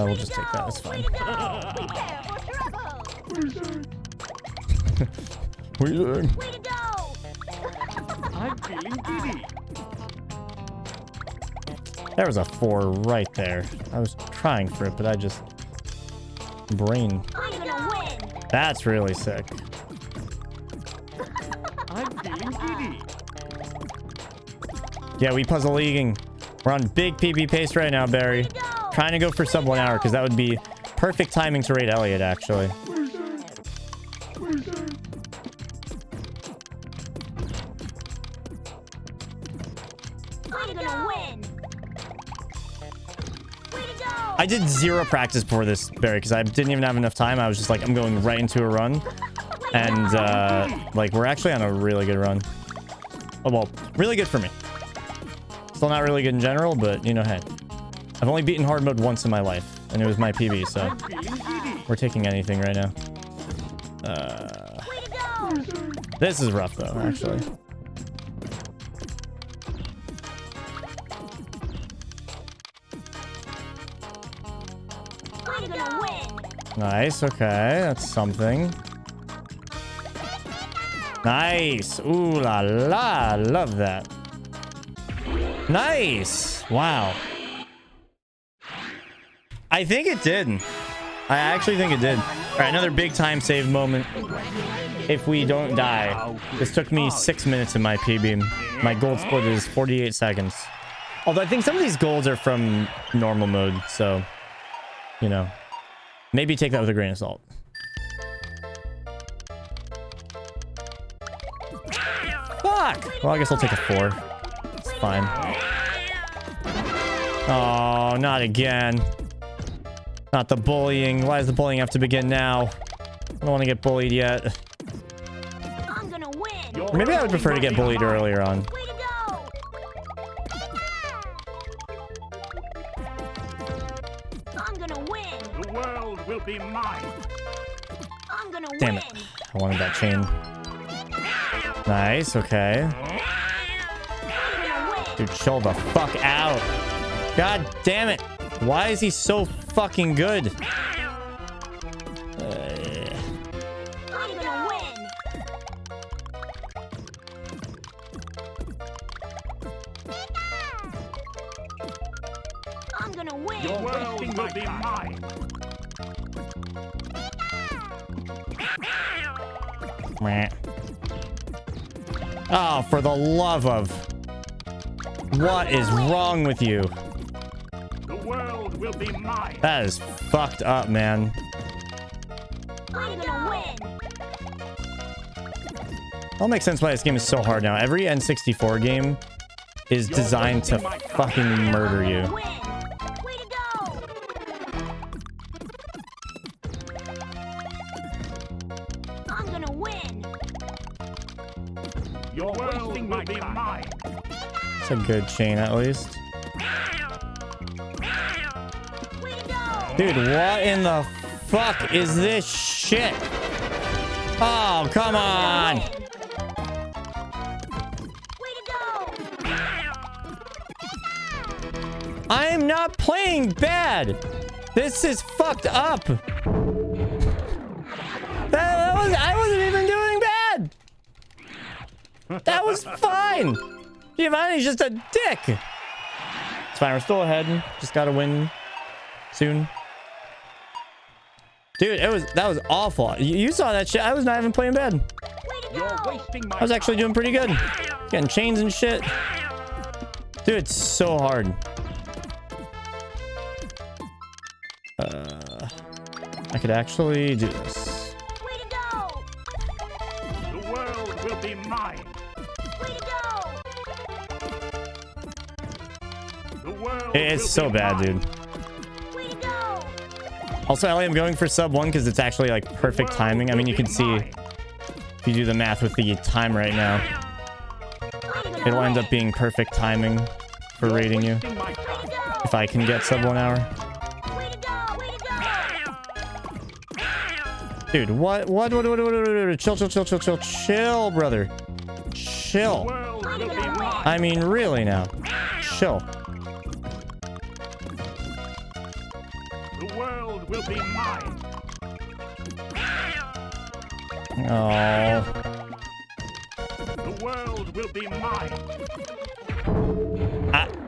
We'll just take that. It's fine. What are you doing? I'm feeling giddy. There was a 4 right there. I was trying for it, but I just... Brain. That's really sick. I'm feeling giddy. Yeah, we puzzle leaguing. We're on big PB pace right now, Barry. Trying to go for sub 1 hour because that would be perfect timing to raid Elliot, actually. I did 0 practice before this, Barry, because I didn't even have enough time. I was just like, I'm going right into a run. And, like, we're actually on a really good run. Oh, well, really good for me. Still not really good in general, but, you know, hey. I've only beaten hard mode once in my life, and it was my PB, so we're taking anything right now. This is rough, though, actually. Nice, okay, that's something. Nice, ooh la la, love that. Nice, wow. I think it did. I actually think it did. All right, another big time save moment. If we don't die. This took me 6 minutes in my PB. My gold split is 48 seconds. Although I think some of these golds are from normal mode, so, you know. Maybe take that with a grain of salt. Fuck! Well, I guess I'll take a 4. It's fine. Oh, not again. Not the bullying. Why does the bullying have to begin now? I don't want to get bullied yet. I'm gonna win. Or maybe I would prefer to get bullied earlier on. Way to go. I'm gonna win. The world will be mine. I'm gonna Damn win. it. I wanted that chain. Nice, okay. I'm gonna win. Dude, chill the fuck out. God damn it. Why is he so fucking good? I'm gonna win. I'm gonna win. The world will be mine. Meh. Oh, for the love of... What is wrong with you? The world will be mine. That is fucked up, man. That'll make sense why this game is so hard now. Every N64 game is designed to fucking murder you. Way to go! I'm gonna win. Your world will be mine. It's a good chain, at least. Way to go! Dude, what in the fuck is this shit? Oh, come on! Way to go! I am not playing bad. This is fucked up. I wasn't even doing bad. That was fine. Giovanni's just a dick. It's fine. We're still ahead. Just gotta win soon. Dude, that was awful. You saw that shit. I was not even playing bad. Way to You're go! wasting my I was actually doing pretty good. Getting chains and shit. Dude, it's so hard. I could actually do this. Way to go! The world will be mine. Way to go! The world It's will so be bad, mine. dude. Way to go! Also, Ellie, I'm going for sub 1 because it's actually like perfect timing. I mean, you can see if you do the math with the time right now, it'll end up being perfect timing for rating you Wasting my time. Way to go! if I can get sub 1 hour. Way to go! Way to go! Dude, what? Chill, brother. Chill. The world will be mine. I mean, really now. Chill. The world will be mine. Oh. The world will be mine.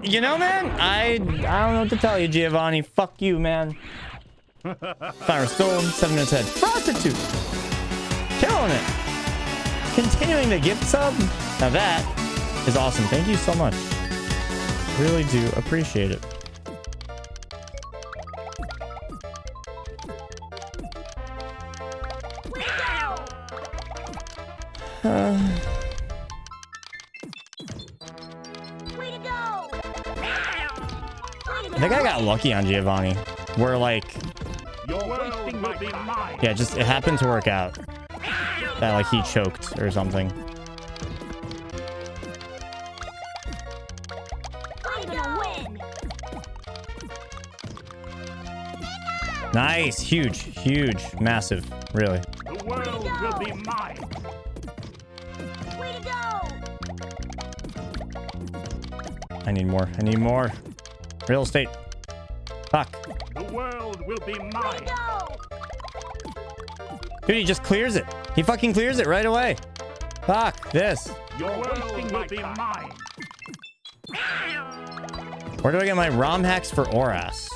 You know, man, I don't know what to tell you, Giovanni. Fuck you, man. Fire still 7 minutes ahead. Prostitute. Killing it. Continuing the gift sub. Now that is awesome. Thank you so much. Really do appreciate it. Way to go! Way to go! I think I got lucky on Giovanni. Where like, Your world will be mine. yeah, just it happened to work out. That like he choked or something. I'm gonna win! Nice, huge, massive, really. The world will be mine. Way to go! I need more. Real estate. Fuck. The world will be Way mine. to go! Dude, he just clears it. He fucking clears it right away. Fuck this. Your world will be mine. Where do I get my ROM hacks for ORAS?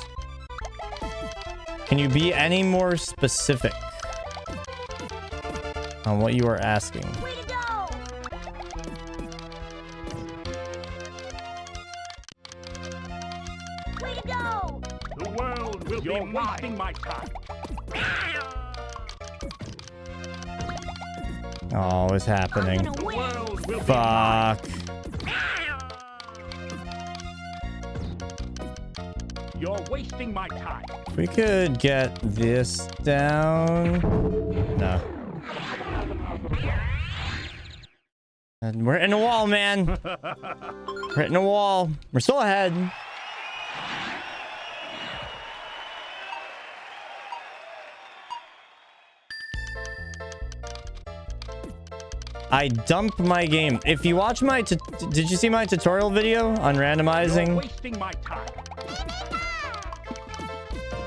Can you be any more specific on what you are asking? Way to go! Way to go! The world will be mine. You're wasting my time. Oh, what's happening? I'm gonna The win! world will be mine. Fuck. You're wasting my time. If we could get this down. No. And we're hitting a wall, man. We're hitting a wall. We're still ahead. I dumped my game. If you watch my... Did you see my tutorial video on You're randomizing? wasting my time.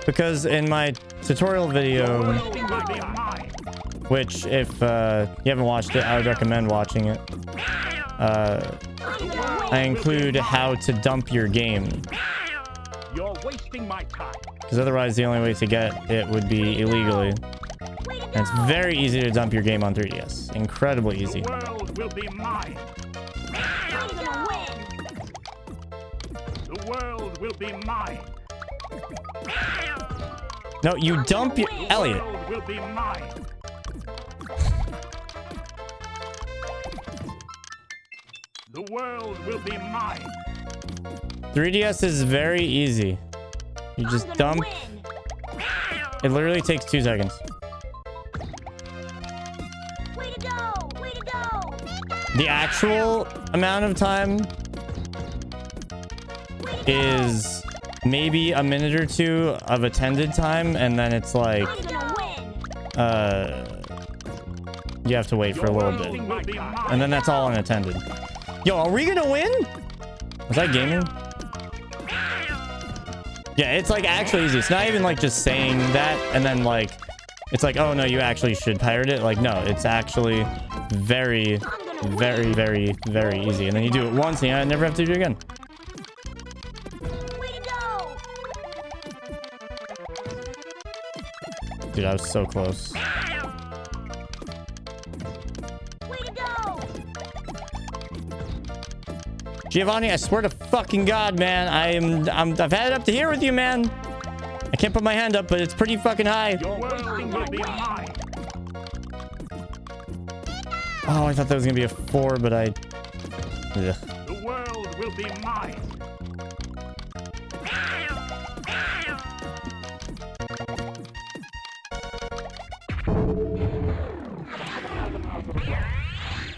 Because in my tutorial video, Wasting my time. which if you haven't watched it, I would recommend watching it. I include how to dump your game. You're wasting my time. Because otherwise the only way to get it would be illegally. Way to And it's go! very easy to dump your game on 3DS. Incredibly easy. The world will be mine. I'm gonna win! The world will be mine. No, you dump your... The Elliot. world will be mine. The world will be mine. 3DS is very easy. You just dump. It literally takes 2 seconds. Way to go! Way to go! The actual amount of time is maybe a minute or 2 of attended time, and then it's like I'm gonna win. you have to wait for a little bit, Will be mine. and then that's all unattended. Yo, are we gonna win? Was that gaming? Yeah, it's like actually easy. It's not even like just saying that and then like it's like, oh no, you actually should pirate it. Like, no, it's actually very, very, very, very easy. And then you do it once and you never have to do it again. Way to go! Dude, I was so close. Way to go! Giovanni, I swear to fucking God, man. I've had it up to here with you, man. I can't put my hand up, but it's pretty fucking high. Your wasting will be mine. Oh, I thought that was gonna be a 4, but I... Ugh. The world will be mine.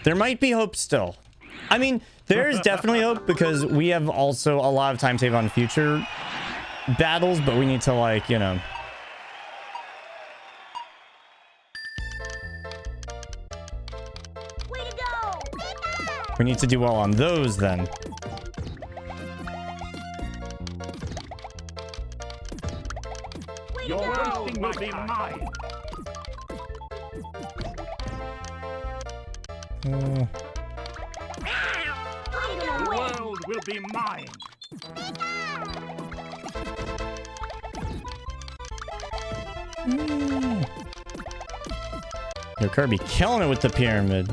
There might be hope still. I mean, there is definitely hope because we have also a lot of time save on future battles, but we need to, like, you know... Way to go! We need to do well on those then. Way to Your go! wasting will be mine. Uh, I'm The gonna win! world will be mine. Yo, Kirby killing it with the pyramid.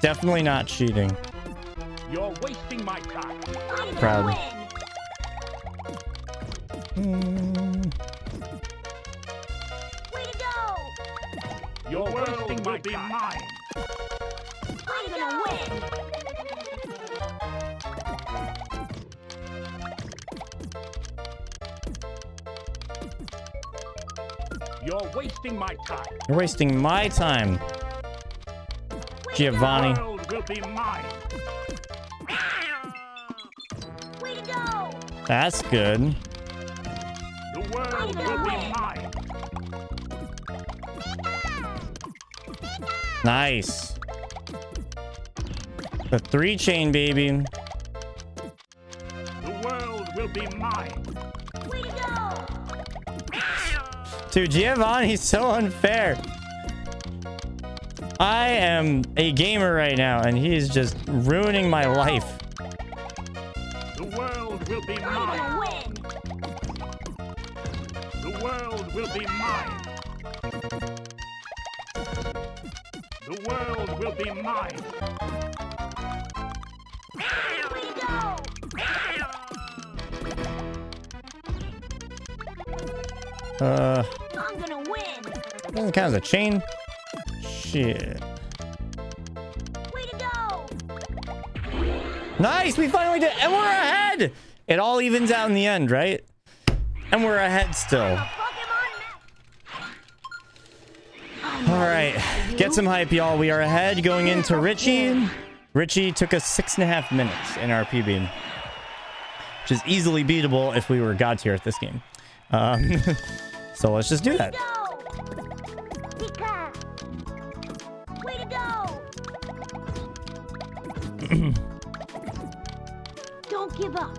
Definitely not cheating. You're wasting my time. I'm gonna Proud. win! Way to go! Your world will be mine. I'm gonna win! You're wasting my time. You're wasting my time, Giovanni. The world will be mine. Way to go! That's good. The world will be mine. Nice. The 3 chain, baby. The world will be mine. Way to go! Dude, Giovanni's so unfair. I am a gamer right now, and he is just ruining my life. The world will be I'm mine. gonna win! The world will be mine. The world will be mine. Way to go! I'm gonna win! Doesn't count as a chain. Shit. Way to go! Nice, we finally did, and we're ahead. It all evens out in the end, right? And we're ahead still. All right, get some hype, y'all. We are ahead going into Richie. Richie took us 6.5 minutes in our PB, which is easily beatable if we were god tier at this game. So let's just do that. Go! Pika! Way to go! Don't give up!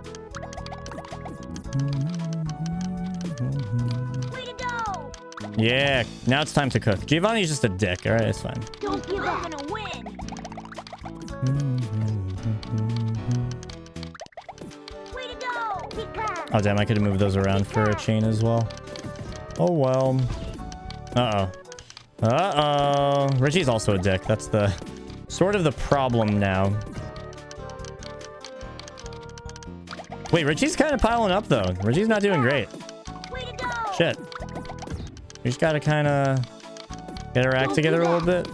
Way to go! Yeah, now it's time to cook. Giovanni's just a dick. All right, it's fine. Don't give up! I'm gonna win! Way to go! Pika! Oh, damn, I could have moved those around for a chain as well. Oh, well. Uh-oh. Uh-oh. Richie's also a dick. That's the sort of the problem now. Wait, Richie's kind of piling up, though. Richie's not doing great. Way to go! Shit. We just gotta kind of get our act together a little bit.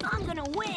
I'm gonna win!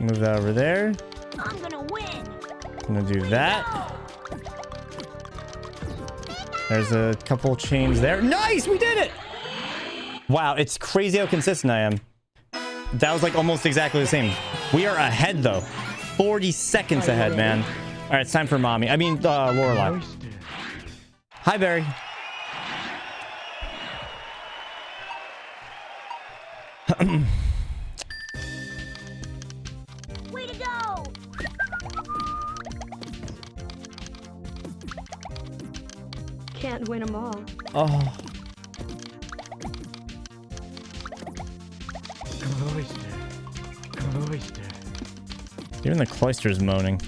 Move that over there. I'm gonna win. I'm gonna do that. There's a couple chains there. Nice, we did it. Wow, it's crazy how consistent I am. That was like almost exactly the same. We are ahead though. 40 seconds ahead, man. All right, it's time for mommy. I mean, Lorelai. Hi, Barry. Way to go. Can't win them all. Oh. Even the cloister's moaning.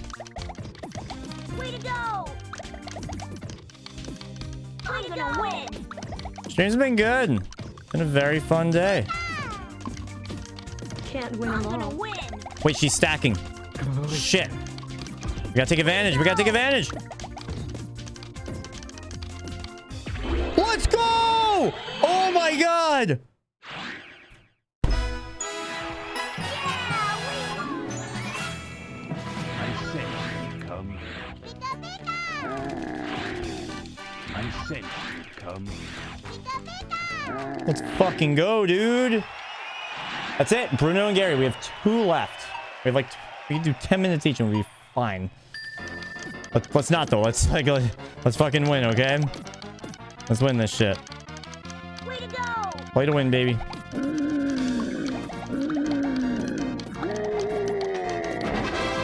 Way to go. I'm gonna win. Stream's been good. Been a very fun day. Can't win I'm them gonna all. win. Wait, she's stacking. Shit. We gotta take advantage. We gotta take advantage. Let's go! Oh my god! I sense you come. I sense you come. Let's fucking go, dude. That's it. Bruno and Gary, we have 2 left. We have like, we can do 10 minutes each and we'll be fine. Let's not though. Let's fucking win, okay? Let's win this shit. Way to go. Play to win, baby.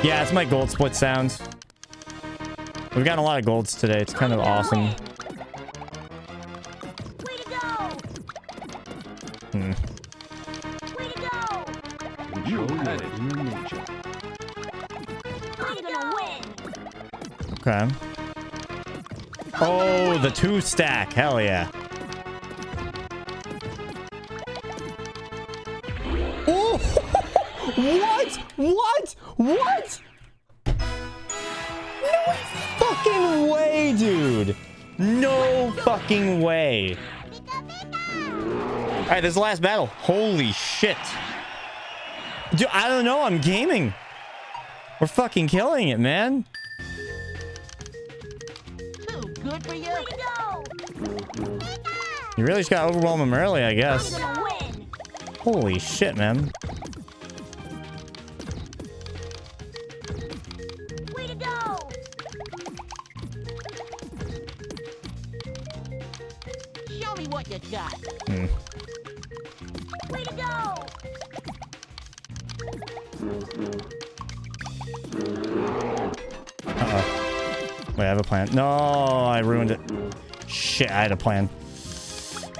Yeah, it's my gold split sounds. We've gotten a lot of golds today. It's kind of awesome. Way to go. Hmm. Way to go. You had it in your nature. I'm gonna win. Okay. Oh, the 2 stack. Hell yeah. Oh! What? What? What? No fucking way, dude. No fucking way. All right, this is the last battle. Holy shit. Dude, I don't know. I'm gaming. We're fucking killing it, man. Too good for you. Way to go. You really just gotta overwhelm him early, I I'm guess. gonna win. Holy shit, man. Way to go. Show me what you got. Hmm. Way to go. Uh-oh. Wait, I have a plan. No, I ruined it. Shit, I had a plan.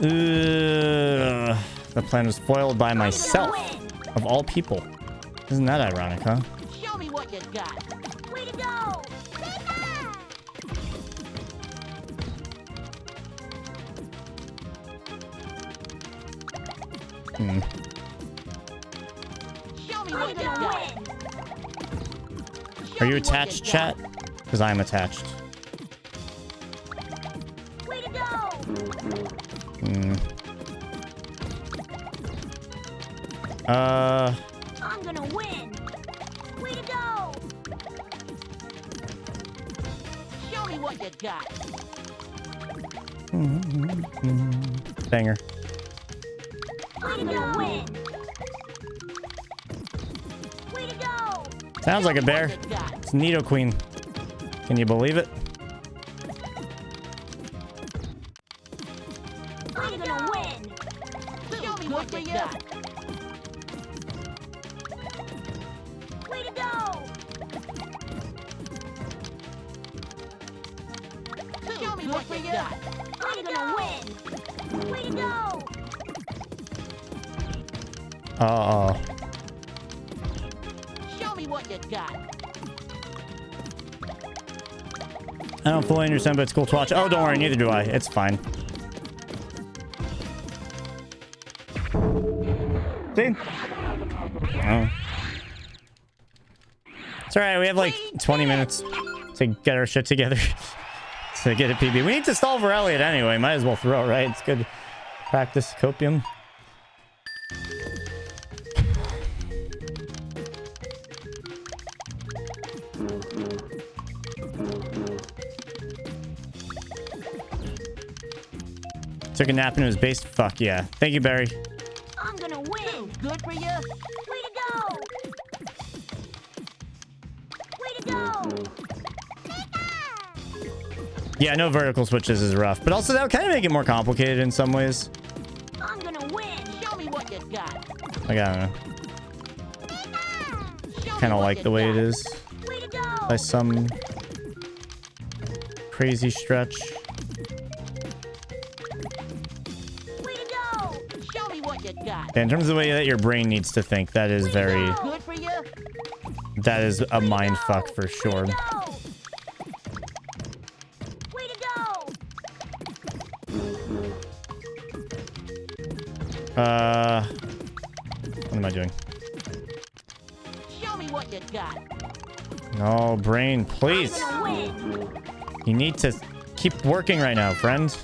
The plan was foiled by myself. Of all people. Isn't that ironic, huh? Show me what you got. Way to go. Hmm. Show me I'm what you gonna got. win. Show Are you me what attached, got. chat? Because I'm attached. Way to go. Hmm. I'm gonna win. Way to go. Show me what you got. Banger. I'm gonna win. Way to go. Sounds like a bear. What you got. It's Nido Queen. Can you believe it? I'm gonna win. Show me what you got. Way to go. Show me what you got. I'm gonna win. Way to go. Uh-oh. Show me what you got. I don't fully understand, but it's cool to watch. Oh, don't worry, neither do I. It's fine. See? Oh. It's alright, we have like 20 minutes to get our shit together. To get a PB. We need to stall for Elliot anyway. Might as well throw, right? It's good practice. Copium. Took a nap and it was based. Fuck yeah. Thank you, Barry. I'm gonna win. Good for you. Way to go. Way to go. Yeah, no vertical switches is rough, but also that would kind of make it more complicated in some ways. I'm gonna win. Show me what you got. Like, I don't know. Show Kind me of what like you the way it got. is Way to go. by some crazy stretch. Way to go. Show me what you got. Yeah, in terms of the way that your brain needs to think, that is very, Good for you. that is a mind fuck for sure. Go. Way to go. What am I doing? Show me what you got. No, brain, please. I'm gonna win. You need to keep working right now, friend.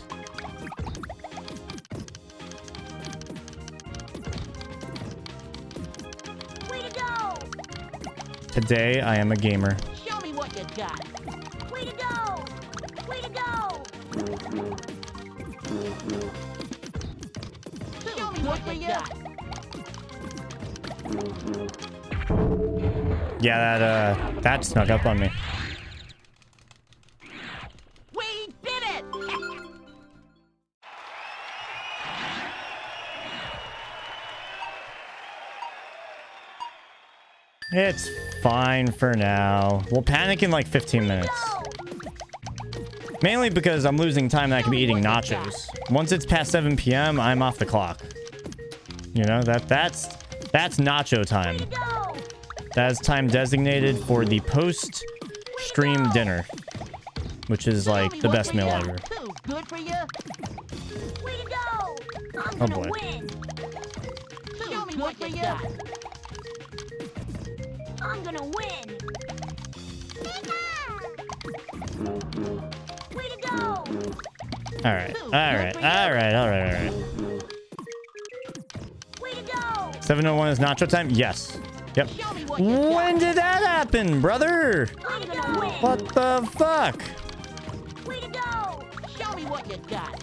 Way to go. Today, I am a gamer. Show me what you got. Way to go. Way to go. Show me what you got. Yeah, that snuck up on me. We did it. It's fine for now. We'll panic in like 15 minutes. Mainly because I'm losing time that I can be eating nachos. Once it's past 7 p.m., I'm off the clock. You know, that's nacho time. Go. That is time designated for the post-stream dinner, which is Show like me the what best you meal got. ever. Too good for you. Way to go. I'm Oh, gonna boy. win. Show me what you got. I'm gonna win. Way to go. All right, all right, all right, all right, all right. Way to go. 7:01 is nacho time. Yes. Yep. Show me what you got. When did that happen, brother? I'm gonna win. What the fuck? Way to go. Show me what you got.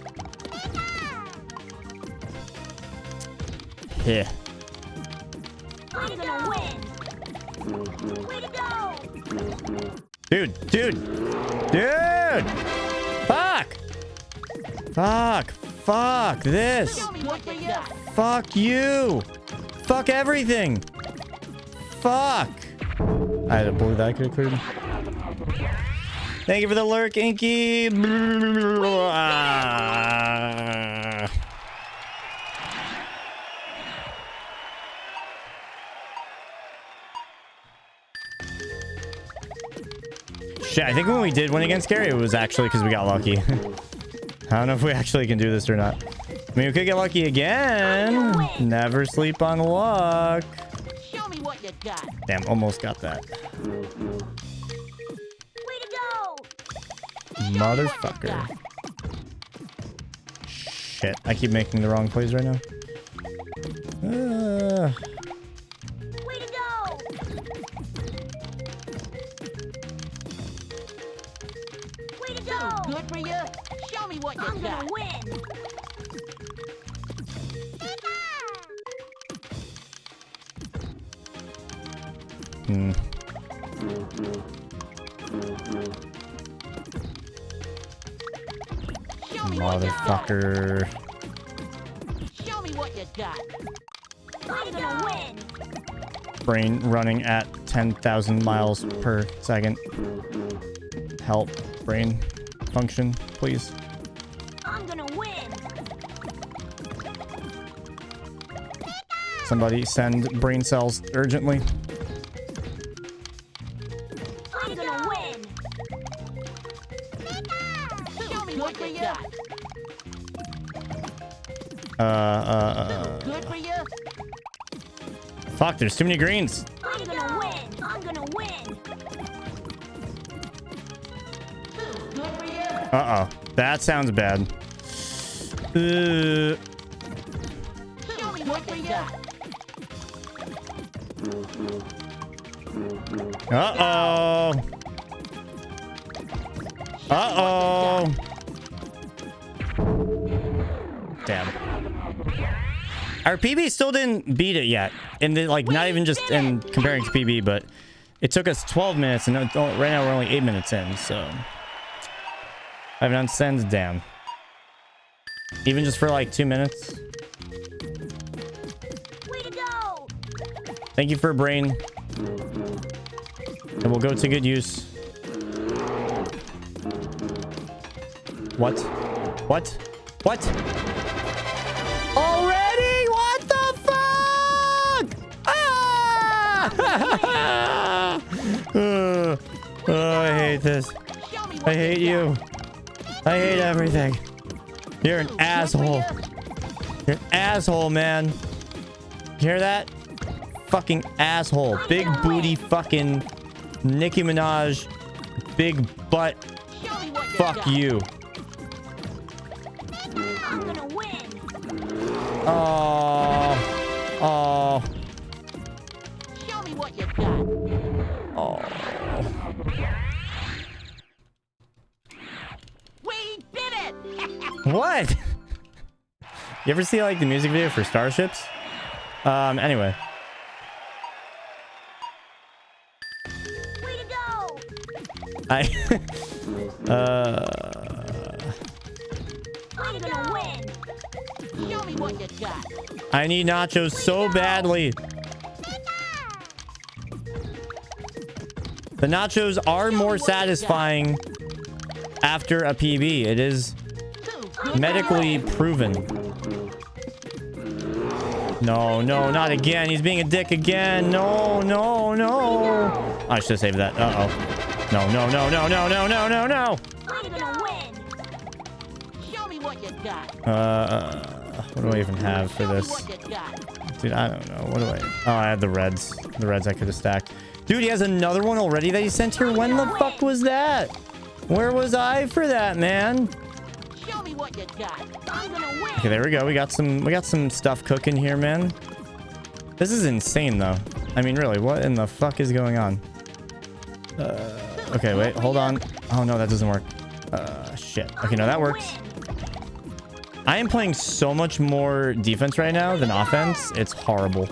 Yeah. I'm gonna win. Way to go. Dude. Fuck this. Show me what you got. Fuck you. Fuck everything. Fuck. I had a blue that I could have cleared. Thank you for the lurk, Inky. Ah. Shit, I think when we did win against Gary, it was actually because we got lucky. I don't know if we actually can do this or not. I mean, we could get lucky again. Never sleep on luck. Show me what you got. Damn, almost got that. Way to go. Motherfucker. Shit, I keep making the wrong plays right now. Way to go. Way to go. Good for you. Show me what you I'm got. gonna win. Hmm. Show me what you got. Motherfucker. Show me what you got. I'm gonna win. Brain running at 10,000 miles per second. Help, brain function, please. I'm gonna win. Somebody send brain cells urgently. I'm gonna win. Show me what you got. Good for you. Fuck, there's too many greens. I'm gonna win. I'm gonna win. Good for you. Uh-oh. That sounds bad. Show me what you got. Uh-oh. Uh-oh. Our PB still didn't beat it yet. And then, like, not even just in comparing to PB, but it took us 12 minutes, and right now we're only 8 minutes in, so I haven't understand a damn. Even just for like 2 minutes. Way to go! Thank you for a brain. And we'll go to good use. What? What? What? Already? What the fuck? Ah! I hate this. I hate you. I hate everything. You're an asshole. You're an asshole, man. You hear that? Fucking asshole. Big booty fucking Nicki Minaj. Big butt. Fuck you. I'm gonna win. Oh. Oh. Show me what you got. Oh. We did it! What? You ever see like the music video for Starships? Anyway. Way to go! I'm gonna win. Show me what you got. I need nachos so badly. The nachos are more satisfying after a PB. It is medically proven. No, no, not again. He's being a dick again. No, no, no. I should have saved that. Uh-oh. No, no, no, no, no, no, no, no, no. I'm gonna win. Show me what you got. What do I even have for this? Dude, I don't know. What do I... Oh, I had the reds. The reds I could have stacked. Dude, he has another one already that he sent here? When the fuck was that? Where was I for that, man? Show me what you got. I'm gonna win. Okay, there we go. We got some stuff cooking here, man. This is insane, though. I mean, really, what in the fuck is going on? Okay, wait, hold on. Oh, no, that doesn't work. Shit. Okay, no, that works. I am playing so much more defense right now than offense. It's horrible.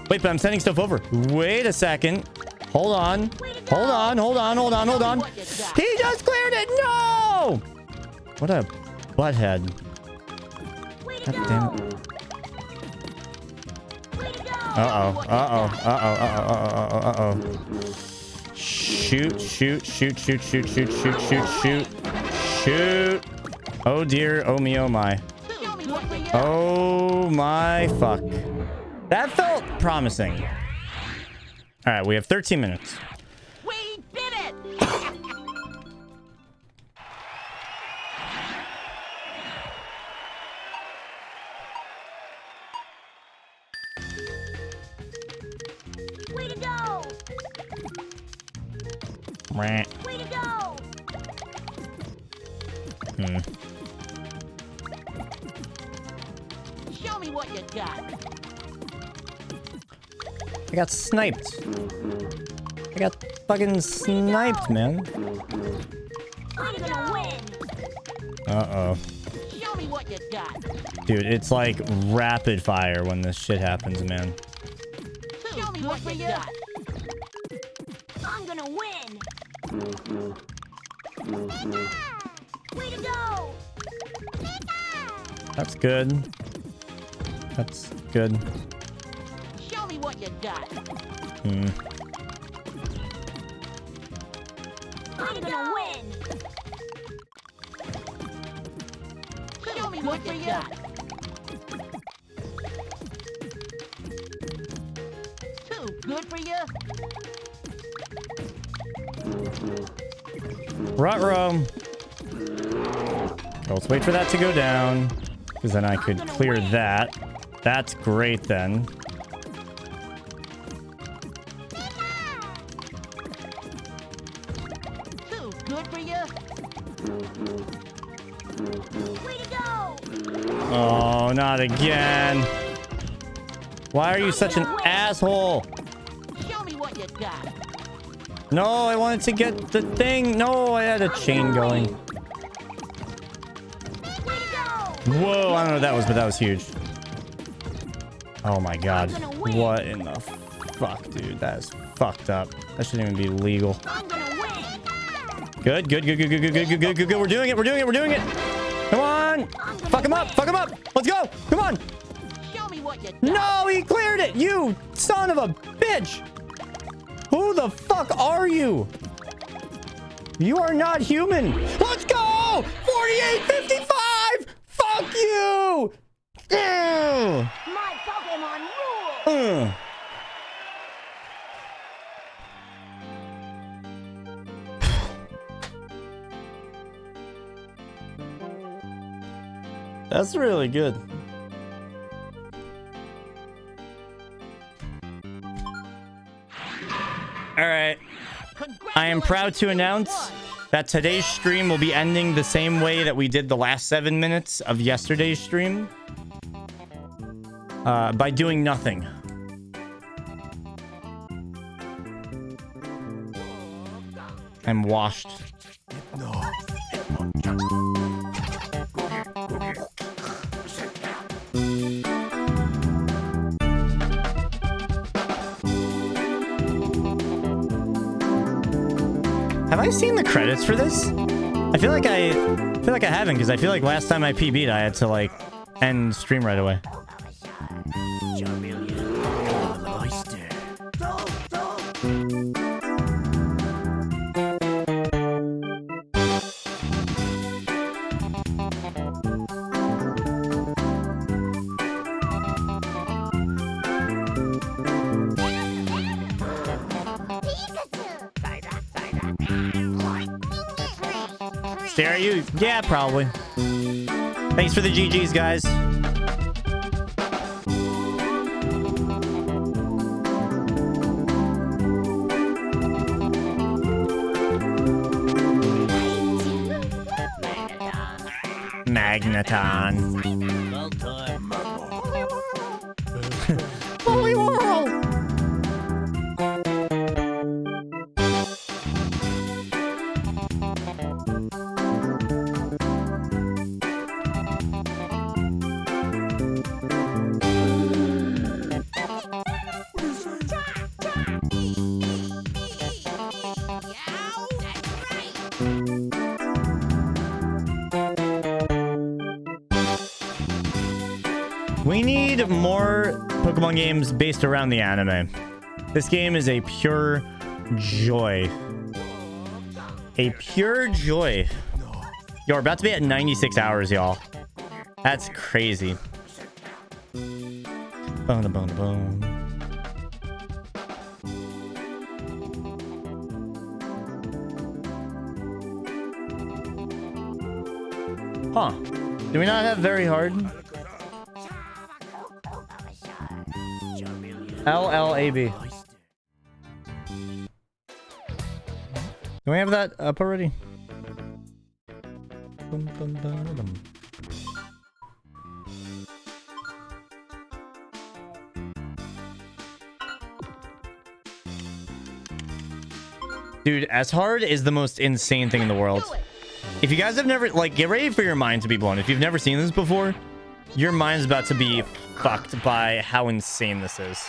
Wait, but I'm sending stuff over. Wait a second. Hold on. Hold on, hold on, hold on, hold on. He just cleared it! No! What a butthead. God damn it. Uh-oh, uh-oh, uh-oh, uh-oh, uh-oh, uh-oh. Shoot, shoot, shoot, shoot, shoot, shoot, shoot, shoot, shoot. Shoot. Oh dear, oh me, oh my. Oh my fuck. That felt promising. All right, we have 13 minutes. We did it! Way to go! Meh. Way to go! Show me what you got. I got sniped. I got fucking sniped, man. I'm gonna win. Uh-oh. Show me what you got. Dude, it's like rapid fire when this shit happens, man. Show me what you got. I'm gonna win. Way to go. That's good. That's good. Show me what you got. Hmm. I'm gonna win. Show me what you got. Too good for you. Ruh-roh. Let's wait for that to go down, because then I could clear that. That's great then. Too good for you. Way to go. Oh, not again. Why are you such an asshole? Show me what you got. No, I wanted to get the thing. No, I had a chain going. Way to go. Whoa, I don't know what that was, but that was huge. Oh my god. What in the fuck, dude? That is fucked up. That shouldn't even be legal. Good, good, good, good, good, good, good, good, good, good, good. We're doing it, we're doing it, we're doing it. Come on. Fuck him up, fuck him up. Let's go. Come on. Show me what you got. No, he cleared it. You son of a bitch. Who the fuck are you? You are not human. Let's go. 48-55. Fuck you. Ugh. My Pokemon rule! Ugh. That's really good. All right. I am proud to announce that today's stream will be ending the same way that we did the last 7 minutes of yesterday's stream. By doing nothing. I'm washed. Have I seen the credits for this? I feel like I haven't, because I feel like last time I PB'd I had to like end stream right away. Stare at you? Yeah, probably. Thanks for the GGs, guys. Magneton. Holy world! We need more Pokemon games based around the anime. This game is a pure joy. A pure joy. Yo, we're about to be at 96 hours, y'all. That's crazy. Bone, bone, bone. Huh. Do we not have very hard? LLAB. Do we have that up already? Bum, bum, bum, bum. Dude, as hard is the most insane thing in the world. If you guys have never, like, get ready for your mind to be blown. If you've never seen this before, your mind's about to be fucked by how insane this is.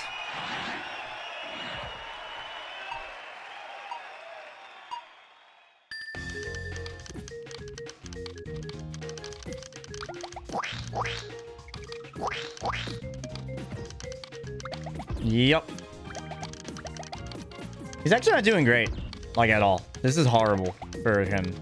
Yep. He's actually not doing great, like, at all. This is horrible for him.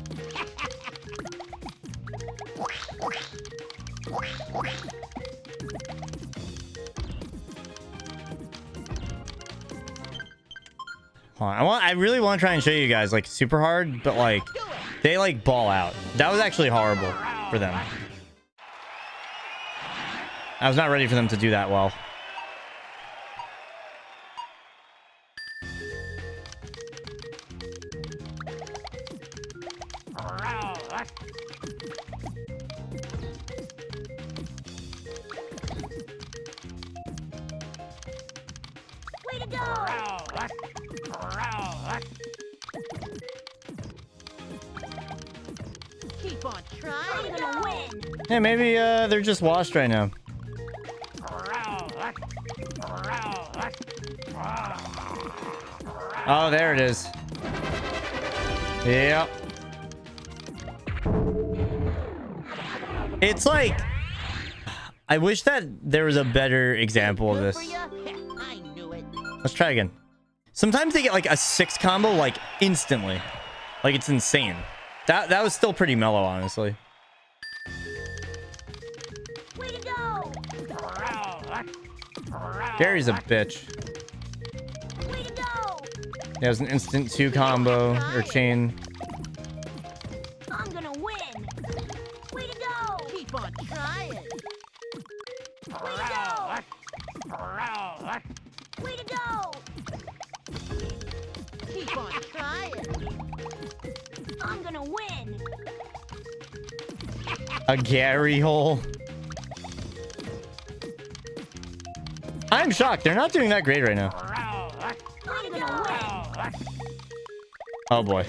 Hold on. I really want to try and show you guys, like, super hard, but, like, they, like, ball out. That was actually horrible for them. I was not ready for them to do that well. Way to go! Keep on trying. I'm gonna win. Yeah, maybe they're just washed right now. Oh, there it is. Yep. It's like... I wish that there was a better example of this. I knew it. Let's try again. Sometimes they get like a 6 combo like instantly. Like it's insane. That was still pretty mellow, honestly. Way to go! Gary's a bitch. Way to go! It was an instant 2 combo or chain. I'm gonna win! Way to go! Keep on trying. Way to go! Way to go! Keep on trying. I'm gonna win! A Gary hole. I'm shocked. They're not doing that great right now. I'm gonna win! Oh boy.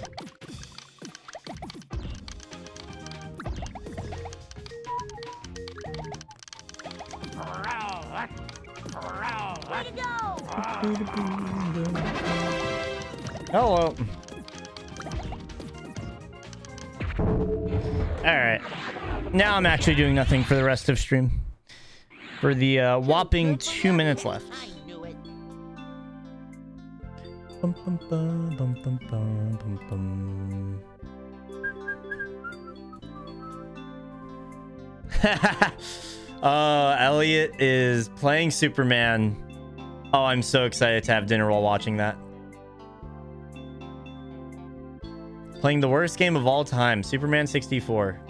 Way to go! Hello. Alright. Now I'm actually doing nothing for the rest of stream. For the whopping 2 minutes left. I knew it. Bum, bum, bum, bum, bum, bum, bum, bum. Elliot is playing Superman. Oh, I'm so excited to have dinner while watching that. Playing the worst game of all time, Superman 64.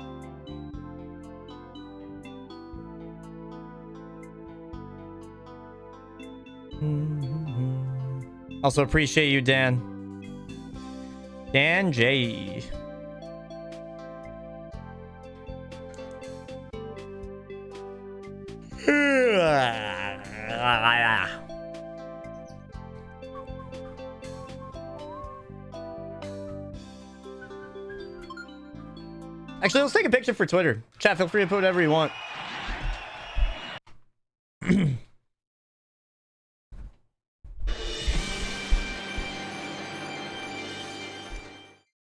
Also appreciate you, Dan. Dan J. Actually, let's take a picture for Twitter. Chat, feel free to put whatever you want.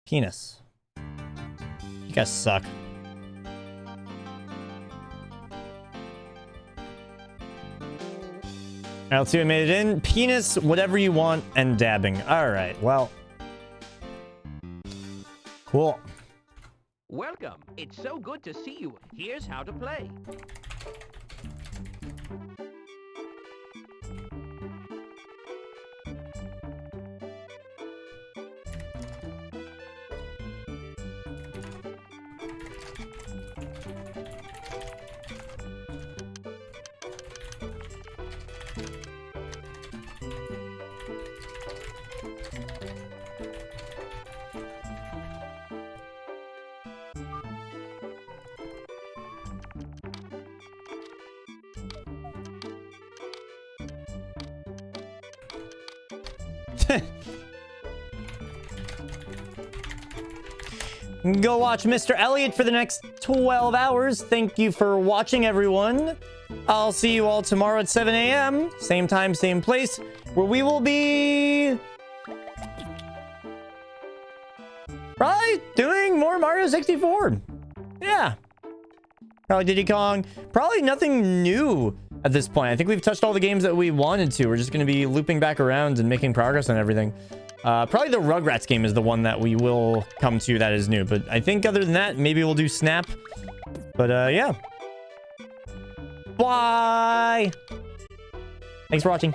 Penis. You guys suck. Alright, let's see who made it in. Penis, whatever you want, and dabbing. Alright, well. Cool. Welcome. It's so good to see you. Here's how to play. Go watch Mr. Elliot for the next 12 hours. Thank you for watching, everyone. I'll see you all tomorrow at 7 a.m. Same time, same place, where we will be... probably doing more Mario 64. Yeah. Probably Diddy Kong. Probably nothing new at this point. I think we've touched all the games that we wanted to. We're just going to be looping back around and making progress on everything. Probably the Rugrats game is the one that we will come to that is new. But I think other than that, maybe we'll do Snap. But yeah. Bye. Thanks for watching.